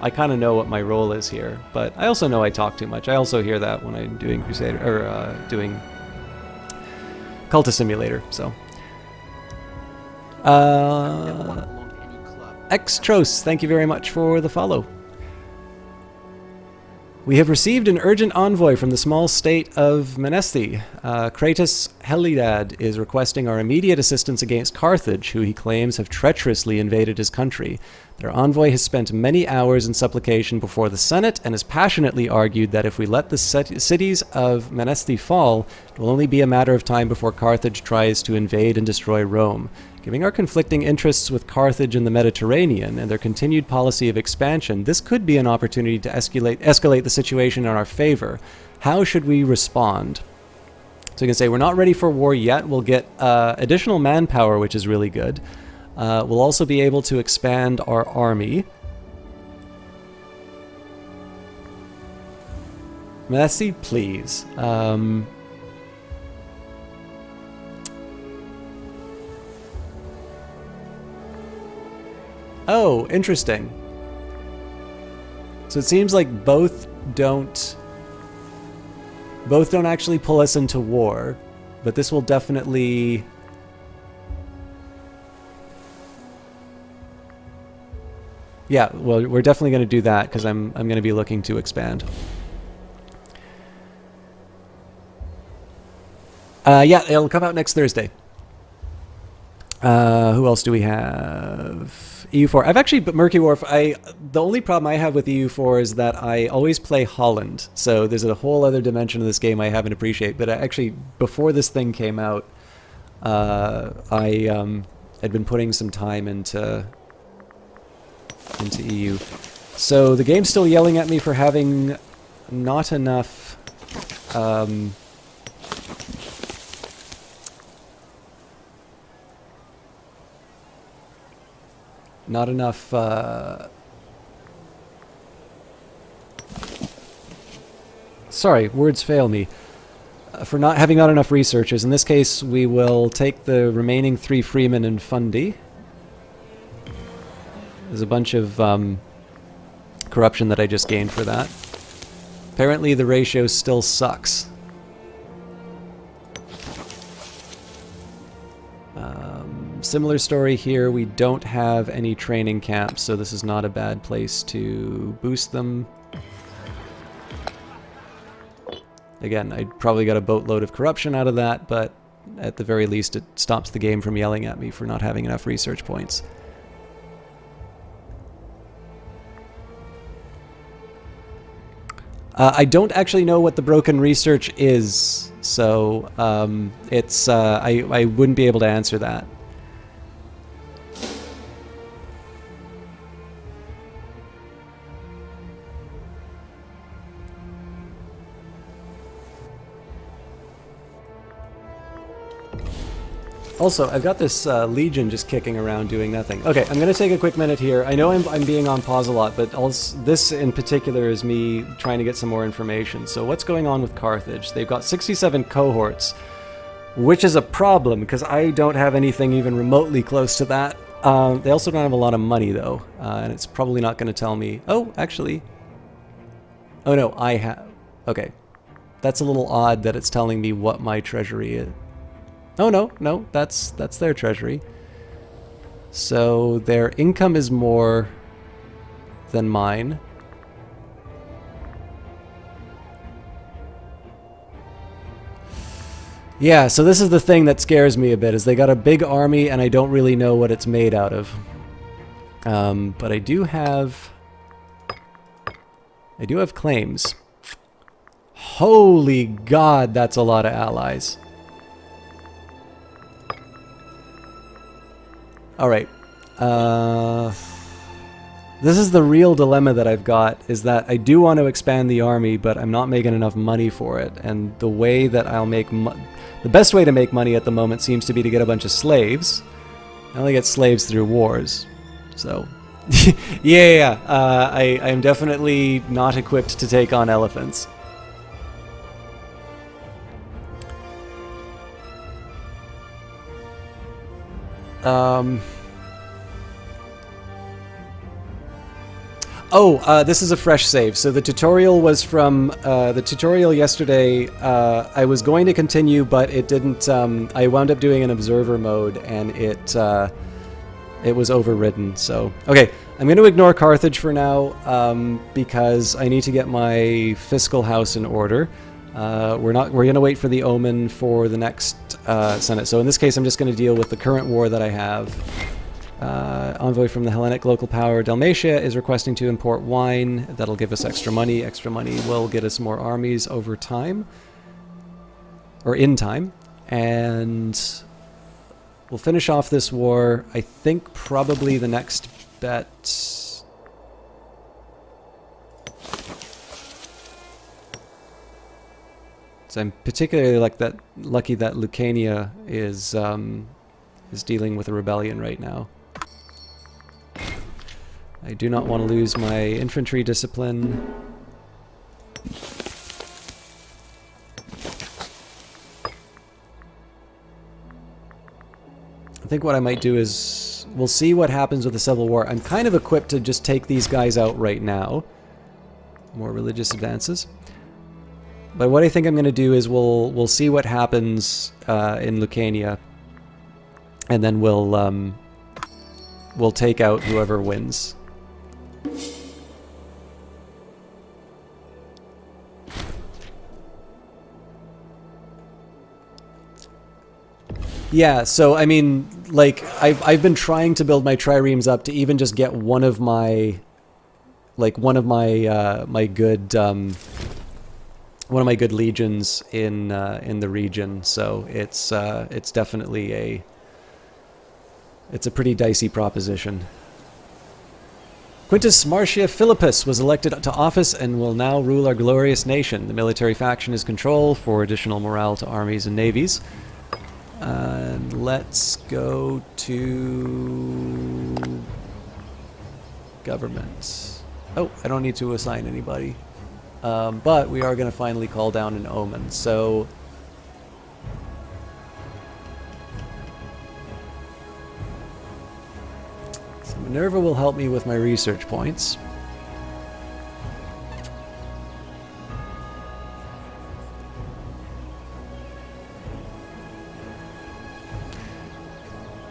I kind of know what my role is here. But I also know I talk too much. I also hear that when I'm doing Crusader, or doing Cultist Simulator, so. Xtros, thank you very much for the follow. We have received an urgent envoy from the small state of Menethri. Kratos Helidad is requesting our immediate assistance against Carthage, who he claims have treacherously invaded his country. Their envoy has spent many hours in supplication before the Senate and has passionately argued that if we let the cities of Menethri fall, it will only be a matter of time before Carthage tries to invade and destroy Rome. Given our conflicting interests with Carthage and the Mediterranean and their continued policy of expansion, this could be an opportunity to escalate the situation in our favor. How should we respond? So you can say, we're not ready for war yet. We'll get additional manpower, which is really good. We'll also be able to expand our army. Messi, please. Oh, interesting. So it seems like both don't actually pull us into war, but this will definitely... Yeah, well, we're definitely going to do that because I'm going to be looking to expand. Yeah, it'll come out next Thursday. Who else do we have? EU4. I've actually, but Murky Wharf, the only problem I have with EU4 is that I always play Holland. So there's a whole other dimension of this game I haven't appreciated. But actually, before this thing came out, I had been putting some time into EU. So the game's still yelling at me for having not enough... not enough, sorry, words fail me. For not having not enough researchers. In this case, we will take the remaining 3 freemen and Fundy. There's a bunch of corruption that I just gained for that. Apparently the ratio still sucks. Similar story here, we don't have any training camps, so this is not a bad place to boost them. Again, I probably got a boatload of corruption out of that, but at the very least it stops the game from yelling at me for not having enough research points. I don't actually know what the broken research is, so it's I wouldn't be able to answer that. Also, I've got this Legion just kicking around doing nothing. Okay, I'm going to take a quick minute here. I know I'm being on pause a lot, but also, this in particular is me trying to get some more information. So what's going on with Carthage? They've got 67 cohorts, which is a problem because I don't have anything even remotely close to that. They also don't have a lot of money, though, and it's probably not going to tell me... Oh, actually... Oh, no, I have... Okay. That's a little odd that it's telling me what my treasury is. Oh, no, that's their treasury. So their income is more than mine. Yeah, so this is the thing that scares me a bit, is they got a big army and I don't really know what it's made out of. But I do have claims. Holy God, that's a lot of allies. Alright, this is the real dilemma that I've got, is that I do want to expand the army, but I'm not making enough money for it, and the way that I'll make the best way to make money at the moment seems to be to get a bunch of slaves. I only get slaves through wars, so... yeah, I am definitely not equipped to take on elephants. This is a fresh save. So the tutorial was from the tutorial yesterday. I was going to continue, but it didn't. I wound up doing an observer mode, and it was overridden. So okay, I'm going to ignore Carthage for now because I need to get my fiscal house in order. We're going to wait for the omen for the next Senate. So in this case, I'm just going to deal with the current war that I have. Envoy from the Hellenic local power Dalmatia is requesting to import wine. That'll give us extra money. Extra money will get us more armies over time. Or in time. And we'll finish off this war. I think probably the next bet... So I'm particularly lucky that Lucania is dealing with a rebellion right now. I do not want to lose my infantry discipline. I think what I might do is we'll see what happens with the Civil War. I'm kind of equipped to just take these guys out right now. More religious advances. But what I think I'm going to do is we'll see what happens in Lucania, and then we'll take out whoever wins. Yeah, so I mean, like I've been trying to build my triremes up to even just get one of my good legions in the region, so it's definitely it's a pretty dicey proposition. Quintus Marcia Philippus was elected to office and will now rule our glorious nation. The military faction is control for additional morale to armies and navies. And let's go to government. Oh, I don't need to assign anybody. But we are going to finally call down an omen, so... Minerva will help me with my research points.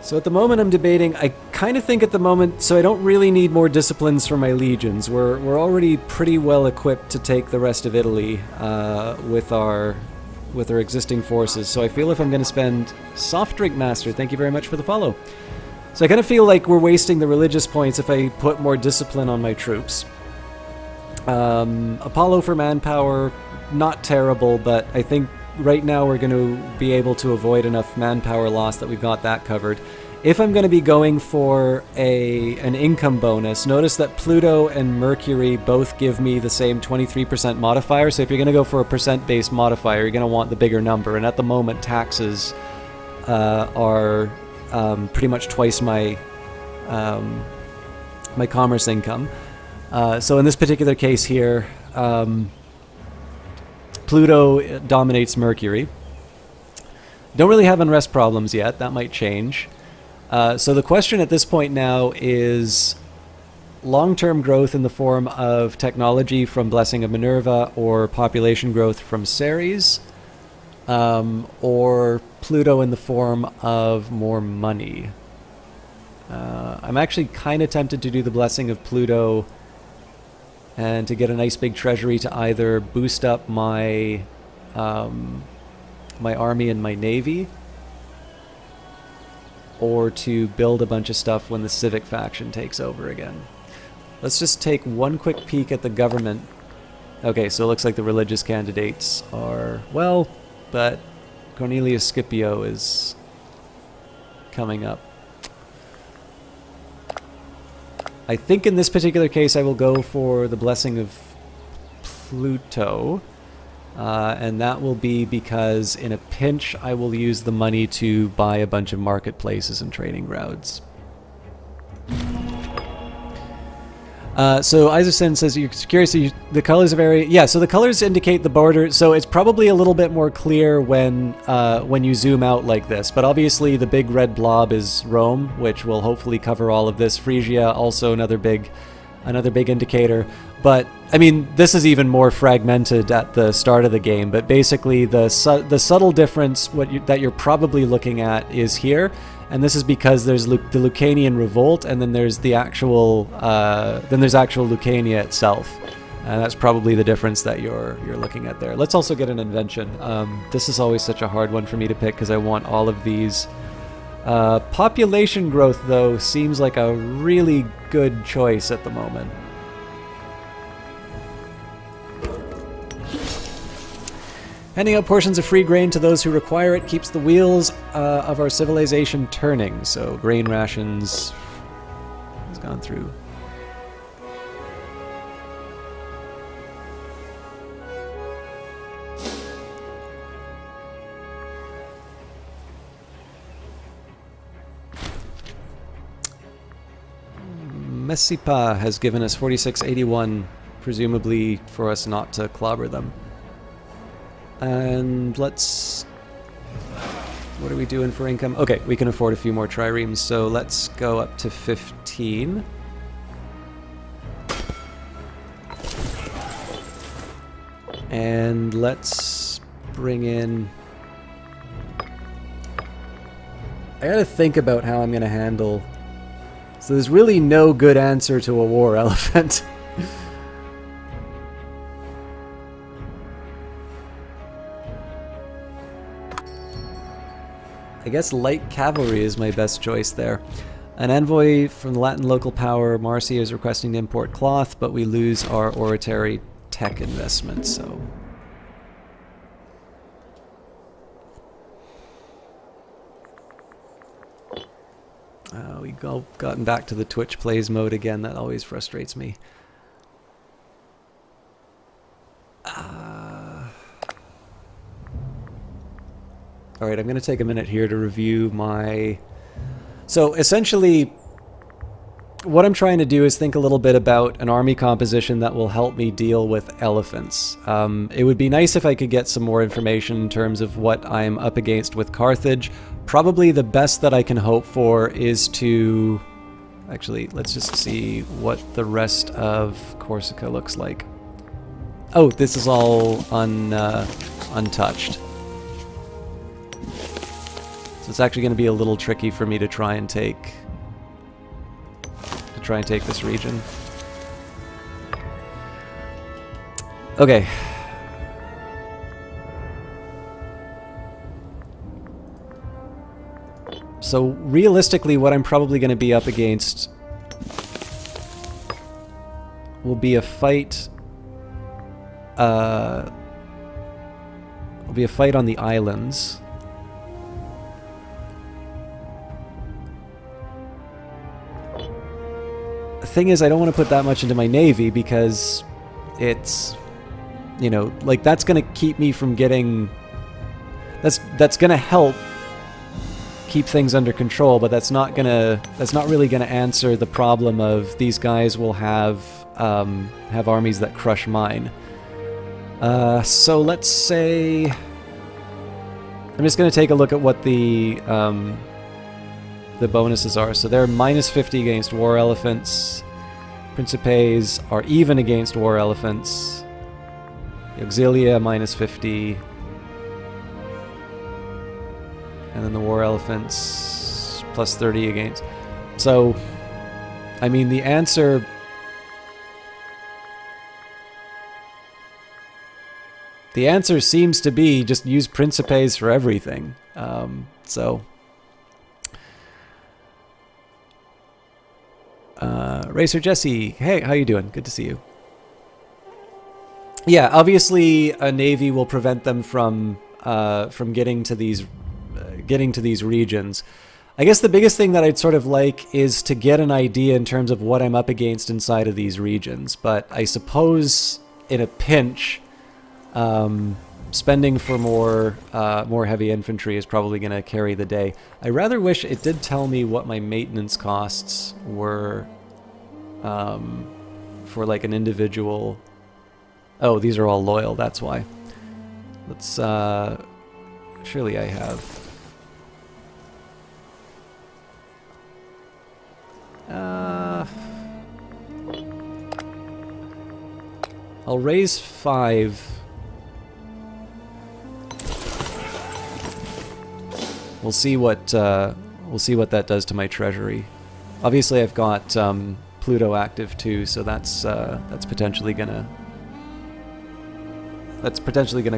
So at the moment I'm debating, I kind of think at the moment, so I don't really need more disciplines for my legions. We're already pretty well equipped to take the rest of Italy with our existing forces. So I feel if I'm going to spend Soft Drink Master, thank you very much for the follow. So I kind of feel like we're wasting the religious points if I put more discipline on my troops. Apollo for manpower, not terrible, but I think right now we're going to be able to avoid enough manpower loss that we've got that covered. If I'm going to be going for an income bonus, notice that Pluto and Mercury both give me the same 23% modifier, so if you're going to go for a percent-based modifier, you're going to want the bigger number, and at the moment taxes are pretty much twice my my commerce income. So in this particular case here, Pluto dominates Mercury. Don't really have unrest problems yet. That might change. So the question at this point now is long-term growth in the form of technology from Blessing of Minerva or population growth from Ceres, or Pluto in the form of more money. I'm actually kind of tempted to do the Blessing of Pluto and to get a nice big treasury to either boost up my my army and my navy, or to build a bunch of stuff when the civic faction takes over again. Let's just take one quick peek at the government. Okay, so it looks like the religious candidates are, well, but Cornelius Scipio is coming up. I think in this particular case I will go for the Blessing of Pluto, and that will be because in a pinch I will use the money to buy a bunch of marketplaces and trading grounds. So Isaacson says, you're curious, the colors are very... Yeah, so the colors indicate the border, so it's probably a little bit more clear when you zoom out like this. But obviously the big red blob is Rome, which will hopefully cover all of this. Phrygia, also another big indicator. But, I mean, this is even more fragmented at the start of the game. But basically the subtle difference that you're probably looking at is here. and this is because there's the Lucanian revolt, and then there's the actual actual Lucania itself, and that's probably the difference that you're looking at there. Let's also get an invention. This is always such a hard one for me to pick because I want all of these. Population growth, though, seems like a really good choice at the moment. Handing out portions of free grain to those who require it keeps the wheels of our civilization turning. So grain rations has gone through. Messipa has given us 4681, presumably for us not to clobber them. And let's... What are we doing for income? Okay, we can afford a few more triremes, so let's go up to 15. And let's bring in... I gotta think about how I'm gonna handle... So there's really no good answer to a war elephant. I guess light cavalry is my best choice there. An envoy from the Latin local power, Marcia, is requesting to import cloth, but we lose our oratory tech investment, so... We've gotten back to the Twitch plays mode again. That always frustrates me. Alright, I'm going to take a minute here to review my... So, essentially, what I'm trying to do is think a little bit about an army composition that will help me deal with elephants. It would be nice if I could get some more information in terms of what I'm up against with Carthage. Probably the best that I can hope for is to... Actually, let's just see what the rest of Corsica looks like. Oh, this is all untouched. So it's actually going to be a little tricky for me to try and take this region. Okay. So realistically, what I'm probably going to be up against will be a fight. Will be a fight on the islands. The thing is, I don't want to put that much into my navy because it's, you know, like that's going to keep me from getting. That's going to help keep things under control, but that's not really gonna answer the problem of these guys will have armies that crush mine. So let's say I'm just gonna take a look at what the bonuses are. So they're -50 against war elephants. Principes are even against war elephants. The Auxilia -50. And then the war elephants +30 against. So, I mean, the answer... The answer seems to be just use Principes for everything. Racer Jesse, hey, how you doing? Good to see you. Yeah, obviously a navy will prevent them from getting to these regions. I guess the biggest thing that I'd sort of like is to get an idea in terms of what I'm up against inside of these regions. But I suppose in a pinch, spending for more heavy infantry is probably going to carry the day. I rather wish it did tell me what my maintenance costs were for like an individual. Oh, these are all loyal, that's why. Let's surely I have. I'll raise 5. We'll see what we'll see what that does to my treasury. Obviously, I've got Pluto active too, so that's potentially gonna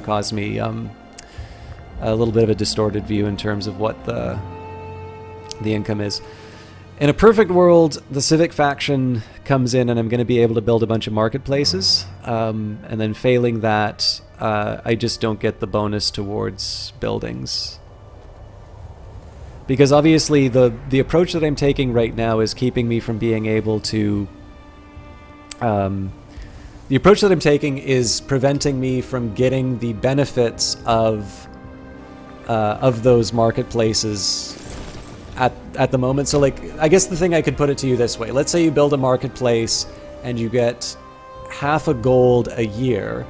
cause me a little bit of a distorted view in terms of what the income is. In a perfect world, the civic faction comes in and I'm going to be able to build a bunch of marketplaces, and then failing that, I just don't get the bonus towards buildings. Because obviously the approach that I'm taking right now is keeping me from being able to... the approach that I'm taking is preventing me from getting the benefits of those marketplaces at the moment. So like, I guess the thing I could put it to you this way. Let's say you build a marketplace and you get half a gold a year,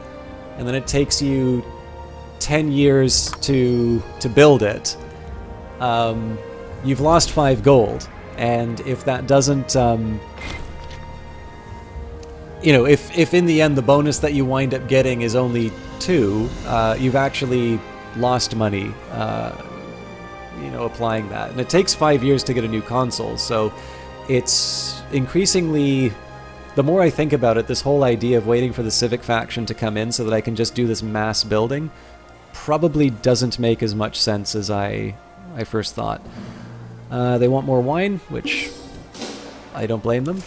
and then it takes you 10 years to build it. You've lost 5 gold. And if that doesn't, you know, if in the end the bonus that you wind up getting is only 2, you've actually lost money, you know, applying that. And it takes 5 years to get a new console, so it's increasingly, the more I think about it, this whole idea of waiting for the civic faction to come in so that I can just do this mass building probably doesn't make as much sense as I first thought. They want more wine, which I don't blame them.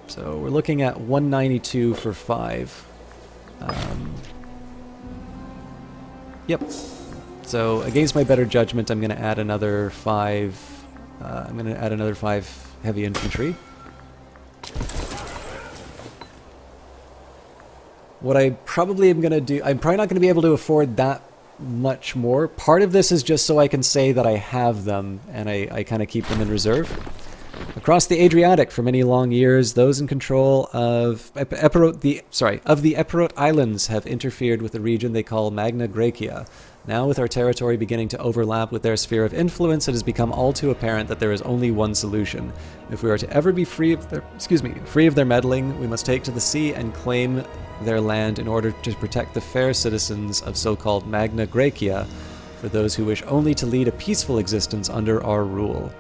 So we're looking at 192 for 5. Yep. So against my better judgment, I'm going to add another 5. I'm going to add another 5 heavy infantry. What I probably am going to do, I'm probably not going to be able to afford that much more. Part of this is just so I can say that I have them, and I kind of keep them in reserve. Across the Adriatic for many long years, those in control of the Epirot Islands have interfered with the region they call Magna Graecia. Now, with our territory beginning to overlap with their sphere of influence, it has become all too apparent that there is only one solution. If we are to ever be free of their meddling, we must take to the sea and claim their land in order to protect the fair citizens of so-called Magna Graecia, for those who wish only to lead a peaceful existence under our rule.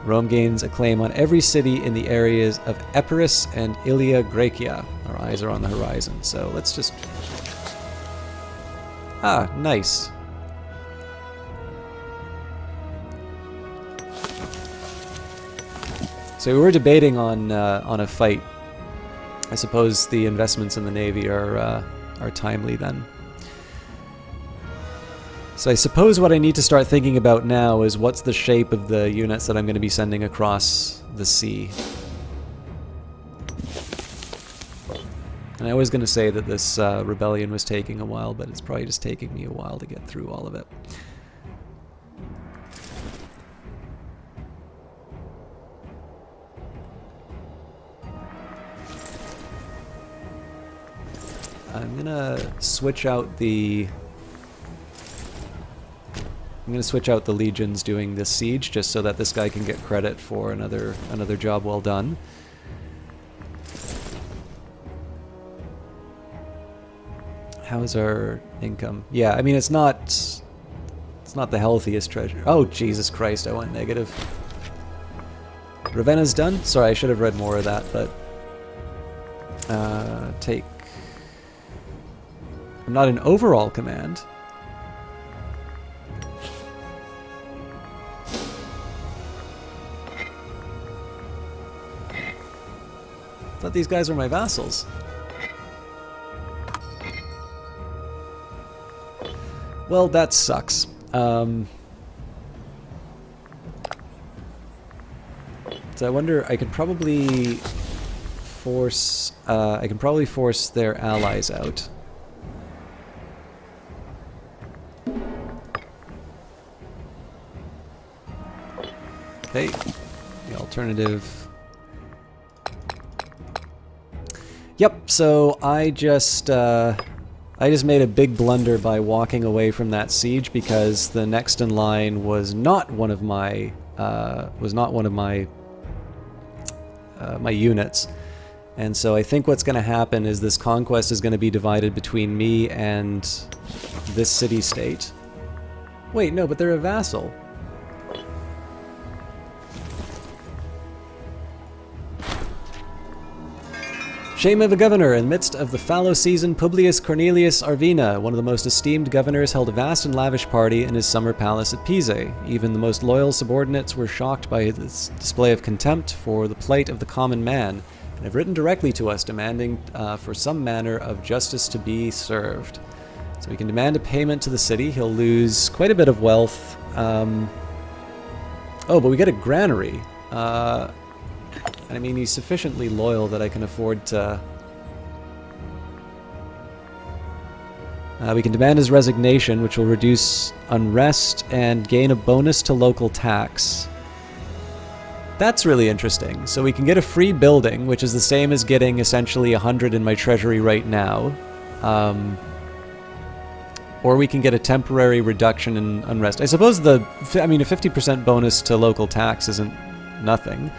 Rome gains a claim on every city in the areas of Epirus and Ilia Graecia. Our eyes are on the horizon, so let's just... Ah, nice. So we were debating on a fight. I suppose the investments in the Navy are timely then. So I suppose what I need to start thinking about now is what's the shape of the units that I'm going to be sending across the sea. And I was going to say that this rebellion was taking a while, but it's probably just taking me a while to get through all of it. I'm going to switch out the... I'm going to switch out the legions doing this siege just so that this guy can get credit for another job well done. How's our income? Yeah, I mean it's not the healthiest treasure. Oh Jesus Christ, I went negative. Ravenna's done? Sorry, I should have read more of that, but take... I'm not in overall command. I thought these guys were my vassals. Well, that sucks. So I wonder, I could probably force their allies out. Okay, the alternative. Yep, so I just made a big blunder by walking away from that siege because the next in line was not one of my my units. And so I think what's going to happen is this conquest is going to be divided between me and this city-state. Wait, no, but they're a vassal. Shame of a governor. In the midst of the fallow season, Publius Cornelius Arvina, one of the most esteemed governors, held a vast and lavish party in his summer palace at Pise. Even the most loyal subordinates were shocked by this display of contempt for the plight of the common man, and have written directly to us demanding for some manner of justice to be served. So we can demand a payment to the city. He'll lose quite a bit of wealth. Oh, but we get a granary. I mean, he's sufficiently loyal that I can afford to... we can demand his resignation, which will reduce unrest and gain a bonus to local tax. That's really interesting. So we can get a free building, which is the same as getting essentially 100 in my treasury right now. Or we can get a temporary reduction in unrest. I suppose a 50% bonus to local tax isn't nothing.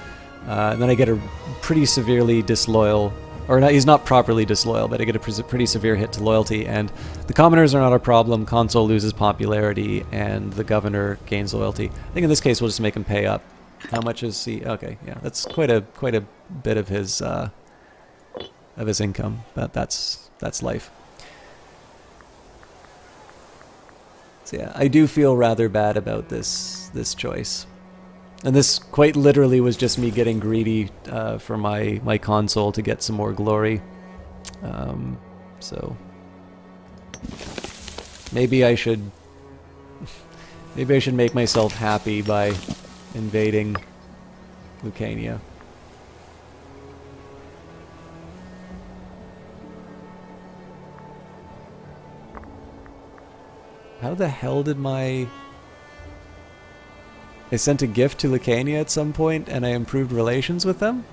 And then I get a pretty severely disloyal, or not, he's not properly disloyal, but I get a pretty severe hit to loyalty, and the commoners are not a problem, Consul loses popularity, and the governor gains loyalty. I think in this case we'll just make him pay up. How much is he? Okay, yeah, that's quite a bit of his income, but that's life. So yeah, I do feel rather bad about this choice. And this quite literally was just me getting greedy for my console to get some more glory. So maybe I should make myself happy by invading Lucania. How the hell did I sent a gift to Lucania at some point, and I improved relations with them?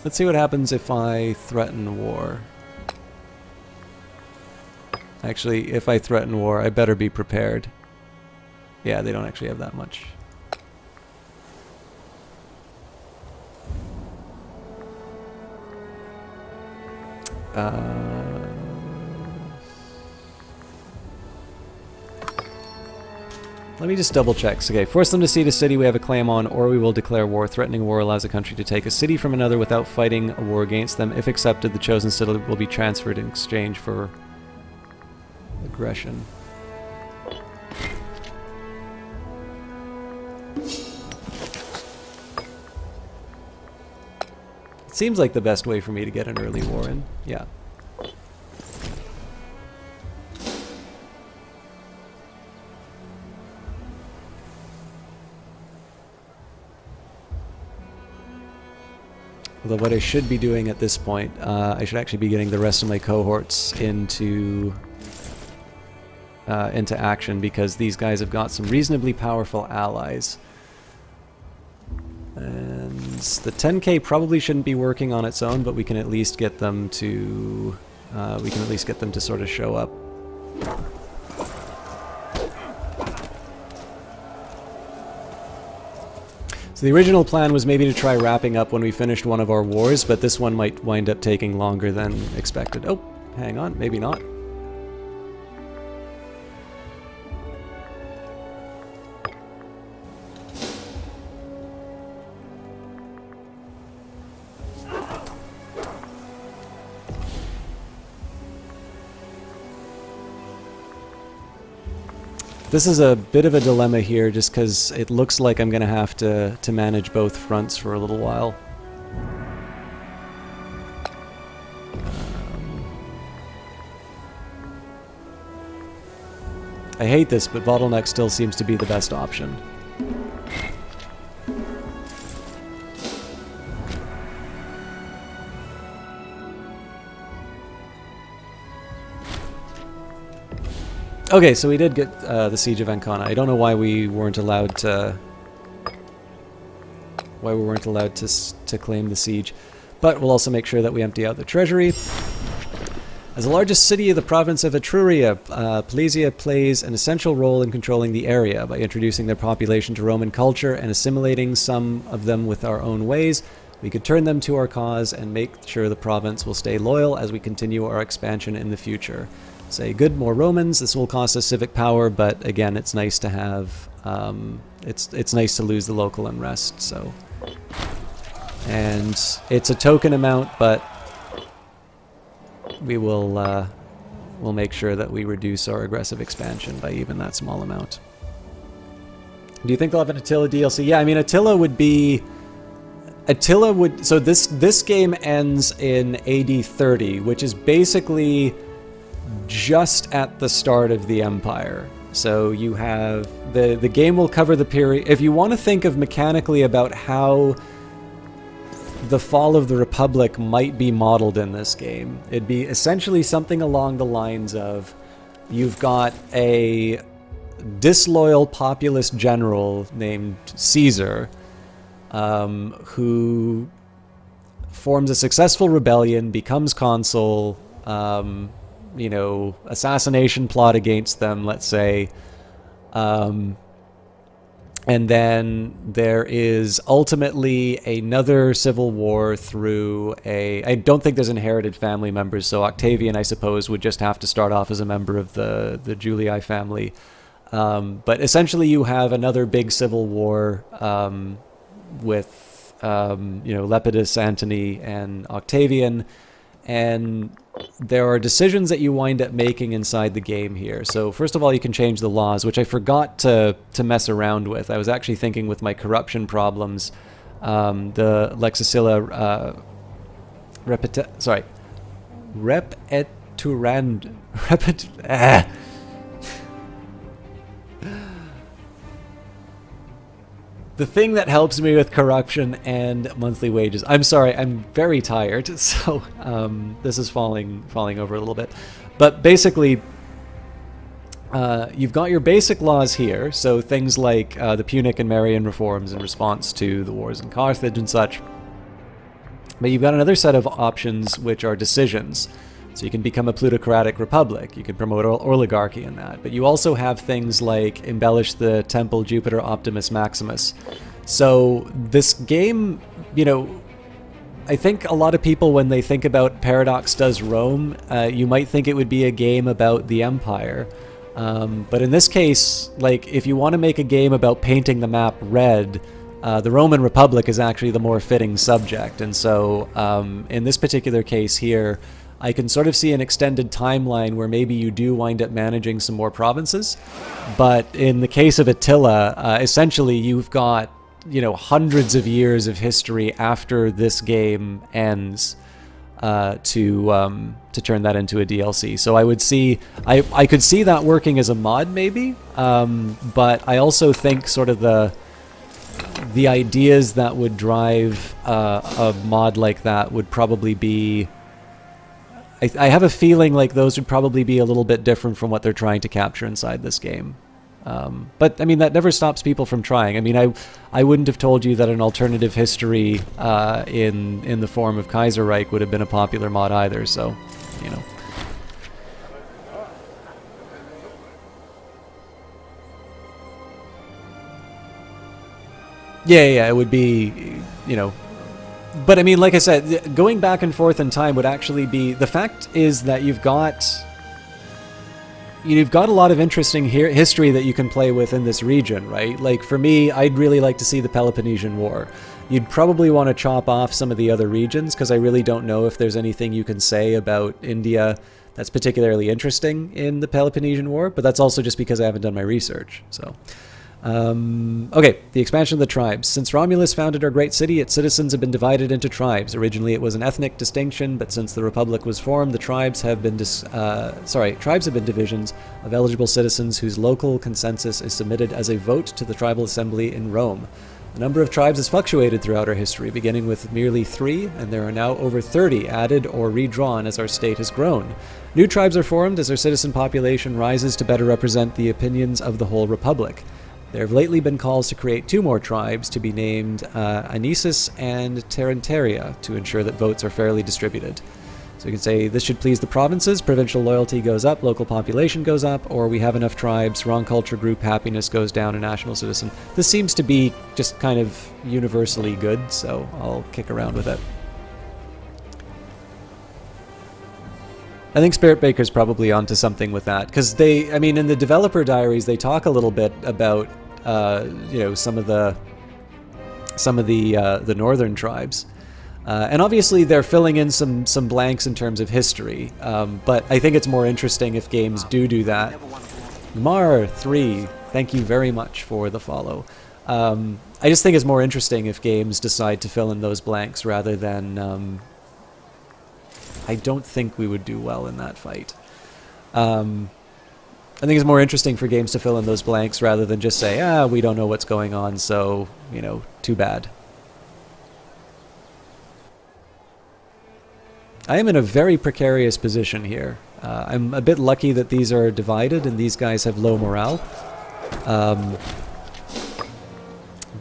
Let's see what happens if I threaten war. Actually, if I threaten war, I better be prepared. Yeah, they don't actually have that much. Let me just double check. Okay, force them to cede a city we have a claim on, or we will declare war. Threatening war allows a country to take a city from another without fighting a war against them. If accepted, the chosen city will be transferred in exchange for aggression. It seems like the best way for me to get an early war in. Yeah. Although what I should be doing at this point, I should actually be getting the rest of my cohorts into action, because these guys have got some reasonably powerful allies. And the 10k probably shouldn't be working on its own, but we can at least get them to sort of show up. So the original plan was maybe to try wrapping up when we finished one of our wars, but this one might wind up taking longer than expected. Oh, hang on, maybe not. This is a bit of a dilemma here, just because it looks like I'm going to have to manage both fronts for a little while. I hate this, but bottleneck still seems to be the best option. Okay, so we did get the Siege of Ancona. I don't know why we weren't allowed to to claim the siege, but we'll also make sure that we empty out the treasury. As the largest city of the province of Etruria, Plesia plays an essential role in controlling the area by introducing their population to Roman culture and assimilating some of them with our own ways. We could turn them to our cause and make sure the province will stay loyal as we continue our expansion in the future. Say good, more Romans. This will cost us civic power, but again, it's nice to have. It's nice to lose the local unrest. So, and it's a token amount, but we will we'll make sure that we reduce our aggressive expansion by even that small amount. Do you think they'll have an Attila DLC? Yeah, I mean Attila would. So this game ends in AD 30, which is basically just at the start of the Empire. So you have the game will cover the period. If you want to think of mechanically about how the fall of the Republic might be modeled in this game, it'd be essentially something along the lines of you've got a disloyal populist general named Caesar, who forms a successful rebellion, becomes consul, assassination plot against them, let's say. And then there is ultimately another civil war through I don't think there's inherited family members, so Octavian, I suppose, would just have to start off as a member of the Julii family. But essentially you have another big civil war with Lepidus, Antony, and Octavian, and there are decisions that you wind up making inside the game here. So first of all, you can change the laws, which I forgot to mess around with. I was actually thinking with my corruption problems, the Lexicilla the thing that helps me with corruption and monthly wages. I'm sorry, I'm very tired, so this is falling over a little bit. But basically, you've got your basic laws here, so things like the Punic and Marian reforms in response to the wars in Carthage and such. But you've got another set of options, which are decisions. So you can become a plutocratic republic. You can promote oligarchy in that. But you also have things like embellish the temple Jupiter Optimus Maximus. So this game, I think a lot of people, when they think about Paradox Does Rome, you might think it would be a game about the Empire. But in this case, like, if you want to make a game about painting the map red, the Roman Republic is actually the more fitting subject. And so in this particular case here, I can sort of see an extended timeline where maybe you do wind up managing some more provinces. But in the case of Attila, essentially you've got, hundreds of years of history after this game ends to turn that into a DLC. So I would see, I could see that working as a mod maybe, but I also think sort of the ideas that would drive a mod like that would probably be, I have a feeling like those would probably be a little bit different from what they're trying to capture inside this game. But I mean, that never stops people from trying. I mean, I wouldn't have told you that an alternative history in the form of Kaiserreich would have been a popular mod either, so, Yeah, it would be, But I mean, like I said, going back and forth in time would actually be... The fact is that you've got a lot of interesting history that you can play with in this region, right? Like, for me, I'd really like to see the Peloponnesian War. You'd probably want to chop off some of the other regions, because I really don't know if there's anything you can say about India that's particularly interesting in the Peloponnesian War, but that's also just because I haven't done my research, so... Okay, the expansion of the tribes. Since Romulus founded our great city, its citizens have been divided into tribes. Originally it was an ethnic distinction, but since the Republic was formed, the tribes have been divisions of eligible citizens whose local consensus is submitted as a vote to the tribal assembly in Rome. The number of tribes has fluctuated throughout our history, beginning with merely 3, and there are now over 30 added or redrawn as our state has grown. New tribes are formed as our citizen population rises to better represent the opinions of the whole Republic. There have lately been calls to create 2 more tribes to be named Anisus and Terentaria to ensure that votes are fairly distributed. So you can say this should please the provinces, provincial loyalty goes up, local population goes up, or we have enough tribes, wrong culture group, happiness goes down, and national citizen. This seems to be just kind of universally good, so I'll kick around with it. I think Spirit Baker's probably onto something with that, because they, I mean, in the developer diaries, they talk a little bit about, you know, some of the northern tribes. And obviously they're filling in some blanks in terms of history, but I think it's more interesting if games do that. Mar3, thank you very much for the follow. I just think it's more interesting if games decide to fill in those blanks rather than... I don't think we would do well in that fight. I think it's more interesting for games to fill in those blanks rather than just say, we don't know what's going on, so, you know, too bad. I am in a very precarious position here. I'm a bit lucky that these are divided and these guys have low morale.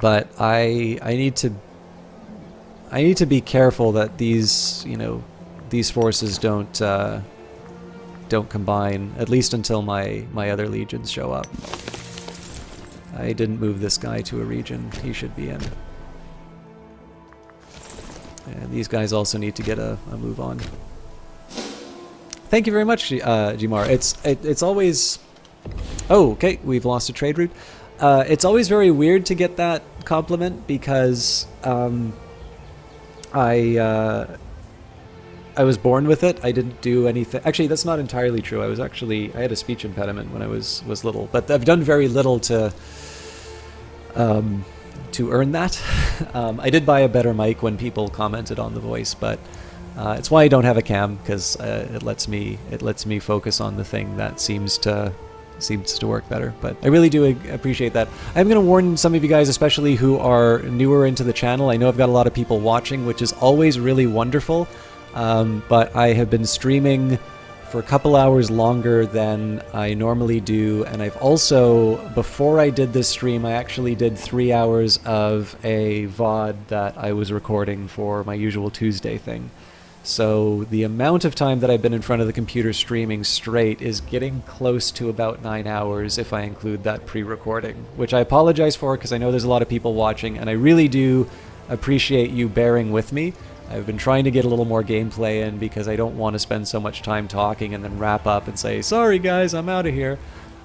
But I need to be careful that these, you know, these forces don't combine, at least until my other legions show up. I didn't move this guy to a region he should be in. And these guys also need to get a move on. Thank you very much, Jimar. It's always... Oh, okay, we've lost a trade route. It's always very weird to get that compliment because I was born with it. I didn't do anything. Actually, that's not entirely true. I had a speech impediment when I was little, but I've done very little to earn that. I did buy a better mic when people commented on the voice, but it's why I don't have a cam, because it lets me focus on the thing that seems to work better. But I really do appreciate that. I'm going to warn some of you guys, especially who are newer into the channel. I know I've got a lot of people watching, which is always really wonderful, but I have been streaming for a couple hours longer than I normally do, and I've also, before I did this stream, I actually did 3 hours of a VOD that I was recording for my usual Tuesday thing. So the amount of time that I've been in front of the computer streaming straight is getting close to about 9 hours if I include that pre-recording, which I apologize for because I know there's a lot of people watching, and I really do appreciate you bearing with me. I've been trying to get a little more gameplay in because I don't want to spend so much time talking and then wrap up and say, sorry guys, I'm out of here.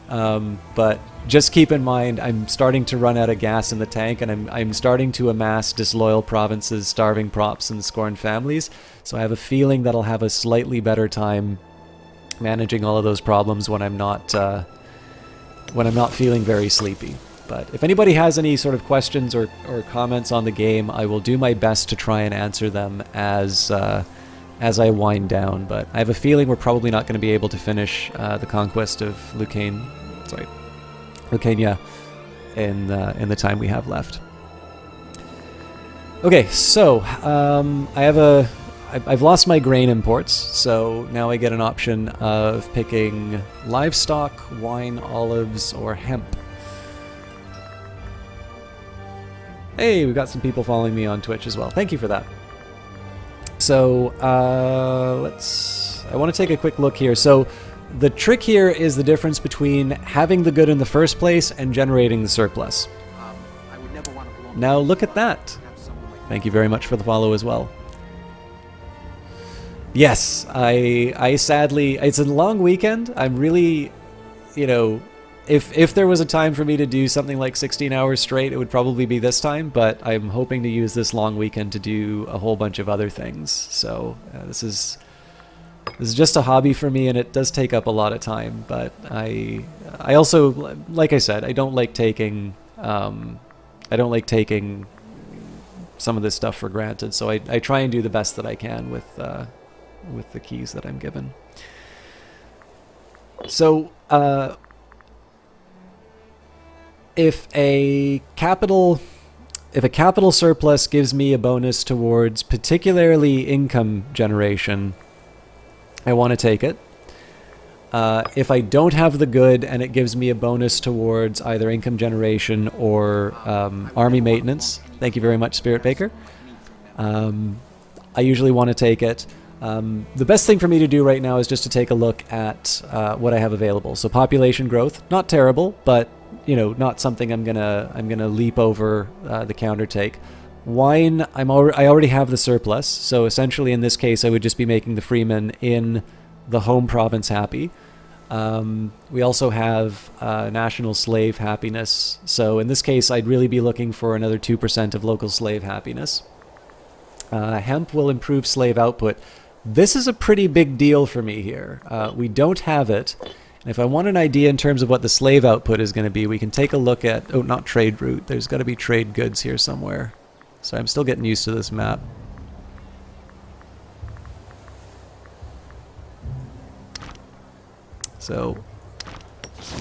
But just keep in mind, I'm starting to run out of gas in the tank, and I'm starting to amass disloyal provinces, starving props, and scorned families. So I have a feeling that I'll have a slightly better time managing all of those problems when I'm not feeling very sleepy. But if anybody has any sort of questions or comments on the game, I will do my best to try and answer them as I wind down. But I have a feeling we're probably not going to be able to finish the conquest of Lucania in the time we have left. Okay, so I've lost my grain imports, so now I get an option of picking livestock, wine, olives, or hemp. Hey, we've got some people following me on Twitch as well. Thank you for that. So, I want to take a quick look here. So, the trick here is the difference between having the good in the first place and generating the surplus. I would never want to belong Now, look at that. Thank you very much for the follow as well. Yes, I sadly... It's a long weekend. I'm really, you know... If there was a time for me to do something like 16 hours straight, it would probably be this time, but I'm hoping to use this long weekend to do a whole bunch of other things. So this is just a hobby for me, and it does take up a lot of time, but I also, like I said, I don't like taking some of this stuff for granted, so I try and do the best that I can with the keys that I'm given. So if a capital surplus gives me a bonus towards particularly income generation, I want to take it. If I don't have the good and it gives me a bonus towards either income generation or army maintenance, thank you very much, Spirit Baker, I usually want to take it. The best thing for me to do right now is just to take a look at what I have available. So population growth, not terrible, but not something I'm gonna leap over the counter take. Wine, I already have the surplus, so essentially in this case I would just be making the freemen in the home province happy. We also have national slave happiness, so in this case I'd really be looking for another 2% of local slave happiness. Hemp will improve slave output. This is a pretty big deal for me here. We don't have it. And if I want an idea in terms of what the slave output is going to be, we can take a look at... Oh, not trade route. There's got to be trade goods here somewhere. So I'm still getting used to this map. So,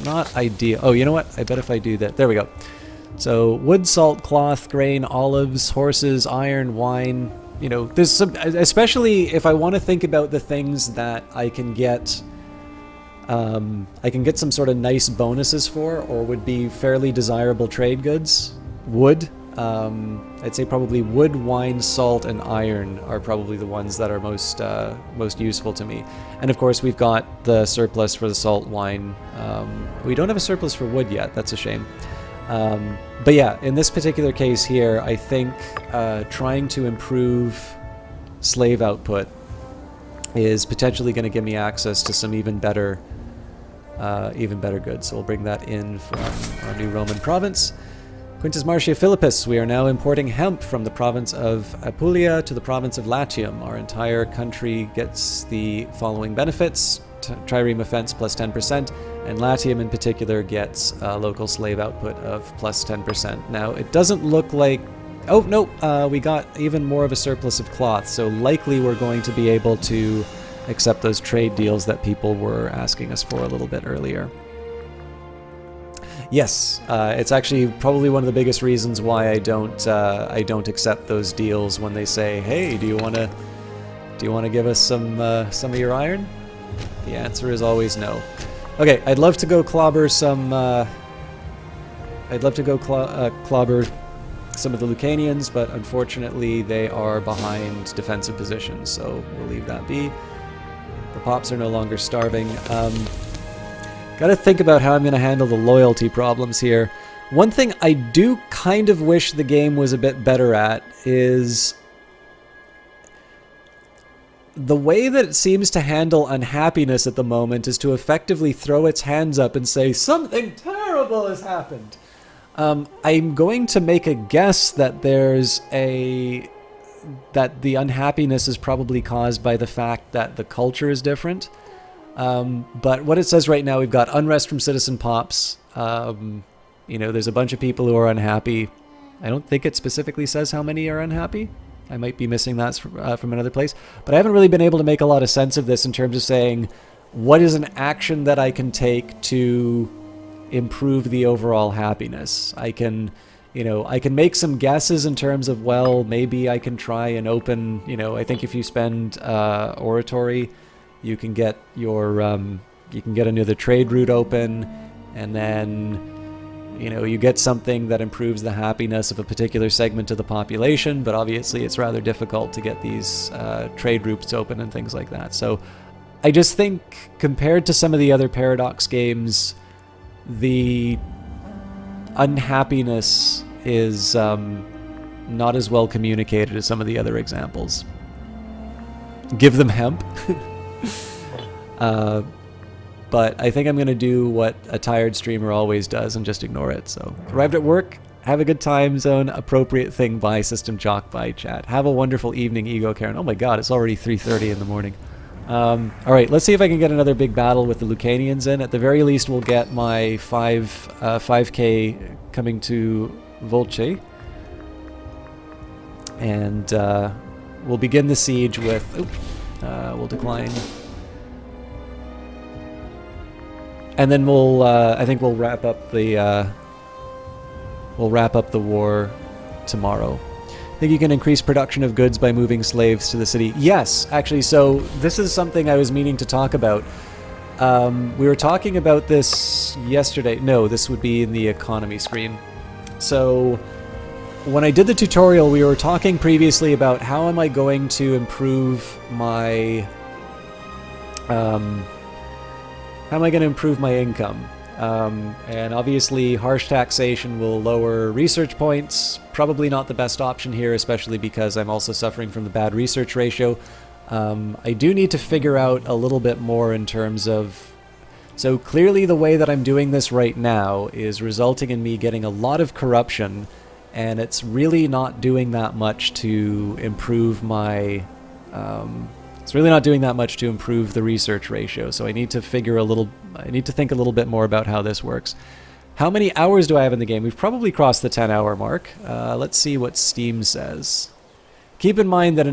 not ideal. Oh, you know what? I bet if I do that... There we go. So, wood, salt, cloth, grain, olives, horses, iron, wine... there's some, especially if I want to think about the things that I can get some sort of nice bonuses for, or would be fairly desirable trade goods. Wood, I'd say probably wood, wine, salt, and iron are probably the ones that are most useful to me. And of course we've got the surplus for the salt, wine. We don't have a surplus for wood yet, that's a shame. But yeah, in this particular case here, I think trying to improve slave output is potentially going to give me access to some even better goods. So we'll bring that in from our new Roman province. Quintus Marcia Philippus, we are now importing hemp from the province of Apulia to the province of Latium. Our entire country gets the following benefits. Trireme offense plus 10%, and Latium in particular gets local slave output of plus 10%. Now, it doesn't look like... Oh, no, we got even more of a surplus of cloth, so likely we're going to be able to accept those trade deals that people were asking us for a little bit earlier. Yes, it's actually probably one of the biggest reasons why I don't accept those deals when they say, "Hey, do you want to give us some of your iron?" The answer is always no. Okay, I'd love to go clobber some. Clobber some of the Lucanians, but unfortunately they are behind defensive positions, so we'll leave that be. The Pops are no longer starving. Gotta think about how I'm gonna handle the loyalty problems here. One thing I do kind of wish the game was a bit better at is the way that it seems to handle unhappiness at the moment is to effectively throw its hands up and say, something terrible has happened. I'm going to make a guess that that the unhappiness is probably caused by the fact that the culture is different. But what it says right now, we've got unrest from citizen pops. There's a bunch of people who are unhappy. I don't think it specifically says how many are unhappy. I might be missing that from another place. But I haven't really been able to make a lot of sense of this in terms of saying, what is an action that I can take to improve the overall happiness? I can make some guesses in terms of, well, maybe I can try and open, I think if you spend oratory, you can get another trade route open, and then you get something that improves the happiness of a particular segment of the population, but obviously it's rather difficult to get these trade routes open and things like that. So I just think compared to some of the other Paradox games, the unhappiness is not as well communicated as some of the other examples. Give them hemp. But I think I'm going to do what a tired streamer always does and just ignore it. So, arrived at work, have a good time zone, appropriate thing by System Jock by chat. Have a wonderful evening, Ego Karen. Oh my god, it's already 3:30 in the morning. Alright, let's see if I can get another big battle with the Lucanians in. At the very least, we'll get my 5k coming to Volce. And we'll begin the siege with... we'll decline... And then we'll, I think we'll wrap up the war tomorrow. I think you can increase production of goods by moving slaves to the city. Yes, actually, so this is something I was meaning to talk about. We were talking about this yesterday. No, this would be in the economy screen. So when I did the tutorial, we were talking previously about how am I going to improve my income. And obviously harsh taxation will lower research points. Probably not the best option here, especially because I'm also suffering from the bad research ratio. I do need to figure out a little bit more in terms of... So clearly the way that I'm doing this right now is resulting in me getting a lot of corruption, and it's really not doing that much to improve my... it's really not doing that much to improve the research ratio, so I need to think a little bit more about how this works. How many hours do I have in the game? We've probably crossed the 10-hour mark. Let's see what Steam says. Keep in mind that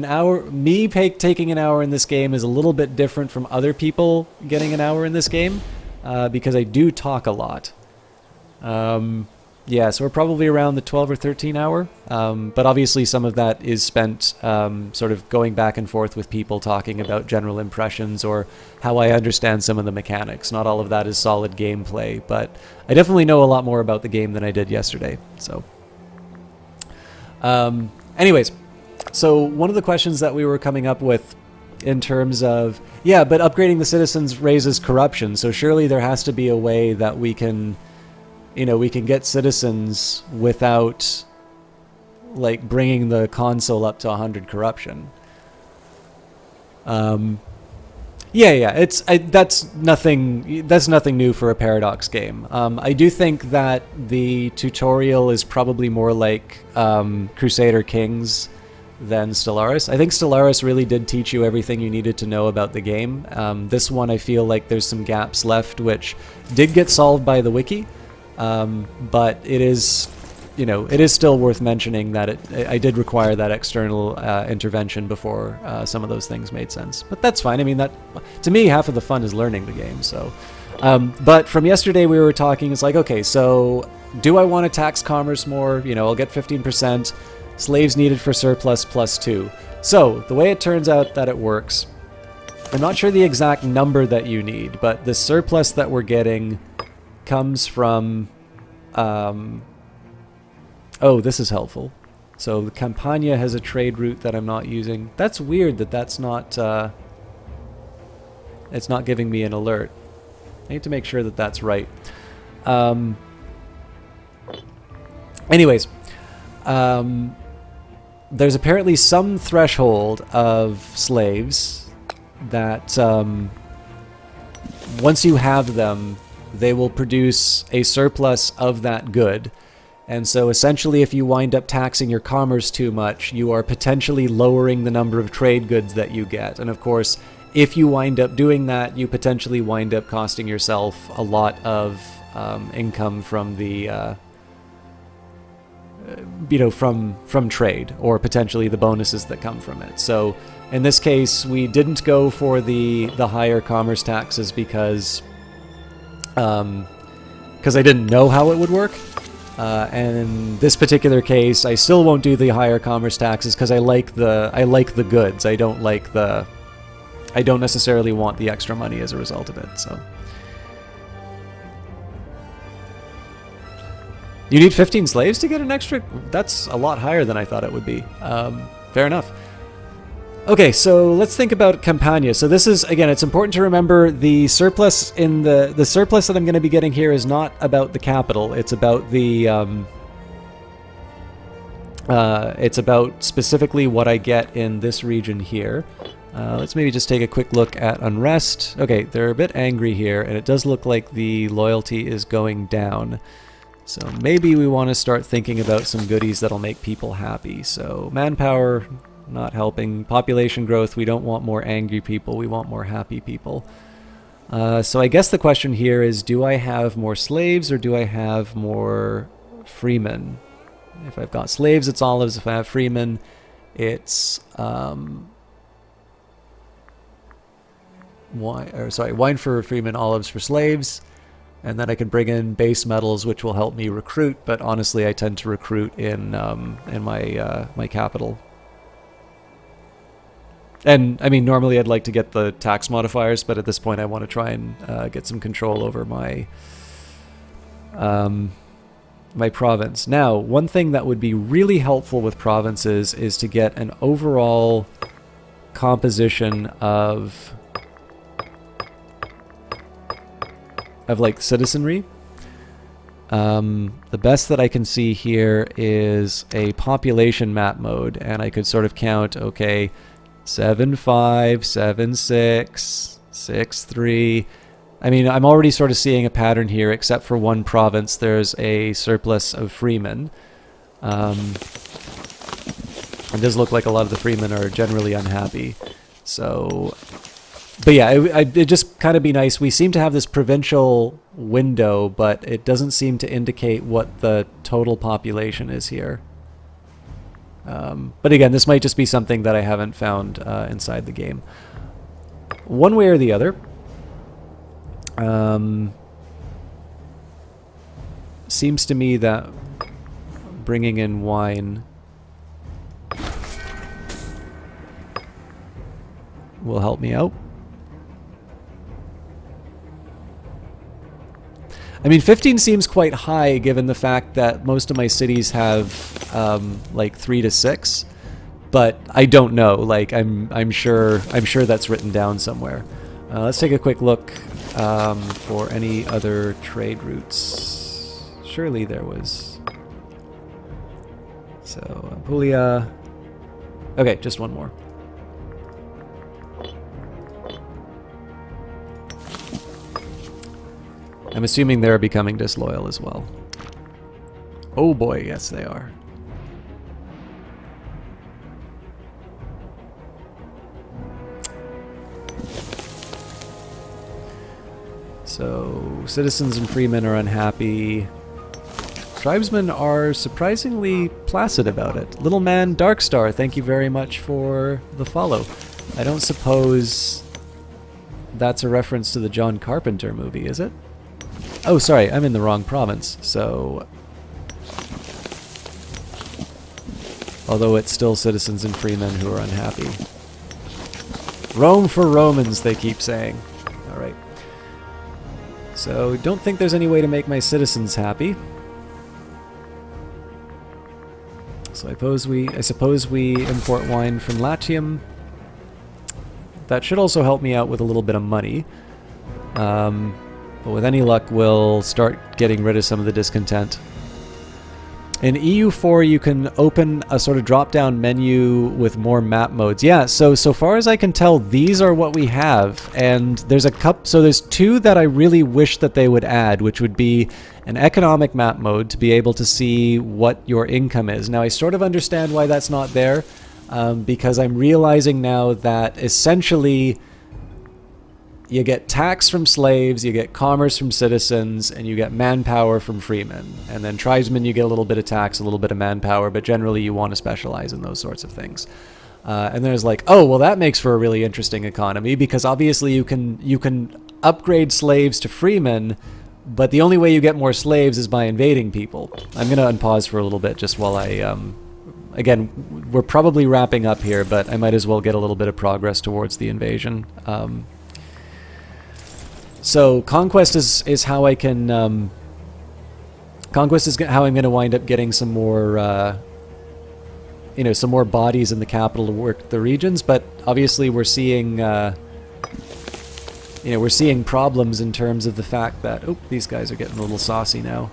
taking an hour in this game is a little bit different from other people getting an hour in this game, because I do talk a lot. Yeah, so we're probably around the 12 or 13 hour, but obviously some of that is spent sort of going back and forth with people talking about general impressions or how I understand some of the mechanics. Not all of that is solid gameplay, but I definitely know a lot more about the game than I did yesterday. So, anyways, so one of the questions that we were coming up with in terms of, yeah, but upgrading the citizens raises corruption, so surely there has to be a way that we can... we can get citizens without, like, bringing the console up to 100 corruption. Yeah, that's nothing new for a Paradox game. I do think that the tutorial is probably more like Crusader Kings than Stellaris. I think Stellaris really did teach you everything you needed to know about the game. This one, I feel like there's some gaps left, which did get solved by the wiki. But it is, it is still worth mentioning that I did require that external intervention before some of those things made sense. But that's fine. I mean, that, to me, half of the fun is learning the game. So, but from yesterday we were talking. It's like, okay, so do I want to tax commerce more? I'll get 15%. Slaves needed for surplus +2. So the way it turns out that it works, I'm not sure the exact number that you need, but the surplus that we're getting comes from, oh, this is helpful. So the Campania has a trade route that I'm not using. That's weird that that's not, it's not giving me an alert. I need to make sure that that's right. Anyways, there's apparently some threshold of slaves that, once you have them, they will produce a surplus of that good. And so essentially, if you wind up taxing your commerce too much, you are potentially lowering the number of trade goods that you get. And of course, if you wind up doing that, you potentially wind up costing yourself a lot of income from the from trade, or potentially the bonuses that come from it. So in this case, we didn't go for the higher commerce taxes because I didn't know how it would work. And in this particular case, I still won't do the higher commerce taxes because I like the goods. I don't necessarily want the extra money as a result of it. So you need 15 slaves to get an extra? That's a lot higher than I thought it would be. Fair enough. Okay, so let's think about Campania. So this is, again, it's important to remember the surplus in the surplus that I'm going to be getting here is not about the capital. It's about the it's about specifically what I get in this region here. Let's maybe just take a quick look at unrest. Okay, they're a bit angry here, and it does look like the loyalty is going down. So maybe we want to start thinking about some goodies that'll make people happy. So manpower, not helping. Population growth, we don't want more angry people, we want more happy people. So I guess the question here is, do I have more slaves or do I have more freemen? If I've got slaves, it's olives. If I have freemen, it's wine for freemen, olives for slaves. And then I can bring in base metals, which will help me recruit. But honestly, I tend to recruit in my my capital. And I mean, normally I'd like to get the tax modifiers, but at this point, I want to try and get some control over my my province. Now, one thing that would be really helpful with provinces is to get an overall composition of like citizenry. The best that I can see here is a population map mode, and I could sort of count, okay, 7-5, 7-6, 6-3. I mean, I'm already sort of seeing a pattern here, except for one province. There's a surplus of freemen. It does look like a lot of the freemen are generally unhappy. So, but yeah, it'd just kind of be nice. We seem to have this provincial window, but it doesn't seem to indicate what the total population is here. But again, this might just be something that I haven't found inside the game. One way or the other. Seems to me that bringing in wine will help me out. I mean, 15 seems quite high given the fact that most of my cities have like 3 to 6, but I don't know. Like I'm sure that's written down somewhere. Let's take a quick look for any other trade routes. Surely there was. So Apulia. Okay, just one more. I'm assuming they're becoming disloyal as well. Oh boy, yes they are. So, citizens and freemen are unhappy. Tribesmen are surprisingly placid about it. Little man Darkstar, thank you very much for the follow. I don't suppose that's a reference to the John Carpenter movie, is it? Oh, sorry, I'm in the wrong province, so... Although it's still citizens and freemen who are unhappy. Rome for Romans, they keep saying. Alright. So, don't think there's any way to make my citizens happy. So I suppose we import wine from Latium. That should also help me out with a little bit of money. But with any luck, we'll start getting rid of some of the discontent. In EU4, you can open a sort of drop-down menu with more map modes. Yeah, so far as I can tell, these are what we have. And there's a so there's 2 that I really wish that they would add, which would be an economic map mode to be able to see what your income is. Now, I sort of understand why that's not there, because I'm realizing now that essentially you get tax from slaves, you get commerce from citizens, and you get manpower from freemen. And then tribesmen, you get a little bit of tax, a little bit of manpower, but generally you want to specialize in those sorts of things. And there's like, oh, well, that makes for a really interesting economy, because obviously you can upgrade slaves to freemen, but the only way you get more slaves is by invading people. I'm going to unpause for a little bit just while I... again, we're probably wrapping up here, but I might as well get a little bit of progress towards the invasion. So conquest is how I can conquest is how I'm going to wind up getting some more some more bodies in the capital to work the regions. But obviously we're seeing we're seeing problems in terms of the fact that these guys are getting a little saucy now.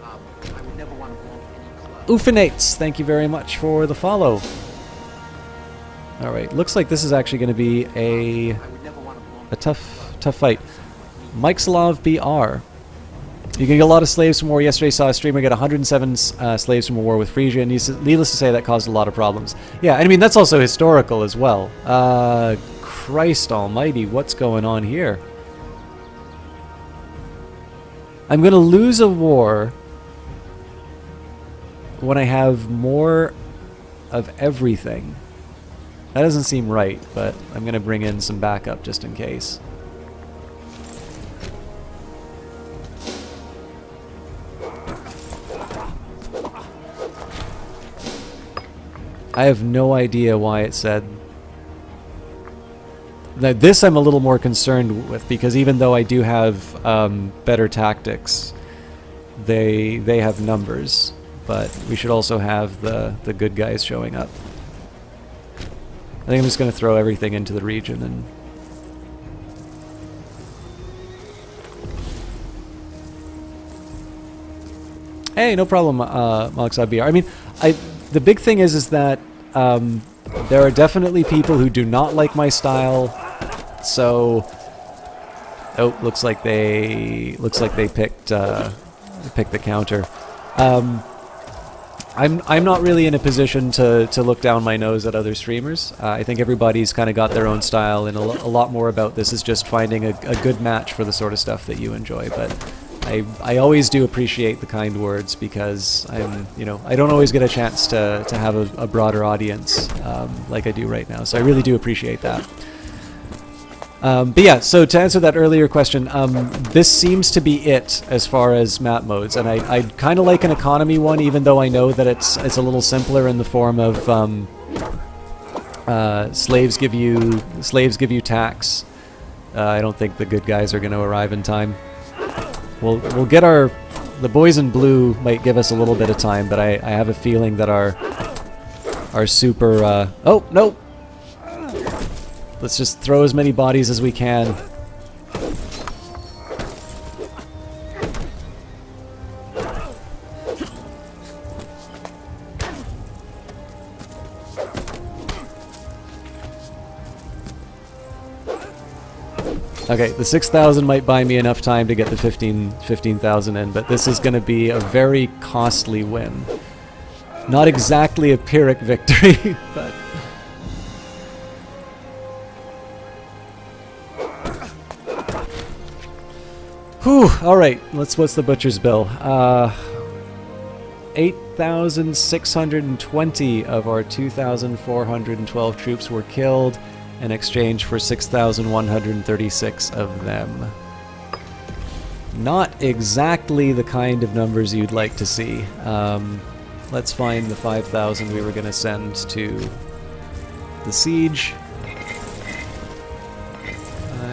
I would never want to belong to any club. Ufinates, thank you very much for the follow. All right, looks like this is actually going to be a tough fight. Mikeslav BR. You can get a lot of slaves from war. Yesterday saw a streamer get 107 slaves from a war with Frisia, and needless to say that caused a lot of problems. Yeah, I mean, that's also historical as well. Christ almighty, what's going on here? I'm going to lose a war when I have more of everything. That doesn't seem right, but I'm going to bring in some backup just in case. I have no idea why it said... Now this I'm a little more concerned with, because even though I do have better tactics, they have numbers, but we should also have the good guys showing up. I think I'm just going to throw everything into the region and... Hey, no problem, Malexab. I mean, the big thing is that there are definitely people who do not like my style, so... Oh, looks like they picked the counter. I'm not really in a position to look down my nose at other streamers. I think everybody's kind of got their own style, and a lot more about this is just finding a good match for the sort of stuff that you enjoy. But I always do appreciate the kind words, because I don't always get a chance to have a broader audience like I do right now. So I really do appreciate that. But yeah, so to answer that earlier question, this seems to be it as far as map modes, and I'd kind of like an economy one, even though I know that it's a little simpler in the form of slaves give you tax. I don't think the good guys are going to arrive in time. We'll get the boys in blue might give us a little bit of time, but I have a feeling that our super oh no. Let's just throw as many bodies as we can. Okay, the 6,000 might buy me enough time to get the 15,000 in, but this is going to be a very costly win. Not exactly a Pyrrhic victory, but... Whew, alright, what's the butcher's bill? 8,620 of our 2,412 troops were killed in exchange for 6,136 of them. Not exactly the kind of numbers you'd like to see. Let's find the 5,000 we were going to send to the siege.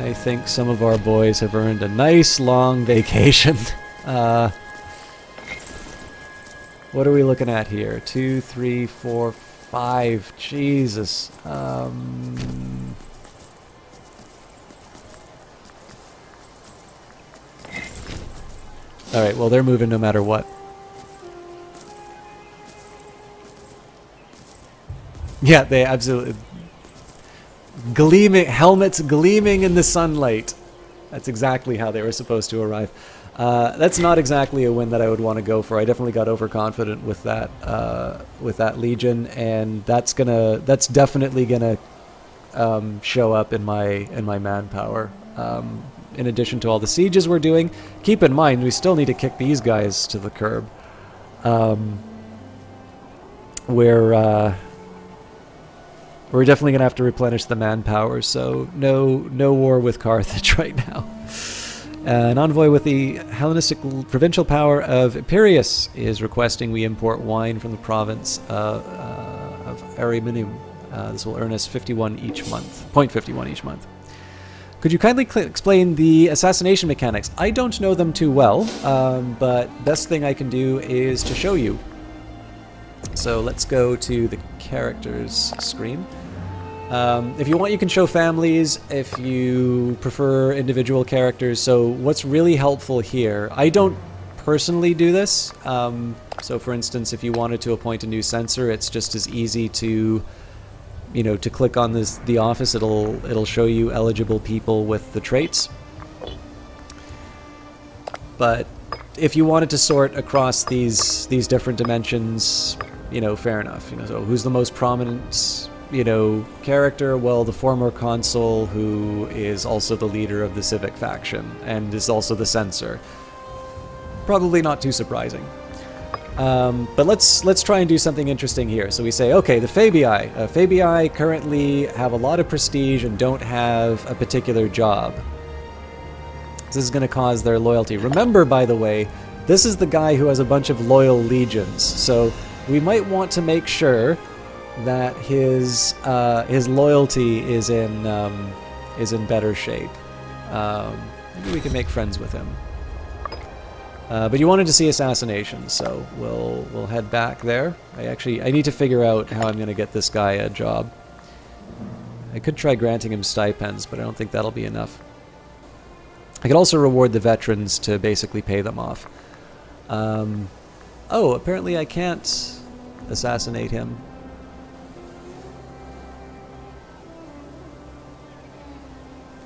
I think some of our boys have earned a nice long vacation. What are we looking at here? 2, 3, 4, 5. Jesus. Alright, well, they're moving no matter what. Yeah, they absolutely... Gleaming, helmets gleaming in the sunlight. That's exactly how they were supposed to arrive. That's not exactly a win that I would want to go for. I definitely got overconfident with that legion, and that's definitely gonna show up in my manpower. In addition to all the sieges we're doing, keep in mind we still need to kick these guys to the curb. We're definitely going to have to replenish the manpower, so no war with Carthage right now. An envoy with the Hellenistic provincial power of Epirus is requesting we import wine from the province of Ariminum. This will earn us 51 each month, 0.51 each month. Could you kindly explain the assassination mechanics? I don't know them too well, but best thing I can do is to show you. So let's go to the characters screen. If you want, you can show families if you prefer individual characters. So what's really helpful here, I don't personally do this. So for instance, if you wanted to appoint a new censor, it's just as easy to, to click on the office. It'll show you eligible people with the traits. But if you wanted to sort across these different dimensions, fair enough. So who's the most prominent, character? Well, the former consul who is also the leader of the civic faction and is also the censor. Probably not too surprising. But let's try and do something interesting here. So we say, okay, the Fabii. Fabii currently have a lot of prestige and don't have a particular job. This is going to cause their loyalty. Remember, by the way, this is the guy who has a bunch of loyal legions. So we might want to make sure that his loyalty is in is in better shape. Maybe we can make friends with him. But you wanted to see Assassination, so we'll head back there. I need to figure out how I'm going to get this guy a job. I could try granting him stipends, but I don't think that'll be enough. I could also reward the veterans to basically pay them off. Oh, apparently I can't assassinate him.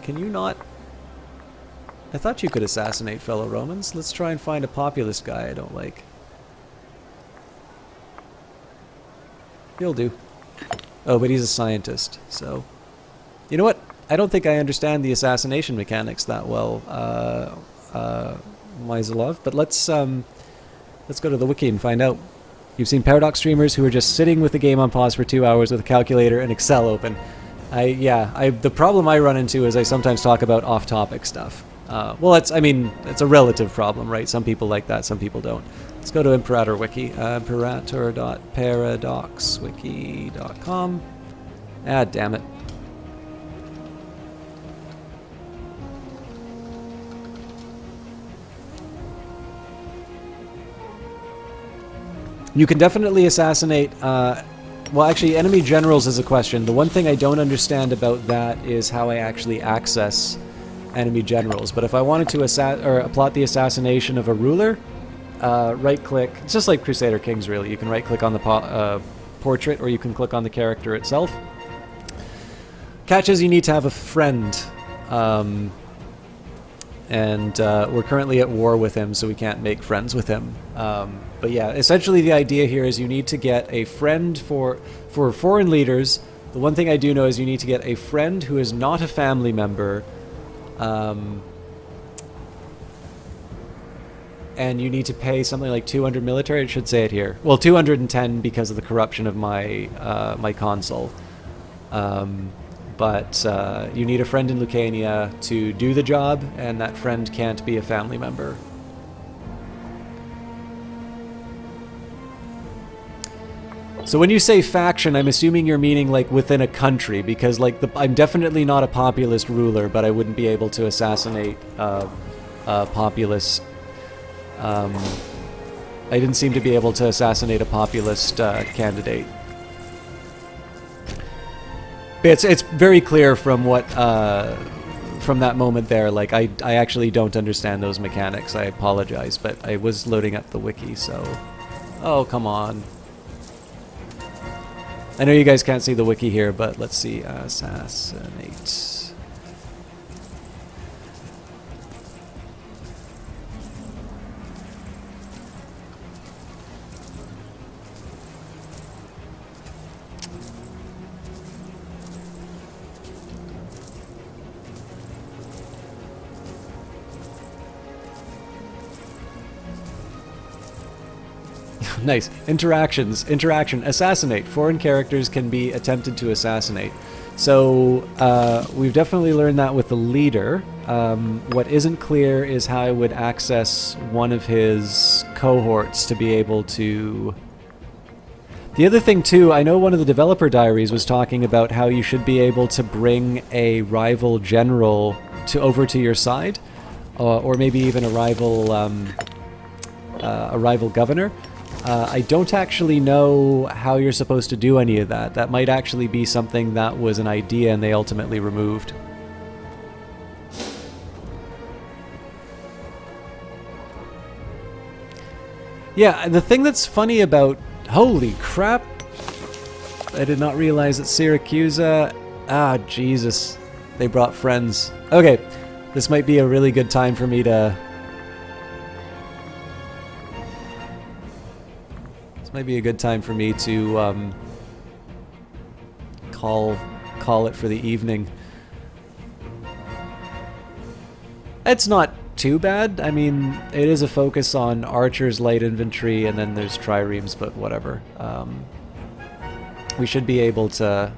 Can you not? I thought you could assassinate fellow Romans. Let's try and find a populist guy I don't like. He'll do. Oh, but he's a scientist, so... You know what? I don't think I understand the assassination mechanics that well, Myzalov, but let's go to the wiki and find out. You've seen Paradox streamers who are just sitting with the game on pause for 2 hours with a calculator and Excel open. The problem I run into is I sometimes talk about off-topic stuff. Well, it's a relative problem, right? Some people like that, some people don't. Let's go to Imperator Wiki, imperator.paradoxwiki.com. Ah, damn it. You can definitely assassinate... well, actually, enemy generals is a question. The one thing I don't understand about that is how I actually access enemy generals. But if I wanted to plot the assassination of a ruler, right-click. It's just like Crusader Kings, really. You can right-click on the portrait, or you can click on the character itself. Catch is you need to have a friend. And we're currently at war with him, so we can't make friends with him. But yeah, essentially the idea here is you need to get a friend for foreign leaders. The one thing I do know is you need to get a friend who is not a family member, and you need to pay something like 200 military. It should say it here. Well, 210 because of the corruption of my my consul. But you need a friend in Lucania to do the job, and that friend can't be a family member. So when you say faction, I'm assuming you're meaning like within a country, because like I'm definitely not a populist ruler, but I wouldn't be able to assassinate a populist. I didn't seem to be able to assassinate a populist candidate. It's very clear from what from that moment there. Like I actually don't understand those mechanics. I apologize, but I was loading up the wiki, so oh come on. I know you guys can't see the wiki here, but let's see. Assassinate. Nice. Interactions. Interaction. Assassinate. Foreign characters can be attempted to assassinate. So we've definitely learned that with the leader. What isn't clear is how I would access one of his cohorts to be able to... The other thing too, I know one of the developer diaries was talking about how you should be able to bring a rival general over to your side, or maybe even a rival governor. I don't actually know how you're supposed to do any of that. That might actually be something that was an idea and they ultimately removed. Yeah, the thing that's funny about... Holy crap! I did not realize that Syracuse... Ah, Jesus. They brought friends. Okay, this might be a really good time for me to... Might be a good time for me to call it for the evening. It's not too bad. I mean, it is a focus on archers, light infantry, and then there's triremes, but whatever. We should be able to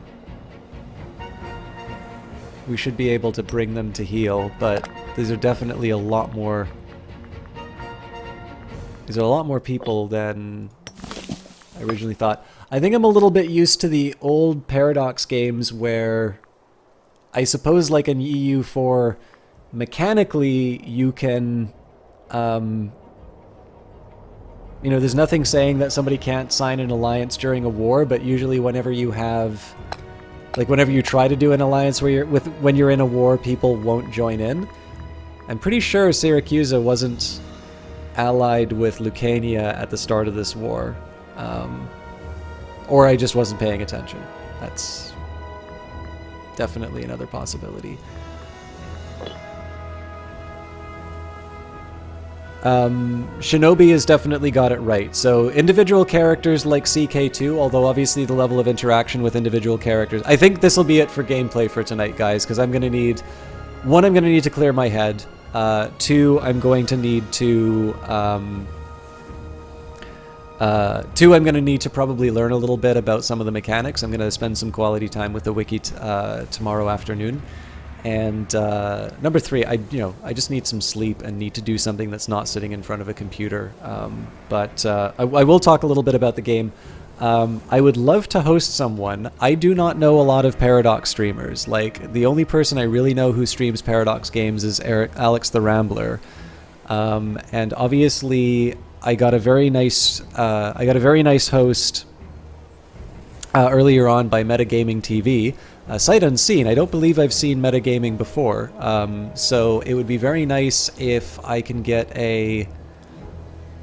bring them to heal, but these are definitely a lot more. These are a lot more people than I originally thought. I think I'm a little bit used to the old Paradox games where I suppose like an EU4, mechanically you can, there's nothing saying that somebody can't sign an alliance during a war, but usually whenever you have, like whenever you try to do an alliance when you're in a war, people won't join in. I'm pretty sure Syracusa wasn't allied with Lucania at the start of this war. Or I just wasn't paying attention. That's definitely another possibility. Shinobi has definitely got it right. So individual characters like CK2, although obviously the level of interaction with individual characters. I think this will be it for gameplay for tonight, guys, because I'm going to need... One, I'm going to need to clear my head. Two, I'm going to need to... Two, I'm going to need to probably learn a little bit about some of the mechanics. I'm going to spend some quality time with the wiki tomorrow afternoon. And number three, I just need some sleep and need to do something that's not sitting in front of a computer. But I will talk a little bit about the game. I would love to host someone. I do not know a lot of Paradox streamers. Like, the only person I really know who streams Paradox games is Alex the Rambler. And obviously, I got a very nice host earlier on by Metagaming TV. Sight unseen. I don't believe I've seen Metagaming before, so it would be very nice if I can get a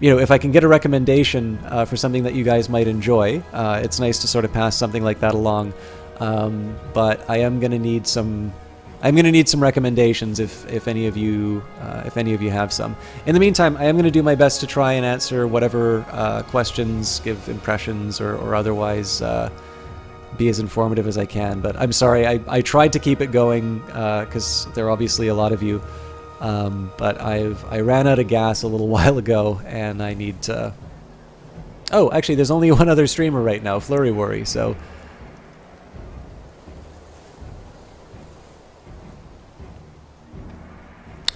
recommendation for something that you guys might enjoy. It's nice to sort of pass something like that along, but I am going to need some. I'm going to need some recommendations if any of you have some. In the meantime, I am going to do my best to try and answer whatever questions, give impressions, or otherwise be as informative as I can. But I'm sorry, I tried to keep it going because there are obviously a lot of you. But I ran out of gas a little while ago, and I need to... Oh, actually, there's only one other streamer right now, Flurry Worry, so...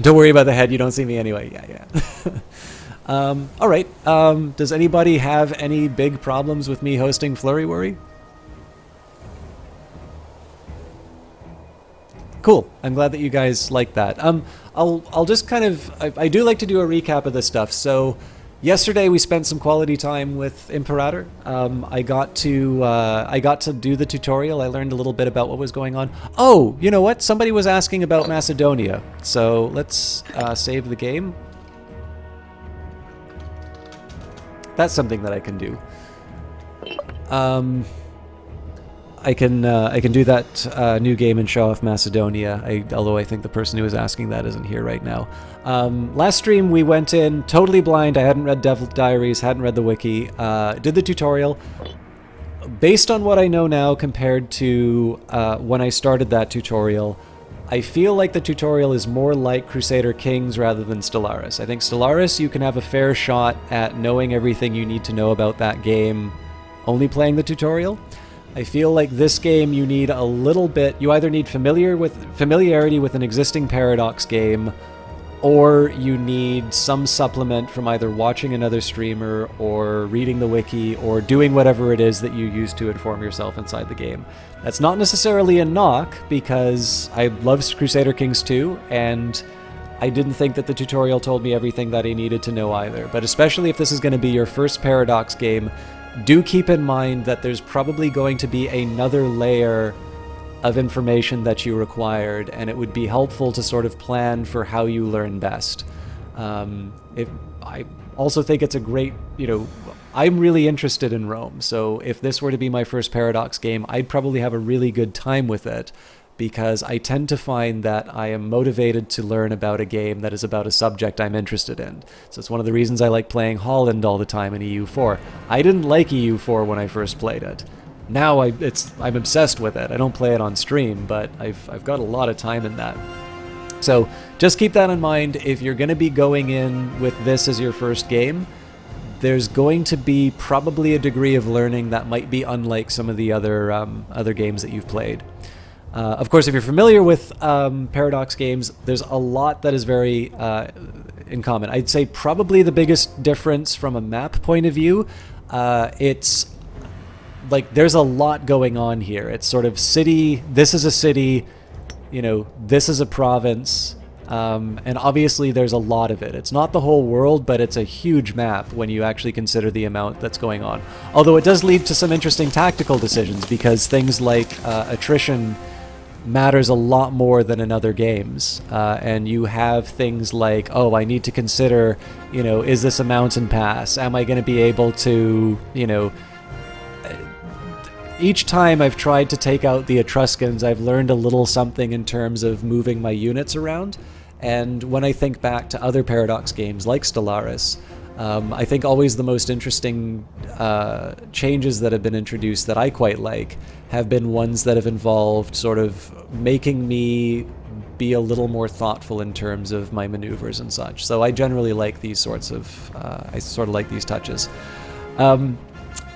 Don't worry about the head, you don't see me anyway. Yeah. Alright, does anybody have any big problems with me hosting Flurry Worry? Cool. I'm glad that you guys like that. I'll just kind of... I do like to do a recap of this stuff. So, yesterday we spent some quality time with Imperator. I got to do the tutorial. I learned a little bit about what was going on. Oh, you know what? Somebody was asking about Macedonia. So, let's save the game. That's something that I can do. I can do that new game and show off Macedonia, although I think the person who was asking that isn't here right now. Last stream we went in totally blind. I hadn't read Devil Diaries, hadn't read the wiki, did the tutorial. Based on what I know now compared to when I started that tutorial, I feel like the tutorial is more like Crusader Kings rather than Stellaris. I think Stellaris you can have a fair shot at knowing everything you need to know about that game only playing the tutorial. I feel like this game you need a little bit... You either need familiarity with an existing Paradox game, or you need some supplement from either watching another streamer, or reading the wiki, or doing whatever it is that you use to inform yourself inside the game. That's not necessarily a knock, because I love Crusader Kings 2, and I didn't think that the tutorial told me everything that I needed to know either. But especially if this is going to be your first Paradox game, do keep in mind that there's probably going to be another layer of information that you required, and it would be helpful to sort of plan for how you learn best. I also think it's a great, I'm really interested in Rome, so if this were to be my first Paradox game, I'd probably have a really good time with it, because I tend to find that I am motivated to learn about a game that is about a subject I'm interested in. So it's one of the reasons I like playing Holland all the time in EU4. I didn't like EU4 when I first played it. Now I'm obsessed with it. I don't play it on stream, but I've got a lot of time in that. So just keep that in mind. If you're going to be going in with this as your first game, there's going to be probably a degree of learning that might be unlike some of the other games that you've played. Of course, if you're familiar with Paradox games, there's a lot that is very in common. I'd say probably the biggest difference from a map point of view, it's like there's a lot going on here. It's sort of city, this is a city, this is a province, and obviously there's a lot of it. It's not the whole world, but it's a huge map when you actually consider the amount that's going on. Although it does lead to some interesting tactical decisions, because things like attrition matters a lot more than in other games. And you have things like, oh, I need to consider, is this a mountain pass? Am I going to be able to, each time I've tried to take out the Etruscans, I've learned a little something in terms of moving my units around. And when I think back to other Paradox games like Stellaris, I think always the most interesting changes that have been introduced that I quite like have been ones that have involved sort of making me be a little more thoughtful in terms of my maneuvers and such. So I generally like these sorts of, I sort of like these touches.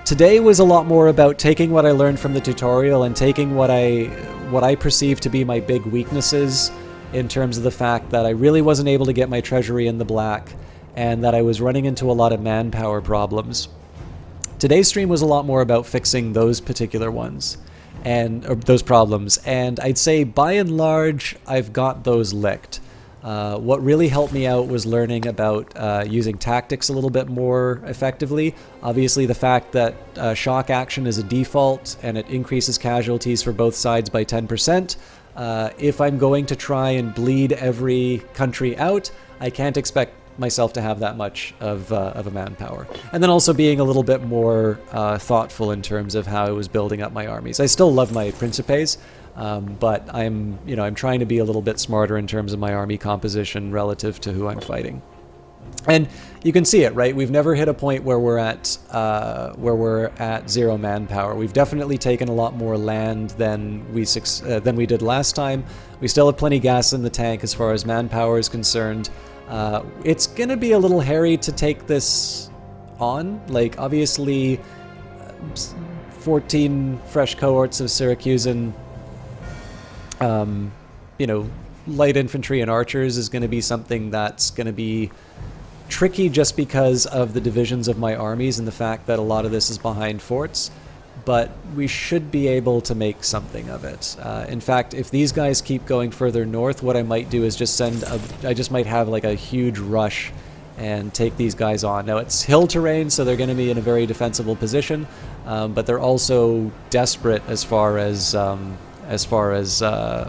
Today was a lot more about taking what I learned from the tutorial and taking what I perceive to be my big weaknesses, in terms of the fact that I really wasn't able to get my treasury in the black, and that I was running into a lot of manpower problems. Today's stream was a lot more about fixing those particular ones, or those problems, and I'd say by and large I've got those licked. What really helped me out was learning about using tactics a little bit more effectively. Obviously the fact that shock action is a default and it increases casualties for both sides by 10%. If I'm going to try and bleed every country out, I can't expect myself to have that much of a manpower. And then also being a little bit more thoughtful in terms of how I was building up my armies. I still love my Principes, but I'm trying to be a little bit smarter in terms of my army composition relative to who I'm fighting. And you can see it, right? We've never hit a point where we're at 0 manpower. We've definitely taken a lot more land than we did last time. We still have plenty gas in the tank as far as manpower is concerned. It's gonna be a little hairy to take this on. Like, obviously, 14 fresh cohorts of Syracusan, light infantry and archers is going to be something that's going to be tricky just because of the divisions of my armies and the fact that a lot of this is behind forts, but we should be able to make something of it. In fact, if these guys keep going further north, what I might do is just I just might have like a huge rush and take these guys on. Now it's hill terrain, so they're going to be in a very defensible position, but they're also desperate as far as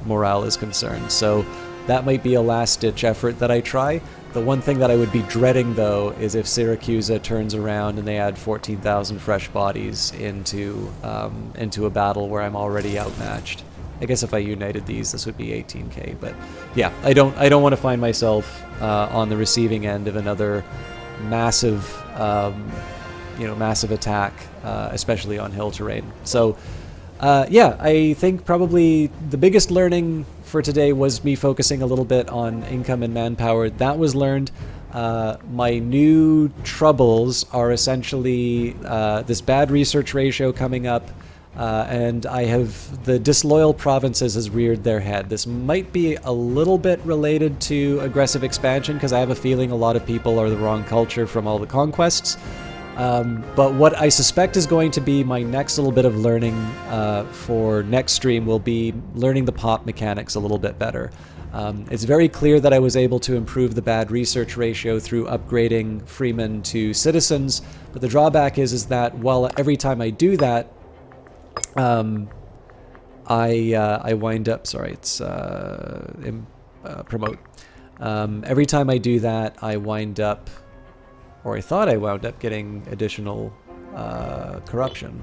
morale is concerned. So that might be a last-ditch effort that I try. The one thing that I would be dreading, though, is if Syracusa turns around and they add 14,000 fresh bodies into a battle where I'm already outmatched. I guess if I united these, this would be 18k. But yeah, I don't want to find myself on the receiving end of another massive, massive attack, especially on hill terrain. So. Yeah, I think probably the biggest learning for today was me focusing a little bit on income and manpower. That was learned. My new troubles are essentially this bad research ratio coming up, and the disloyal provinces has reared their head. This might be a little bit related to aggressive expansion, because I have a feeling a lot of people are the wrong culture from all the conquests. But what I suspect is going to be my next little bit of learning for next stream will be learning the pop mechanics a little bit better. It's very clear that I was able to improve the bad research ratio through upgrading freemen to citizens, but the drawback is that while every time I do that, I wind up, promote. Every time I do that, I wind up, or I thought I wound up getting additional corruption.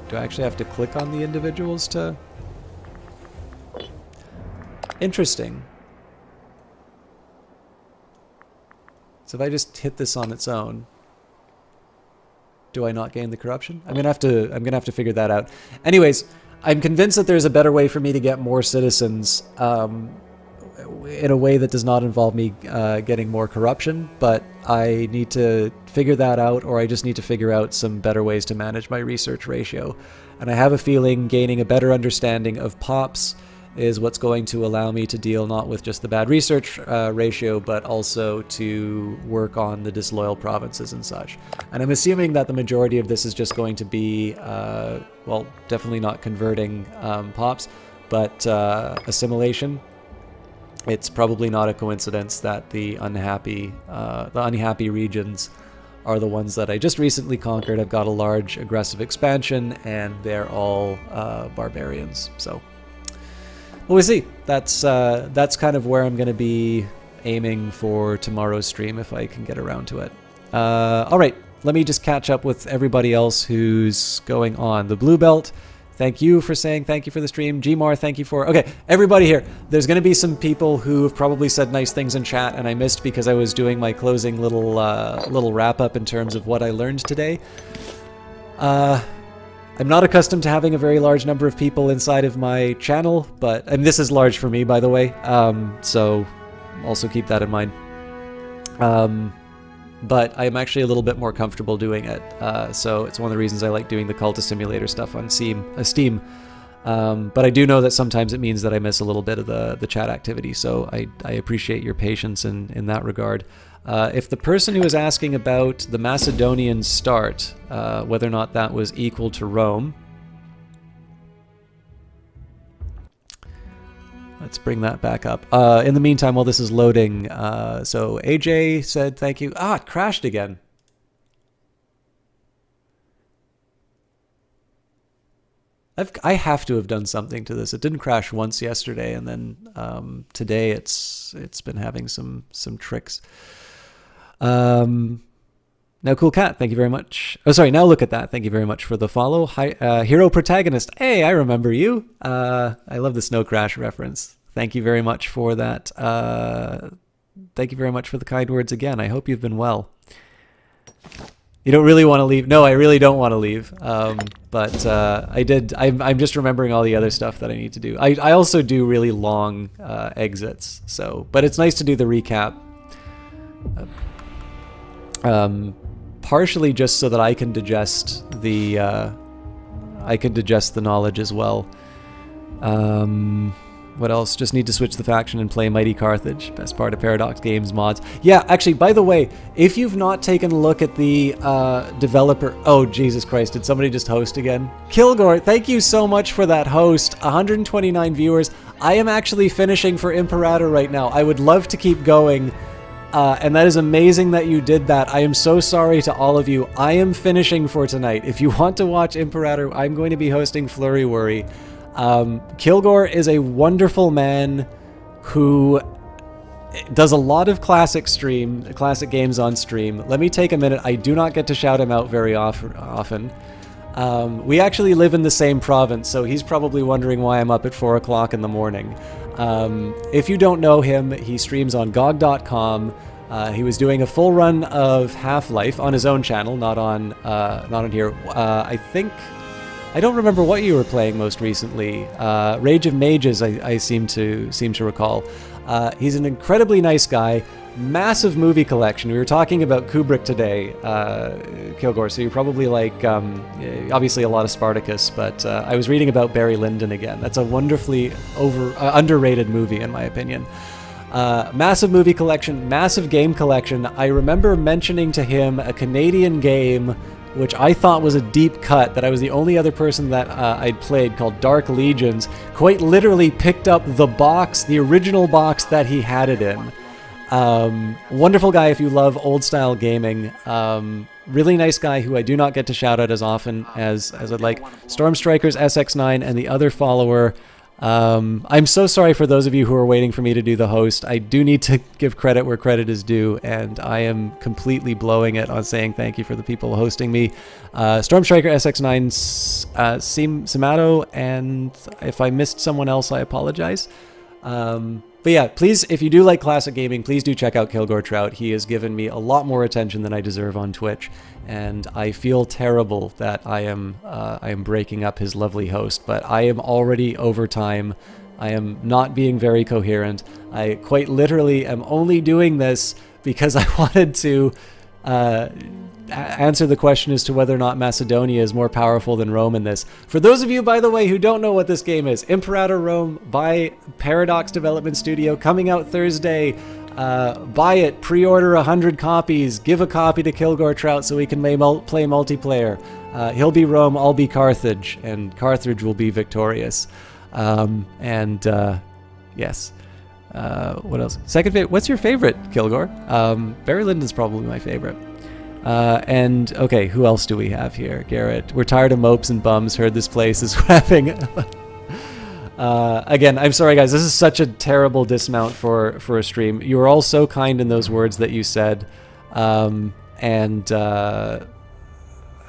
Do I actually have to click on the individuals to... Interesting. So if I just hit this on its own, do I not gain the corruption? I'm gonna have to figure that out. Anyways, I'm convinced that there's a better way for me to get more citizens in a way that does not involve me getting more corruption, but I need to figure that out, or I just need to figure out some better ways to manage my research ratio. And I have a feeling gaining a better understanding of pops is what's going to allow me to deal not with just the bad research ratio, but also to work on the disloyal provinces and such. And I'm assuming that the majority of this is just going to be, well, definitely not converting pops, but assimilation. It's probably not a coincidence that the unhappy regions are the ones that I just recently conquered. I've got a large aggressive expansion, and they're all barbarians. So we'll see. That's kind of where I'm going to be aiming for tomorrow's stream if I can get around to it. All right, let me just catch up with everybody else who's going on. The Blue Belt, thank you for saying thank you for the stream. Gmar, thank you for... Okay, everybody here. There's going to be some people who have probably said nice things in chat, and I missed because I was doing my closing little wrap-up in terms of what I learned today. I'm not accustomed to having a very large number of people inside of my channel, and this is large for me, by the way, so also keep that in mind. But I'm actually a little bit more comfortable doing it, so it's one of the reasons I like doing the Cultist Simulator stuff on Steam. But I do know that sometimes it means that I miss a little bit of the chat activity, so I appreciate your patience in that regard. If the person who was asking about the Macedonian start, whether or not that was equal to Rome, let's bring that back up. In the meantime, while this is loading, so AJ said thank you. It crashed again. I have to have done something to this. It didn't crash once yesterday, and then today it's been having some tricks. Now Cool Cat, thank you very much. Oh, sorry, Now Look at That, thank you very much for the follow. Hi, Hero Protagonist. Hey, I remember you. I love the Snow Crash reference. Thank you very much for that. Thank you very much for the kind words again. I hope you've been well. You don't really want to leave. No, I really don't want to leave. But I did. I'm just remembering all the other stuff that I need to do. I also do really long exits. But it's nice to do the recap. Partially just so that I can digest the knowledge as well. What else? Just need to switch the faction and play Mighty Carthage. Best part of Paradox Games mods. Yeah, actually, by the way, if you've not taken a look at the developer... Oh, Jesus Christ, did somebody just host again? Kilgore, thank you so much for that host. 129 viewers. I am actually finishing for Imperator right now. I would love to keep going. And that is amazing that you did that. I am so sorry to all of you. I am finishing for tonight. If you want to watch Imperator, I'm going to be hosting Flurry Worry. Kilgore is a wonderful man who does a lot of classic games on stream. Let me take a minute. I do not get to shout him out very often. We actually live in the same province, so he's probably wondering why I'm up at 4 o'clock in the morning. If you don't know him, he streams on GOG.com. He was doing a full run of Half-Life on his own channel, not on here. I don't remember what you were playing most recently. Rage of Mages, I seem to recall. He's an incredibly nice guy. Massive movie collection. We were talking about Kubrick today, Kilgore, so you're probably like, obviously a lot of Spartacus, but I was reading about Barry Lyndon again. That's a wonderfully underrated movie, in my opinion. Massive movie collection, massive game collection. I remember mentioning to him a Canadian game which I thought was a deep cut, that I was the only other person that I'd played, called Dark Legions. Quite literally picked up the original box that he had it in. Wonderful guy if you love old style gaming. Really nice guy who I do not get to shout out as often as I'd like. Stormstrikers SX9 and the other follower. I'm so sorry for those of you who are waiting for me to do the host. I do need to give credit where credit is due, and I am completely blowing it on saying thank you for the people hosting me. Stormstriker SX9, Simato, and if I missed someone else, I apologize. But yeah, please, if you do like classic gaming, please do check out Kilgore Trout. He has given me a lot more attention than I deserve on Twitch, and I feel terrible that I am breaking up his lovely host, but I am already over time. I am not being very coherent. I quite literally am only doing this because I wanted to answer the question as to whether or not Macedonia is more powerful than Rome in this. For those of you, by the way, who don't know what this game is, Imperator Rome by Paradox Development Studio, coming out Thursday. Buy it, pre-order 100 copies, give a copy to Kilgore Trout so we can play multiplayer. He'll be Rome, I'll be Carthage, and Carthage will be victorious. Yes. What else? Second favorite. What's your favorite, Kilgore? Barry Lyndon's probably my favorite. And okay, who else do we have here? Garrett. We're tired of mopes and bums. Heard this place is having. Again, I'm sorry, guys. This is such a terrible dismount for a stream. You were all so kind in those words that you said, I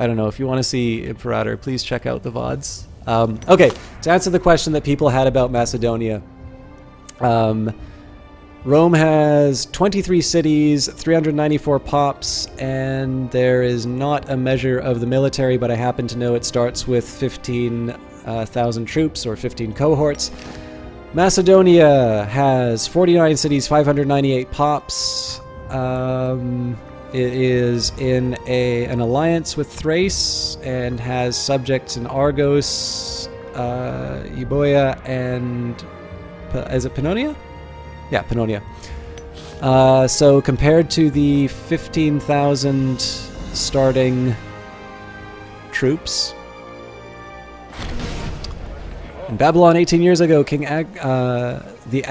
don't know, if you want to see Imperator, please check out the VODs. Okay, to answer the question that people had about Macedonia. Rome has 23 cities, 394 pops, and there is not a measure of the military, but I happen to know it starts with 15,000 troops or 15 cohorts. Macedonia has 49 cities, 598 pops. It is in an alliance with Thrace and has subjects in Argos, Euboea, and is it Pannonia? Yeah, Pannonia. So compared to the 15,000 starting troops in Babylon 18 years ago, the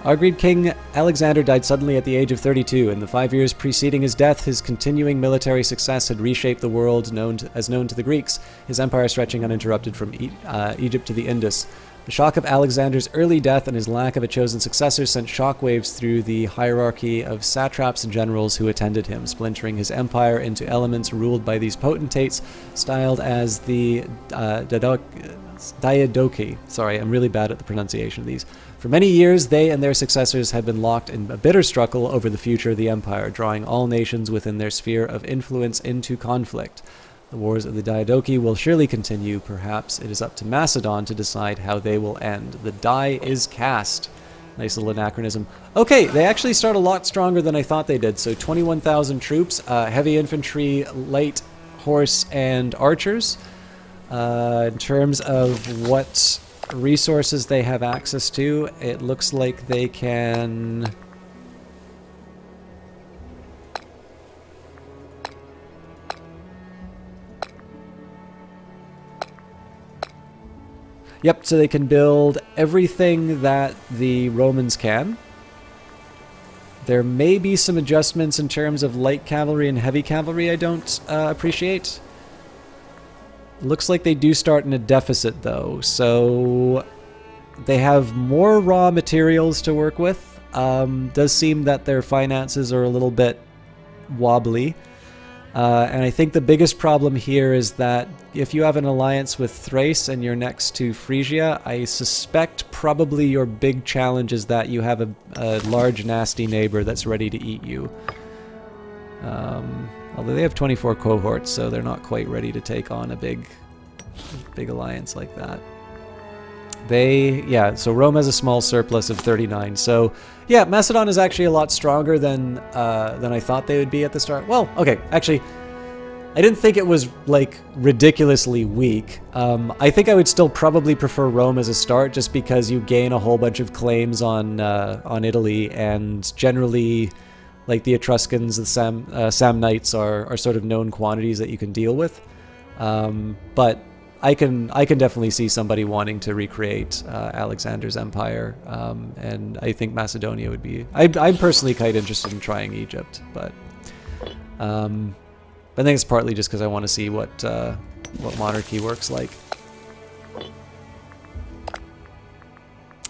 Argrid king Alexander died suddenly at the age of 32. In the 5 years preceding his death, his continuing military success had reshaped the world known to the Greeks, his empire stretching uninterrupted from Egypt to the Indus. The shock of Alexander's early death and his lack of a chosen successor sent shockwaves through the hierarchy of satraps and generals who attended him, splintering his empire into elements ruled by these potentates, styled as the Diadochi. Sorry, I'm really bad at the pronunciation of these. For many years, they and their successors had been locked in a bitter struggle over the future of the empire, drawing all nations within their sphere of influence into conflict. The wars of the Diadochi will surely continue. Perhaps it is up to Macedon to decide how they will end. The die is cast. Nice little anachronism. Okay, they actually start a lot stronger than I thought they did. So 21,000 troops, heavy infantry, light horse, and archers. In terms of what resources they have access to, it looks like they can... Yep, so they can build everything that the Romans can. There may be some adjustments in terms of light cavalry and heavy cavalry I don't appreciate. Looks like they do start in a deficit, though, so they have more raw materials to work with. Does seem that their finances are a little bit wobbly. And I think the biggest problem here is that if you have an alliance with Thrace and you're next to Phrygia, I suspect probably your big challenge is that you have a large, nasty neighbor that's ready to eat you. Although they have 24 cohorts, so they're not quite ready to take on a big alliance like that. So Rome has a small surplus of 39. So yeah, Macedon is actually a lot stronger than I thought they would be at the start. Well, okay, actually, I didn't think it was like ridiculously weak. I think I would still probably prefer Rome as a start, just because you gain a whole bunch of claims on Italy, and generally, like the Etruscans, the Samnites are sort of known quantities that you can deal with. But I can definitely see somebody wanting to recreate Alexander's empire, and I think Macedonia would be... I'm personally quite interested in trying Egypt, but I think it's partly just because I want to see what monarchy works like.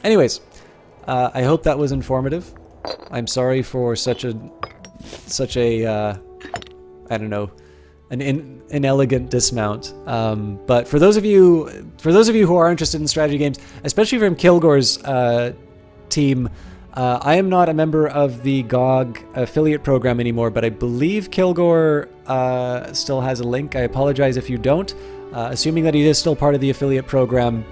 Anyways, I hope that was informative. I'm sorry for such a I don't know, an inelegant dismount. But for those of you who are interested in strategy games, especially from Kilgore's team, I am not a member of the GOG affiliate program anymore, but I believe Kilgore still has a link. I apologize if you don't. Assuming that he is still part of the affiliate program,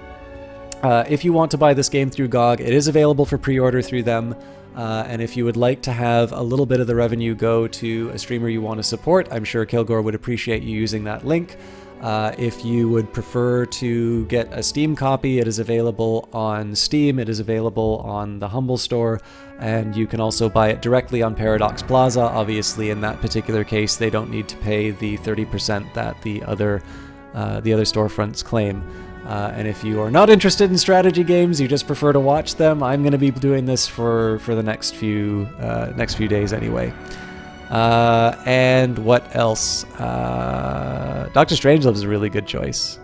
if you want to buy this game through GOG, it is available for pre-order through them. And if you would like to have a little bit of the revenue go to a streamer you want to support, I'm sure Kilgore would appreciate you using that link. If you would prefer to get a Steam copy, it is available on Steam, it is available on the Humble Store, and you can also buy it directly on Paradox Plaza. Obviously, in that particular case, they don't need to pay the 30% that the other storefronts claim. And if you are not interested in strategy games, you just prefer to watch them, I'm going to be doing this for the next few days anyway. And what else? Doctor Strangelove is a really good choice.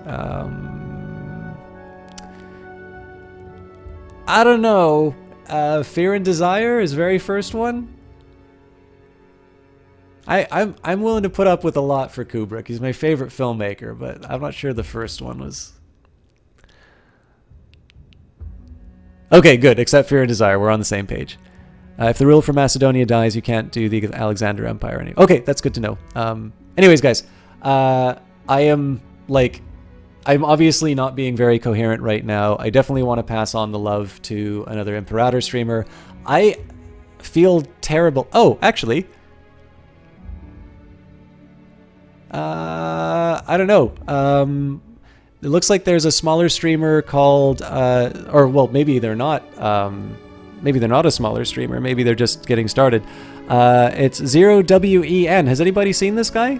I don't know. Fear and Desire, his very first one. I'm willing to put up with a lot for Kubrick. He's my favorite filmmaker, but I'm not sure the first one was. Okay, good. Except Fear and Desire, we're on the same page. If the ruler from Macedonia dies, you can't do the Alexander Empire anymore. Okay, that's good to know. Anyways, guys, I'm obviously not being very coherent right now. I definitely want to pass on the love to another Imperator streamer. I feel terrible. Oh, actually, I don't know. It looks like there's a smaller streamer called, or well, maybe they're not. Maybe they're not a smaller streamer. Maybe they're just getting started. It's 0WEN. Has anybody seen this guy?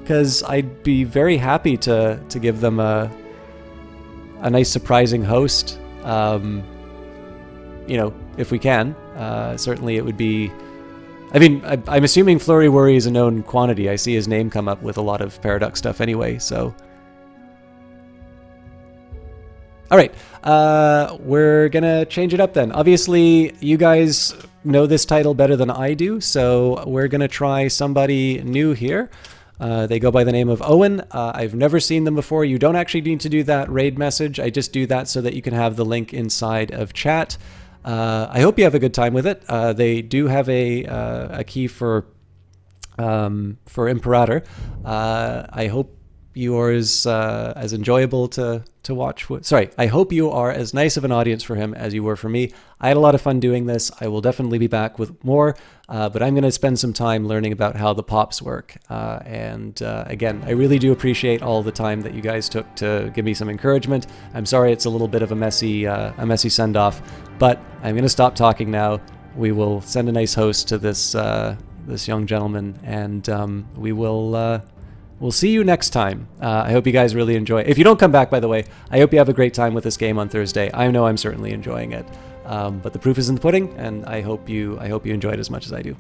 Because I'd be very happy to give them a nice surprising host. You know, if we can. Certainly it would be. I mean, I'm assuming Flurry Worry is a known quantity. I see his name come up with a lot of Paradox stuff anyway, so. All right, we're gonna change it up then. Obviously, you guys know this title better than I do, so we're gonna try somebody new here. They go by the name of Owen. I've never seen them before. You don't actually need to do that raid message. I just do that so that you can have the link inside of chat. I hope you have a good time with it. They do have a key for Imperator. I hope you are as enjoyable to watch. Sorry, I hope you are as nice of an audience for him as you were for me. I had a lot of fun doing this. I will definitely be back with more, but I'm going to spend some time learning about how the pops work. And again, I really do appreciate all the time that you guys took to give me some encouragement. I'm sorry it's a little bit of a messy send-off, but I'm going to stop talking now. We will send a nice host to this young gentleman, and we'll see you next time. I hope you guys really enjoy. If you don't come back, by the way, I hope you have a great time with this game on Thursday. I know I'm certainly enjoying it. But the proof is in the pudding, and I hope you enjoy it as much as I do.